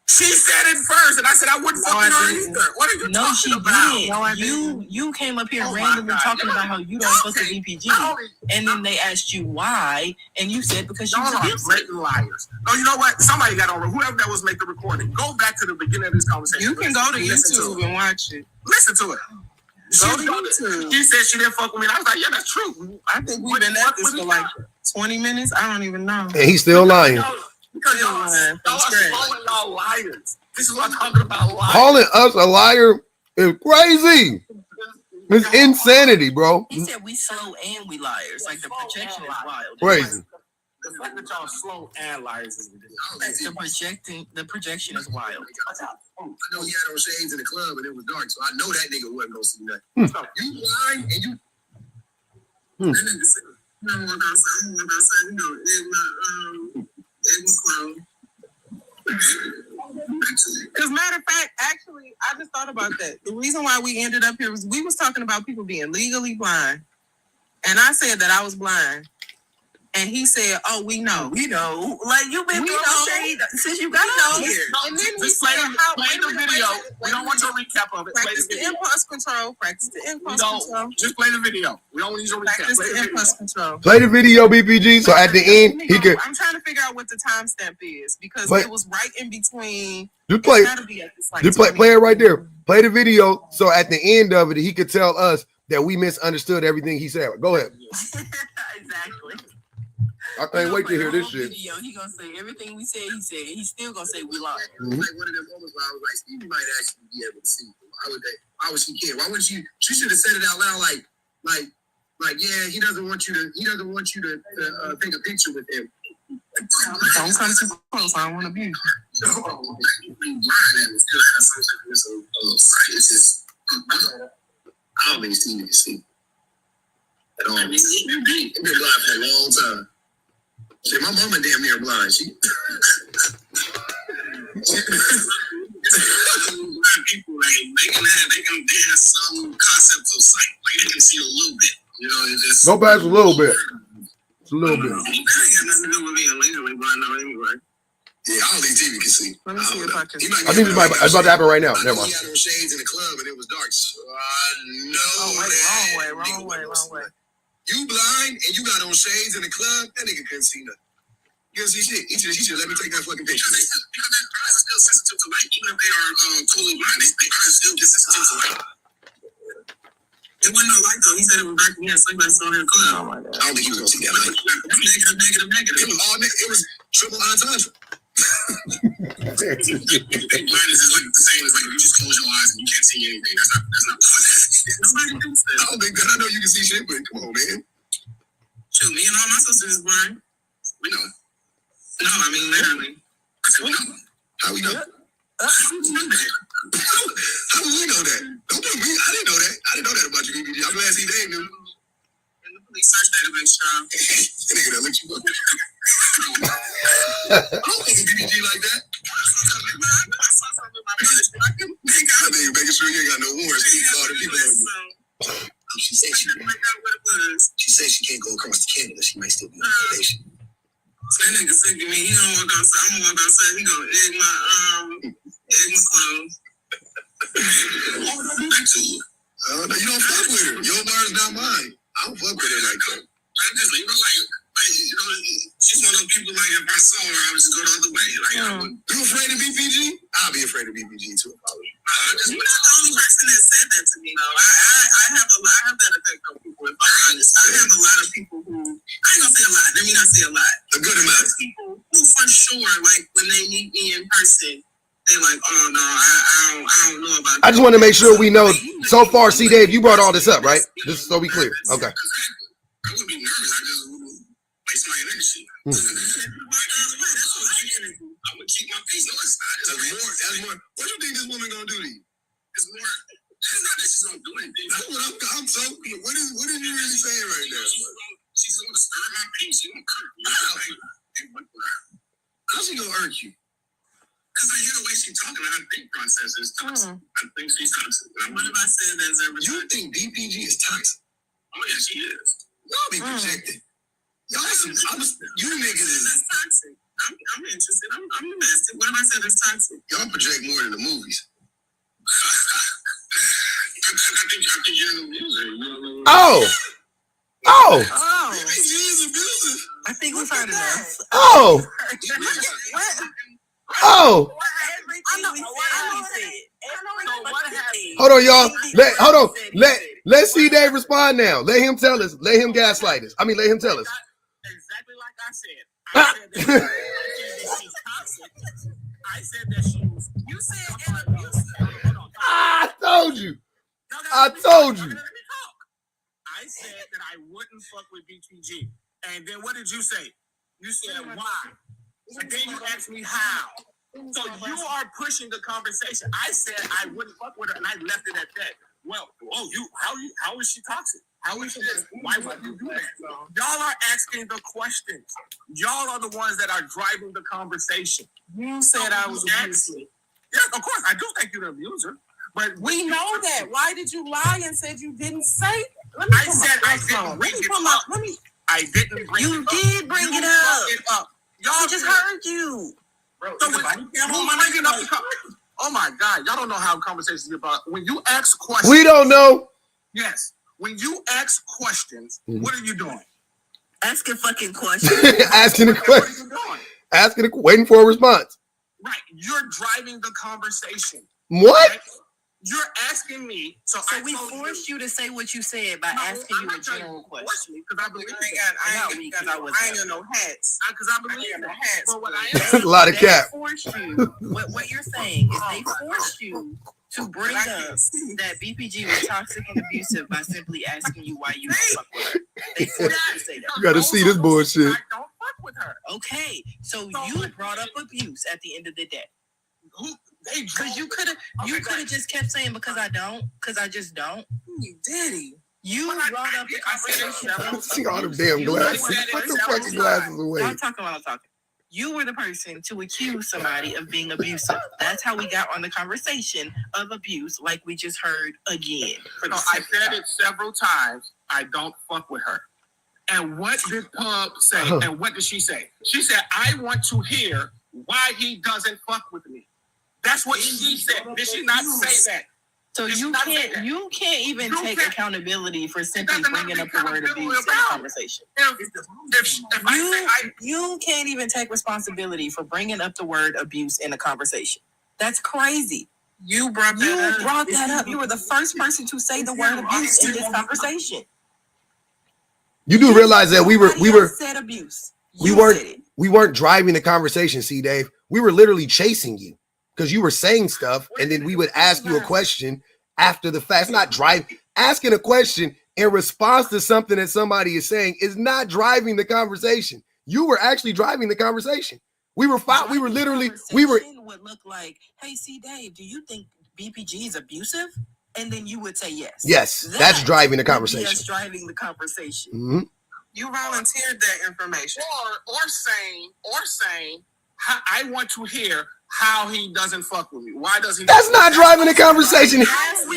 She said it first, and I said I wouldn't fuck with her either. What are you No, she talking about? did. No, I You came up here Oh my randomly God. talking about how you don't fuck with BPG. And then they asked you why, and you said because she Y'all was are abusive. blatant liars. No, you know what? Somebody got on. Whoever that was, make the recording. Go back to the beginning of this conversation. You can go to Listen YouTube it. and watch it. Listen to it. Go to YouTube. She said she didn't fuck with me. And I was like, yeah, that's true. I think we've been at this for like 20 minutes. I don't even know. And he's still lying. Because Still y'all lying from are scratch. slowing y'all liars. This is what I'm talking about. Calling us a liar is crazy. It's insanity, bro. He said we slow and we liars. Like the projection is wild. Crazy. The fact that y'all slow and liars is ridiculous. The projection is wild. I know he had on shades in the club and it was dark, so I know that nigga wasn't gonna see nothing. You blind and you. That nigga said, I'm gonna walk outside, you know, in my Because matter of fact, actually, I just thought about that. The reason why we ended up here was we was talking about people being legally blind. And I said that I was blind. And he said, "Oh, we know. We know. Like you've been throwing shade since you got out here." And then he Just said, play the video. We don't want your recap of it. Practice the impulse control. Practice the impulse control. Just play the video. We don't need your recap. Practice the impulse control. Play the video, BPG. So at the end, he could I'm trying to figure out what the timestamp is because it was right in between. just play. It's gotta be at this, like, Just play it right there. Play the video. So at the end of it, he could tell us that we misunderstood everything he said. Go ahead. Exactly. I can't wait to hear this shit. Video, he gonna say everything we said. He said he's still gonna say we lied. Like one of them moments where I was like, Stevie might actually be able to see. Why would she care? Why wouldn't she? She should have said it out loud, like, yeah, he doesn't want you to take a picture with him. Don't come too close. I don't want to be. I don't think Stevie can see at all. He's been blind for a long time. Shit, my mama damn near blind. She people like they can have some concepts of sight, like they can see a little bit. You know, it's just Go back a little bit. It's a little bit. That ain't got nothing to do with being legally blind though anyway. Yeah, I don't think TV can see. Let me see if I can. I think it's about to happen right now. Never mind. He had on shades in the club and it was dark. So I know. Wrong way. You blind and you got on shades in the club, that nigga couldn't see nothing. You couldn't see shit. He should let me take that fucking picture. Because their eyes are still sensitive to light. Even if they are totally blind, their eyes still get sensitive to light. It wasn't no light though. He said it was dark and he had sunglasses on in the club. Oh my God. I don't think he was gonna see that light. Negative. It was all negative. It was triple entendre. Blindness is like the same as like if you just close your eyes and you can't see anything. That's not nobody thinks that. I don't think that. I know you can see shit, but come on, man. Shoot, me and all my sisters is blind. We know. No, I mean literally. I said we know. How we know? How do we know that? Don't put me. I didn't know that. I didn't know that about you, BBG. I'm glad Dave knew. And the police search database, child. That nigga that looked you up. I don't think BBG like that. I saw something in my village. I couldn't make out. Making sure you ain't got no warrants. He called the people on you. She said she couldn't make out what it was. She said she can't go across to Canada. She might still be on probation. So that nigga sick of me. He gonna walk outside. I'm gonna walk outside. He gonna egg my clothes. No, you don't fuck with her. Your word's not mine. I don't fuck with her like that. I just leave her like you know, she's one of those people like if I saw her, I would just go the other way. Like, you afraid of BPG? I'll be afraid of BPG too. You're not the only person that said that to me. No, I have that effect on people. If I'm honest, I have a lot of people who I ain't gonna say a lot. Let me not say a lot. A good amount of people who, for sure, like when they meet me in person, they're like, "Oh no, I don't know about." I just want to make sure we know. So far, C. Dave, you brought all this up, right? Just so we clear. Okay. I wouldn't be nervous. I just wouldn't waste my energy. I'm gonna keep my peace. That's more. What do you think this woman gonna do to you? It's more. It's not that she's gonna do anything. That's what I'm talking. What is you really saying right now? She's gonna disturb my peace. She's gonna hurt me. How's she gonna hurt you? Because I hear the way she's talking, her think process is toxic. I think she's toxic. What have I said that's ever? You think BPG is toxic? Oh yeah, she is. Y'all be projecting. Y'all you niggas is toxic. I'm interested. I'm invested. What have I said that's toxic? Y'all project more than the movies. I think you're an abuser. Oh. I think we've heard enough. Oh. Hold on, y'all. Let's see Dave respond now. Let him tell us. Let him gaslight us. Let him tell us. Exactly like I said. I said that she's toxic. I I said that she was. You said an abusive. I told you. I told you. Let me talk. I said that I wouldn't fuck with BTG. And then what did you say? You said why? And then you asked me how. So you are pushing the conversation. I said I wouldn't fuck with her, and I left it at that. Well, how is she toxic? How is she this? Why would you do that? Y'all are asking the questions. Y'all are the ones that are driving the conversation. You said I was abusive. Yes, of course. I do think you're an abuser. But we know that. Why did you lie and said you didn't say? I said I didn't bring it up. I didn't bring it up. You did bring it up. Y'all just heard you. Bro, oh my God, y'all don't know how conversations are about. When you ask questions, we don't know. Yes, when you ask questions, what are you doing? Asking fucking questions. Asking a question. What are you doing? Waiting for a response. Right, you're driving the conversation. What? Right? You're asking me, so we forced you to say what you said by asking you a general question. Because I believe I ain't got no hats. Because I believe no hats. But what I That's a lot of cap. Forced you. What you're saying is they forced you to bring up that BPG was toxic and abusive by simply asking you why you don't fuck with her. They forced you to say that. You gotta see this bullshit. I don't fuck with her. Okay, so you brought up abuse at the end of the day. Because you could have just kept saying because I just don't. You did. You brought up the conversation. See all them damn glasses. Put the fucking glasses away. I'm talking while I'm talking. You were the person to accuse somebody of being abusive. That's how we got on the conversation of abuse, like we just heard again. I said it several times. I don't fuck with her. And what did Pub say? And what did she say? She said, I want to hear why he doesn't fuck with me. That's what she said. Did she not say that? So you can't even take accountability for simply bringing up the word abuse in the conversation. You can't even take responsibility for bringing up the word abuse in a conversation. That's crazy. You brought that up. You were the first person to say the word abuse in this conversation. You do realize that we were said abuse. We weren't driving the conversation, C Dave. We were literally chasing you. Because you were saying stuff, and then we would ask you a question after the fact. It's not driving. Asking a question in response to something that somebody is saying is not driving the conversation. You were actually driving the conversation. We were literally would look like, hey, C Dave, do you think BPG is abusive? And then you would say yes. Yes, that's driving the conversation. Yes, driving the conversation. Mm-hmm. You volunteered that information, or saying, I want to hear how he doesn't fuck with me. Why does he? That's not driving the conversation.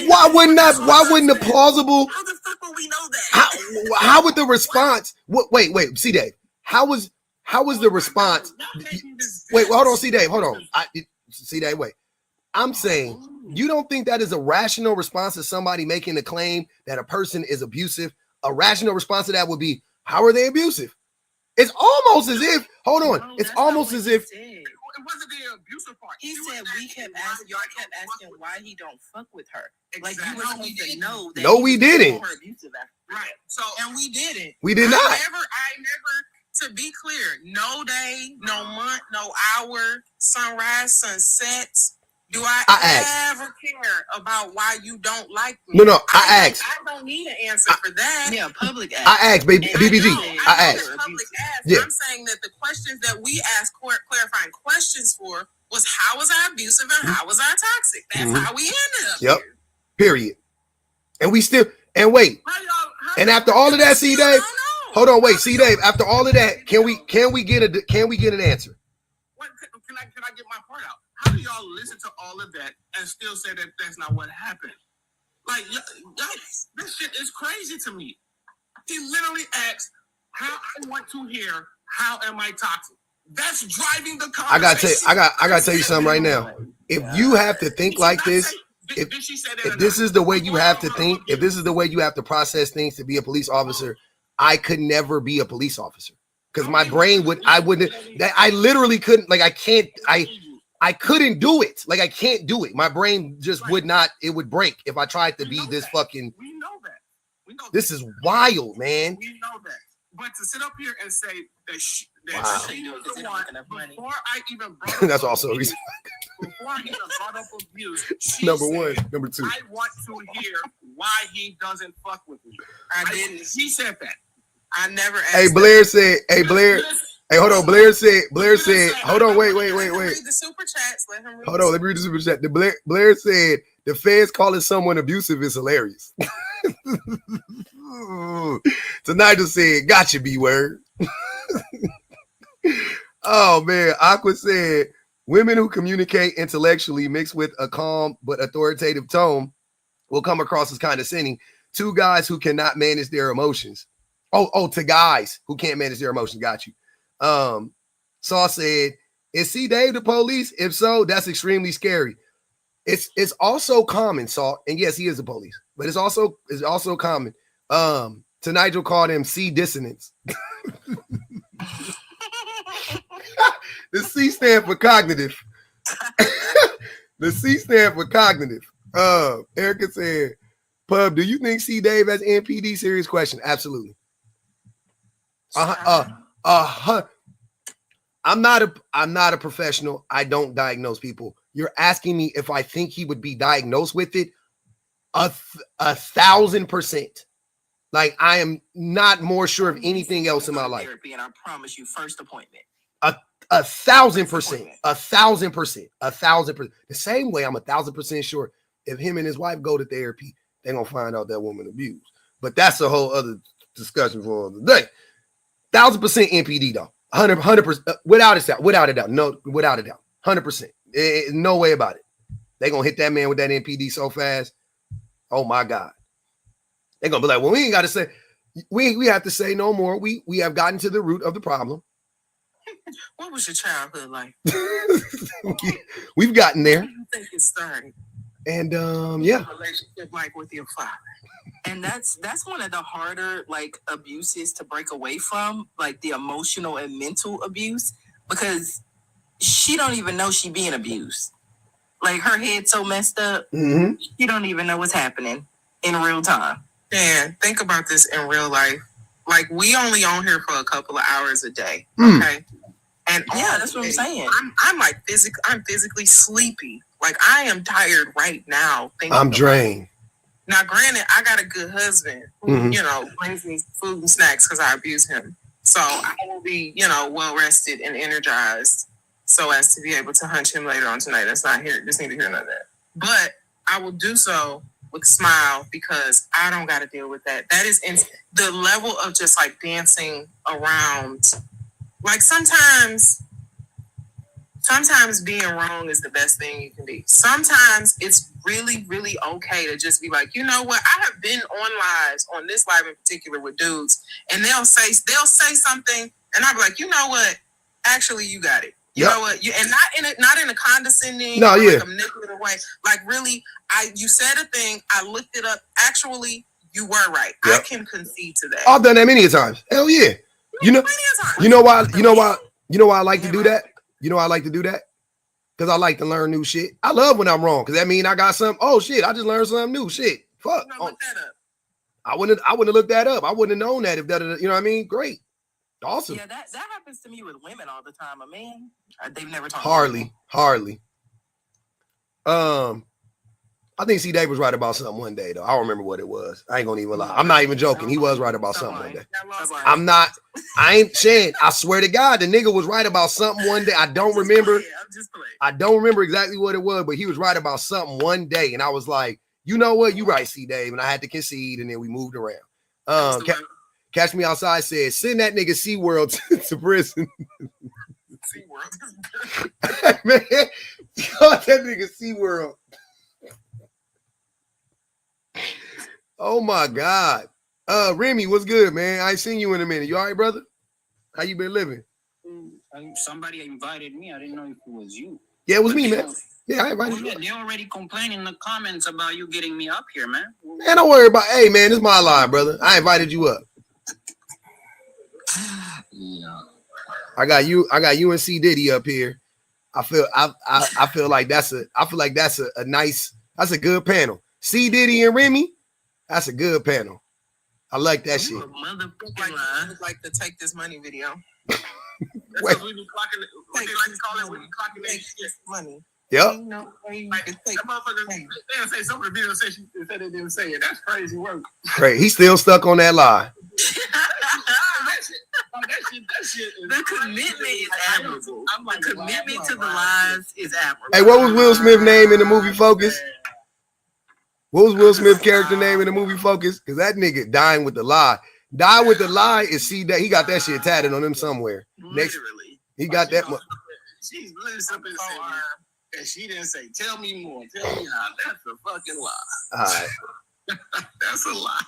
Why wouldn't the plausible? How the fuck will we know that? How would the response? Wait, C Dave. How was the response? Wait, hold on, C Dave. Hold on. C Dave, wait. I'm saying you don't think that is a rational response to somebody making a claim that a person is abusive? A rational response to that would be, how are they abusive? It's almost as if, hold on. It's almost as if. It wasn't the abusive part. He said y'all kept asking why he don't fuck with her. Exactly. Like you were supposed to know that. No, we didn't. Right. So, and we didn't. We did not. I never, to be clear, no day, no month, no hour, sunrise, sunsets. Do I ever care about why you don't like me? No, I asked. I don't need an answer for that. Yeah, public ask. I asked, baby, BBG. I asked. Public ask. Yeah. I'm saying that the questions that we asked clarifying questions for was how was I abusive and how was I toxic? That's how we ended up here. Period. And we still, and wait. And after all of that, C Dave, hold on, wait, C Dave, after all of that, can we get an answer? Can I get my part out? How do y'all listen to all of that and still say that that's not what happened? Like, this shit is crazy to me. He literally asked, how I want to hear, how am I toxic? That's driving the conversation. I gotta tell you something right now. If you have to think like this, if this is the way you have to think, if this is the way you have to process things to be a police officer, I could never be a police officer. Because my brain I literally couldn't, like, I couldn't do it. Like, I can't do it. My brain just would not, it would break if I tried to be this fucking. We know that. This is wild, man. We know that. But to sit up here and say that That she was the one, before I even brought up That's also a reason. before I even brought up abuse, Number one. Number two. I want to hear why he doesn't fuck with me. I didn't. He said that. I never asked. Hey, Blair said, hey, Blair. Hey, hold on. Blair said, hold on, wait. Read the super chats. Let him read. Hold on, let me read the super chat. Blair said, the feds calling someone abusive is hilarious. So Nigel said, gotcha, B-word. Oh, man. Aqua said, women who communicate intellectually mixed with a calm but authoritative tone will come across as condescending. Two guys who cannot manage their emotions. To guys who can't manage their emotions. Got you. Saw said, is C. Dave the police? If so, that's extremely scary. It's also common, Saw, and yes, he is the police, but it's also common. To Nigel called him C dissonance. The C stand for cognitive. The C stand for cognitive. Erica said, Pub, do you think C. Dave has NPD? Serious question. Absolutely. I'm not a professional. I don't diagnose people. You're asking me if I think he would be diagnosed with it. 1,000%. Like, I am not more sure of anything else in my life. Therapy, and I promise you, first appointment. 1,000%. 1,000%. The same way I'm 1,000% sure if him and his wife go to therapy, they're gonna find out that woman abused. But that's a whole other discussion for another day. 1,000% NPD though. 100%, without a doubt. No, without a doubt. 100%. No way about it. They're gonna hit that man with that NPD so fast. Oh my God. They're gonna be like, well, we ain't gotta say, we have to say no more. We have gotten to the root of the problem. What was your childhood like? We've gotten there. How do you think it started? And yeah. Relationship like with your father. And that's one of the harder like abuses to break away from, like the emotional and mental abuse, because she don't even know she being abused. Like her head's so messed up, she don't even know what's happening in real time. Dan, think about this in real life. Like we only on here for a couple of hours a day, okay? And yeah, that's what I'm saying. I'm like I'm physically sleepy. Like I am tired right now. I'm drained. Now, granted, I got a good husband who, brings me food and snacks because I abuse him. So I will be, well rested and energized so as to be able to hunch him later on tonight. That's not here. Just need to hear none of that. But I will do so with a smile because I don't got to deal with that. That is the level of just like dancing around. Like sometimes being wrong is the best thing you can be. Sometimes it's really, really okay to just be like, you know what? I have been on lives, on this live in particular with dudes, and they'll say something, and I'll be like, you know what? Actually, you got it. You know what? And not in a condescending, like a manipulative way. Like really, you said a thing. I looked it up. Actually, you were right. I can concede to that. I've done that many times. Hell yeah. You know why I like to do that? You know why I like to do that? Because I like to learn new shit. I love when I'm wrong, because that means I got something. Oh shit, I just learned something new. Shit. Fuck. Look that up. I wouldn't have looked that up. I wouldn't have known that if that, you know what I mean? Great. Awesome. Yeah, that happens to me with women all the time. A man, they've never talked. Hardly. I think C. Dave was right about something one day, though. I don't remember what it was. I ain't gonna even lie. I'm not even joking. He was right about something one day. I ain't saying. I swear to God, the nigga was right about something one day. I don't remember. I don't remember exactly what it was, but he was right about something one day. And I was like, you know what? You right, C. Dave. And I had to concede, and then we moved around. Catch Me Outside said, send that nigga SeaWorld to prison. SeaWorld. Man, that nigga SeaWorld. Oh my God. Remy, what's good, man? I ain't seen you in a minute. You all right, brother? How you been living? Somebody invited me. I didn't know if it was you. Yeah, it was me, man. Yeah, I invited you. They're already complaining in the comments about you getting me up here, man. Man, don't worry about. Hey, man, this is my line, brother. I invited you up. Yeah. I got you and C Diddy up here. I feel like that's a nice, that's a good panel. C Diddy and Remy, that's a good panel. I like that shit. Like the Take This Money video. That's because we be clocking. What they like to call it, we be clocking that shit. Money. Yep. No way you Like, can that take. motherfucker, they'll say some of the videos say they didn't say it. That's crazy work. Great. He's still stuck on that lie. That shit is The commitment is admirable. The commitment to the lies is admirable. Hey, what was Will Smith's name in the movie Focus? What was Will Smith's character name in the movie Focus? Because that nigga dying with the lie. Die with the lie is see that he got that shit tatted on him somewhere. Next, Literally. he got that. She's literally something and she didn't say, "Tell me more. Tell me how." That's a fucking lie. All right. That's a lie.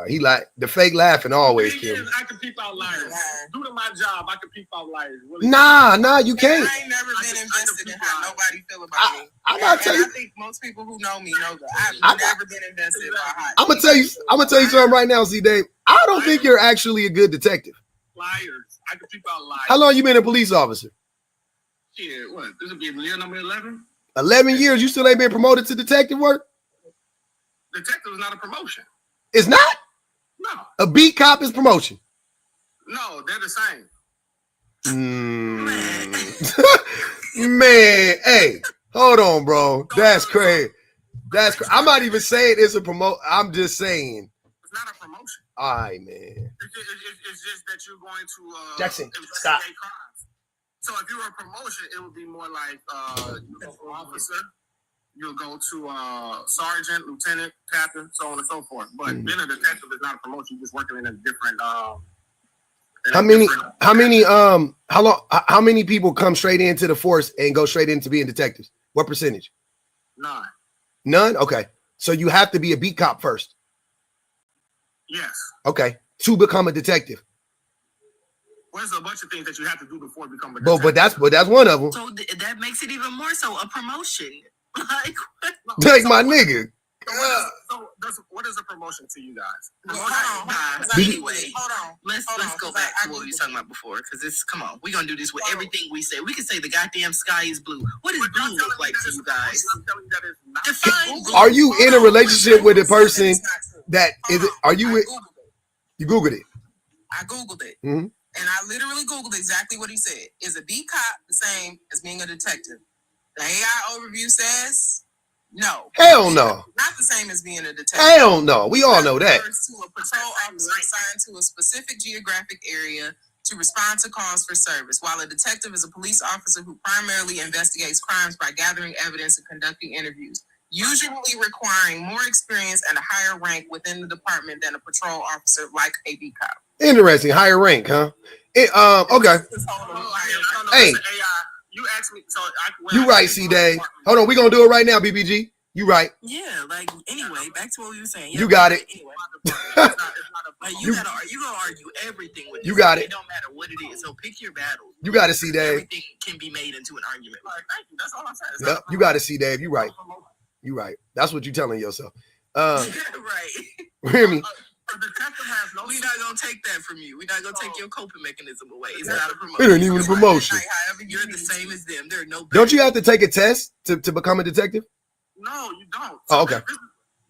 He like the fake laughing always kills me. I can peep out liars. Due to my job, I can peep out liars. Really. Nah, you can't. I ain't never been invested in how nobody feel about me. I gotta tell you. I think most people who know me know that I've never been invested in how I'm gonna tell you something right now, C. Dave. I don't think you're actually a good detective. Liars. I can peep out liars. How long you been a police officer? Shit, what? This will be year number 11. 11 years. You still ain't been promoted to detective work? Detective is not a promotion. It's not. No. A beat cop is promotion. No, they're the same. Man, hey, hold on, bro. That's crazy. I'm not even saying it's a promote. I'm just saying. It's not a promotion. All right, man. It's just that you're going to Jackson, stop. Crimes. So if you were a promotion, it would be more like you go for officer, you'll go to sergeant, lieutenant, captain, so on and so forth. But being a detective is not a promotion. You're just working in a different. How many people come straight into the force and go straight into being detectives? What percentage? None? Okay. So you have to be a beat cop first. Yes. Okay. To become a detective. Well, there's a bunch of things that you have to do before you become a detective. But that's one of them. So that makes it even more so a promotion. Like my nigga. What is a promotion to you guys? Anyway, let's go back to what we were talking about before, because come on, we're gonna do this with everything we say. We can say the goddamn sky is blue. What does blue look like to you guys? Define blue. Are you in a relationship with a person that is it? Are you with? You Googled it. I Googled it. Mm-hmm. And I literally Googled exactly what he said. Is a beat cop the same as being a detective? The AI overview says no. Hell no. Not the same as being a detective. Hell no. We all know that. To a patrol officer assigned to a specific geographic area to respond to calls for service, while a detective is a police officer who primarily investigates crimes by gathering evidence and conducting interviews, usually requiring more experience and a higher rank within the department than a patrol officer like a beat cop. Interesting. Higher rank, huh? Okay. Hey. You asked me, so you right, C. Dave. Hold on, we're gonna do it right now, BBG. You right. Yeah, like anyway, back to what we were saying. You got it. Anyway. Like you gonna argue everything with you. Got it. It don't matter what it is. So pick your battle. You got to see Dave. Everything can be made into an argument. Like, thank you. That's all I'm saying. Yep, you got to see Dave. You right. You right. That's what you're telling yourself. Right. Hear me? We're not gonna take that from you. We're not gonna take your coping mechanism away. It's not a promotion. It ain't even a promotion. You're the same as them. There are no. Don't you have to take a test to become a detective? No, you don't. Oh, okay.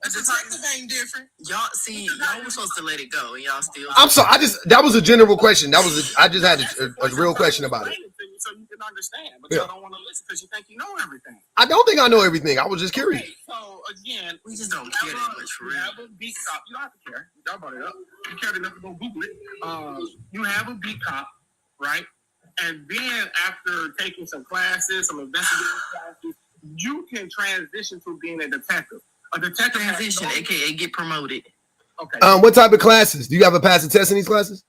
A detective ain't different. Y'all see, y'all were supposed to let it go, and y'all still. I'm sorry. That was a general question. I just had a real question about it. So you can understand, but you don't want to listen because you think you know everything. I don't think I know everything. I was just curious. Okay, so again, we just don't care that much for real. You have a beat cop. You don't have to care. Y'all brought it up. You cared enough to go Google it. You have a beat cop, right? And then after taking some classes, some investigative classes, you can transition to being a detective. A detective transition, aka get promoted. Okay. What type of classes? Do you have a pass a test in these classes?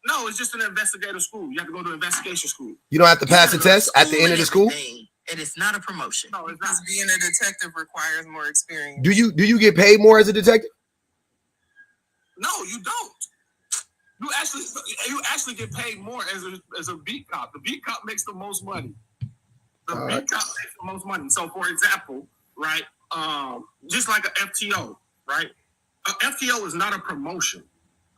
No, it's just an investigative school. You have to go to investigation school. You don't have to pass a test at the end of the school? And it's not a promotion. No, it's not. Because being a detective requires more experience. Do you get paid more as a detective? No, you don't. You actually get paid more as a beat cop. The beat cop makes the most money. The beat cop makes the most money. So, for example, right, just like an FTO, right? An FTO is not a promotion.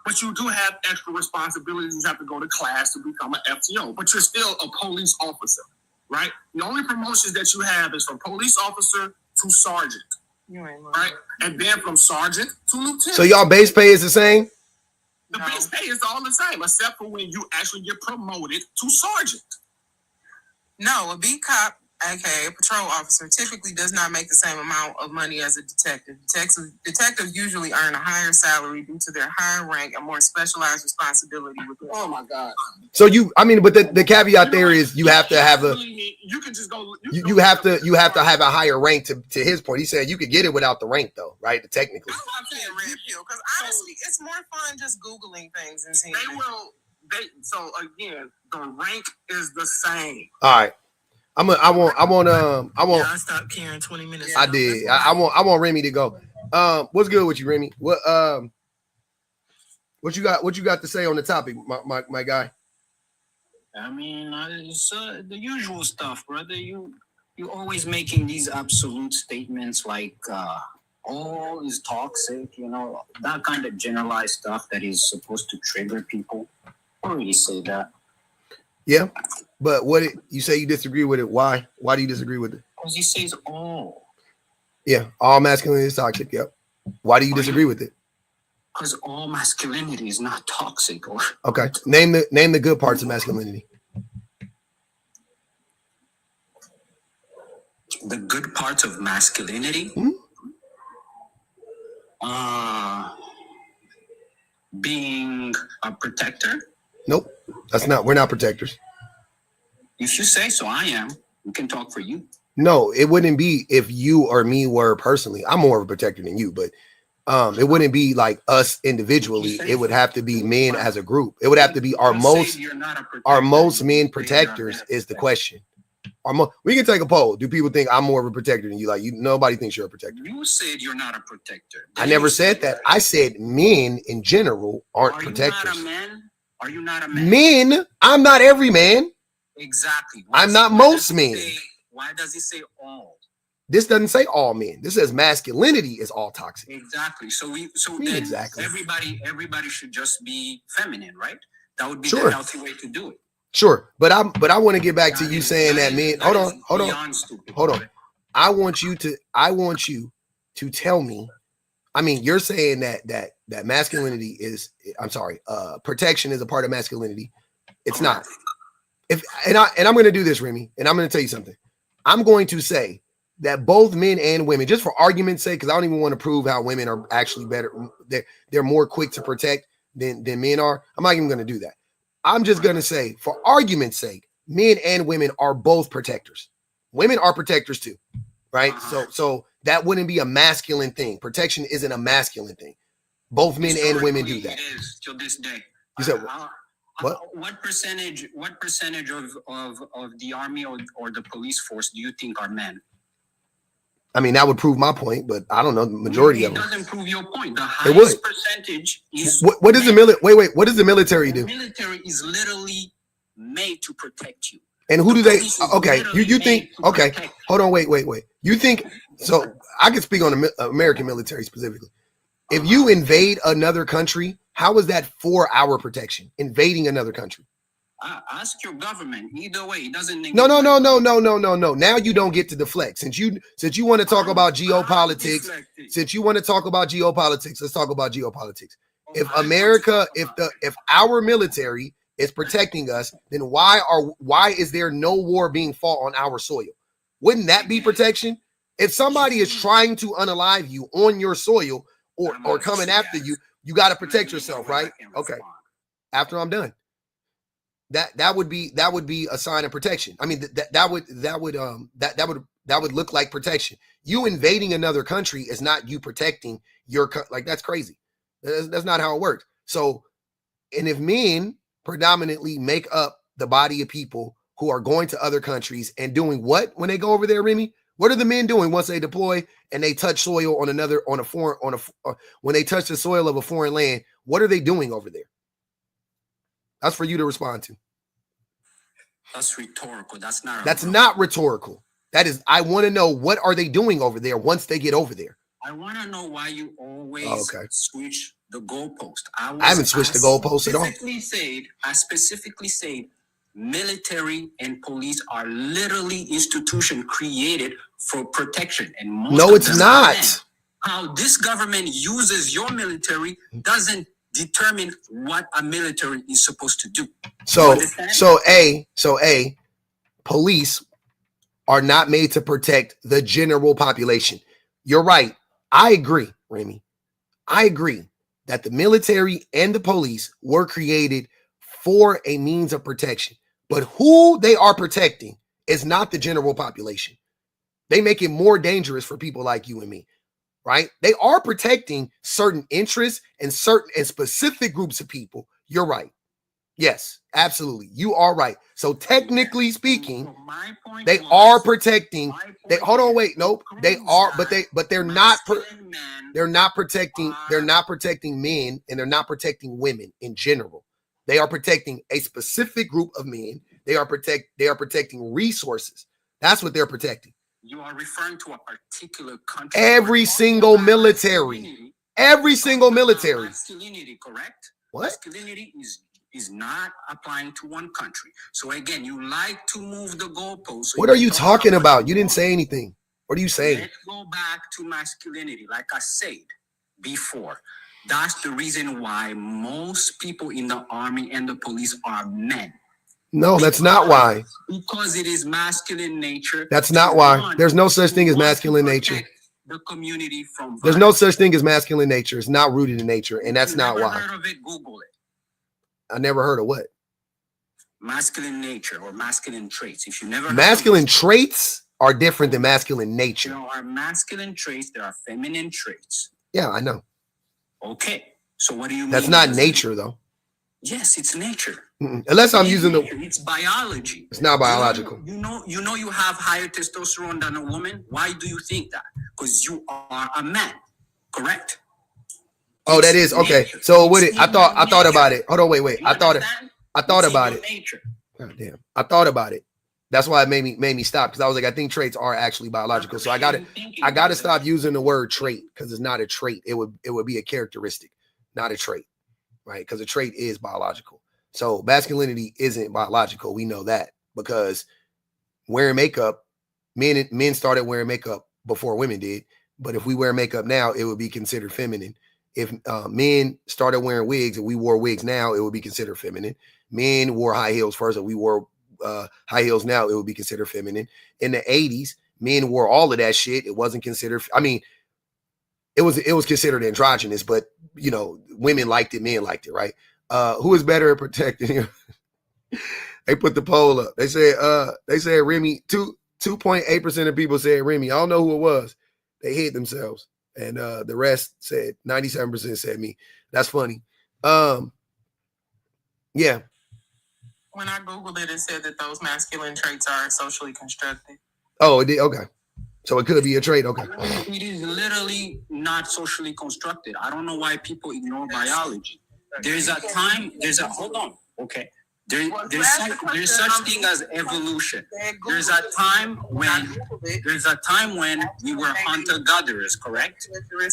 But you do have extra responsibilities. You have to go to class to become an FTO. But you're still a police officer, right? The only promotions that you have is from police officer to sergeant, right? And then from sergeant to lieutenant. So y'all base pay is the same? The base pay is all the same, except for when you actually get promoted to sergeant. No, a beat cop, aka a patrol officer, typically does not make the same amount of money as a detective. Detectives usually earn a higher salary due to their higher rank and more specialized responsibility. Oh my God! So but the caveat there is you have to have a. You can just go. You have to have a higher rank to his point. He said you could get it without the rank though, right? Technically. I'm saying red pill because honestly, it's more fun just Googling things and seeing. So again, the rank is the same. All right. I want. Yeah, I stopped caring 20 minutes. I did. I want Remy to go. What's good with you, Remy? What you got to say on the topic, my guy? I mean, it's the usual stuff, brother. You always making these absolute statements like all is toxic, that kind of generalized stuff that is supposed to trigger people. I don't really say that. Yeah, but you say you disagree with it? Why? Why do you disagree with it? Because he says all. Yeah, all masculinity is toxic. Yep. Why do you disagree with it? Because all masculinity is not toxic. Okay, name the good parts of masculinity. The good parts of masculinity. Being a protector. Nope, we're not protectors. If you say so, I am. We can talk for you. No, it wouldn't be if you or me were personally. I'm more of a protector than you, but it wouldn't be like us individually. It would have to be men as a group. It would have to be our most men protectors is the question. We can take a poll. Do people think I'm more of a protector than you? Like nobody thinks you're a protector. You said you're not a protector. I never said that. I said men in general aren't protectors. Are you not a man? Are you not a man? Men, I'm not every man. Exactly. I'm not most men. Why does he say all? This doesn't say all men. This says masculinity is all toxic. Exactly. So then exactly. Everybody should just be feminine, right? That would be the healthy way to do it. Sure, but I want to get back to you saying that men. Hold on. I want you to tell me. I mean, you're saying that masculinity is. I'm sorry. Protection is a part of masculinity. It's not. I'm going to do this, Remy, and I'm going to tell you something. I'm going to say that both men and women, just for argument's sake, because I don't even want to prove how women are actually better. They're more quick to protect than men are. I'm not even going to do that. I'm just going to say, for argument's sake, men and women are both protectors. Women are protectors too, right? So that wouldn't be a masculine thing. Protection isn't a masculine thing. Both men and women do that. It is till this day. You said what? What percentage of the army or the police force do you think are men? I mean, that would prove my point, but I don't know the majority of them. It doesn't prove your point. The highest percentage is what is the military? Wait, what does the military do? The military is literally made to protect you. And who do they? Okay, you think? Okay, hold on, wait. You think so? I can speak on the American military specifically. If you invade another country, how is that for our protection? Invading another country. Ask your government. Either way, it doesn't. No. Now you don't get to deflect. Since you want to talk about geopolitics, let's talk about geopolitics. If America, if our military is protecting us, then why is there no war being fought on our soil? Wouldn't that be protection? If somebody is trying to unalive you on your soil or coming after you, you got to protect yourself, right? Okay. After I'm done. That would be a sign of protection. I mean, that would look like protection. You invading another country is not you protecting your like that's crazy. That's not how it works. So, and if men predominantly make up the body of people who are going to other countries and doing what when they go over there, Remy? What are the men doing once they deploy and they touch soil when they touch the soil of a foreign land? What are they doing over there? That's for you to respond to. That's rhetorical. That's not rhetorical. That is, I want to know what are they doing over there once they get over there. I want to know why you always switch the goalpost. I haven't switched the goalpost at all. I specifically said military and police are literally institutions created for protection. And no, it's not. How this government uses your military doesn't determine what a military is supposed to do. So police are not made to protect the general population. You're right. I agree, Remy. I agree that the military and the police were created for a means of protection. But who they are protecting is not the general population. They make it more dangerous for people like you and me, right? They are protecting certain interests and certain and specific groups of people. You're right. Yes, absolutely. You are right. So technically speaking, they are protecting. They hold on, wait, nope. They are, but they're not protecting men, and they're not protecting women in general. They are protecting a specific group of men. They are protecting resources. That's what they're protecting. You are referring to a particular country. Every single military. Masculinity, correct? What? Masculinity is not applying to one country. So again, you like to move the goalposts. So what are you talking about? You didn't say anything. What are you saying? Let's go back to masculinity. Like I said before, that's the reason why most people in the army and the police are men. No, that's not why. Because it is masculine nature. That's not why. There's no such thing as masculine nature. The community from violence. There's no such thing as masculine nature. It's not rooted in nature, and that's not why. Heard of it? Google it. I never heard of what? Masculine nature or masculine traits. If you never masculine traits are different than masculine nature. There are masculine traits. There are feminine traits. Yeah, I know. Okay, so what do you mean? That's not nature, though. Yes, it's nature. Unless I'm using the. It's biology. It's not biological. You know, you have higher testosterone than a woman. Why do you think that? Because you are a man, correct? Oh, that is okay. So what? I thought about it. Hold on, wait. I thought about it. God damn, I thought about it. That's why it made me stop, because I was like, I think traits are actually biological. So I got to stop using the word trait, because it's not a trait. It would be a characteristic, not a trait, right? Because a trait is biological. So masculinity isn't biological. We know that, because wearing makeup, men started wearing makeup before women did. But if we wear makeup now, it would be considered feminine. If men started wearing wigs and we wore wigs now, it would be considered feminine. Men wore high heels first, and we wore high heels now, it would be considered feminine. In the 80s, men wore all of that shit. It wasn't considered. I mean, it was considered androgynous, but you know, women liked it, men liked it, right? Who is better at protecting you? They put the poll up. They said Remy. 2.8% of people said Remy. I don't know who it was. They hid themselves. And the rest said 97% said me. That's funny. Yeah. When I Googled it, it said that those masculine traits are socially constructed. Oh, it did? Okay. So it could be a trait. Okay. It is literally not socially constructed. I don't know why people ignore biology. Hold on. Okay. There's such thing as evolution. There's a time when we were hunter-gatherers, correct?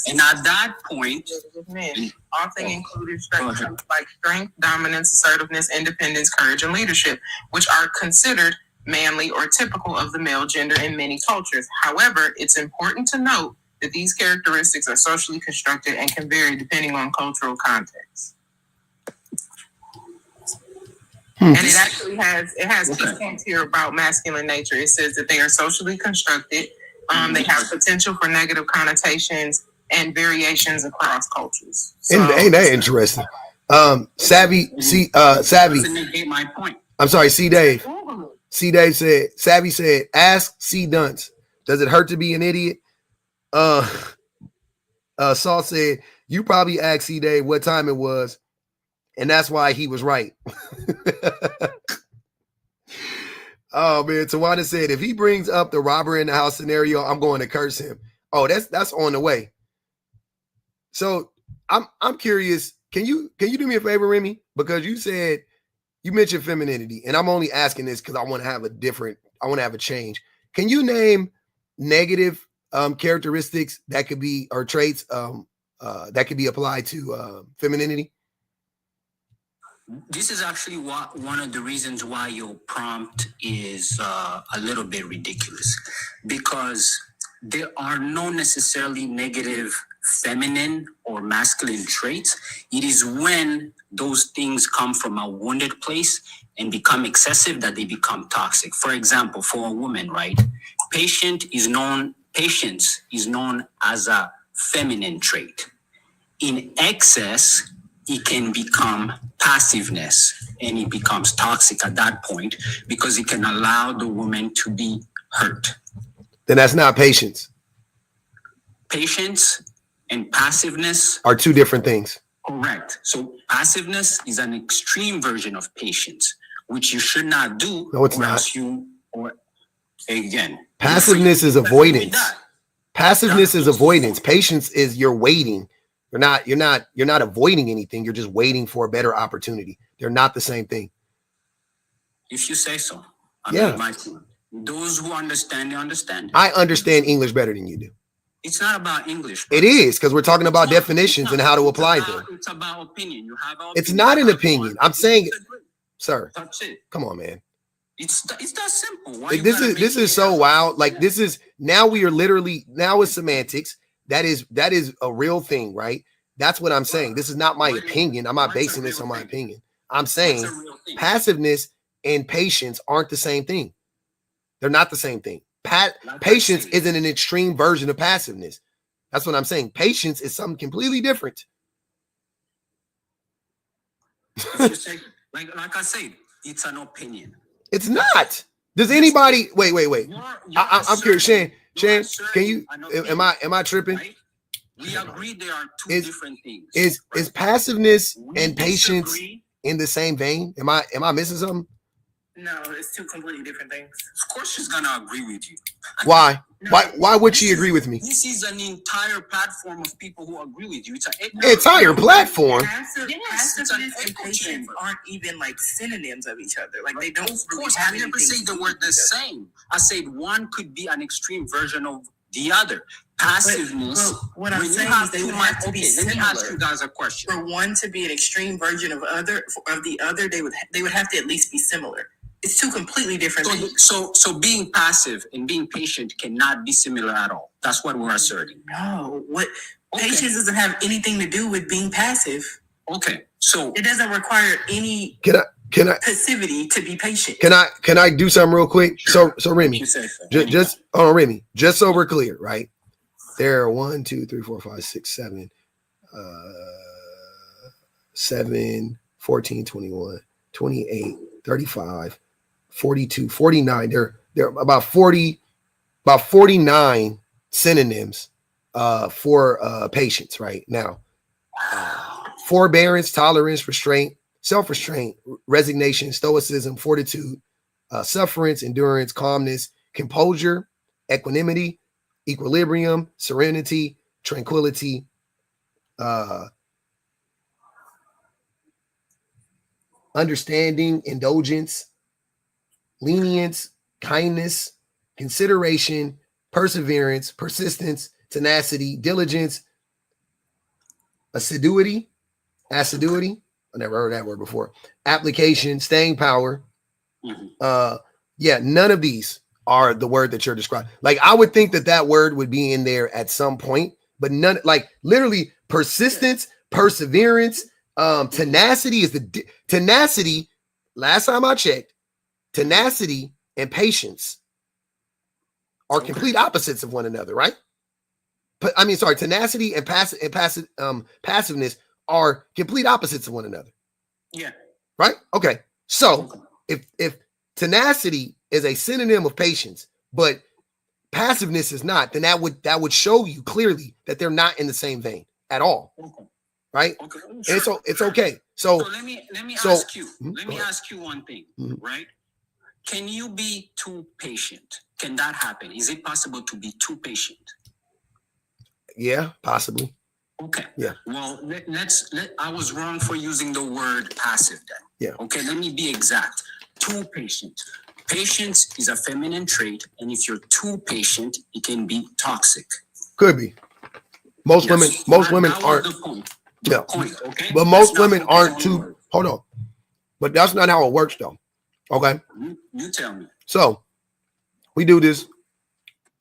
And at that point, men often included traits like strength, dominance, assertiveness, independence, courage, and leadership, which are considered manly or typical of the male gender in many cultures. However, it's important to note that these characteristics are socially constructed and can vary depending on cultural context. And it actually has key points here about masculine nature. It says that they are socially constructed. They have potential for negative connotations and variations across cultures. So, ain't that interesting? Savvy. to negate my point. I'm sorry, C Dave. C Dave said, Savvy said, ask C Dunce. Does it hurt to be an idiot? Saul said, you probably asked C Dave what time it was, and that's why he was right. Oh man, Tawana said, if he brings up the robber in the house scenario, I'm going to curse him. Oh, that's on the way. So I'm curious. Can you do me a favor, Remy? Because you mentioned femininity, and I'm only asking this because I want to have a change. Can you name negative characteristics that could be, or traits that could be applied to femininity? This is actually one of the reasons why your prompt is a little bit ridiculous, because there are no necessarily negative feminine or masculine traits, it is when those things come from a wounded place and become excessive that they become toxic. For example, for a woman, right? Patience is known as a feminine trait. In excess, it can become passiveness, and it becomes toxic at that point because it can allow the woman to be hurt. Then that's not patience. Patience and passiveness are two different things. Correct. So passiveness is an extreme version of patience, which you should not do. No, it's not. Again, passiveness is avoidance. Passiveness is avoidance. Patience is you're waiting. You're not avoiding anything. You're just waiting for a better opportunity. They're not the same thing. If you say so. Yeah. Those who understand, they understand. I understand English better than you do. It's not about English. It is, because we're talking about definitions and how to apply them. It's about opinion. You have it's not an opinion. I'm saying, sir, that's it. Come on, man. It's that simple. Like, this is so wild. Like, this is now we are literally now it's semantics. That is a real thing, right? That's what I'm saying. This is not my opinion. I'm not basing this on my opinion. I'm saying passiveness and patience aren't the same thing. They're not the same thing. Patience isn't an extreme version of passiveness. That's what I'm saying. Patience is something completely different. like I said, it's an opinion. It's not. Does anybody wait? I'm curious. Shane, can you am I tripping? Right? We agree there are two different things. Is passiveness and patience in the same vein? Am I missing something? No, it's two completely different things. Of course she's gonna agree with you. Why? Why would she agree with me? This is an entire platform of people who agree with you. It's an entire platform. Passiveness and patience aren't even like synonyms of each other. Like they don't. Of course, I never say the word the same. I said one could be an extreme version of the other. Passiveness. But what I'm saying is they would have to be similar. Let me ask you guys a question. For one to be an extreme version of the other, they would have to at least be similar. It's two completely different things. So being passive and being patient cannot be similar at all. That's what we're asserting. No, patience doesn't have anything to do with being passive. Okay, so it doesn't require any can I passivity to be patient. Can I do something real quick? Sure. So Remy, just Remy, just so we're clear, right? There are 1, 2, 3, 4, 5, 6, 7, 7, 14, 21, 28, 35, 42, 49. There are about 49 synonyms for patience right now. Forbearance, tolerance, restraint, self-restraint, resignation, stoicism, fortitude, sufferance, endurance, calmness, composure, equanimity, equilibrium, serenity, tranquility, understanding, indulgence, lenience, kindness, consideration, perseverance, persistence, tenacity, diligence, assiduity. I never heard that word before. Application, staying power. None of these are the word that you're describing. Like, I would think that word would be in there at some point, but none, like literally persistence, perseverance, tenacity is tenacity. Last time I checked, tenacity and patience are complete opposites of one another, right? But tenacity and passiveness are complete opposites of one another. Yeah. Right? Okay. So if tenacity is a synonym of patience, but passiveness is not, then that would show you clearly that they're not in the same vein at all. Okay. Right? Okay. Sure. And so it's okay. So let me ask you. Let me ask you one thing, right? Can you be too patient? Can that happen? Is it possible to be too patient? Yeah, possibly. Okay. Yeah. Well, I was wrong for using the word passive then. Yeah. Okay, let me be exact. Too patient. Patience is a feminine trait, and if you're too patient, it can be toxic. Could be. Most women aren't. Yeah. Okay. But most women aren't too. Hold on. But that's not how it works, though. Okay. You tell me. So we do this.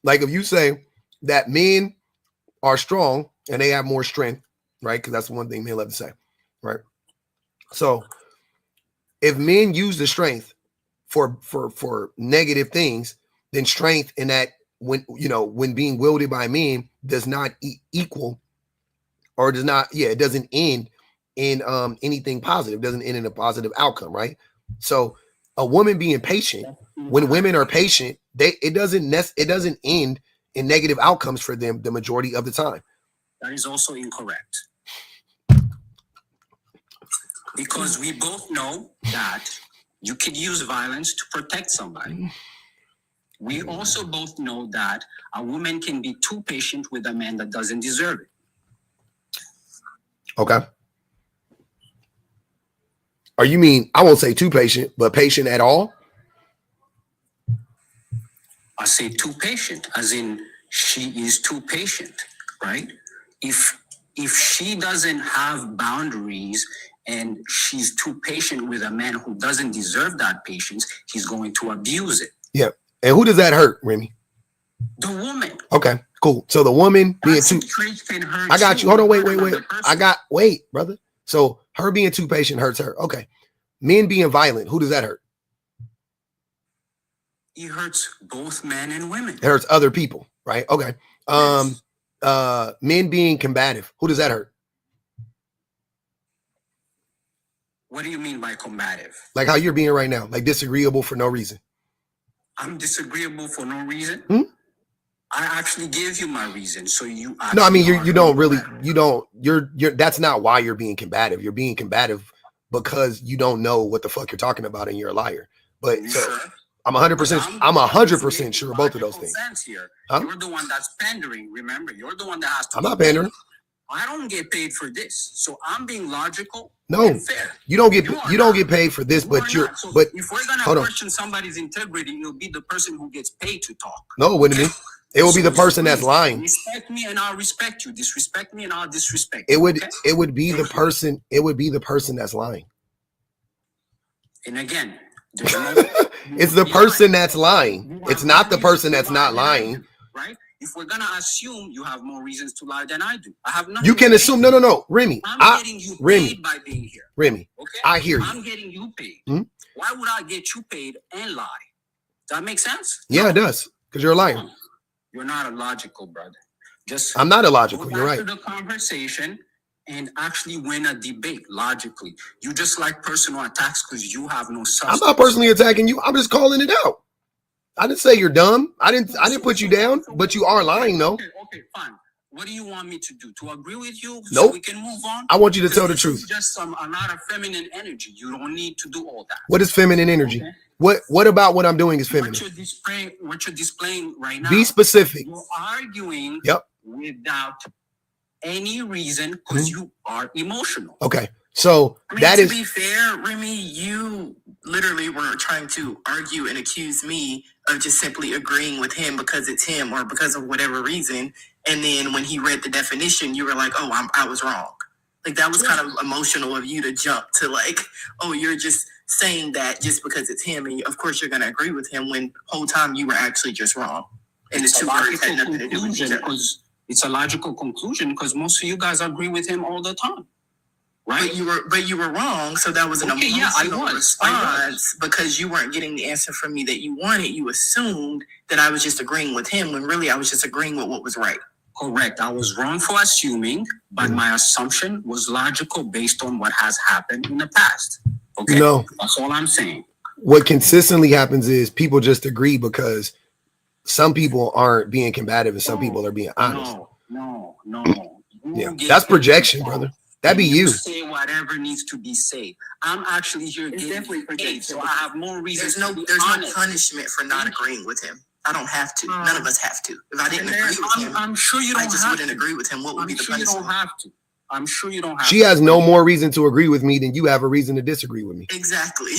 Like, if you say that men are strong and they have more strength, right? Because that's one thing men love to say, right? So if men use the strength for negative things, then strength in that when being wielded by men does not equal or does not, it doesn't end in anything positive, doesn't end in a positive outcome, right? So a woman being patient, when women are patient, it doesn't end in negative outcomes for them the majority of the time. That is also incorrect. Because we both know that you could use violence to protect somebody. We also both know that a woman can be too patient with a man that doesn't deserve it. Okay. Or you mean, I won't say too patient, but patient at all? I say too patient, as in she is too patient, right? If she doesn't have boundaries and she's too patient with a man who doesn't deserve that patience, he's going to abuse it. Yeah. And who does that hurt, Remy? The woman. Okay, cool. So the woman being That's too... can hurt I got you. Hold on, wait. Wait, brother. So her being too patient hurts her. Okay. Men being violent, who does that hurt? It hurts both men and women. It hurts other people, right? Okay. Yes. Men being combative, who does that hurt? What do you mean by combative? Like how you're being right now, like disagreeable for no reason. I'm disagreeable for no reason. I actually gave you my reason, so you. No, I mean you don't really. You don't. You're. That's not why you're being combative. You're being combative because you don't know what the fuck you're talking about, and you're a liar. But so sure? I'm 100%. I'm 100% sure both of those things. Here. Huh? You're the one that's pandering. Remember, you're the one that has to. I'm not pandering. I don't get paid for this, so I'm being logical. No, and fair. You don't get paid for this, but you're. So but if we're gonna question somebody's integrity, it'll be the person who gets paid to talk. No, it wouldn't be. It will be the person that's lying. Respect me and I'll respect you. Disrespect me and I'll disrespect you. It would be the person. It would be the person that's lying. And again, it's the person that's lying. It's not the person that's not lying. Right? If we're gonna assume you have more reasons to lie than I do, I have nothing. You can assume. No, Remy. I'm getting you paid by being here. Remy. Okay. I hear you. I'm getting you paid. Why would I get you paid and lie? Does that make sense? Yeah, it does. Because you're a liar. You're not illogical, brother. I'm not illogical. You're right. To the conversation and actually win a debate logically. You just like personal attacks because you have no substance. I'm not personally attacking you. I'm just calling it out. I didn't say you're dumb. I didn't put you down, but you are lying though. Okay, fine. What do you want me to do? To agree with you so we can move on? I want you to tell the truth. Just a lot of feminine energy. You don't need to do all that. What is feminine energy? Okay. What about what I'm doing is feminine? What you're displaying right now. Be specific. You're arguing without any reason because you are emotional. Okay. So to be fair, Remy, you literally were trying to argue and accuse me of just simply agreeing with him because it's him or because of whatever reason. And then when he read the definition, you were like, oh, I was wrong. Like that was kind of emotional of you to jump to like, oh, you're just saying that just because it's him. And of course you're going to agree with him when whole time you were actually just wrong. And the two words had nothing to do with each other. It's a logical conclusion because most of you guys agree with him all the time. Right? But you were wrong. So that was an emotional response because you weren't getting the answer from me that you wanted. You assumed that I was just agreeing with him when really I was just agreeing with what was right. Correct. I was wrong for assuming, but my assumption was logical based on what has happened in the past. Okay. No. That's all I'm saying. What consistently happens is people just agree because some people aren't being combative and some people are being honest. No. Yeah. That's projection, brother. That'd be you. Say whatever needs to be said. I'm actually here getting paid, so I have more reasons. There's no punishment for not agreeing with him. I don't have to. None of us have to. If I didn't agree with him, I'm sure you don't. I just wouldn't agree with him. What would be the punishment? You don't have to. I'm sure you don't have. She has no more reason to agree with me than you have a reason to disagree with me. Exactly.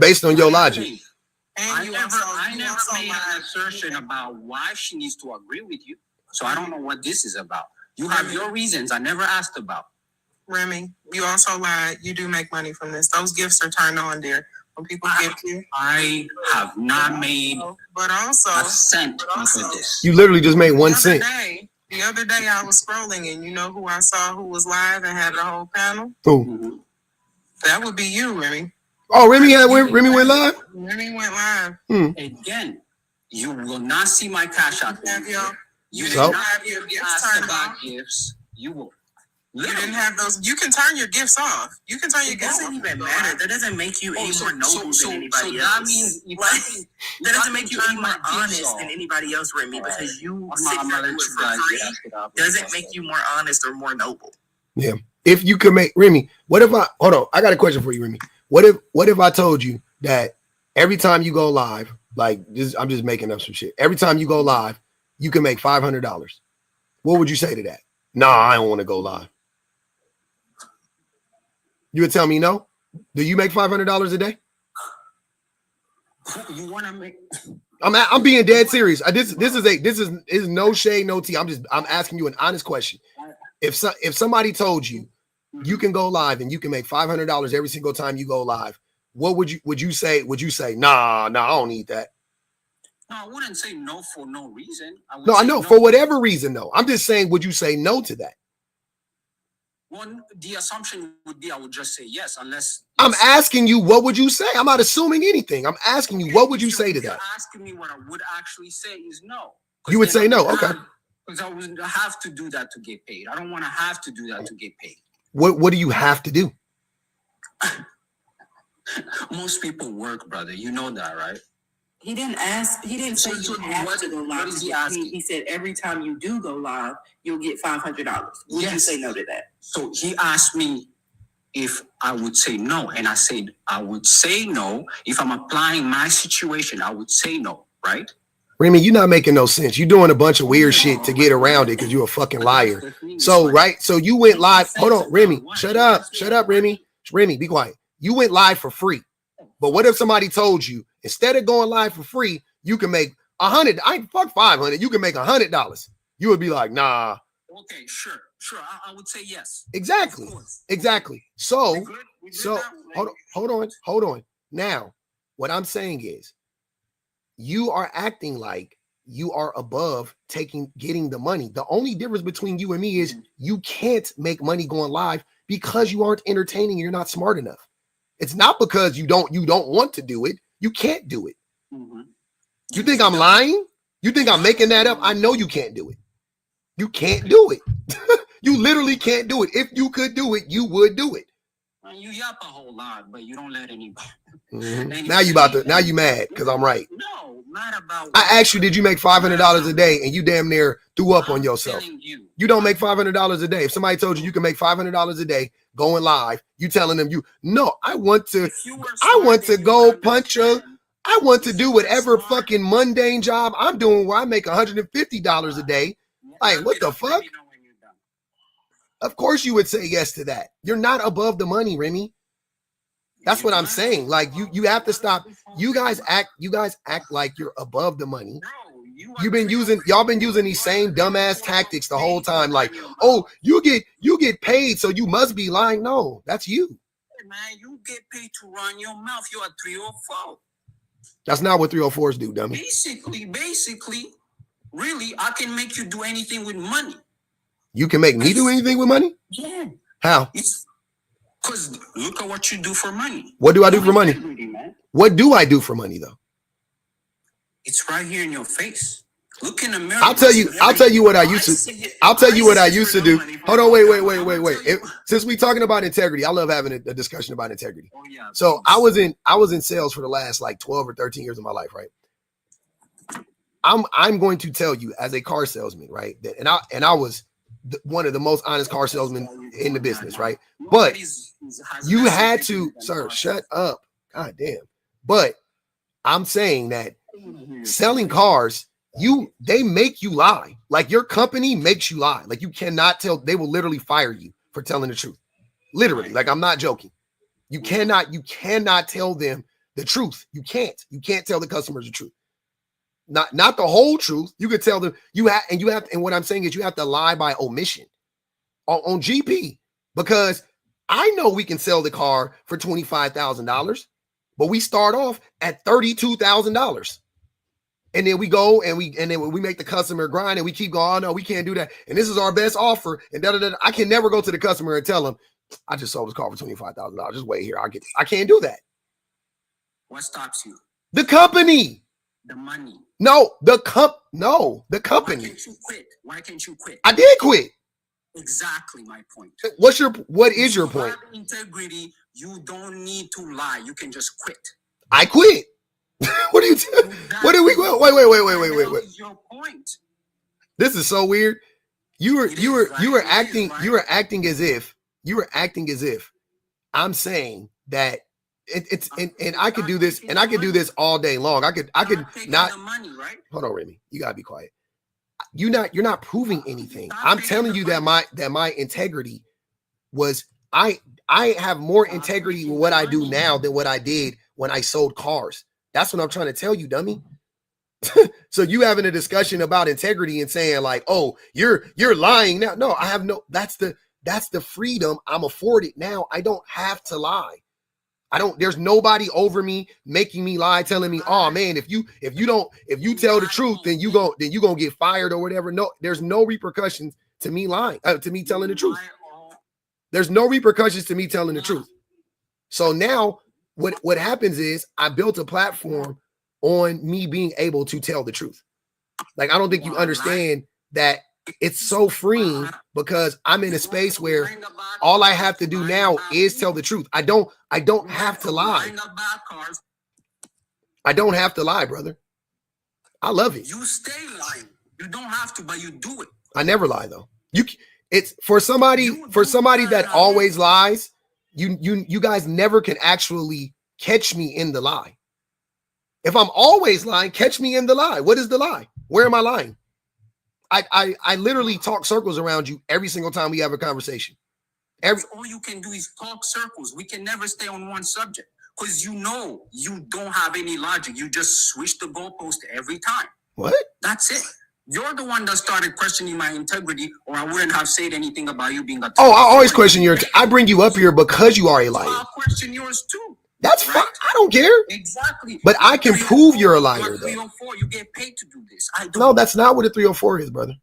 Based on your logic. I never made an assertion about why she needs to agree with you. So I don't know what this is about. You have your reasons. I never asked about. Remy, you also lied. You do make money from this. Those gifts are turned on, dear. When people gift you, I have not made but also a cent off of this. You literally just made 1 cent. The other day I was scrolling, and you know who I saw who was live and had the whole panel? Who? That would be you, Remy. Oh, Remy went live? Remy went live. Again, you will not see my cash out there. You So? will not have your gifts turned about gifts. You will. You didn't have those. You can turn your gifts off. You can turn your gifts off. Doesn't even matter. That doesn't make you any more noble than anybody else. That means that doesn't make you any more honest than anybody else, Remy, because you sit there and do it for free. Doesn't make you more honest or more noble. Yeah. If you could make Remy, hold on. I got a question for you, Remy. What if I told you that every time you go live, like this, I'm just making up some shit. Every time you go live, you can make $500. What would you say to that? Nah, I don't want to go live. You would tell me no? Do you make $500 a day? You want to make? I'm being dead serious. This is no shade, no tea. I'm asking you an honest question. If somebody told you you can go live and you can make $500 every single time you go live, what would you say? Would you say, nah, I don't need that? No, I wouldn't say no for no reason. I know for whatever reason though. I'm just saying, would you say no to that? Well, the assumption would be I would just say yes, unless I'm asking you, what would you say? I'm not assuming anything. I'm asking you, what would you say to that? You're asking me what I would actually say is no. You would say no, okay. Because I would have to do that to get paid. I don't want to have to do that to get paid. What do you have to do? Most people work, brother. You know that, right? He didn't ask. He didn't say you have to go live. What is he asking? He said every time you do go live, you'll get $500. Would you say no to that? So he asked me if I would say no, and I said I would say no. If I'm applying my situation, I would say no, right? Remy, you're not making no sense. You're doing a bunch of weird shit to get around it because you're a fucking liar. So, right? So you went live. Hold on, Remy. Shut up. Shut up, Remy. Remy, be quiet. You went live for free. But what if somebody told you, instead of going live for free, you can make $100? I ain't fuck $500. You can make $100. You would be like, nah. Okay, sure. I would say yes. Exactly. So hold on. Now, what I'm saying is, you are acting like you are above getting the money. The only difference between you and me is you can't make money going live because you aren't entertaining. You're not smart enough. It's not because you don't want to do it. You can't do it. Mm-hmm. You think I'm lying? You think I'm making that up? I know you can't do it. You can't do it. You literally can't do it. If you could do it, you would do it. You yap a whole lot, but you don't let anybody. Mm-hmm. Now you mad because I'm right. No, not about. I asked you, did you make $500 a day, and you damn near threw up on yourself. You don't make $500 a day. If somebody told you you can make $500 a day going live, you telling them I want to go punch I want to do whatever fucking mundane job I'm doing where I make $150 a day. Like, what the fuck? Of course you would say yes to that. You're not above the money, Remy. That's what I'm saying. Like, you have to stop. You guys act like you're above the money. Y'all been using these same dumbass tactics the whole time. Like, oh, you get paid, so you must be lying. No, that's you. Hey man, you get paid to run your mouth. You're a 304. That's not what 304s do, dummy. Basically, really, I can make you do anything with money. You can make me do anything with money? Yeah. How? Because look at what you do for money. What do I do for money? What do I do for money, though? It's right here in your face. Look in the mirror. I'll tell you what I used to do. Hold on, wait. Since we talking about integrity, I love having a discussion about integrity. Oh, yeah, so I was in sales for the last like 12 or 13 years of my life, right? I'm going to tell you as a car salesman, right? And I was one of the most honest car salesmen in the business, right? But you had to, sir, shut up. God damn. But I'm saying that selling cars, they make you lie. Like, your company makes you lie. Like, you cannot tell. They will literally fire you for telling the truth. Literally. Like, I'm not joking. You cannot tell them the truth. You can't tell the customers the truth. Not the whole truth. You could tell them and what I'm saying is you have to lie by omission on GP, because I know we can sell the car for $25,000, but we start off at $32,000. And then we go and we make the customer grind and we keep going, oh no, we can't do that. And this is our best offer. And I can never go to the customer and tell them, I just sold this car for $25,000. Just wait here. I can't do that. What stops you? The company. The money. No, the company. Why can't you quit? Why can't you quit? I did quit. Exactly my point. What is your point? Integrity, you don't need to lie. You can just quit. I quit. What are you telling? What are we going? Wait. What is your point? This is so weird. You were acting as if I'm saying that it's and I could do this and I could do this all day long. I could not the money, right? Hold on, Remy. You gotta be quiet. You're not proving anything. I'm telling you that my integrity was I have more integrity with what I do now than what I did when I sold cars. That's what I'm trying to tell you, dummy. So you having a discussion about integrity and saying like, oh, you're lying now. No, I have no, that's the freedom I'm afforded now. I don't have to lie. There's nobody over me making me lie, telling me, oh man, if you tell the truth, then you gonna get fired or whatever. No, there's no repercussions to me lying, to me telling the truth. There's no repercussions to me telling the truth. So now what happens is I built a platform on me being able to tell the truth. Like, I don't think you understand that it's so freeing because I'm in a space where all I have to do now is tell the truth. I don't have to lie. I don't have to lie, brother. I love it. You stay lying. You don't have to, but you do it. I never lie though. It's for somebody that always lies. You guys never can actually catch me in the lie. If I'm always lying, catch me in the lie. What is the lie? Where am I lying? I literally talk circles around you every single time we have a conversation. All you can do is talk circles. We can never stay on one subject because you don't have any logic. You just switch the goalpost every time. What? That's it. You're the one that started questioning my integrity, or I wouldn't have said anything about you being a. Oh, I always question your. I bring you up here because you are a liar. I'll question yours too. That's right. Fine. I don't care. Exactly. But I can prove you're a liar, though. 304, you get paid to do this. No, that's not what a 304 is, brother.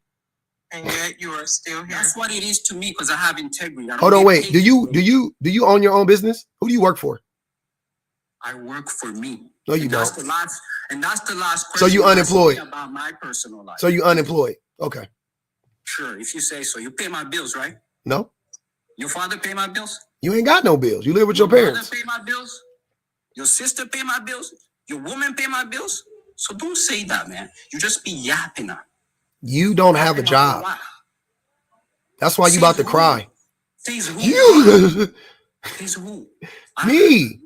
And yet you are still here. That's what it is to me because I have integrity. Hold on, wait. Do you own your own business? Who do you work for? I work for me. No, you don't. That's the last question. So you unemployed. About my personal life. So you unemployed. Okay. Sure, if you say so. You pay my bills, right? No. Your father pay my bills? You ain't got no bills. You live with your parents. Your mother pay my bills? Your sister pay my bills? Your woman pay my bills? So don't say that, man. You just be yapping her. You don't have a job. That's why you about to cry. Says who? You. Says who? Me.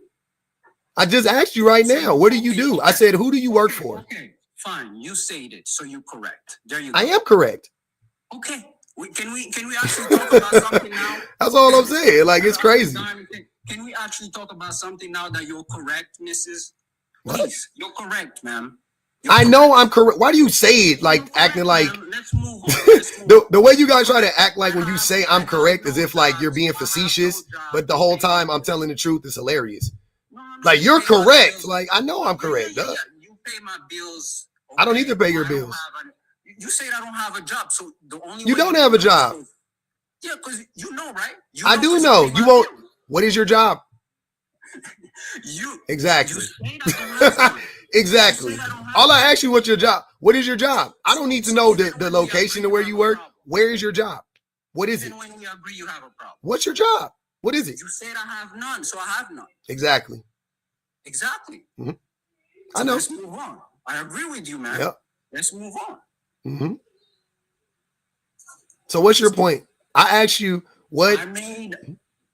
I just asked you right now. What do you do? I said, who do you work for? Okay, fine. You said it, so you're correct. There you go. I am correct. Okay. Can we actually talk about something now? That's all I'm saying. Like, it's crazy. Can we actually talk about something now that you're correct, Mrs.? What? Please, you're correct, ma'am. I know I'm correct. Why do you say it like acting like let's move on. the way you guys try to act like when you say I'm correct as if like you're being facetious, but the whole time I'm telling the truth is hilarious. Like, you're correct. Like, I know I'm correct. You pay my bills. Okay? I don't need to pay your bills. You said I don't have a job, so the only you don't have a job. Yeah, because you know, right? I do know. You won't. What is your job? Exactly. Exactly. All I ask you, what's your job? What is your job? I don't need to know the location of where you work. Where is your job? What is it? When we agree, you have a problem. What's your job? What is it? You said I have none, so I have none. Exactly. Mm-hmm. I know. Let's move on. I agree with you, man. Yep. Let's move on. Mm-hmm. So what's your point? I asked you what. I made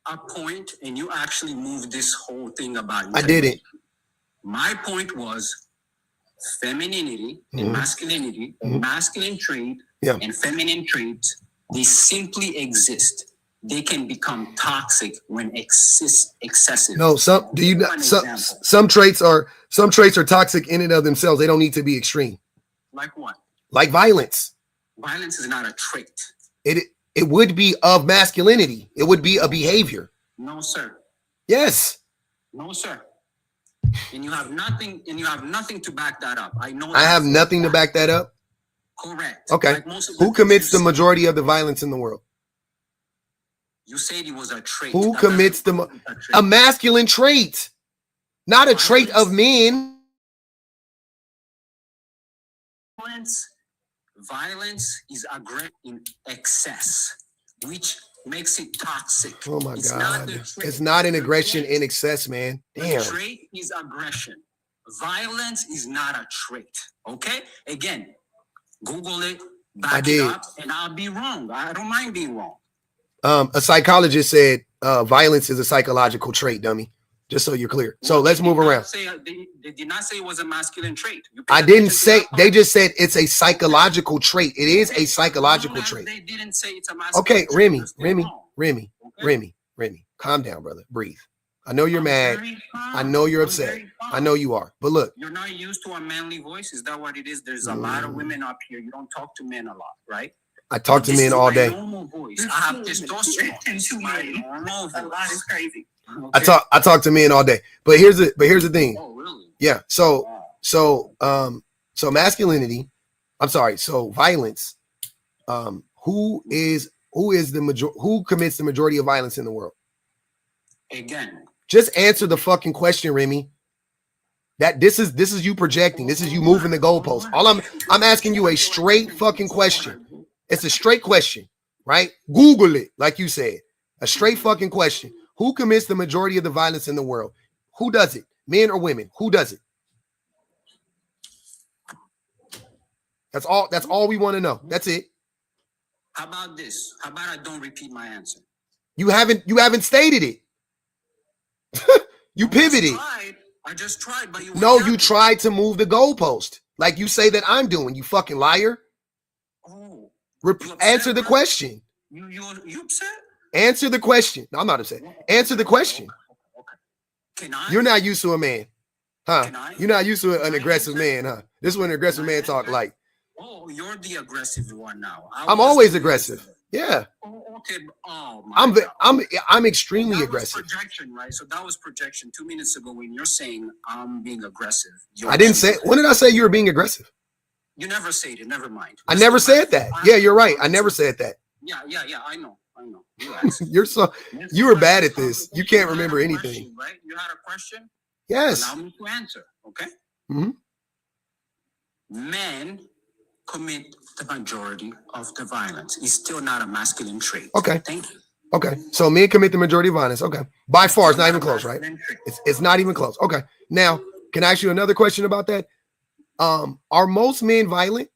a point, and you actually moved this whole thing about you. I didn't. My point was femininity and masculinity, masculine trait and feminine traits, they simply exist. They can become toxic when excessive. No, some traits are toxic in and of themselves. They don't need to be extreme. Like what? Like violence. Violence is not a trait. It would be of masculinity. It would be a behavior. No, sir. Yes. No, sir. And you have nothing to back that up. I know I have nothing to back that up. Correct. Okay. Like who commits the majority of the violence in the world? You said it was a trait. Who commits a masculine trait, not a trait of men. Violence is aggression in excess, which makes it toxic. Oh my God. It's not an aggression in excess, man. Damn. The trait is aggression. Violence is not a trait. Okay? Again, Google it, back it up, and I'll be wrong. I don't mind being wrong. A psychologist said violence is a psychological trait, dummy. Just so you're clear. So let's move around. They did not say it was a masculine trait. I didn't say, they just said it's a psychological trait. It is a psychological trait. They didn't say it's a masculine trait. Okay, Remy, calm down, brother. Breathe. I know you're mad. I know you're upset. I know you are. But look. You're not used to a manly voice. Is that what it is? There's a lot of women up here. You don't talk to men a lot, right? I talk to men all day. Normal voice. I have testosterone. A lot is crazy. Okay. I talk to men all day. But here's the thing. Oh, really? Yeah. So masculinity, so violence, who commits the majority of violence in the world? Again. Just answer the fucking question, Remy. That this is you projecting. This is you moving the goalpost. All I'm asking you a straight fucking question. It's a straight question, right? Google it, like you said. A straight fucking question. Who commits the majority of the violence in the world? Who does it? Men or women? Who does it? That's all we want to know. That's it. How about this? How about I don't repeat my answer? You haven't stated it. You pivoted. I just tried, but you tried to move the goalpost. Like you say that I'm doing, you fucking liar. Oh. Answer the question. You upset? Answer the question. No, I'm not upset. Answer the question. Can I? You're not used to a man, huh? You're not used to an aggressive man, huh? This is when an aggressive man talk like. Oh, you're the aggressive one now. I'm always aggressive. Yeah. Oh, okay. Oh my God. I'm extremely aggressive. Projection, right? So that was projection 2 minutes ago when you're saying I'm being aggressive. I didn't say. When did I say you were being aggressive? You never said it. Never mind. I never said that. Yeah, you're right. I never said that. Yeah. I know. You were bad at this. You can't remember anything. Right? You had a question? Yes. Allow me to answer. Okay. Mm-hmm. Men commit the majority of the violence. It's still not a masculine trait. Okay. Thank you. Okay. So men commit the majority of violence. Okay. By far, it's not even close, right? It's not even close. Okay. Now, can I ask you another question about that? Are most men violent?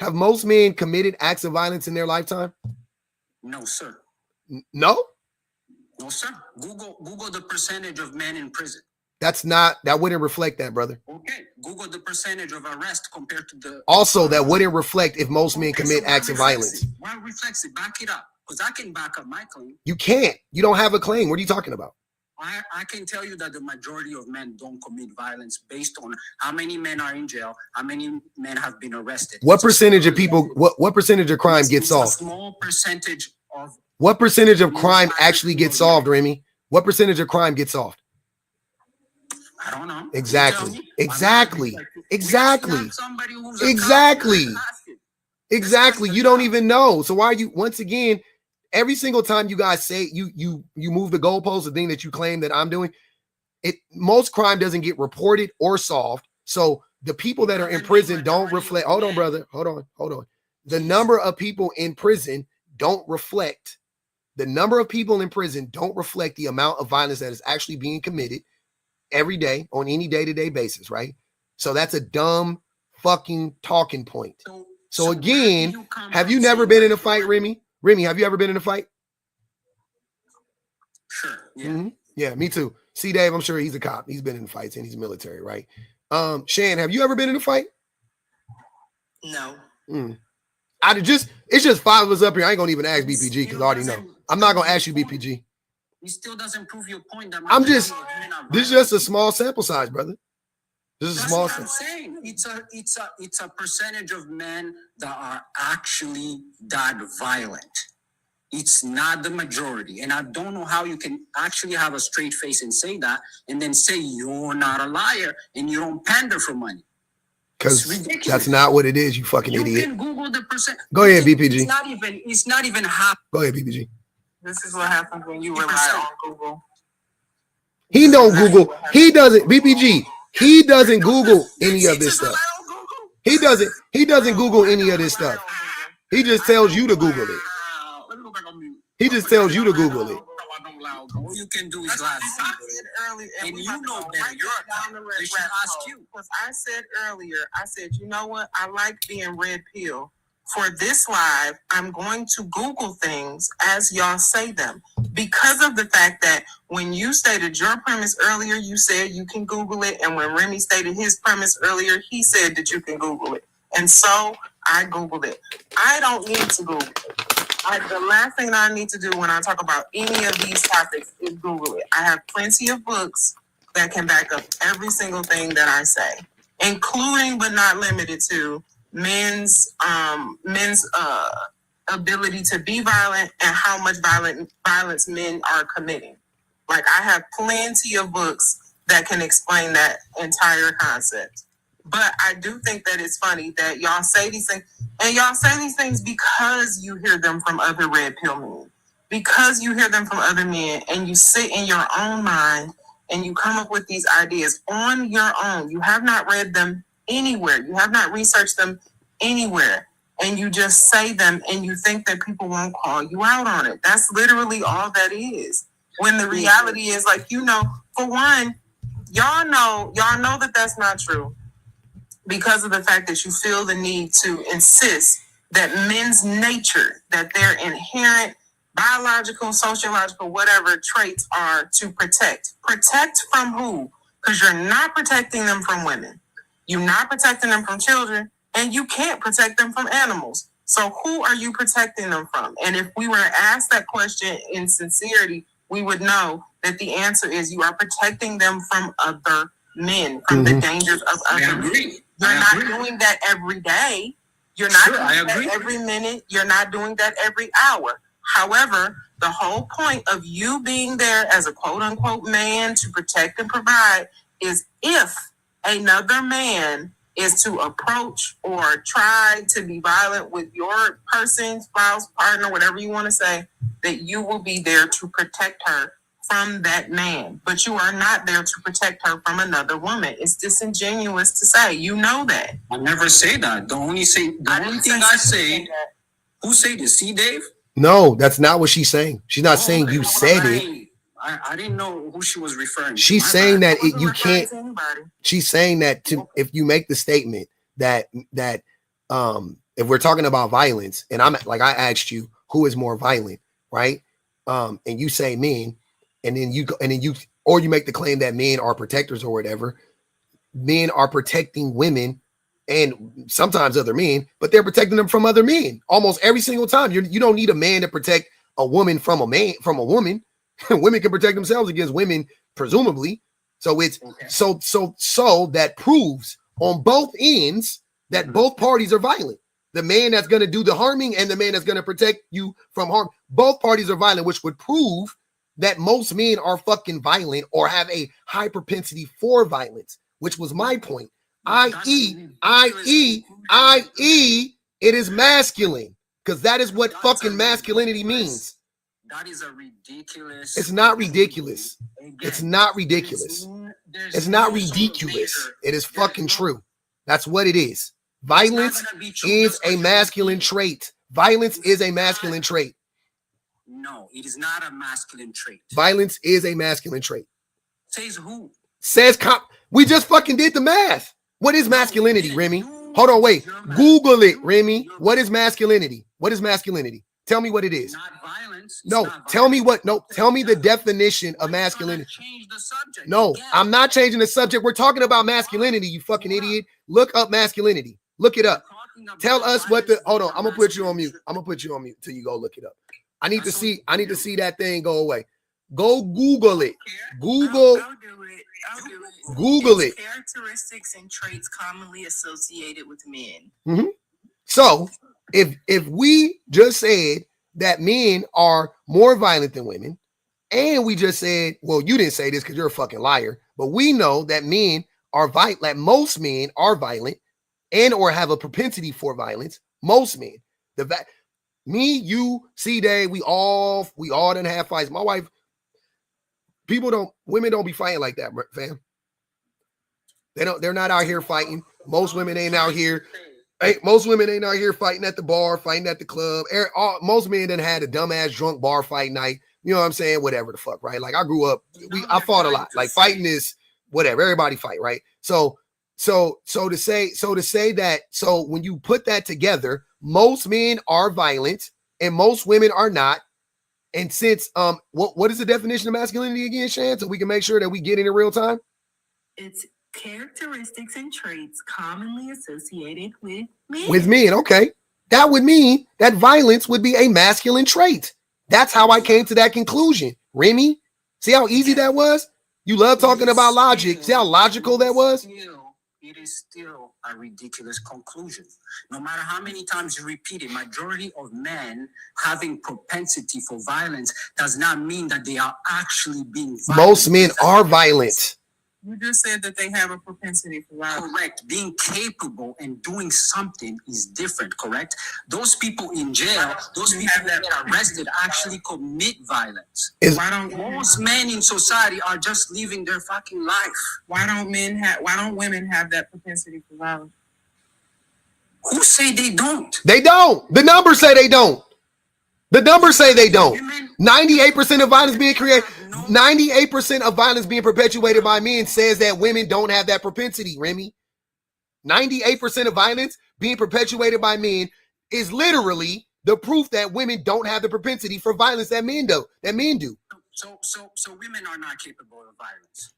Have most men committed acts of violence in their lifetime? No, sir. No? No, sir. Google the percentage of men in prison. That wouldn't reflect that, brother. Okay. Google the percentage of arrest compared to the. Also, that wouldn't reflect if most men commit acts of violence. Why reflects it? Back it up. Because I can back up my claim. You can't. You don't have a claim. What are you talking about? I can tell you that the majority of men don't commit violence based on how many men are in jail, how many men have been arrested. What percentage of people, what percentage of crime gets solved? A small percentage of. What percentage of crime actually gets solved, Remy? What percentage of crime gets solved? I don't know. Exactly. You don't even know. So why are you, once again, every single time you guys say you move the goalposts, the thing that you claim that I'm doing, most crime doesn't get reported or solved. So the people that are in prison don't reflect. Hold on, brother. Hold on. The number of people in prison don't reflect. The number of people in prison don't reflect the amount of violence that is actually being committed every day on any day-to-day basis, right? So that's a dumb fucking talking point. So again, have you never been in a fight, Remy? Remy, have you ever been in a fight? Sure. Yeah. Mm-hmm. Yeah, me too. See, Dave, I'm sure he's a cop. He's been in fights and he's military, right? Shan, have you ever been in a fight? No. It's just five of us up here. I ain't gonna even ask BPG because I already know. I'm not gonna ask you, BPG. It still doesn't prove your point. That this is just a small sample size, brother. This is a small sample. I'm saying it's a percentage of men that are actually that violent. It's not the majority. And I don't know how you can actually have a straight face and say that and then say you're not a liar and you don't pander for money. Because that's not what it is, you fucking idiot. You can Google the percent. Go ahead, BPG. It's not even half. Go ahead, BPG. This is what happens when you rely on Google. He don't Google. He doesn't. BPG. He doesn't Google any of this stuff. He doesn't Google any of this stuff. He just tells you to Google it. He just tells you to Google it. All you can do is lie. And you know better. They should ask you. Because I said earlier, I said, you know what? I like being red pill. For this live, I'm going to Google things as y'all say them. Because of the fact that when you stated your premise earlier, you said you can Google it. And when Remy stated his premise earlier, he said that you can Google it. And so I Googled it. I don't need to Google it. The last thing that I need to do when I talk about any of these topics is Google it. I have plenty of books that can back up every single thing that I say, including but not limited to men's ability to be violent and how much violence men are committing. Like, I have plenty of books that can explain that entire concept. But I do think that it's funny that y'all say these things, and y'all say these things because you hear them from other red pill men, because you hear them from other men, and you sit in your own mind and you come up with these ideas on your own. You have not read them anywhere. You have not researched them anywhere. And you just say them and you think that people won't call you out on it. That's literally all that is. When the reality is, like, you know, for one, y'all know that that's not true. Because of the fact that you feel the need to insist that men's nature, that their inherent biological, sociological, whatever traits are to protect. Protect from who? Because you're not protecting them from women. You're not protecting them from children, and you can't protect them from animals. So who are you protecting them from? And if we were to ask that question in sincerity, we would know that the answer is you are protecting them from other men, from the dangers of other men. You're not doing that every day. You're not doing that every minute. You're not doing that every hour. However, the whole point of you being there as a quote unquote man to protect and provide is if another man is to approach or try to be violent with your person, spouse, partner, whatever you want to say, that you will be there to protect her from that man, but you are not there to protect her from another woman. It's disingenuous to say. You know that. I never say that. The only thing I say, who say this? See, Dave? No, that's not what she's saying. She's not saying you said it. I didn't know who she was referring to. She's saying that you can't. She's saying that if you make the statement that if we're talking about violence, and I'm like, I asked you who is more violent, right? And you say men. And then you make the claim that men are protectors or whatever. Men are protecting women and sometimes other men, but they're protecting them from other men almost every single time. You don't need a man to protect a woman from a man, from a woman. Women can protect themselves against women, presumably. So it's so that proves on both ends that both parties are violent. The man that's going to do the harming and the man that's going to protect you from harm. Both parties are violent, which would prove that most men are fucking violent or have a high propensity for violence, which was my point. I.e., it is masculine, because that is what fucking masculinity means. That is a ridiculous. It's not ridiculous. It's not ridiculous. It's not ridiculous. It is fucking true. That's what it is. Violence is a masculine trait. Violence is a masculine trait. No, it is not a masculine trait. Violence is a masculine trait. Says who? Says we just fucking did the math. What is masculinity, Remy? Hold on, wait. Google it, Remy. What is masculinity? What is masculinity? Tell me what it is. Not violence. No, tell me what. No, tell me the definition of masculinity. Change the subject. No, I'm not changing the subject. We're talking about masculinity, you fucking idiot. Look up masculinity. Look it up. Tell us what the. Hold on, I'm gonna put you on mute. I'm gonna put you on mute till you go look it up. I need to see that thing go away. Go Google it. Google. I'll do it. Google it. Characteristics and traits commonly associated with men. Mm-hmm. So if we just said that men are more violent than women. And we just said, well, you didn't say this because you're a fucking liar, but we know that men are violent, like most men are violent and or have a propensity for violence. Most men. Me, you, C-Day, we all done have fights. My wife, women don't be fighting like that, fam. They're not out here fighting. Most women ain't out here. Most women ain't out here fighting at the bar, fighting at the club. Most men done had a dumbass drunk bar fight night. You know what I'm saying? Whatever the fuck, right? Like I grew up, I fought a lot. Like fighting is whatever. Everybody fight, right? So to say that, so when you put that together, most men are violent and most women are not. And since what is the definition of masculinity again, Shan? So we can make sure that we get in real time. It's characteristics and traits commonly associated with men. With men, okay. That would mean that violence would be a masculine trait. That's how I came to that conclusion. Remy, see how easy that was? You love talking about logic. See how logical that was? It is still a ridiculous conclusion. No matter how many times you repeat it, majority of men having propensity for violence does not mean that they are actually being violent. Most men are violent. You just said that they have a propensity for violence. Correct. Being capable and doing something is different, correct? Those people in jail, those people that are arrested actually commit violence. Most men in society are just living their fucking life. Why don't women have that propensity for violence? Who say they don't? They don't. The numbers say they don't. The numbers say they don't. 98% of violence being created, 98% of violence being perpetuated by men says that women don't have that propensity, Remy. 98% of violence being perpetuated by men is literally the proof that women don't have the propensity for violence that men do. So women are not capable of violence.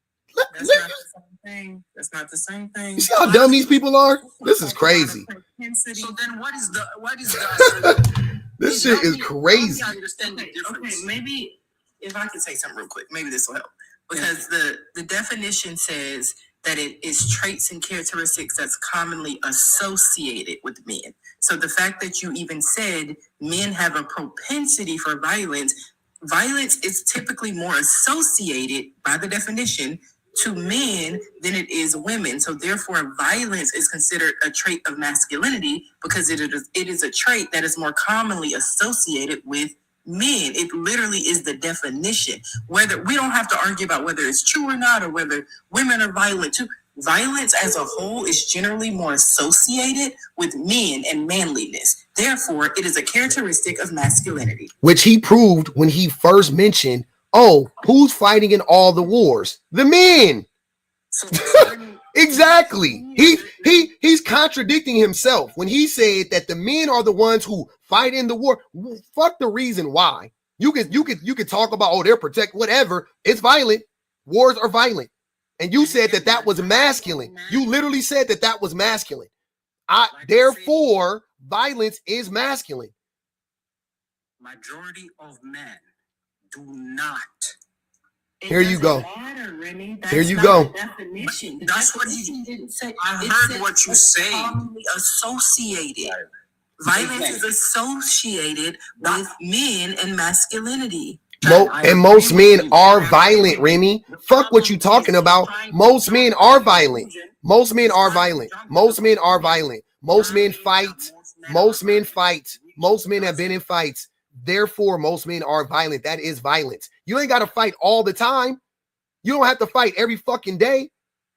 That's not the same thing. That's not the same thing. You see how dumb these people are? This is crazy. So then what is the This shit is crazy. Okay, maybe if I could say something real quick, maybe this will help. Because the definition says that it is traits and characteristics that's commonly associated with men. So the fact that you even said men have a propensity for violence is typically more associated by the definition to men than it is women. So therefore, violence is considered a trait of masculinity because it is a trait that is more commonly associated with men. It literally is the definition. Whether we don't have to argue about whether it's true or not, or whether women are violent too. Violence as a whole is generally more associated with men and manliness. Therefore, it is a characteristic of masculinity. Which he proved when he first mentioned, oh, who's fighting in all the wars? The men. Exactly. He's contradicting himself when he said that the men are the ones who fight in the war. Fuck the reason why. You could talk about, oh, they're protect whatever. It's violent. Wars are violent. And you said that was masculine. You literally said that was masculine. Therefore, violence is masculine. Majority of men do not. Here you go. Here you go. That's what he didn't say. I heard what you say. Associated. Violence is associated with men and masculinity. And most men are violent, Remy. Fuck what you talking about. Most men are violent. Most men are violent. Most men are violent. Most men fight. Most men fight. Most men have been in fights. Therefore, most men are violent. That is violence. You ain't got to fight all the time. You don't have to fight every fucking day.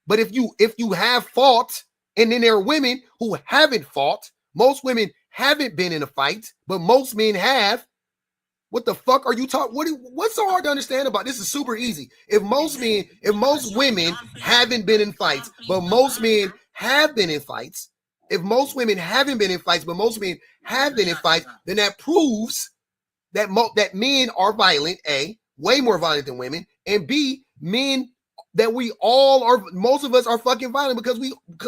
But if you have fought, and then there are women who haven't fought, most women haven't been in a fight, but most men have. What the fuck are you talking? What's so hard to understand about this? Is super easy. If most women haven't been in fights, but most men have been in fights, if most women haven't been in fights, but most men have been in fights, then that proves that men are violent, A, way more violent than women, and B, men that we all are, most of us are fucking violent because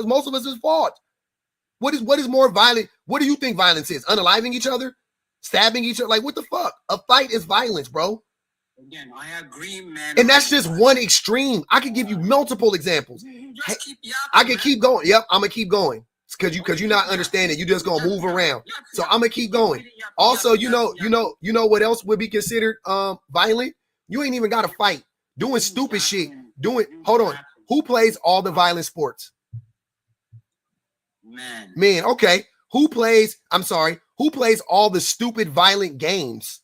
most of us has fought. What is more violent? What do you think violence is? Unaliving each other? Stabbing each other? Like, what the fuck? A fight is violence, bro. Again, I agree, man. And that's just one extreme. I could give you multiple examples. I can keep going. Yep, I'm gonna keep going. because you're not understanding. You just gonna move around. So I'm gonna keep going. Also, you know what else would be considered violent? You ain't even got to fight. Doing stupid shit. Hold on. Who plays all the violent sports? Men. Okay. Who plays all the stupid violent games?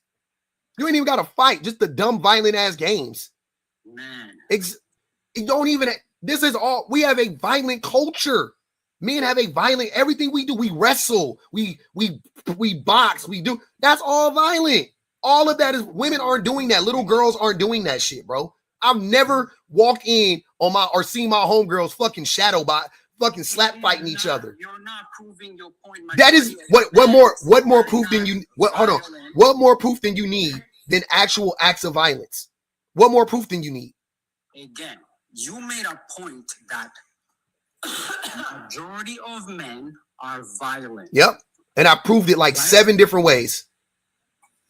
You ain't even got to fight. Just the dumb violent ass games. Man. This is all, we have a violent culture. Men have a violent, everything we do, we wrestle, we box, we do, that's all violent. All of that is, women aren't doing that. Little girls aren't doing that shit, bro. I've never walked in on or seen my homegirls fucking fucking slap fighting each other. You're not proving your point. That is what more proof than you, hold on. What more proof than you need than actual acts of violence? What more proof than you need? Again, you made a point that the majority of men are violent. Yep. And I proved it like 7 different ways.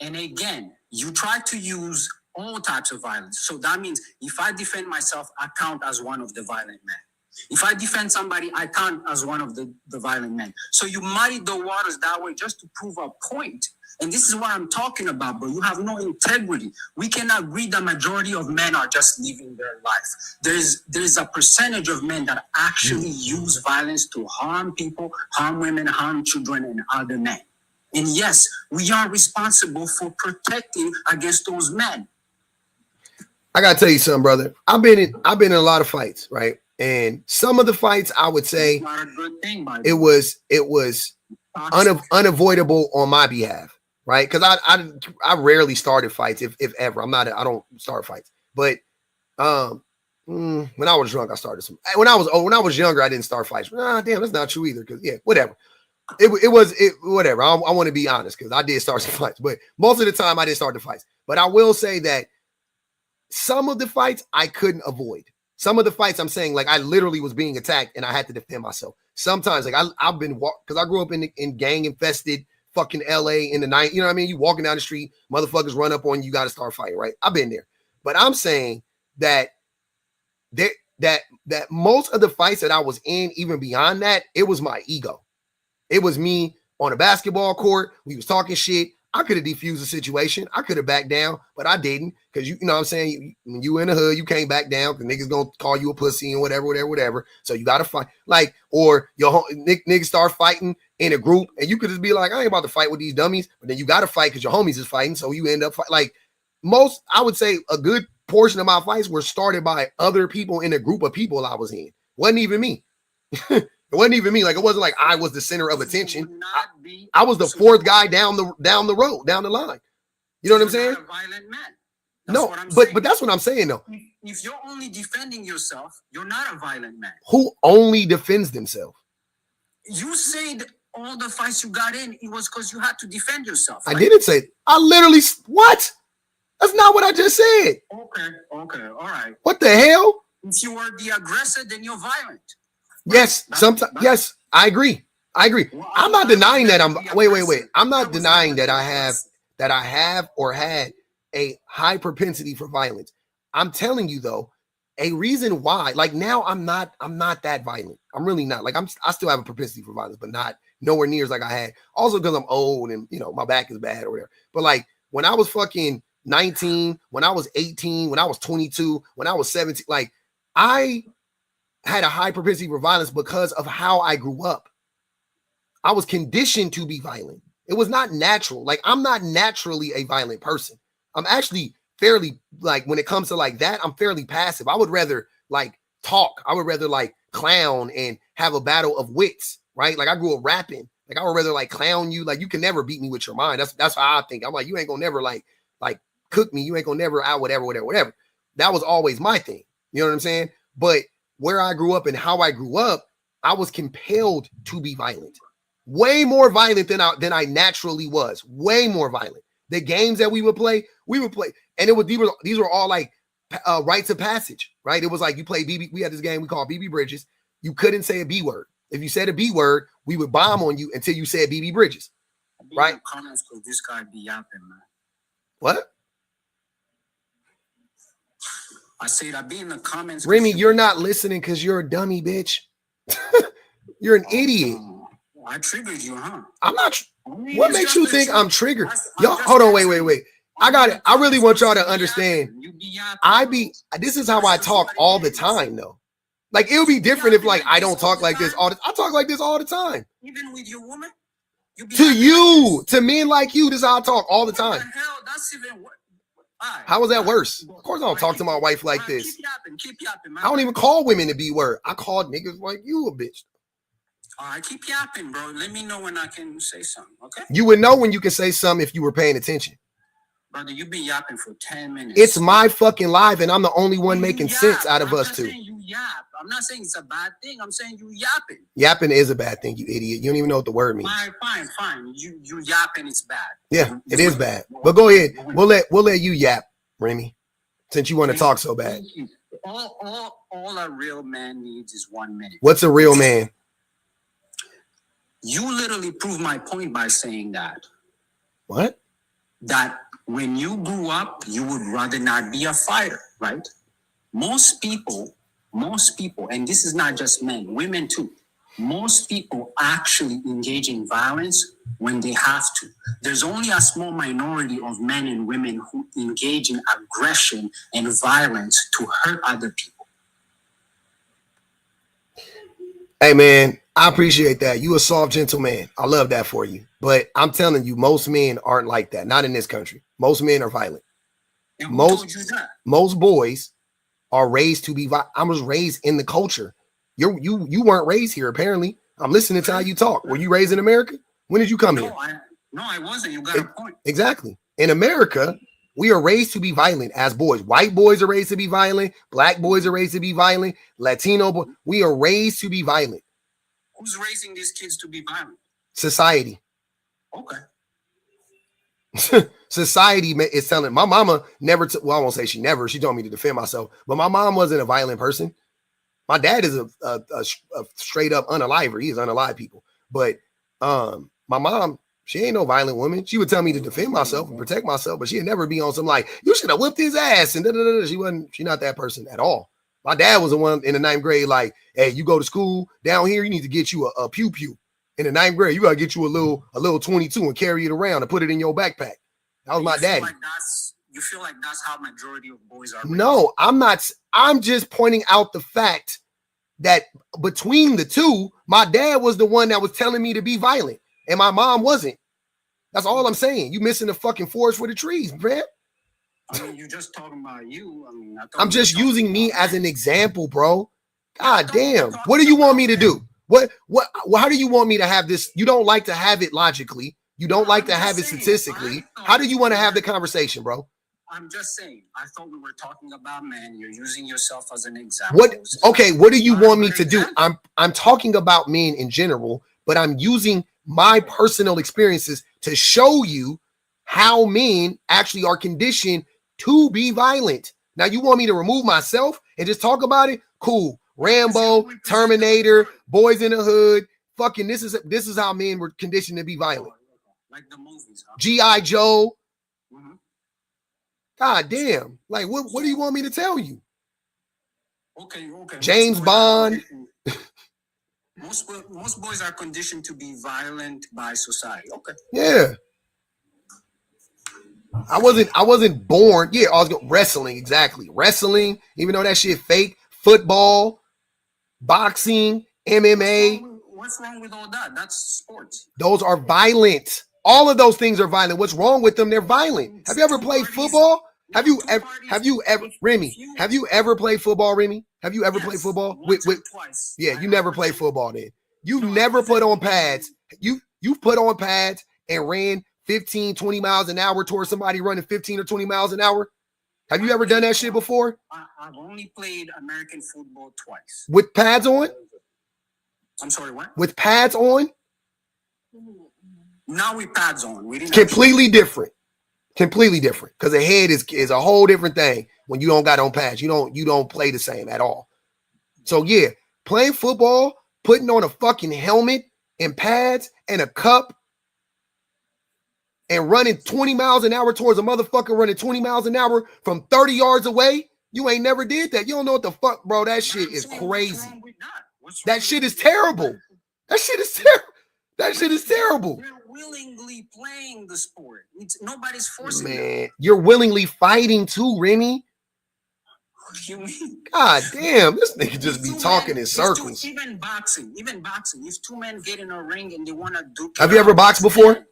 And again, you try to use all types of violence. So that means if I defend myself, I count as one of the violent men. If I defend somebody, I count as one of the violent men. So you muddy the waters that way just to prove a point. And this is what I'm talking about, bro. You have no integrity. We cannot agree the majority of men are just living their life. There's a percentage of men that actually use violence to harm people, harm women, harm children, and other men. And yes, we are responsible for protecting against those men. I gotta tell you something, brother. I've been in a lot of fights, right? And some of the fights, I would say, not a good thing, it was unavoidable on my behalf, right? Because I rarely started fights, if ever. I don't start fights. But when I was drunk, I started some. When I was younger, I didn't start fights. Damn, that's not true either. Because whatever. It was whatever. I want to be honest, because I did start some fights, but most of the time I didn't start the fights. But I will say that some of the fights I couldn't avoid. Some of the fights I'm saying, like, I literally was being attacked and I had to defend myself. Sometimes, like, I've been because I grew up in gang infested fucking LA in the night. You know what I mean? You walking down the street, motherfuckers run up on you, got to start fighting, right? I've been there. But I'm saying that that most of the fights that I was in, even beyond that, it was my ego. It was me on a basketball court. We was talking shit. I could have defused the situation. I could have backed down, but I didn't. Because you know what I'm saying? When you in the hood, you can't back down because niggas going to call you a pussy and whatever. So you got to fight. Like, or your niggas start fighting in a group and you could just be like, I ain't about to fight with these dummies. But then you got to fight because your homies is fighting. So you end up fighting. Like, I would say a good portion of my fights were started by other people in a group of people I was in. Wasn't even me. It wasn't even me. Like, it wasn't like I was the center of attention. I was the fourth guy down the road, down the line. You know what I'm saying? A violent man. No, but that's what I'm saying though. If you're only defending yourself, you're not a violent man. Who only defends themselves? You said all the fights you got in, it was because you had to defend yourself. I didn't say. I literally what? That's not what I just said. Okay, all right. What the hell? If you are the aggressor, then you're violent. Yes, sometimes. Yes, I agree. Well, I'm not denying that wait. I'm not denying that I have or had a high propensity for violence. I'm telling you though, a reason why, like now I'm not that violent. I'm really not. Like I still have a propensity for violence, but not nowhere near as like I had. Also because I'm old and my back is bad or whatever. But like when I was fucking 19, when I was 18, when I was 22, when I was 17, like I had a high propensity for violence because of how I grew up. I was conditioned to be violent. It was not natural. Like I'm not naturally a violent person. I'm actually fairly, like, when it comes to like that, I'm fairly passive. I would rather like talk. I would rather like clown and have a battle of wits, right? Like I grew up rapping. Like I would rather like clown you. Like you can never beat me with your mind. That's how I think. I'm like, you ain't gonna never like cook me. You ain't gonna never whatever. That was always my thing. You know what I'm saying? But where I grew up and how I grew up, I was compelled to be violent. Way more violent than I naturally was. Way more violent. The games that we would play, and these were all like rites of passage, right? It was like you play BB. We had this game we called BB Bridges. You couldn't say a B word. If you said a B word, we would bomb on you until you said BB Bridges, right? Comments because this guy be yapping, man. What? I said I be in the comments. Remy, you're not listening because you're a dummy, bitch. You're an idiot. I triggered you, huh? I'm not. What makes you think I'm triggered? Y'all, hold on, wait. I got it. I really want y'all to understand. This is how I talk all the time, though. Like, it would be different if, like, I don't talk like this all the. I talk like this all the time. Even with your woman? To men like you, this is how I talk all the time. How is that worse? Of course I don't talk to my wife like this. Keep yapping, I don't even call women the B word. I call niggas like you a bitch. All right, keep yapping, bro. Let me know when I can say something, okay? You would know when you can say something if you were paying attention. Brother, you've been yapping for 10 minutes. It's my fucking live, and I'm the only one making sense out of us two. You yap. I'm not saying it's a bad thing. I'm saying you yapping. Yapping is a bad thing, you idiot. You don't even know what the word means. Fine. You yapping, it's bad. Yeah, it is bad. But go ahead. We'll let you yap, Remy, since you want to talk so bad. All a real man needs is 1 minute. What's a real man? You literally proved my point by saying that. What? That when you grew up, you would rather not be a fighter, right? Most people, and this is not just men, women too. Most people actually engage in violence when they have to. There's only a small minority of men and women who engage in aggression and violence to hurt other people. Hey, man, I appreciate that. You a soft, gentle man. I love that for you. But I'm telling you, most men aren't like that. Not in this country. Most men are violent. And who told you that? Most boys are raised to be violent. I was raised in the culture. You weren't raised here, apparently. I'm listening to how you talk. Were you raised in America? When did you come here? No, I wasn't. You got a point. Exactly. In America, we are raised to be violent as boys. White boys are raised to be violent. Black boys are raised to be violent. Latino boys. We are raised to be violent. Who's raising these kids to be violent? Society. Okay. Society is telling my mama never. Well, I won't say she never. She told me to defend myself. But my mom wasn't a violent person. My dad is a straight up unaliver. He is unalive people. But my mom, she ain't no violent woman. She would tell me to defend myself and protect myself, but she'd never be on some like, you should have whipped his ass. And she's not that person at all. My dad was the one in the 9th grade, like, hey, you go to school down here, you need to get you a pew-pew. In the 9th grade, you got to get you a little 22 and carry it around and put it in your backpack. That was my daddy. You feel like that's how majority of boys are raised? No, I'm not. I'm just pointing out the fact that between the two, my dad was the one that was telling me to be violent and my mom wasn't. That's all I'm saying. You missing the fucking forest for the trees, man. I mean, you're just talking about you. I mean, I'm just using me as an example, bro. God damn. What do you want me to do? How do you want me to have this? You don't like to have it logically. You don't like to have it statistically. How do you want to have the conversation, bro? I'm just saying, I thought we were talking about men. You're using yourself as an example. What do you want me to do? I'm talking about men in general, but I'm using my personal experiences to show you how men actually are conditioned to be violent. Now, you want me to remove myself and just talk about it? Cool. Rambo, Terminator, Boys in the Hood. Fucking this is how men were conditioned to be violent. Like the movies, huh? G.I. Joe. Mm-hmm. God damn. Like, what do you want me to tell you? Okay. James Bond. Most boys are conditioned to be violent by society. Okay. Yeah. I wasn't born. Yeah, I was wrestling, exactly. Wrestling, even though that shit fake. Football, boxing, MMA. What's wrong with all that? That's sports. Those are violent. All of those things are violent. What's wrong with them? They're violent. Have you ever played football? Have you ever, Remy? Have you ever played football, Remy? Have you ever played football? Twice. Yeah, you never played football then. You've never put on pads. You've put on pads and ran 15, 20 miles an hour towards somebody running 15 or 20 miles an hour. Have you ever done that shit before? I've only played American football twice. With pads on? I'm sorry, what? With pads on? Now with pads on. We didn't completely different. Completely different. Because the head is a whole different thing when you don't got on pads. You don't play the same at all. So yeah, playing football, putting on a fucking helmet and pads and a cup and running 20 miles an hour towards a motherfucker running 20 miles an hour from 30 yards away. You ain't never did that. You don't know what the fuck, bro. That shit is crazy. That shit is terrible. That shit is terrible. That shit is terrible. You're willingly playing the sport. Nobody's forcing Man, you're willingly fighting too, Remy. What do you mean? God damn, this nigga just be talking in circles. Even boxing. If two men get in a ring and they want to do... Have you ever boxed before?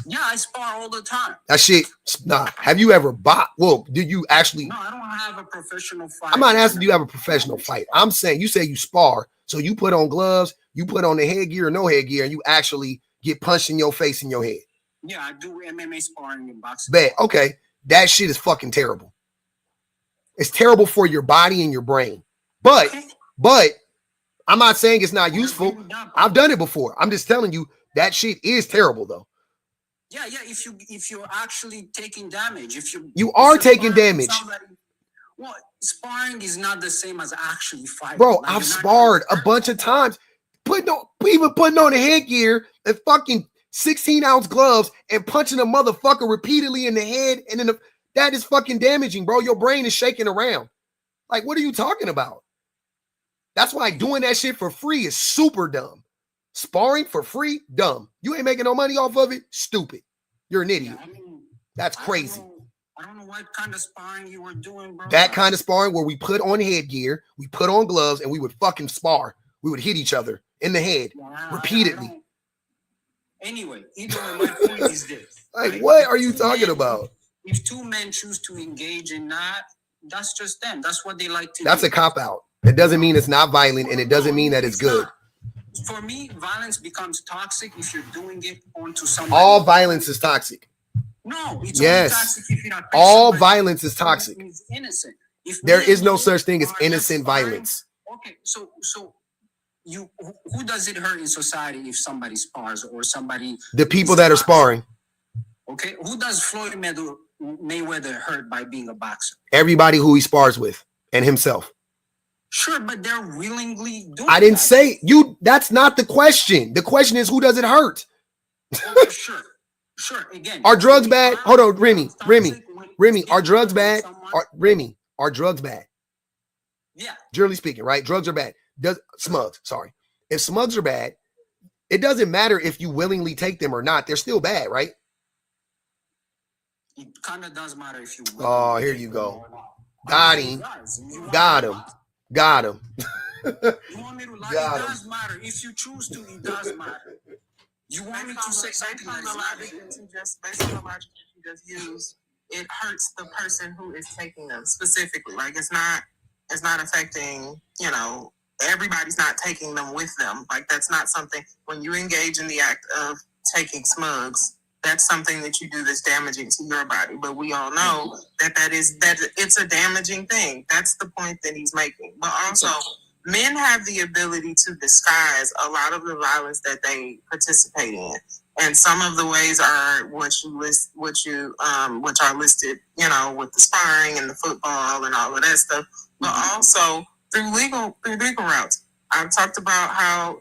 Yeah, I spar all the time. That shit, nah. Have you ever boxed? Well, did you actually... No, I don't have a professional fight. I'm not asking do you have a professional fight. I'm saying, you say you spar, so you put on gloves, you put on the headgear or no headgear, and you actually get punched in your face and your head. Yeah, I do MMA sparring and boxing. Bet, okay. That shit is fucking terrible. It's terrible for your body and your brain. But I'm not saying it's not useful. I've done it before. I'm just telling you that shit is terrible though. Yeah. If you're actually taking damage, you are taking damage. Well, sparring is not the same as actually fighting. Bro, like, I've sparred a bunch of times. Putting on the headgear and fucking 16-ounce gloves and punching a motherfucker repeatedly in the head and in the... That is fucking damaging, bro. Your brain is shaking around. Like, what are you talking about? That's why doing that shit for free is super dumb. Sparring for free, dumb. You ain't making no money off of it, stupid. You're an idiot. Yeah, I mean, that's crazy. I don't know what kind of sparring you were doing, bro. That kind of sparring where we put on headgear, we put on gloves, and we would fucking spar. We would hit each other in the head repeatedly. Anyway, either way, my point is this. Like, right? What are you talking about? If two men choose to engage in that, that's just them. That's what they like to do. That's a cop-out. It doesn't mean it's not violent, and it doesn't mean that it's good. For me, violence becomes toxic if you're doing it onto somebody. All violence is toxic. No, it's yes. only toxic if you're not... All violence is toxic. It's innocent. There is no such thing as innocent violence. Okay, so who does it hurt in society if somebody spars or somebody... The people that are sparring. Okay, who does Floyd Mayweather hurt by being a boxer? Everybody who he spars with and himself. Sure, but they're willingly doing I didn't say you. That's not the question. The question is who does it hurt? Okay, sure. Again, are drugs bad? Hold on, Remy. Are drugs bad? Are drugs bad? Yeah. Generally speaking, right? Drugs are bad. Smugs, sorry. If smugs are bad, it doesn't matter if you willingly take them or not. They're still bad, right? It kind of does matter if you... Oh, here you go. Got him. Got him. You want me to lie? It does matter. If you choose to, it does matter. You want me to say something like that? Just based on the logic you just use, it hurts the person who is taking them specifically. Like it's not affecting, everybody's not taking them with them. Like that's not something, when you engage in the act of taking smugs, that's something that you do that's damaging to your body. But we all know that it's a damaging thing. That's the point that he's making. But also, men have the ability to disguise a lot of the violence that they participate in. And some of the ways are which are listed, with the sparring and the football and all of that stuff. But also through legal routes. I've talked about how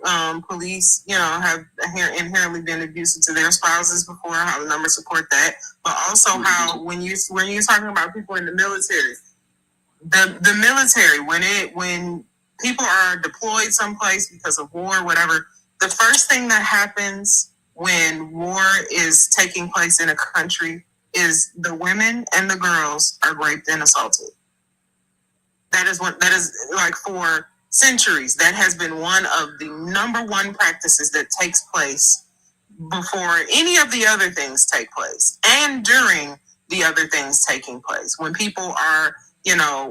police, have inherently been abusive to their spouses before, how the numbers support that. But also how when you're talking about people in the military, the military, when people are deployed someplace because of war, whatever, the first thing that happens when war is taking place in a country is the women and the girls are raped and assaulted. That is like for centuries, that has been one of the number one practices that takes place before any of the other things take place and during the other things taking place. When people are,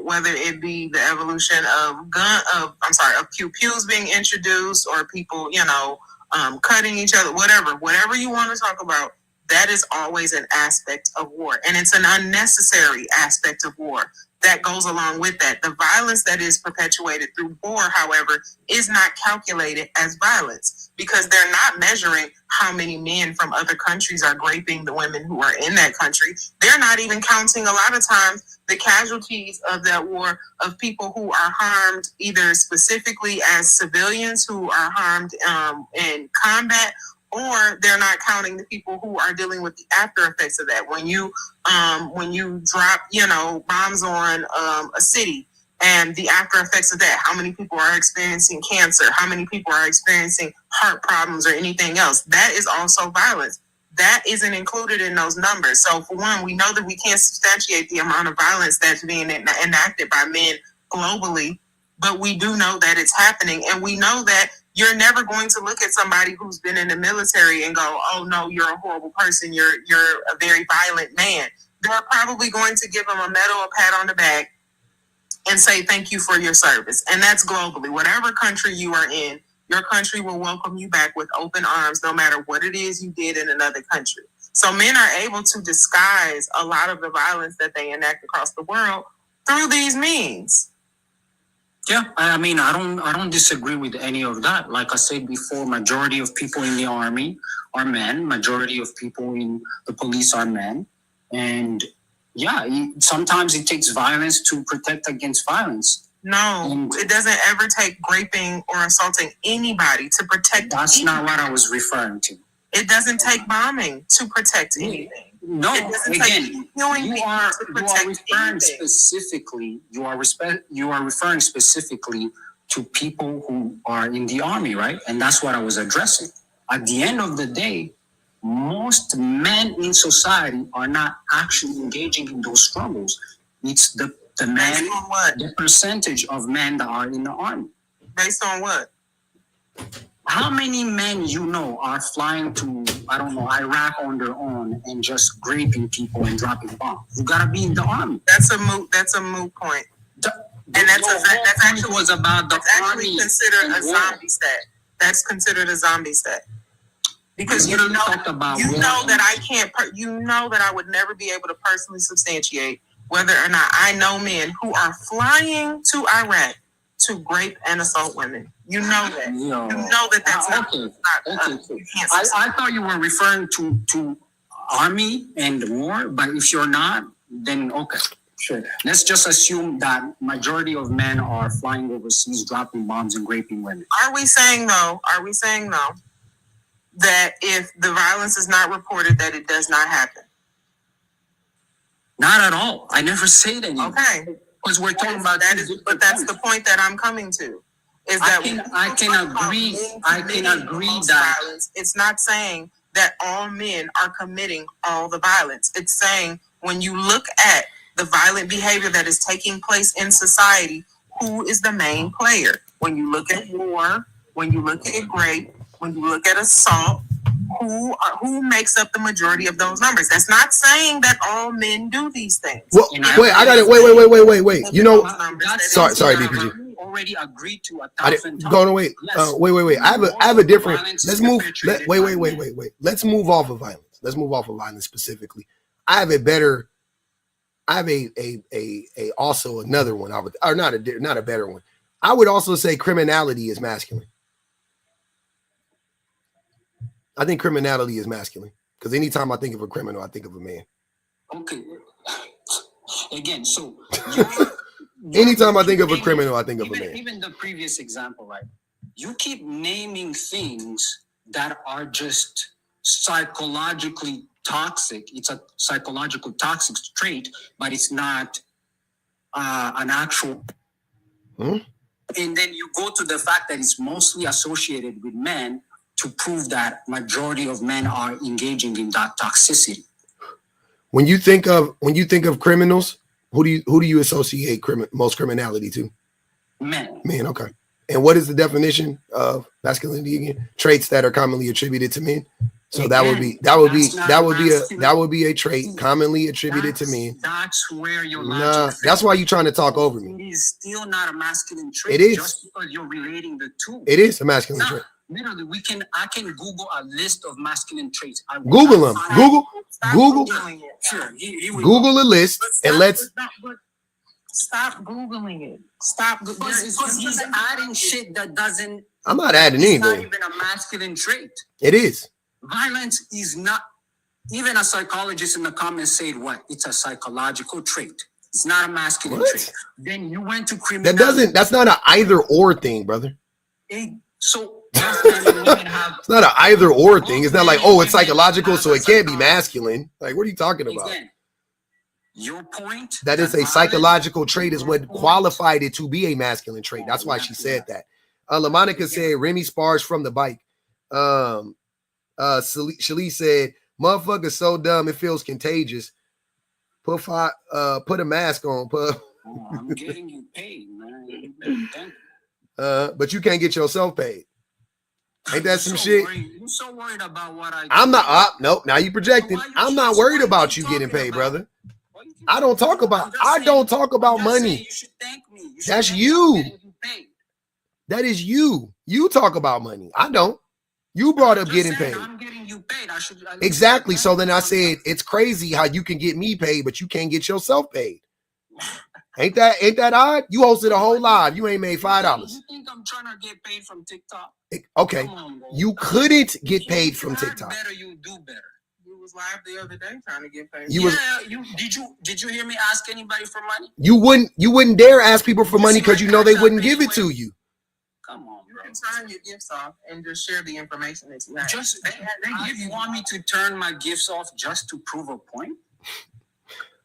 whether it be the evolution of pew-pews being introduced or people, cutting each other, whatever you want to talk about, that is always an aspect of war. And it's an unnecessary aspect of war that goes along with that. The violence that is perpetuated through war, however, is not calculated as violence because they're not measuring how many men from other countries are raping the women who are in that country. They're not even counting a lot of times the casualties of that war of people who are harmed either specifically as civilians who are harmed in combat, or they're not counting the people who are dealing with the after effects of that. When you drop, bombs on a city and the after effects of that. How many people are experiencing cancer? How many people are experiencing heart problems or anything else? That is also violence. That isn't included in those numbers. So for one, we know that we can't substantiate the amount of violence that's being enacted by men globally, but we do know that it's happening. And we know that you're never going to look at somebody who's been in the military and go, oh no, you're a horrible person. You're a very violent man. They're probably going to give them a medal, a pat on the back, and say thank you for your service. And that's globally. Whatever country you are in, your country will welcome you back with open arms, no matter what it is you did in another country. So men are able to disguise a lot of the violence that they enact across the world through these means. Yeah, I mean, I don't disagree with any of that. Like I said before, majority of people in the army are men. Majority of people in the police are men. And yeah, sometimes it takes violence to protect against violence. No, it doesn't ever take raping or assaulting anybody to protect. That's anybody. not what I was referring to. It doesn't take bombing to protect anything. No, again, you are referring specifically. You are referring specifically to people who are in the army, right? And that's what I was addressing. At the end of the day, most men in society are not actually engaging in those struggles. It's the men, the percentage of men that are in the army. Based on what? How many men you know are flying to, I don't know, Iraq on their own and just raping people and dropping bombs? You gotta be in the army. That's a moot point. And that's actually was about the army. Considered a zombie stat. That's considered a zombie stat. Because you know that I can't. You know that I would never be able to personally substantiate whether or not I know men who are flying to Iraq to rape and assault women. You know that. No. You know that that's okay. I thought you were referring to army and war, but if you're not, then okay, sure. Let's just assume that majority of men are flying overseas, dropping bombs and raping women. Are we saying though? That if the violence is not reported, that it does not happen? Not at all. I never said anything. Okay. Because we're talking about that is, but that's the point that I'm coming to. Is that I can agree that violence, it's not saying that all men are committing all the violence. It's saying when you look at the violent behavior that is taking place in society, who is the main player? When you look at war, when you look at rape, when you look at assault, who makes up the majority of those numbers? That's not saying that all men do these things. Well, wait, I got it. Wait. You know, sorry, DPG. Already agreed to 1,000 times. Go on, wait. Wait. I have a different. Let's move. Wait. Let's move off of violence. Let's move off of violence specifically. I have also another one. Not a better one. I would also say criminality is masculine. I think criminality is masculine because anytime I think of a criminal, I think of a man. Okay. Again, so anytime I think of a criminal, I think of a man. Even the previous example, right? You keep naming things that are just psychologically toxic. It's a psychological toxic trait, but it's not an actual. And then you go to the fact that it's mostly associated with men to prove that majority of men are engaging in that toxicity. When you think of criminals, who do you associate most criminality to? Men. Men, okay. And what is the definition of masculinity again? Traits that are commonly attributed to men. So that would be a trait commonly attributed to men. That's where you're that's why you're trying to talk over me. It is still not a masculine trait. It is. Just because you're relating the two. It is a masculine trait. Literally, I can Google a list of masculine traits. Google them. Google. Sure. Google a list and let's. Stop Googling it. Stop. Because he's adding shit that doesn't. I'm not adding anything. It's not even a masculine trait. It is. Violence is not. Even a psychologist in the comments said what? It's a psychological trait. It's not a masculine trait. Then you went to criminality. That's not an either or thing, brother. It's not an either or thing. It's not like, it's psychological, so it can't be masculine. Like, what are you talking about? your point. That is a psychological trait is what qualified it to be a masculine trait. That's why she said that. LaMonica said Remy spars from the bike. Shalee said, motherfucker so dumb it feels contagious. Put a mask on, Puff. Oh, I'm getting you paid, man. But you can't get yourself paid. Ain't that some shit? You're so worried about what I'm not nope. Now you projecting. I'm not worried about you getting paid, brother. I don't talk about money. You should thank me. That's you. That is you. You talk about money. I don't. You brought up getting paid. I'm getting you paid. Exactly. So then I said it's crazy how you can get me paid, but you can't get yourself paid. Ain't that odd? You hosted a whole live. You ain't made $5. You think I'm trying to get paid from TikTok? Okay. You couldn't get paid from TikTok. Better, you do better. You was live the other day trying to get paid. Did you hear me ask anybody for money? You wouldn't dare ask people for money because you know they wouldn't give it to you. Come on, bro. You can turn your gifts off and just share the information that you have. You want me to turn my gifts off just to prove a point?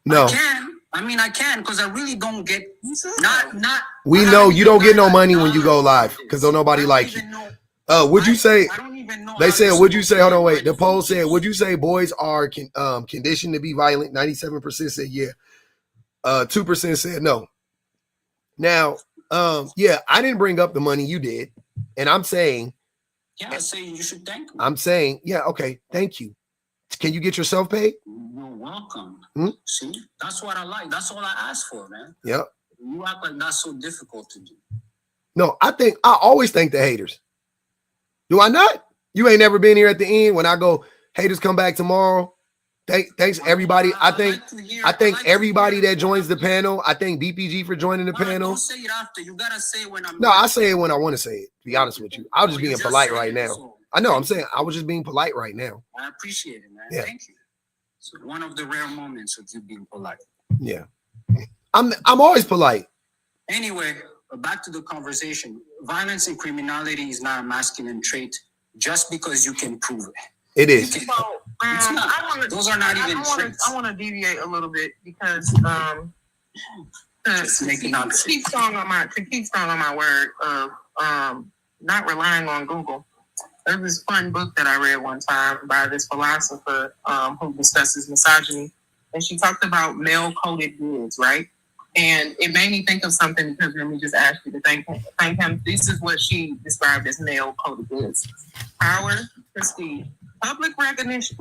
No. I can because I really don't get not. We know you don't get no money when you go live because don't nobody like you. Would you say? I don't even know. They said, would you say? Hold on, wait. The poll said, would you say boys are conditioned to be violent? 97% said yeah. 2% said no. Now, yeah, I didn't bring up the money. You did, and I'm saying. Yeah, I say you should thank me. I'm saying, yeah, okay, thank you. Can you get yourself paid? You're welcome. See, that's what I like. That's all I ask for, man. Yep. You act like that's so difficult to do. No, I always thank the haters. Do I not? You ain't never been here at the end when I go, haters come back tomorrow. Thanks everybody. I thank everybody that joins the panel. I thank BPG for joining the panel. Don't say it after. You gotta say it when I'm. No, I say it when I want to say it. To be honest with you, I was just being polite right now. So. I know. I'm saying I was just being polite right now. I appreciate it, man. Yeah. Thank you. It's one of the rare moments of you being polite. Yeah, I'm always polite. Anyway, back to the conversation. Violence and criminality is not a masculine trait just because you can prove it. It is. Those are not even traits. I want to deviate a little bit because to keep strong on my word of not relying on Google. There's this fun book that I read one time by this philosopher who discusses misogyny, and she talked about male-coded goods, right? And it made me think of something because let me just ask you to thank him. This is what she described as male-coded goods: power, prestige, public recognition,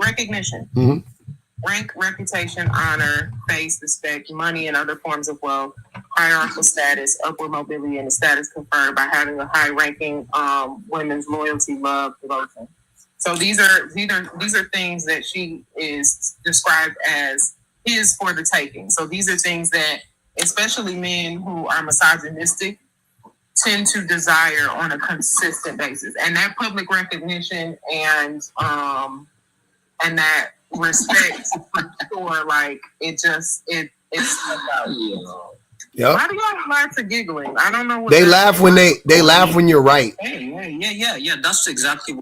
rank, reputation, honor, face, respect, money, and other forms of wealth, hierarchical status, upward mobility, and the status conferred by having a high-ranking women's loyalty, love, devotion. So these are things that she is described as is for the taking. So these are things that especially men who are misogynistic tend to desire on a consistent basis, and that public recognition and that respect for sure, like it's stuck out. Yep. Why do y'all laugh to giggling? I don't know what they laugh when they laugh when you're right. Yeah. That's exactly.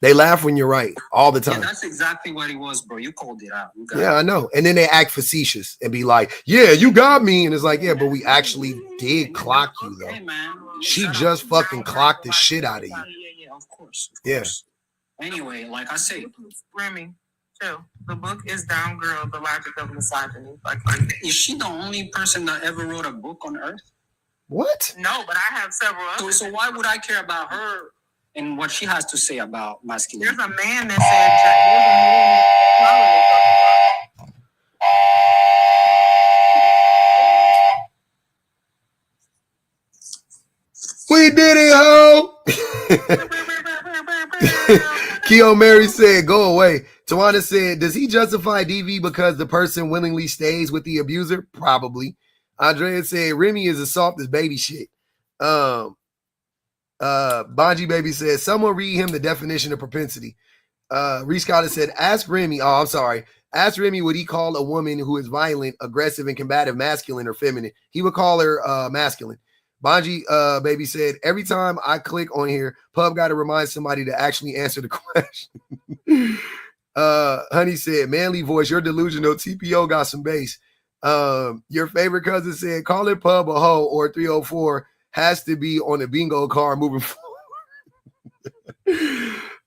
They laugh when you're right all the time. Yeah, that's exactly what it was, bro. You called it out. I know. And then they act facetious and be like, "Yeah, you got me," and it's like, "Yeah, but we actually did clock you, though." Hey, man. She just fucking clocked the shit out of you. Yeah, of course. Yeah. Anyway, like I say, Remy, chill. The book is Down Girl, The Logic of Misogyny. Is she the only person that ever wrote a book on Earth? What? No, but I have several others. So why would I care about her and what she has to say about masculinity? There's a man that said, we did it, ho! Keo Mary said, go away. Tawana said, does he justify DV because the person willingly stays with the abuser? Probably. Andrea said, Remy is as soft as baby shit. Bonji Baby said, someone read him the definition of propensity. Reese Scott said, ask Remy. Oh, I'm sorry. Ask Remy, would he call a woman who is violent, aggressive, and combative masculine or feminine? He would call her masculine. Bonji Baby said, every time I click on here, Pub got to remind somebody to actually answer the question. Honey said, manly voice, you're delusional. TPO got some bass. Your favorite cousin said, call it pub a hoe or 304 has to be on the bingo card moving forward.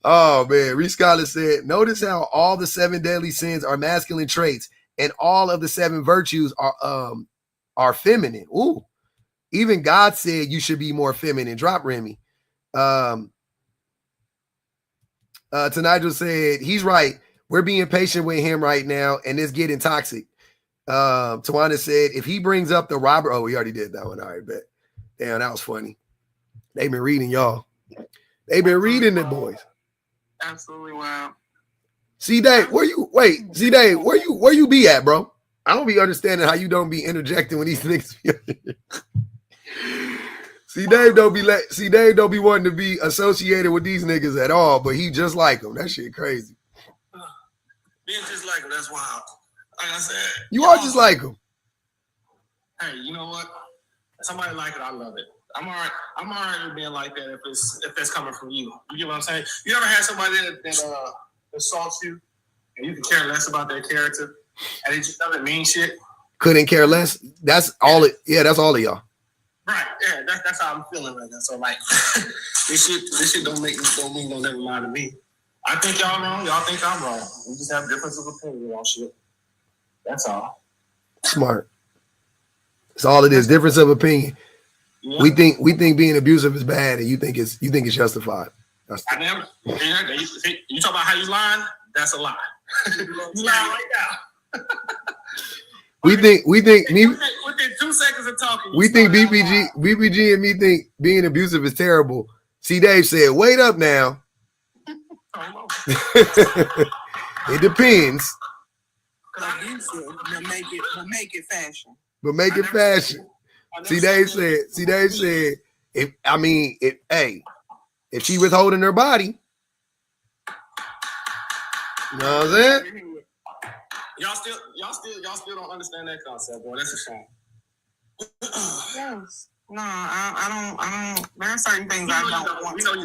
Oh man, Reese Scholar said, notice how all the 7 deadly sins are masculine traits and all of the 7 virtues are feminine. Ooh, even God said you should be more feminine. Drop Remy. Tanigel said, he's right. We're being patient with him right now, and it's getting toxic. Tawana said, if he brings up the robber, oh, we already did that one. All right, bet. Damn, that was funny. They've been reading, y'all. They've been reading the boys. Absolutely wow. C-Dave, where you be at, bro? I don't be understanding how you don't be interjecting when these niggas be C-Dave don't be wanting to be associated with these niggas at all, but he just like them. That shit crazy. Being just like them, that's wild. Like I said, you are just like them. Hey, you know what? If somebody like it, I love it. I'm all right with being like that if that's coming from you. You get what I'm saying? You ever had somebody that assaults you and you can care less about their character and it just doesn't mean shit? Couldn't care less. That's all it. Yeah, that's all of y'all. Right. Yeah, that's how I'm feeling right now. So like, this shit don't mean no never mind to me. I think y'all wrong. Y'all think I'm wrong. We just have differences of opinion on shit. That's all. Smart. That's all it is. Difference of opinion. Yeah. We think being abusive is bad, and you think it's justified. I never. You talk about how you lying? That's a lie. You lying right now. we think me within 2 seconds of talking. We think BPG and me think being abusive is terrible. C. Dave said, "Wait up now." It depends. But make it fashion. But make it fashion. See, Dave said, if she withholding her body, you know what I'm saying? Y'all still don't understand that concept, boy. That's a shame. Yes. No, I don't. There are certain things I don't want. We know you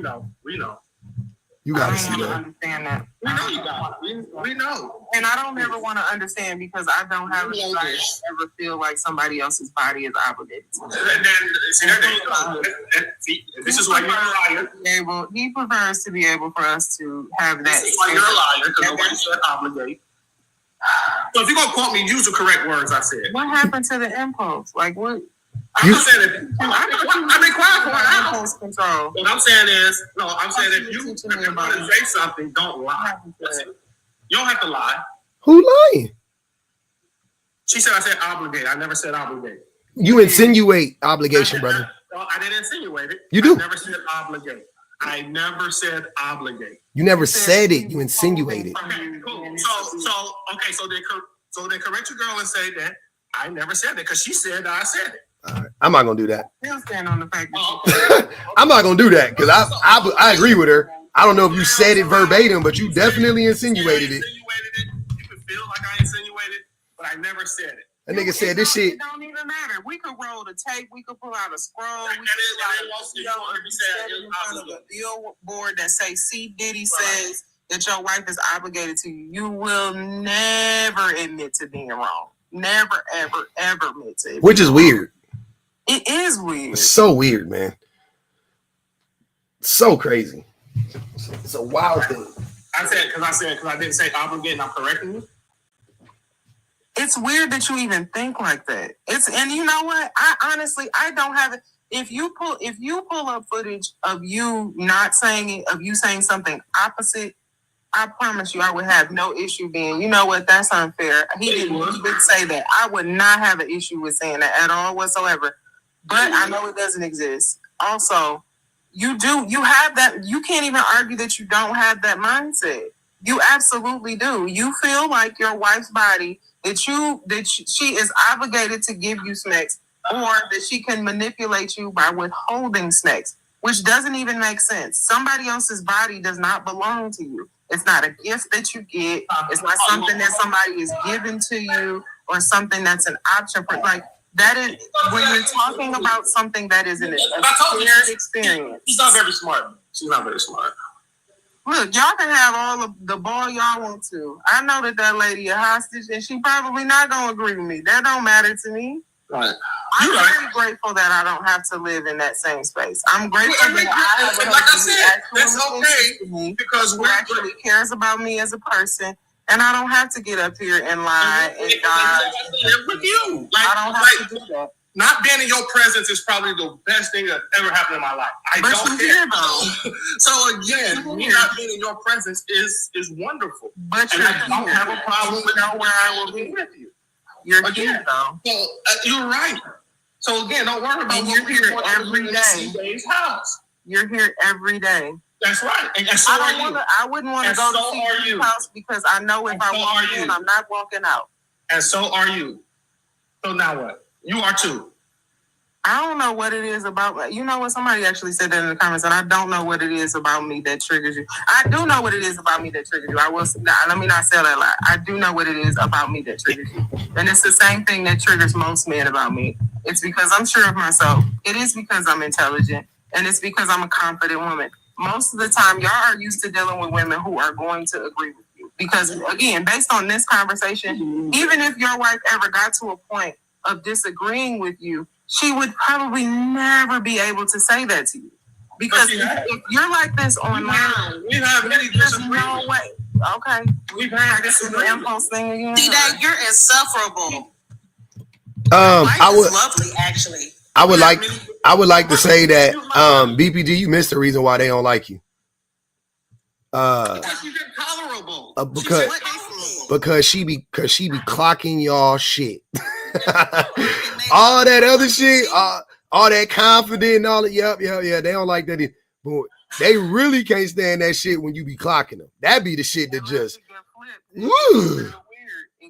don't. We know. You gotta see that. Understand that. We know you don't. We know. And I don't ever want to understand because I don't have a desire to ever feel like somebody else's body is obligated to me. This is why you're a liar. He prefers to be able for us to have that. This is why you're a liar, because nobody said obligate. So if you're gonna quote me, use the correct words I said. What happened to the impulse? Like what? I'm not saying that. I've been quiet for an hour. Impulse control. What I'm saying is, if you're going to say something, don't lie. You don't have to lie. Who lying? She said I said obligate. I never said obligate. You insinuate obligation, brother. I didn't insinuate it. You do. I never said obligate. I never said obligate. You never said it. You insinuated. Okay, cool. So they correct your girl and say that I never said that because she said that I said it. All right. I'm not gonna do that. He'll stand on the fact that I'm not gonna do that because I agree with her. I don't know if you said it verbatim, but you definitely insinuated it. You can feel like I insinuated, but I never said it. That nigga said this shit. It don't even matter. We could roll the tape. We could pull out a scroll. We could a billboard that say C. Diddy says that your wife is obligated to you. You will never admit to being wrong. Never, ever, ever admit to it. Which is weird. It is weird. It's so weird, man. So crazy. It's a wild thing. I said because I didn't say obligate and I'm correcting you. It's weird that you even think like that. And you know what? I don't have it. If you pull up footage of you not saying it, of you saying something opposite, I promise you I would have no issue being, you know what, that's unfair. He did say that. I would not have an issue with saying that at all whatsoever. But I know it doesn't exist. Also, you have that. You can't even argue that you don't have that mindset. You absolutely do. You feel like your wife's body, that she is obligated to give you snacks, or that she can manipulate you by withholding snacks, which doesn't even make sense. Somebody else's body does not belong to you. It's not a gift that you get. It's not something that somebody is given to you or something that's an option for. Like, that is, when you're talking about something that is a shared experience. She's not very smart. She's not very smart. Look, y'all can have all of the ball y'all want to. I know that lady a hostage, and she probably not gonna agree with me. That don't matter to me. Right. I'm very grateful that I don't have to live in that same space. I'm grateful that I have like I said, that's okay because who actually cares about me as a person, and I don't have to get up here and lie and die. With you, I don't have to do that. Not being in your presence is probably the best thing that ever happened in my life. I don't care. So again, me not being in your presence is wonderful. But and I don't have a problem with where I will be with you. You're here though. So you're right. So again, don't worry about you're here every day. House. You're here every day. That's right. And so I wouldn't want to go to your house because I know if I walk in, I'm not walking out. And so are you. So now what? You are too. I don't know what it is about. You know what? Somebody actually said that in the comments, and I don't know what it is about me that triggers you. I do know what it is about me that triggers you. I will. Let me not say that lie. I do know what it is about me that triggers you, and it's the same thing that triggers most men about me. It's because I'm sure of myself. It is because I'm intelligent, and it's because I'm a confident woman. Most of the time, y'all are used to dealing with women who are going to agree with you. Because again, based on this conversation, even if your wife ever got to a point of disagreeing with you, she would probably never be able to say that to you. Because if you're like this online, we have many disagreements. No way. Okay. We've had this is the impulse thing again. See that you're insufferable. I would lovely, actually. I would like to say that BPG, you missed the reason why they don't like you. Tolerable. Because she be clocking y'all shit. All that other shit, all that confident and all that, yeah, they don't like that. But they really can't stand that shit when you be clocking them. That be the shit that just It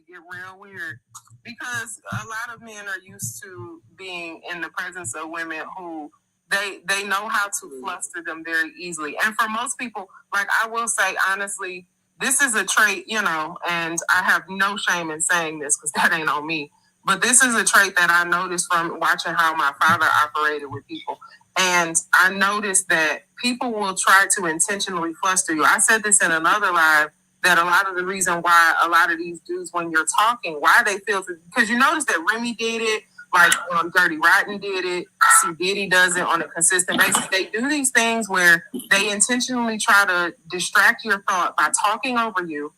get real weird. Because a lot of men are used to being in the presence of women who they know how to fluster them very easily. And for most people, like I will say honestly, this is a trait, and I have no shame in saying this because that ain't on me. But this is a trait that I noticed from watching how my father operated with people. And I noticed that people will try to intentionally fluster you. I said this in another live, that a lot of the reason why a lot of these dudes, when you're talking, why they feel, because you notice that Remy did it, like Dirty Rotten did it, C. Diddy does it on a consistent basis. They do these things where they intentionally try to distract your thought by talking over you,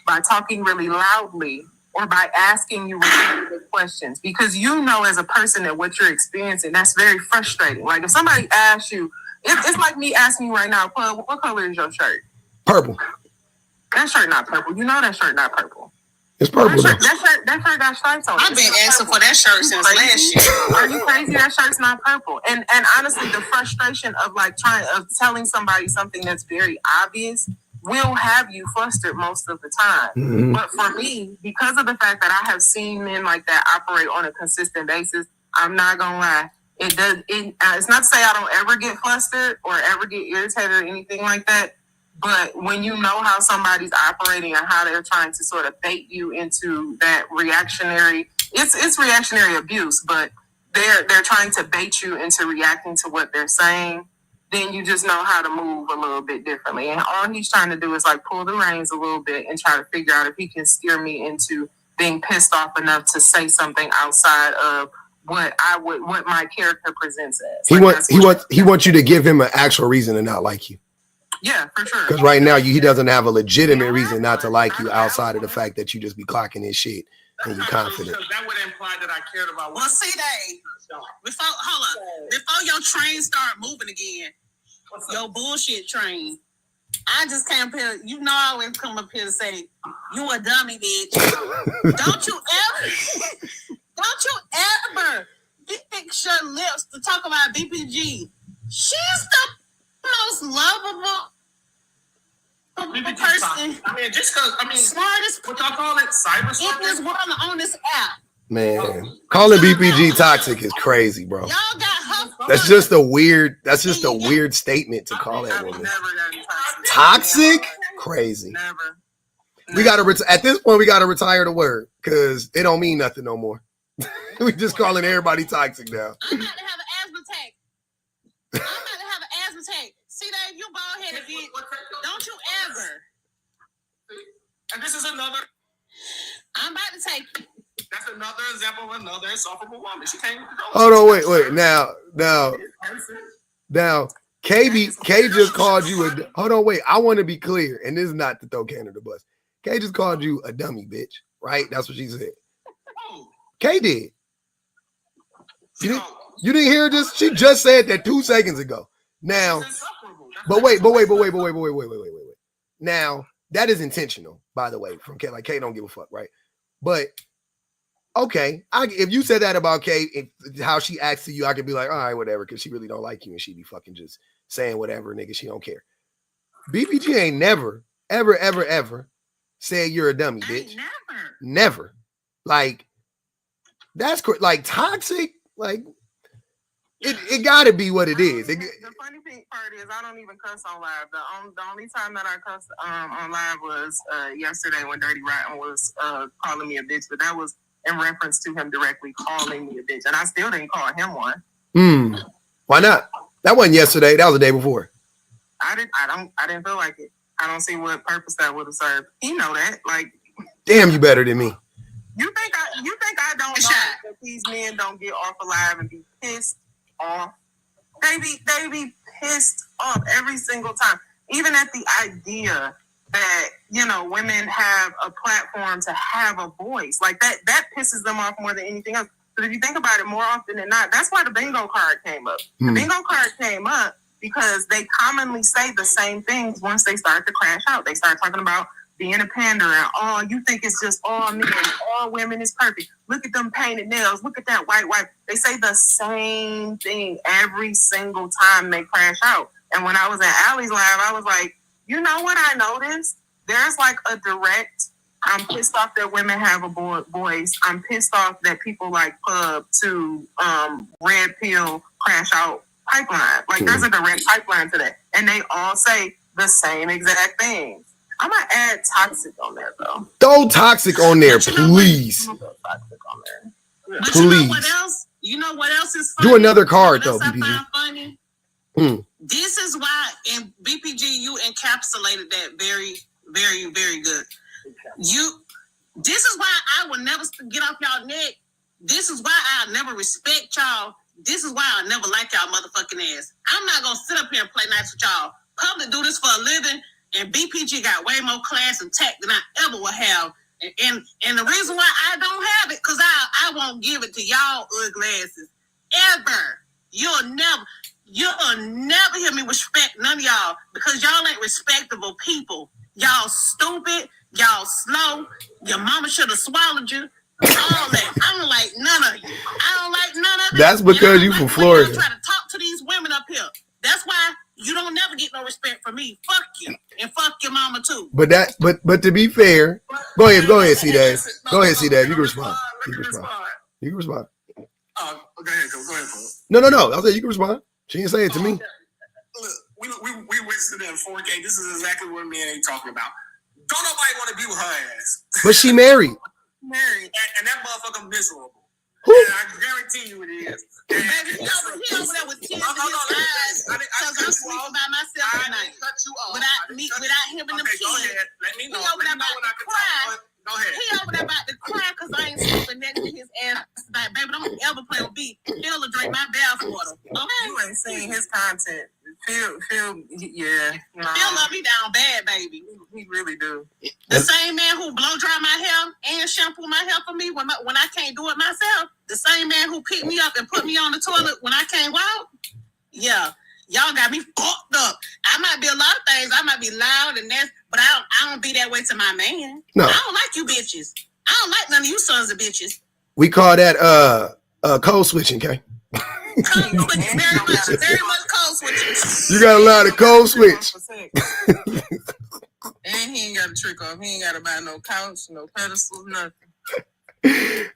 by talking really loudly, or by asking you repetitive questions. Because you know as a person that what you're experiencing, that's very frustrating. Like if somebody asks you, it's like me asking you right now, what color is your shirt? Purple. That shirt not purple. You know that shirt not purple. It's purple. That shirt got stripes on it. I've been asking for that shirt since last year. Are you crazy? That shirt's not purple. And honestly, the frustration of telling somebody something that's very obvious will have you flustered most of the time. Mm-hmm. But for me, because of the fact that I have seen men like that operate on a consistent basis, I'm not gonna lie. It's not to say I don't ever get flustered or ever get irritated or anything like that. But when you know how somebody's operating and how they're trying to sort of bait you into that reactionary, it's reactionary abuse, but they're trying to bait you into reacting to what they're saying, then you just know how to move a little bit differently. And all he's trying to do is like pull the reins a little bit and try to figure out if he can steer me into being pissed off enough to say something outside of what my character presents as. He wants you to give him an actual reason to not like you. Yeah, for sure. Because right now he doesn't have a legitimate reason not to like you outside of the fact that you just be clocking his shit and you're confident. That would imply that I cared about. Well, see, before your train start moving again, your bullshit train. I just can't feel. You know, I always come up here to say you a dummy, bitch. Don't you ever fix your lips to talk about BPG. She's the most lovable person. I mean, just because, smartest. What y'all call it? Cyber in this world on this app. Man, calling BPG toxic is crazy, bro. Y'all got her. That's just a weird statement to call that woman. Toxic? Crazy. Never. We gotta at this point we gotta retire the word because it don't mean nothing no more. We just calling everybody toxic now. I'm about to have an asthma attack. See that you bald headed bitch. Don't you And this is another. I'm about to take. That's another example of another insufferable woman. She can't. Hold on, wait. Now, K just called you a. Hold on, wait. I want to be clear, and this is not to throw K under the bus. K just called you a dummy, bitch. Right? That's what she said. K did. You didn't hear this? She just said that 2 seconds ago. Now, but wait. Now, that is intentional, by the way, from K. Like, K don't give a fuck, right? But okay, if you said that about K, how she acts to you, I could be like, all right, whatever, because she really don't like you, and she be fucking just saying whatever, nigga. She don't care. BPG ain't never, ever said you're a dummy, bitch. Never. Like, that's like toxic. Like, it got to be what it is. The funny part is I don't even cuss on live. The only time that I cussed on live was yesterday when Dirty Rotten was calling me a bitch, but that was in reference to him directly calling me a bitch, and I still didn't call him one. Why not? That wasn't yesterday. That was the day before. I didn't feel like it. I don't see what purpose that would have served. He know that. Like, damn, you better than me. You think I don't know that these men don't get off alive and be pissed off? They be pissed off every single time. Even at the idea that, you know, women have a platform to have a voice. Like that pisses them off more than anything else. But if you think about it, more often than not, that's why the bingo card came up. The bingo card came up because they commonly say the same things once they start to crash out. They start talking about being a pander and you think it's just all men, all women is perfect. Look at them painted nails. Look at that white wife. They say the same thing every single time they crash out. And when I was at Allie's live, I was like, you know what I noticed? There's like a direct, I'm pissed off that women have a voice. I'm pissed off that people like pub to red pill crash out pipeline. Like there's a direct pipeline to that. And they all say the same exact things. I'm gonna add toxic on there though. Throw toxic on there, please. Toxic on there. But please. You know what else is funny? Do another card though, BPG. BPG. Funny? This is why in BPG you encapsulated that very, very, very good. This is why I will never get off y'all neck. This is why I'll never respect y'all. This is why I'll never like y'all motherfucking ass. I'm not gonna sit up here and play nice with y'all. Public do this for a living. And BPG got way more class and tech than I ever will have. And the reason why I don't have it, because I won't give it to y'all ugly asses. Ever. You'll never hear me respect none of y'all because y'all ain't respectable people. Y'all stupid. Y'all slow. Your mama should have swallowed you. All that. I don't like none of you. I don't like none of it. That's because you from Florida. I try to talk to these women up here. That's why you don't never get no respect from me. Fuck you. And fuck your mama too. But to be fair, go ahead, C Dave. Go ahead, C Dave. You can respond. You can respond. Go ahead, bro. No. I said you can respond. She didn't say it to me. Look, we witnessed it in 4K. This is exactly what men ain't talking about. Don't nobody want to be with her ass. But she married. And that motherfucker miserable. Who? And I guarantee you it is. Baby, he over there with tears in his eyes because I'm sleeping by myself tonight. Without him and them kids. Go ahead. Let me know. He over there about to cry. Go ahead. He over there about to cry because I ain't sleeping next to his ass tonight. Baby, don't ever play with me. He'll drink my bath water. Okay? You ain't seen his content. Phil, yeah. Phil love me down bad, baby. He really do. The same man who blow dry my hair and shampoo my hair for me when I can't do it myself. The same man who picked me up and put me on the toilet when I can't walk. Yeah. Y'all got me fucked up. I might be a lot of things. I might be loud and that's, but I don't be that way to my man. No. I don't like you bitches. I don't like none of you sons of bitches. We call that code switching, okay? Code switching, very much code switching. You got a lot of code switch. And he ain't got a trick off. He ain't got to buy no couch, no pedestal, nothing.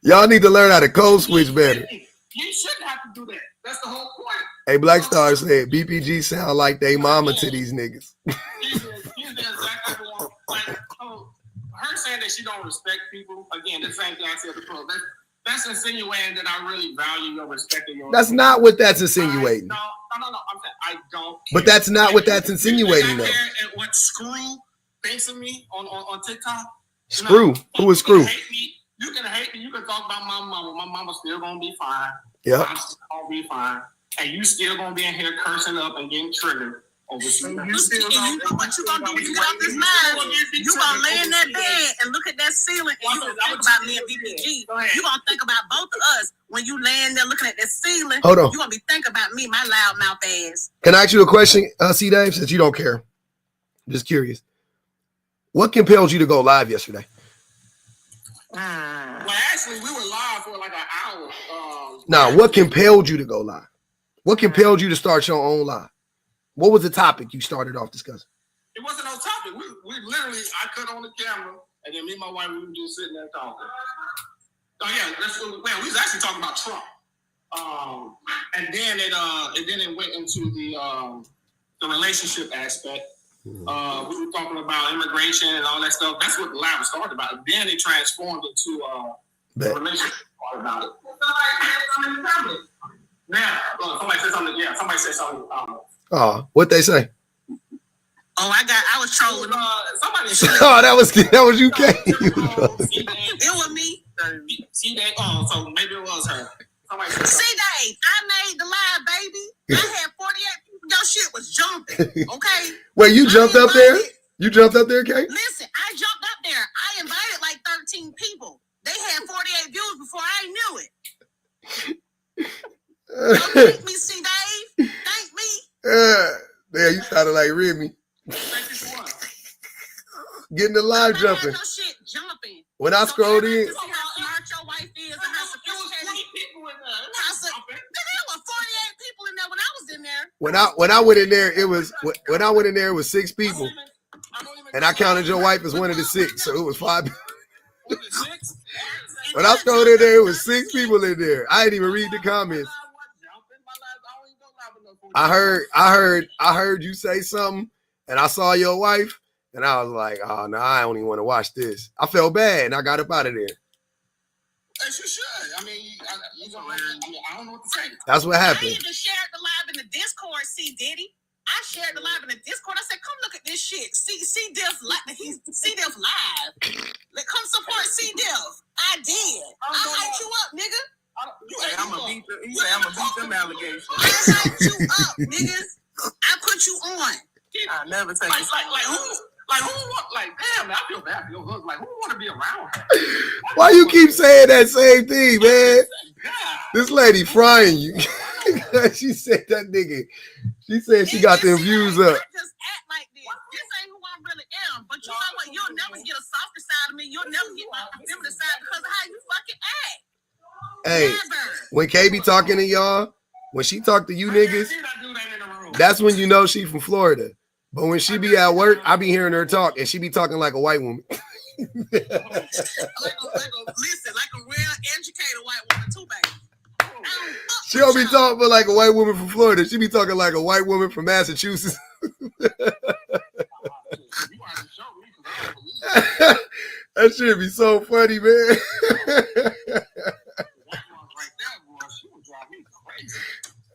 Y'all need to learn how to code switch better. You shouldn't have to do that. That's the whole point. Hey, Black Star said BPG sound like they mama to these niggas. He's exactly one. Like, her saying that she don't respect people, again, the same thing I said before. That's insinuating that I really value your respect. That's not what that's insinuating. No. I'm saying I don't care. But that's not what that's insinuating, though. And what Screw thinks of me on TikTok, Screw. Who is Screw? You can hate me. You can talk about my mama. My mama's still gonna be fine. Yeah. I'm still gonna be fine. And you still gonna be in here cursing up and getting triggered over some. You know what you gonna do when you get off this line? You gonna lay in that bed and look at that ceiling and you gonna think about me and BPG. You gonna think about both of us when you laying there looking at that ceiling. Hold on. You gonna be thinking about me, my loud mouth ass. Can I ask you a question, C. Dave, since you don't care? I'm just curious. What compelled you to go live yesterday? Well, actually, we were live for like an hour. Now, what compelled you to go live? What compelled you to start your own live? What was the topic you started off discussing? It wasn't no topic. We literally, I cut on the camera, and then me and my wife, we were just sitting there talking. Oh yeah, we was actually talking about Trump. And then it went into the relationship aspect. We were talking about immigration and all that stuff. That's what the live started about. Then it transformed into the relationship part about it. Now, somebody said something. Yeah, somebody said something. What they say? Oh, I was trolling. Somebody. Oh, that was you, Kay. It was me. See that? Oh, so maybe it was her. See, Dave, I made the live, baby. I had 48 people. Your shit was jumping. Okay. Wait, you jumped up there? You jumped up there, Kay? Listen, I jumped up there. I invited like 13 people. They had 48 views before I knew it. So thank me, C. Dave. Thank me. There, you sounded like Remy. Getting the live jumping. No shit jumping. When I scrolled in. How smart your wife is and how sophisticated people in there. There were 48 people in there when I was in there. When I went in there, it was 6 people. And I counted your wife as one of the 6, so it was 5. When I scrolled in there, it was 6 people in there. I didn't even read the comments. I heard you say something, and I saw your wife, and I was like, oh no, I don't even want to watch this. I felt bad, and I got up out of there. As you should. I mean, I don't know what to say. That's what happened. I even shared the live in the Discord, C. Diddy. I shared the live in the Discord. I said, come look at this shit. C. Diff live. Come support C. Diff. I did. I hyped you up, nigga. I'm gonna beat them allegations. I hyped you up, niggas. I put you on. I never take who damn, I feel bad for your husband. Like, who want to be around her? Why you keep saying that same thing, man? This lady frying you. She said that nigga. She said she got them views up. I just act like this. This ain't who I really am. But you know what? You'll never get a softer side of me. You'll never get my feminine side because of how you fucking act. Hey, when Kay be talking to y'all, when she talk to you niggas, that's when you know she from Florida. But when she be at work, I be hearing her talk, and she be talking like a white woman. Listen, like a real educated white woman too, baby. She don't be talking like a white woman from Florida. She be talking like a white woman from Massachusetts. That shit be so funny, man.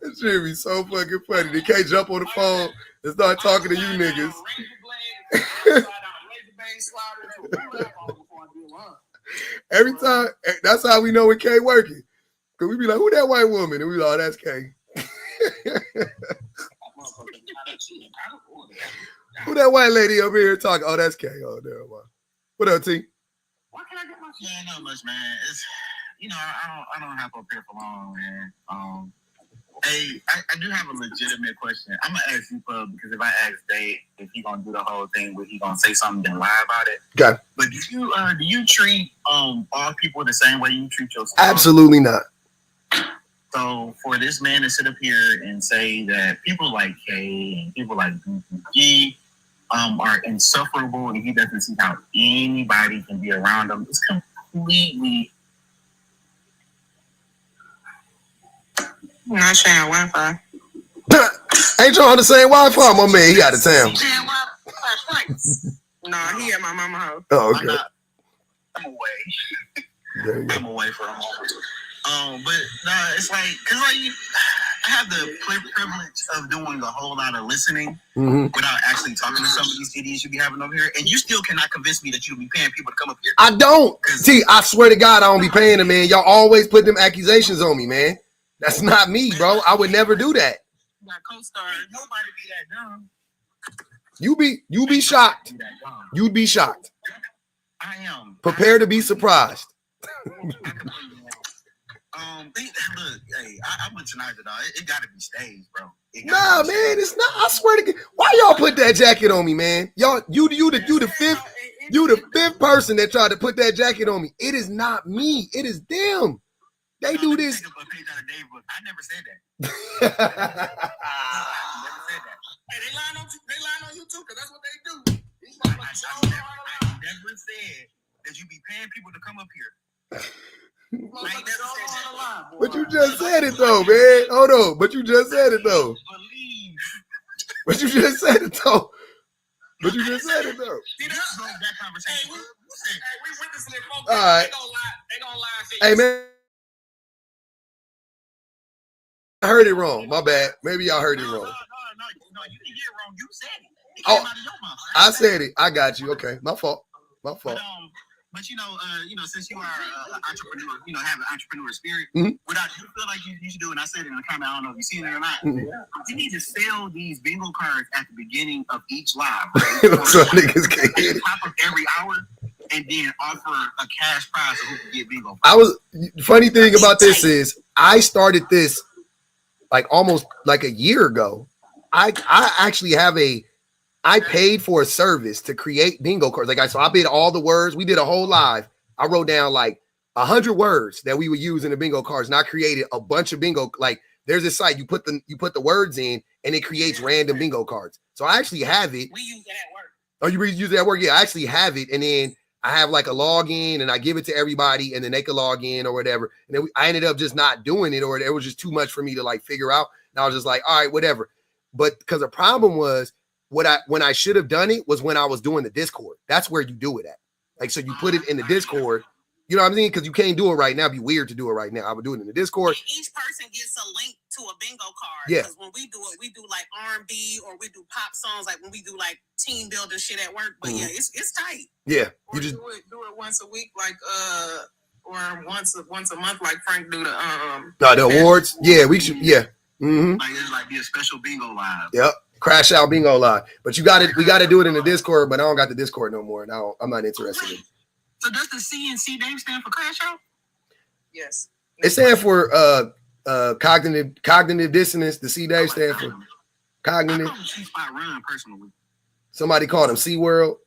That shit be so fucking funny. They can't jump on the phone and start talking to you niggas. Every time, that's how we know when Kay working. Cause we be like, who that white woman? And we be like, oh, that's Kay. Who that white lady over here talking? Oh, that's Kay. Oh, there. What up, T? Why can I get my shit? Yeah, not much, man. It's I don't have up here for long, man. Hey, I do have a legitimate question. I'm gonna ask you, Pub, because if I ask Dave if he gonna do the whole thing, but he gonna say something then lie about it. Okay. But do you treat all people the same way you treat yourself? Absolutely not. So for this man to sit up here and say that people like Kay and people like BPG are insufferable and he doesn't see how anybody can be around them, it's completely. I'm not sharing Wi-Fi. Ain't y'all on the same Wi-Fi, my man? He out of town. No, he at my mama house. Oh, okay. I'm away. I'm away for a moment. But no, it's like, cause like I have the privilege of doing a whole lot of listening Mm-hmm. without actually talking to some of these idiots you be having over here, and you still cannot convince me that you be paying people to come up here. I don't. See, I swear to God, I don't be paying them, man. Y'all always put them accusations on me, man. That's not me, bro. I would never do that. Got co-star. Nobody be that dumb. You be shocked. You'd be shocked. I am. Prepare to be surprised. Look, hey, I'm with Tonight, dog. It gotta be staged, bro. Nah, man, it's not. I swear to God. Why y'all put that jacket on me, man? Y'all, you the fifth person that tried to put that jacket on me. It is not me. It is them. They do this. I never said that. I I never said that. Hey, they lying on you too, because that's what they do. I never said that you be paying people to come up here. But you just said it though, man. Hold on. But you just said it though. But you just said it though. See, that's that conversation. we witnessing it, folks. All right. They gonna lie. Hey, man. I heard it wrong. My bad. Maybe y'all heard it wrong. No, you didn't get it wrong. You said it. It Oh, came out of your mouth. I said it. I got you. Okay. My fault. But since you are an entrepreneur, have an entrepreneur spirit. Mhm. Without you feel like you should do, and I said it in the comment. I don't know if you've seen it or not. Mhm. You need to sell these bingo cards at the beginning of each live, So niggas can at hit the it. top of every hour, and then offer a cash prize for who can get bingo. Funny thing about this is I started this like almost like a year ago. I actually have I paid for a service to create bingo cards. So I did all the words. We did a whole live. I wrote down like 100 words that we would use in the bingo cards, and I created a bunch of bingo. Like there's this site you put the words in, and it creates random bingo cards. So I actually have it. We use it at work. Oh, you use it at work? Yeah, I actually have it, and then I have like a login, and I give it to everybody, and then they can log in or whatever. And then I ended up just not doing it, or it was just too much for me to like figure out. And I was just like, all right, whatever. But because the problem was when I should have done it was when I was doing the Discord. That's where you do it at. Like, so you put it in the Discord. You know what I mean? Because you can't do it right now. It'd be weird to do it right now. I would do it in the Discord. And each person gets a link to a bingo card. Yeah. Because when we do it, we do like R&B or we do pop songs. Like when we do like team building shit at work. But yeah, it's tight. Yeah. Or do it once a week, like or once a month, like Frank do the awards. Yeah, we should. Yeah. Mm-hmm. Like be a special bingo live. Yep. Crash out bingo live. But we got to do it in the Discord, but I don't got the Discord no more. Now I'm not interested in it. So does the C and C name stand for crash out? Yes. It stands for cognitive dissonance. The C Dave stand for cognitive. I C Spot Run personally. Somebody called him C World.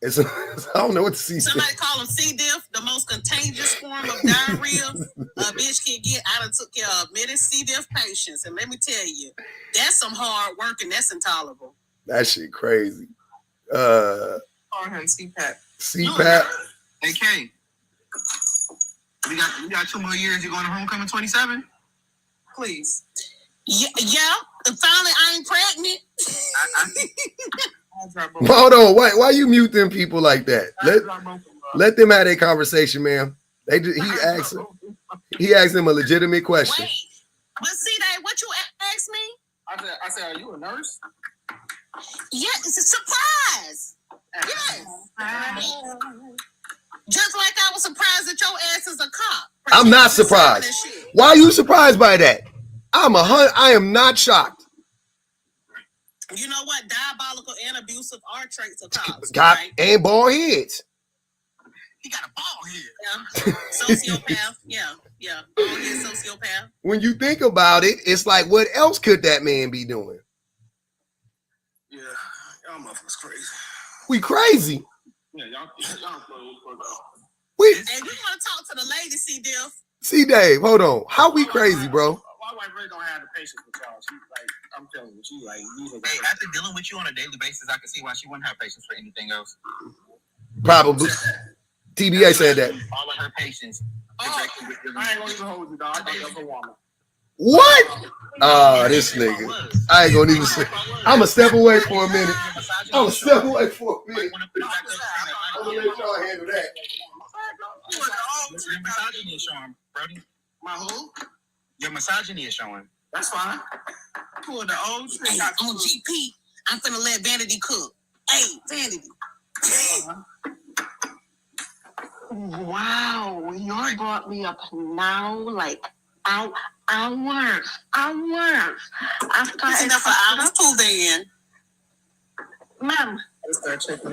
It's I don't know what the C. Somebody call him C. diff, the most contagious form of diarrhea a bitch can get. I done took care of many C. diff patients, and let me tell you, that's some hard work and that's intolerable. That shit crazy. Call him CPAP. CPAP. Hey K, we got 2 more years. You going to homecoming 27? Please. Yeah. Finally, I ain't pregnant. Hold on. Why you mute them people like that? Let them have a conversation, man. He asked them a legitimate question. Wait, but see that what you asked me? I said, are you a nurse? Yeah, it's a surprise. Yes. Just like I was surprised that your ass is a cop. I'm not surprised. Why are you surprised by that? I am not shocked. You know what? Diabolical and abusive are traits of cops. Got right? and bald heads. He got a bald head. Yeah. Sociopath. Yeah. Bald head sociopath. When you think about it, it's like, what else could that man be doing? Yeah, y'all motherfuckers crazy. We crazy. Yeah, y'all We And we want to talk to the lady, C. diff. see Dave, hold on. How we crazy, bro? My wife really don't have the patience with y'all. She's like, I'm telling you, she's like, Hey, after dealing with you on a daily basis, I can see why she wouldn't have patience for anything else. Probably. TBA said that. All of her patience. I ain't gonna even hold you, dog. I think that's a woman. What? This nigga. I ain't gonna even say. I'ma step away for a minute. I'm gonna step away for a minute. I'm gonna let y'all handle that. Brody. My who? Your misogyny is showing. That's fine. Pull the old trick. Hey, on GP, I'm finna let Vanity cook. Hey, Vanity. Wow, you brought me up now, like hours. After It's enough for hours too, then. Ma'am,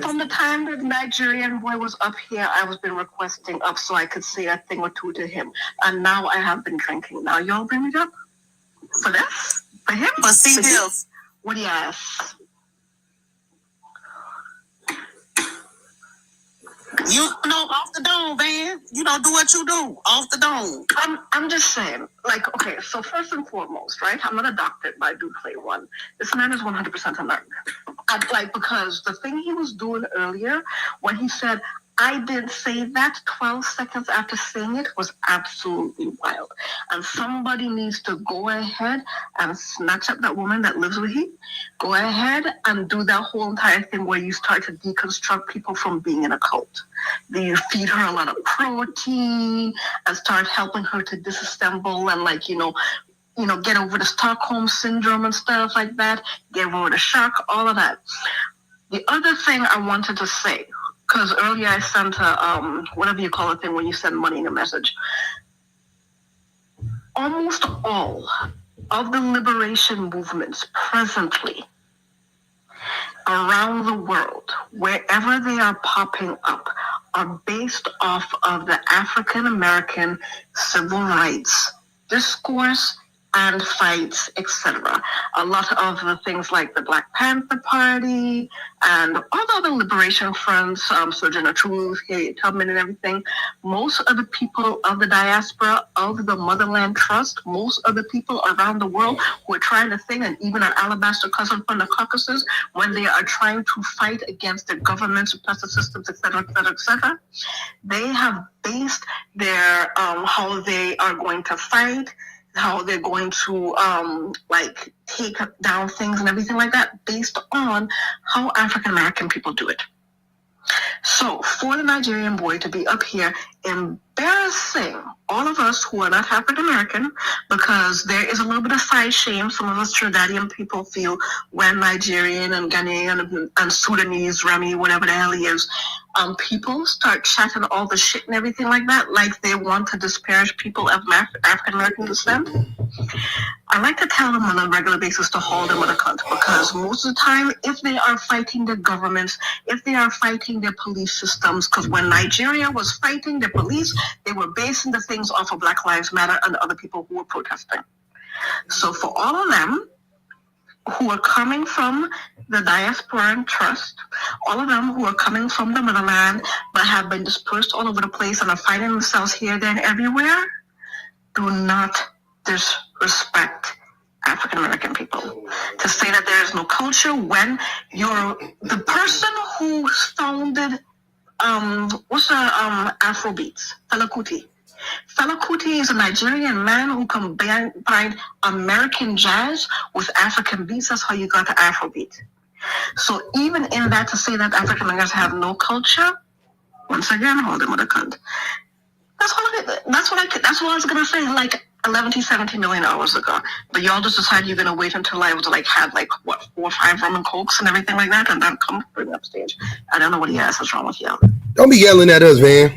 from the time that Nigerian boy was up here, I was been requesting up so I could say a thing or two to him. And now I have been drinking. Now y'all bring it up? For this? For him? But see this. What do you ask? You know, off the dome, Van. You don't do what you do. Off the dome. I'm just saying, like, okay, so first and foremost, right? I'm not a doctor, but I do play one. This man is 100% American. Because the thing he was doing earlier, when he said, I did say that 12 seconds after saying it was absolutely wild. And somebody needs to go ahead and snatch up that woman that lives with him. Go ahead and do that whole entire thing where you start to deconstruct people from being in a cult. Then you feed her a lot of protein and start helping her to disassemble and get over the Stockholm syndrome and stuff like that. Get over the shock, all of that. The other thing I wanted to say, because earlier I sent a, whatever you call it thing when you send money in a message. Almost all of the liberation movements presently around the world, wherever they are popping up, are based off of the African American civil rights discourse and fights, etc. A lot of the things like the Black Panther Party and all the other liberation fronts, Sojourner Truth, Harriet Tubman and everything, most of the people of the diaspora of the Motherland Trust, most of the people around the world who are trying to think, and even our alabaster cousin from the Caucasus, when they are trying to fight against the government's oppressive systems, etc., they have based their, how they are going to fight, how they're going to take down things and everything like that based on how African American people do it. So for the Nigerian boy to be up here embarrassing all of us who are not African American, because there is a little bit of side shame some of us Trinidadian people feel when Nigerian and Ghanaian and Sudanese, Remy, whatever the hell he is, people start chatting all the shit and everything like that, like they want to disparage people of African American descent. I like to tell them on a regular basis to hold them with a cunt, because most of the time, if they are fighting their governments, if they are fighting their police systems, because when Nigeria was fighting the police, they were basing the things off of Black Lives Matter and other people who were protesting. So for all of them who are coming from the diaspora and trust, all of them who are coming from the motherland but have been dispersed all over the place and are finding themselves here, there, and everywhere, do not disrespect African American people. To say that there is no culture when you're the person who founded Afrobeats, Fela Kuti. Fela Kuti is a Nigerian man who combined American jazz with African beats. That's how you got to Afrobeat. So even in that, to say that African Americans have no culture, once again, hold them with a cunt. That's what I was gonna say, like 11 to 17 million hours ago. But y'all just decided you're gonna wait until I was had 4 or 5 rum and cokes and everything like that, and then come bring up stage. I don't know what the ass is wrong with y'all. Don't be yelling at us, man.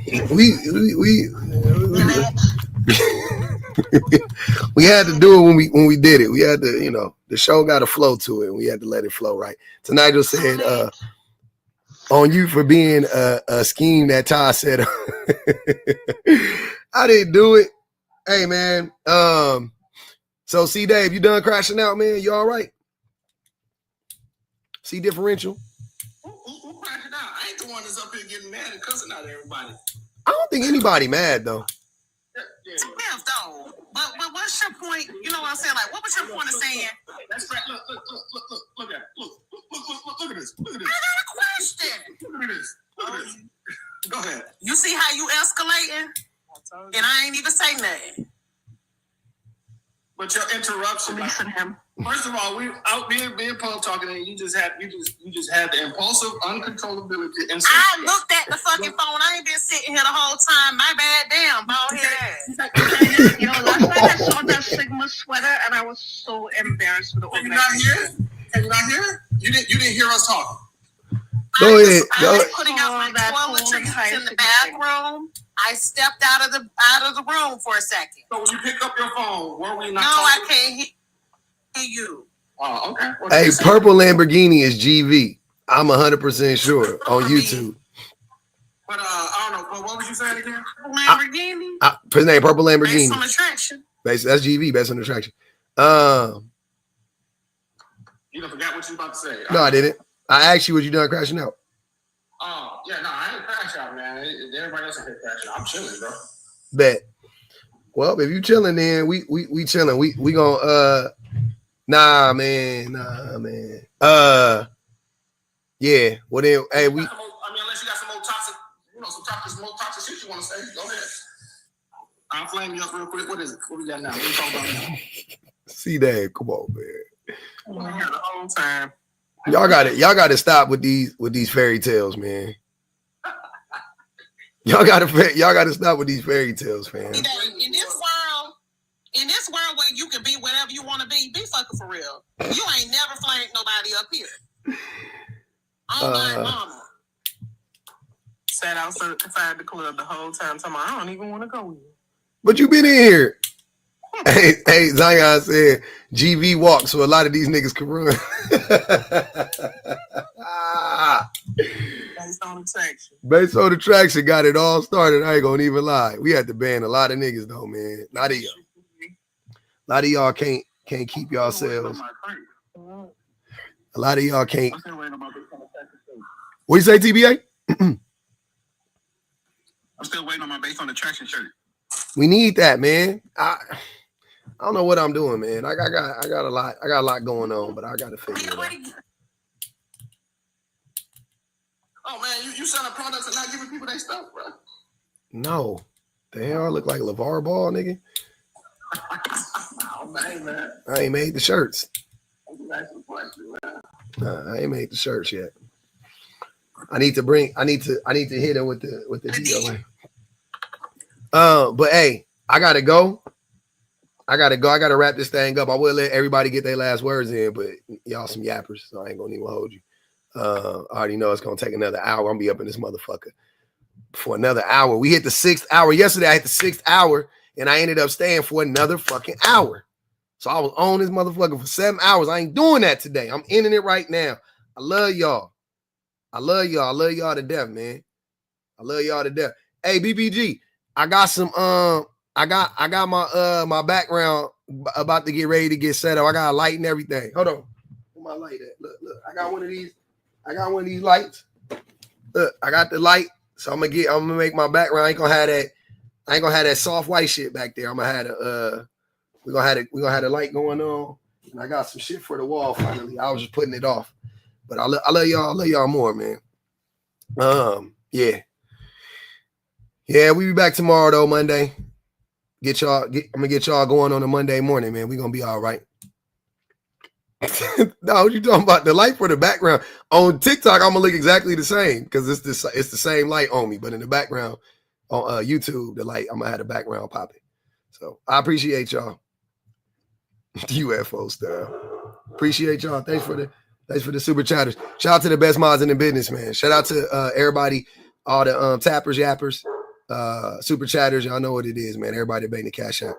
We had to do it when we did it. We had to, the show got a flow to it, and we had to let it flow right. So Nigel said, on you for being a scheme that Ty said. I didn't do it. Hey, man. So C Dave, you done crashing out, man? You all right? C differential. Who crashing out? I ain't the one that's up here getting mad and cussing out everybody. I don't think anybody mad though. Yeah, though. But what's your point? You know what I'm saying? Like, what was your point of saying? That's right. Look at it. Look at this. I got a question. Look at this. Go ahead. You see how you escalating? And I ain't even say nothing. But your interruption. Listen him. First of all, we out being pub talking, and you just had the impulsive uncontrollability. I looked at the fucking phone. I ain't been sitting here the whole time. My bad, damn, bald head ass. You know, last night I saw that Sigma sweater, and I was so embarrassed for the Can you not hear? Can you not hear? You didn't hear us talk. Go ahead. I was putting out my toiletries in the bathroom. I stepped out of the room for a second. So when you pick up your phone, were we not? No, talking? I can't hear you. Oh, okay. Hey, purple Lamborghini is GV. I'm 100% sure on YouTube. But I don't know. But what was you saying again? Lamborghini. His name Purple Lamborghini. Based on attraction. That's GV. Based on attraction. You don't forget what you about to say. No, I didn't. I asked you, was you done crashing out? Oh, yeah, no, I didn't crash out, man. Everybody else ain't crashing out. I'm chilling, bro. Bet. Well, if you chilling, then we chilling. We gonna nah, man. Yeah. Well then, hey, we. I mean, unless you got some more toxic, some more toxic shit you want to say, go ahead. I'll flame you up real quick. What is it? What we got now? What we talking about now? See that? Come on, man. I'm here the whole time. Y'all got to stop with these fairy tales, man. Y'all got to stop with these fairy tales, man. In this world where you can be whatever you want to be fucking for real. You ain't never flanked nobody up here. Oh my mama. Sat outside the club the whole time. Talking about, I don't even want to go in. But you been in here. Hey, Zion said GV walks, so a lot of these niggas can run. Based on attraction, got it all started. I ain't gonna even lie. We had to ban a lot of niggas though, man. Not of y'all. A lot of y'all can't keep yourselves. A lot of y'all can't. What you say, TBA? I'm still waiting on my based on attraction shirt. We need that, man. I don't know what I'm doing, man. I got a lot going on, but I got to figure it out. Oh man, you selling products and not giving people their stuff, bro. No, the hell, I look like LeVar Ball, nigga. Oh, man. I ain't made the shirts. I ain't made the shirts yet. I need to hit him with the DOA. But hey, I gotta go. I gotta wrap this thing up. I will let everybody get their last words in, but y'all some yappers, so I ain't gonna even hold you. I already know it's gonna take another hour. I'm gonna be up in this motherfucker for another hour. We hit the 6th hour. Yesterday I hit the 6th hour, and I ended up staying for another fucking hour. So I was on this motherfucker for 7 hours. I ain't doing that today. I'm ending it right now. I love y'all. I love y'all. I love y'all to death, man. I love y'all to death. Hey, BBG, I got some I got my background about to get ready to get set up. I got a light and everything. Hold on. Where my light at? Look. I got one of these lights. Look, I got the light. So I'm gonna make my background. I ain't gonna have that soft white shit back there. I'm gonna have we're gonna have a light going on. And I got some shit for the wall finally. I was just putting it off. But I love y'all more, man. Yeah. Yeah, we be back tomorrow though, Monday. I'm gonna get y'all going on a Monday morning, man. We gonna be all right. No, what you talking about? The light for the background on TikTok? I'm gonna look exactly the same because it's the same light on me, but in the background on YouTube, the light I'm gonna have the background popping. So I appreciate y'all. UFO style. Appreciate y'all. Thanks for the super chatters. Shout out to the best mods in the business, man. Shout out to everybody, all the tappers, yappers, super chatters. Y'all know what it is, man. Everybody debating the cash out.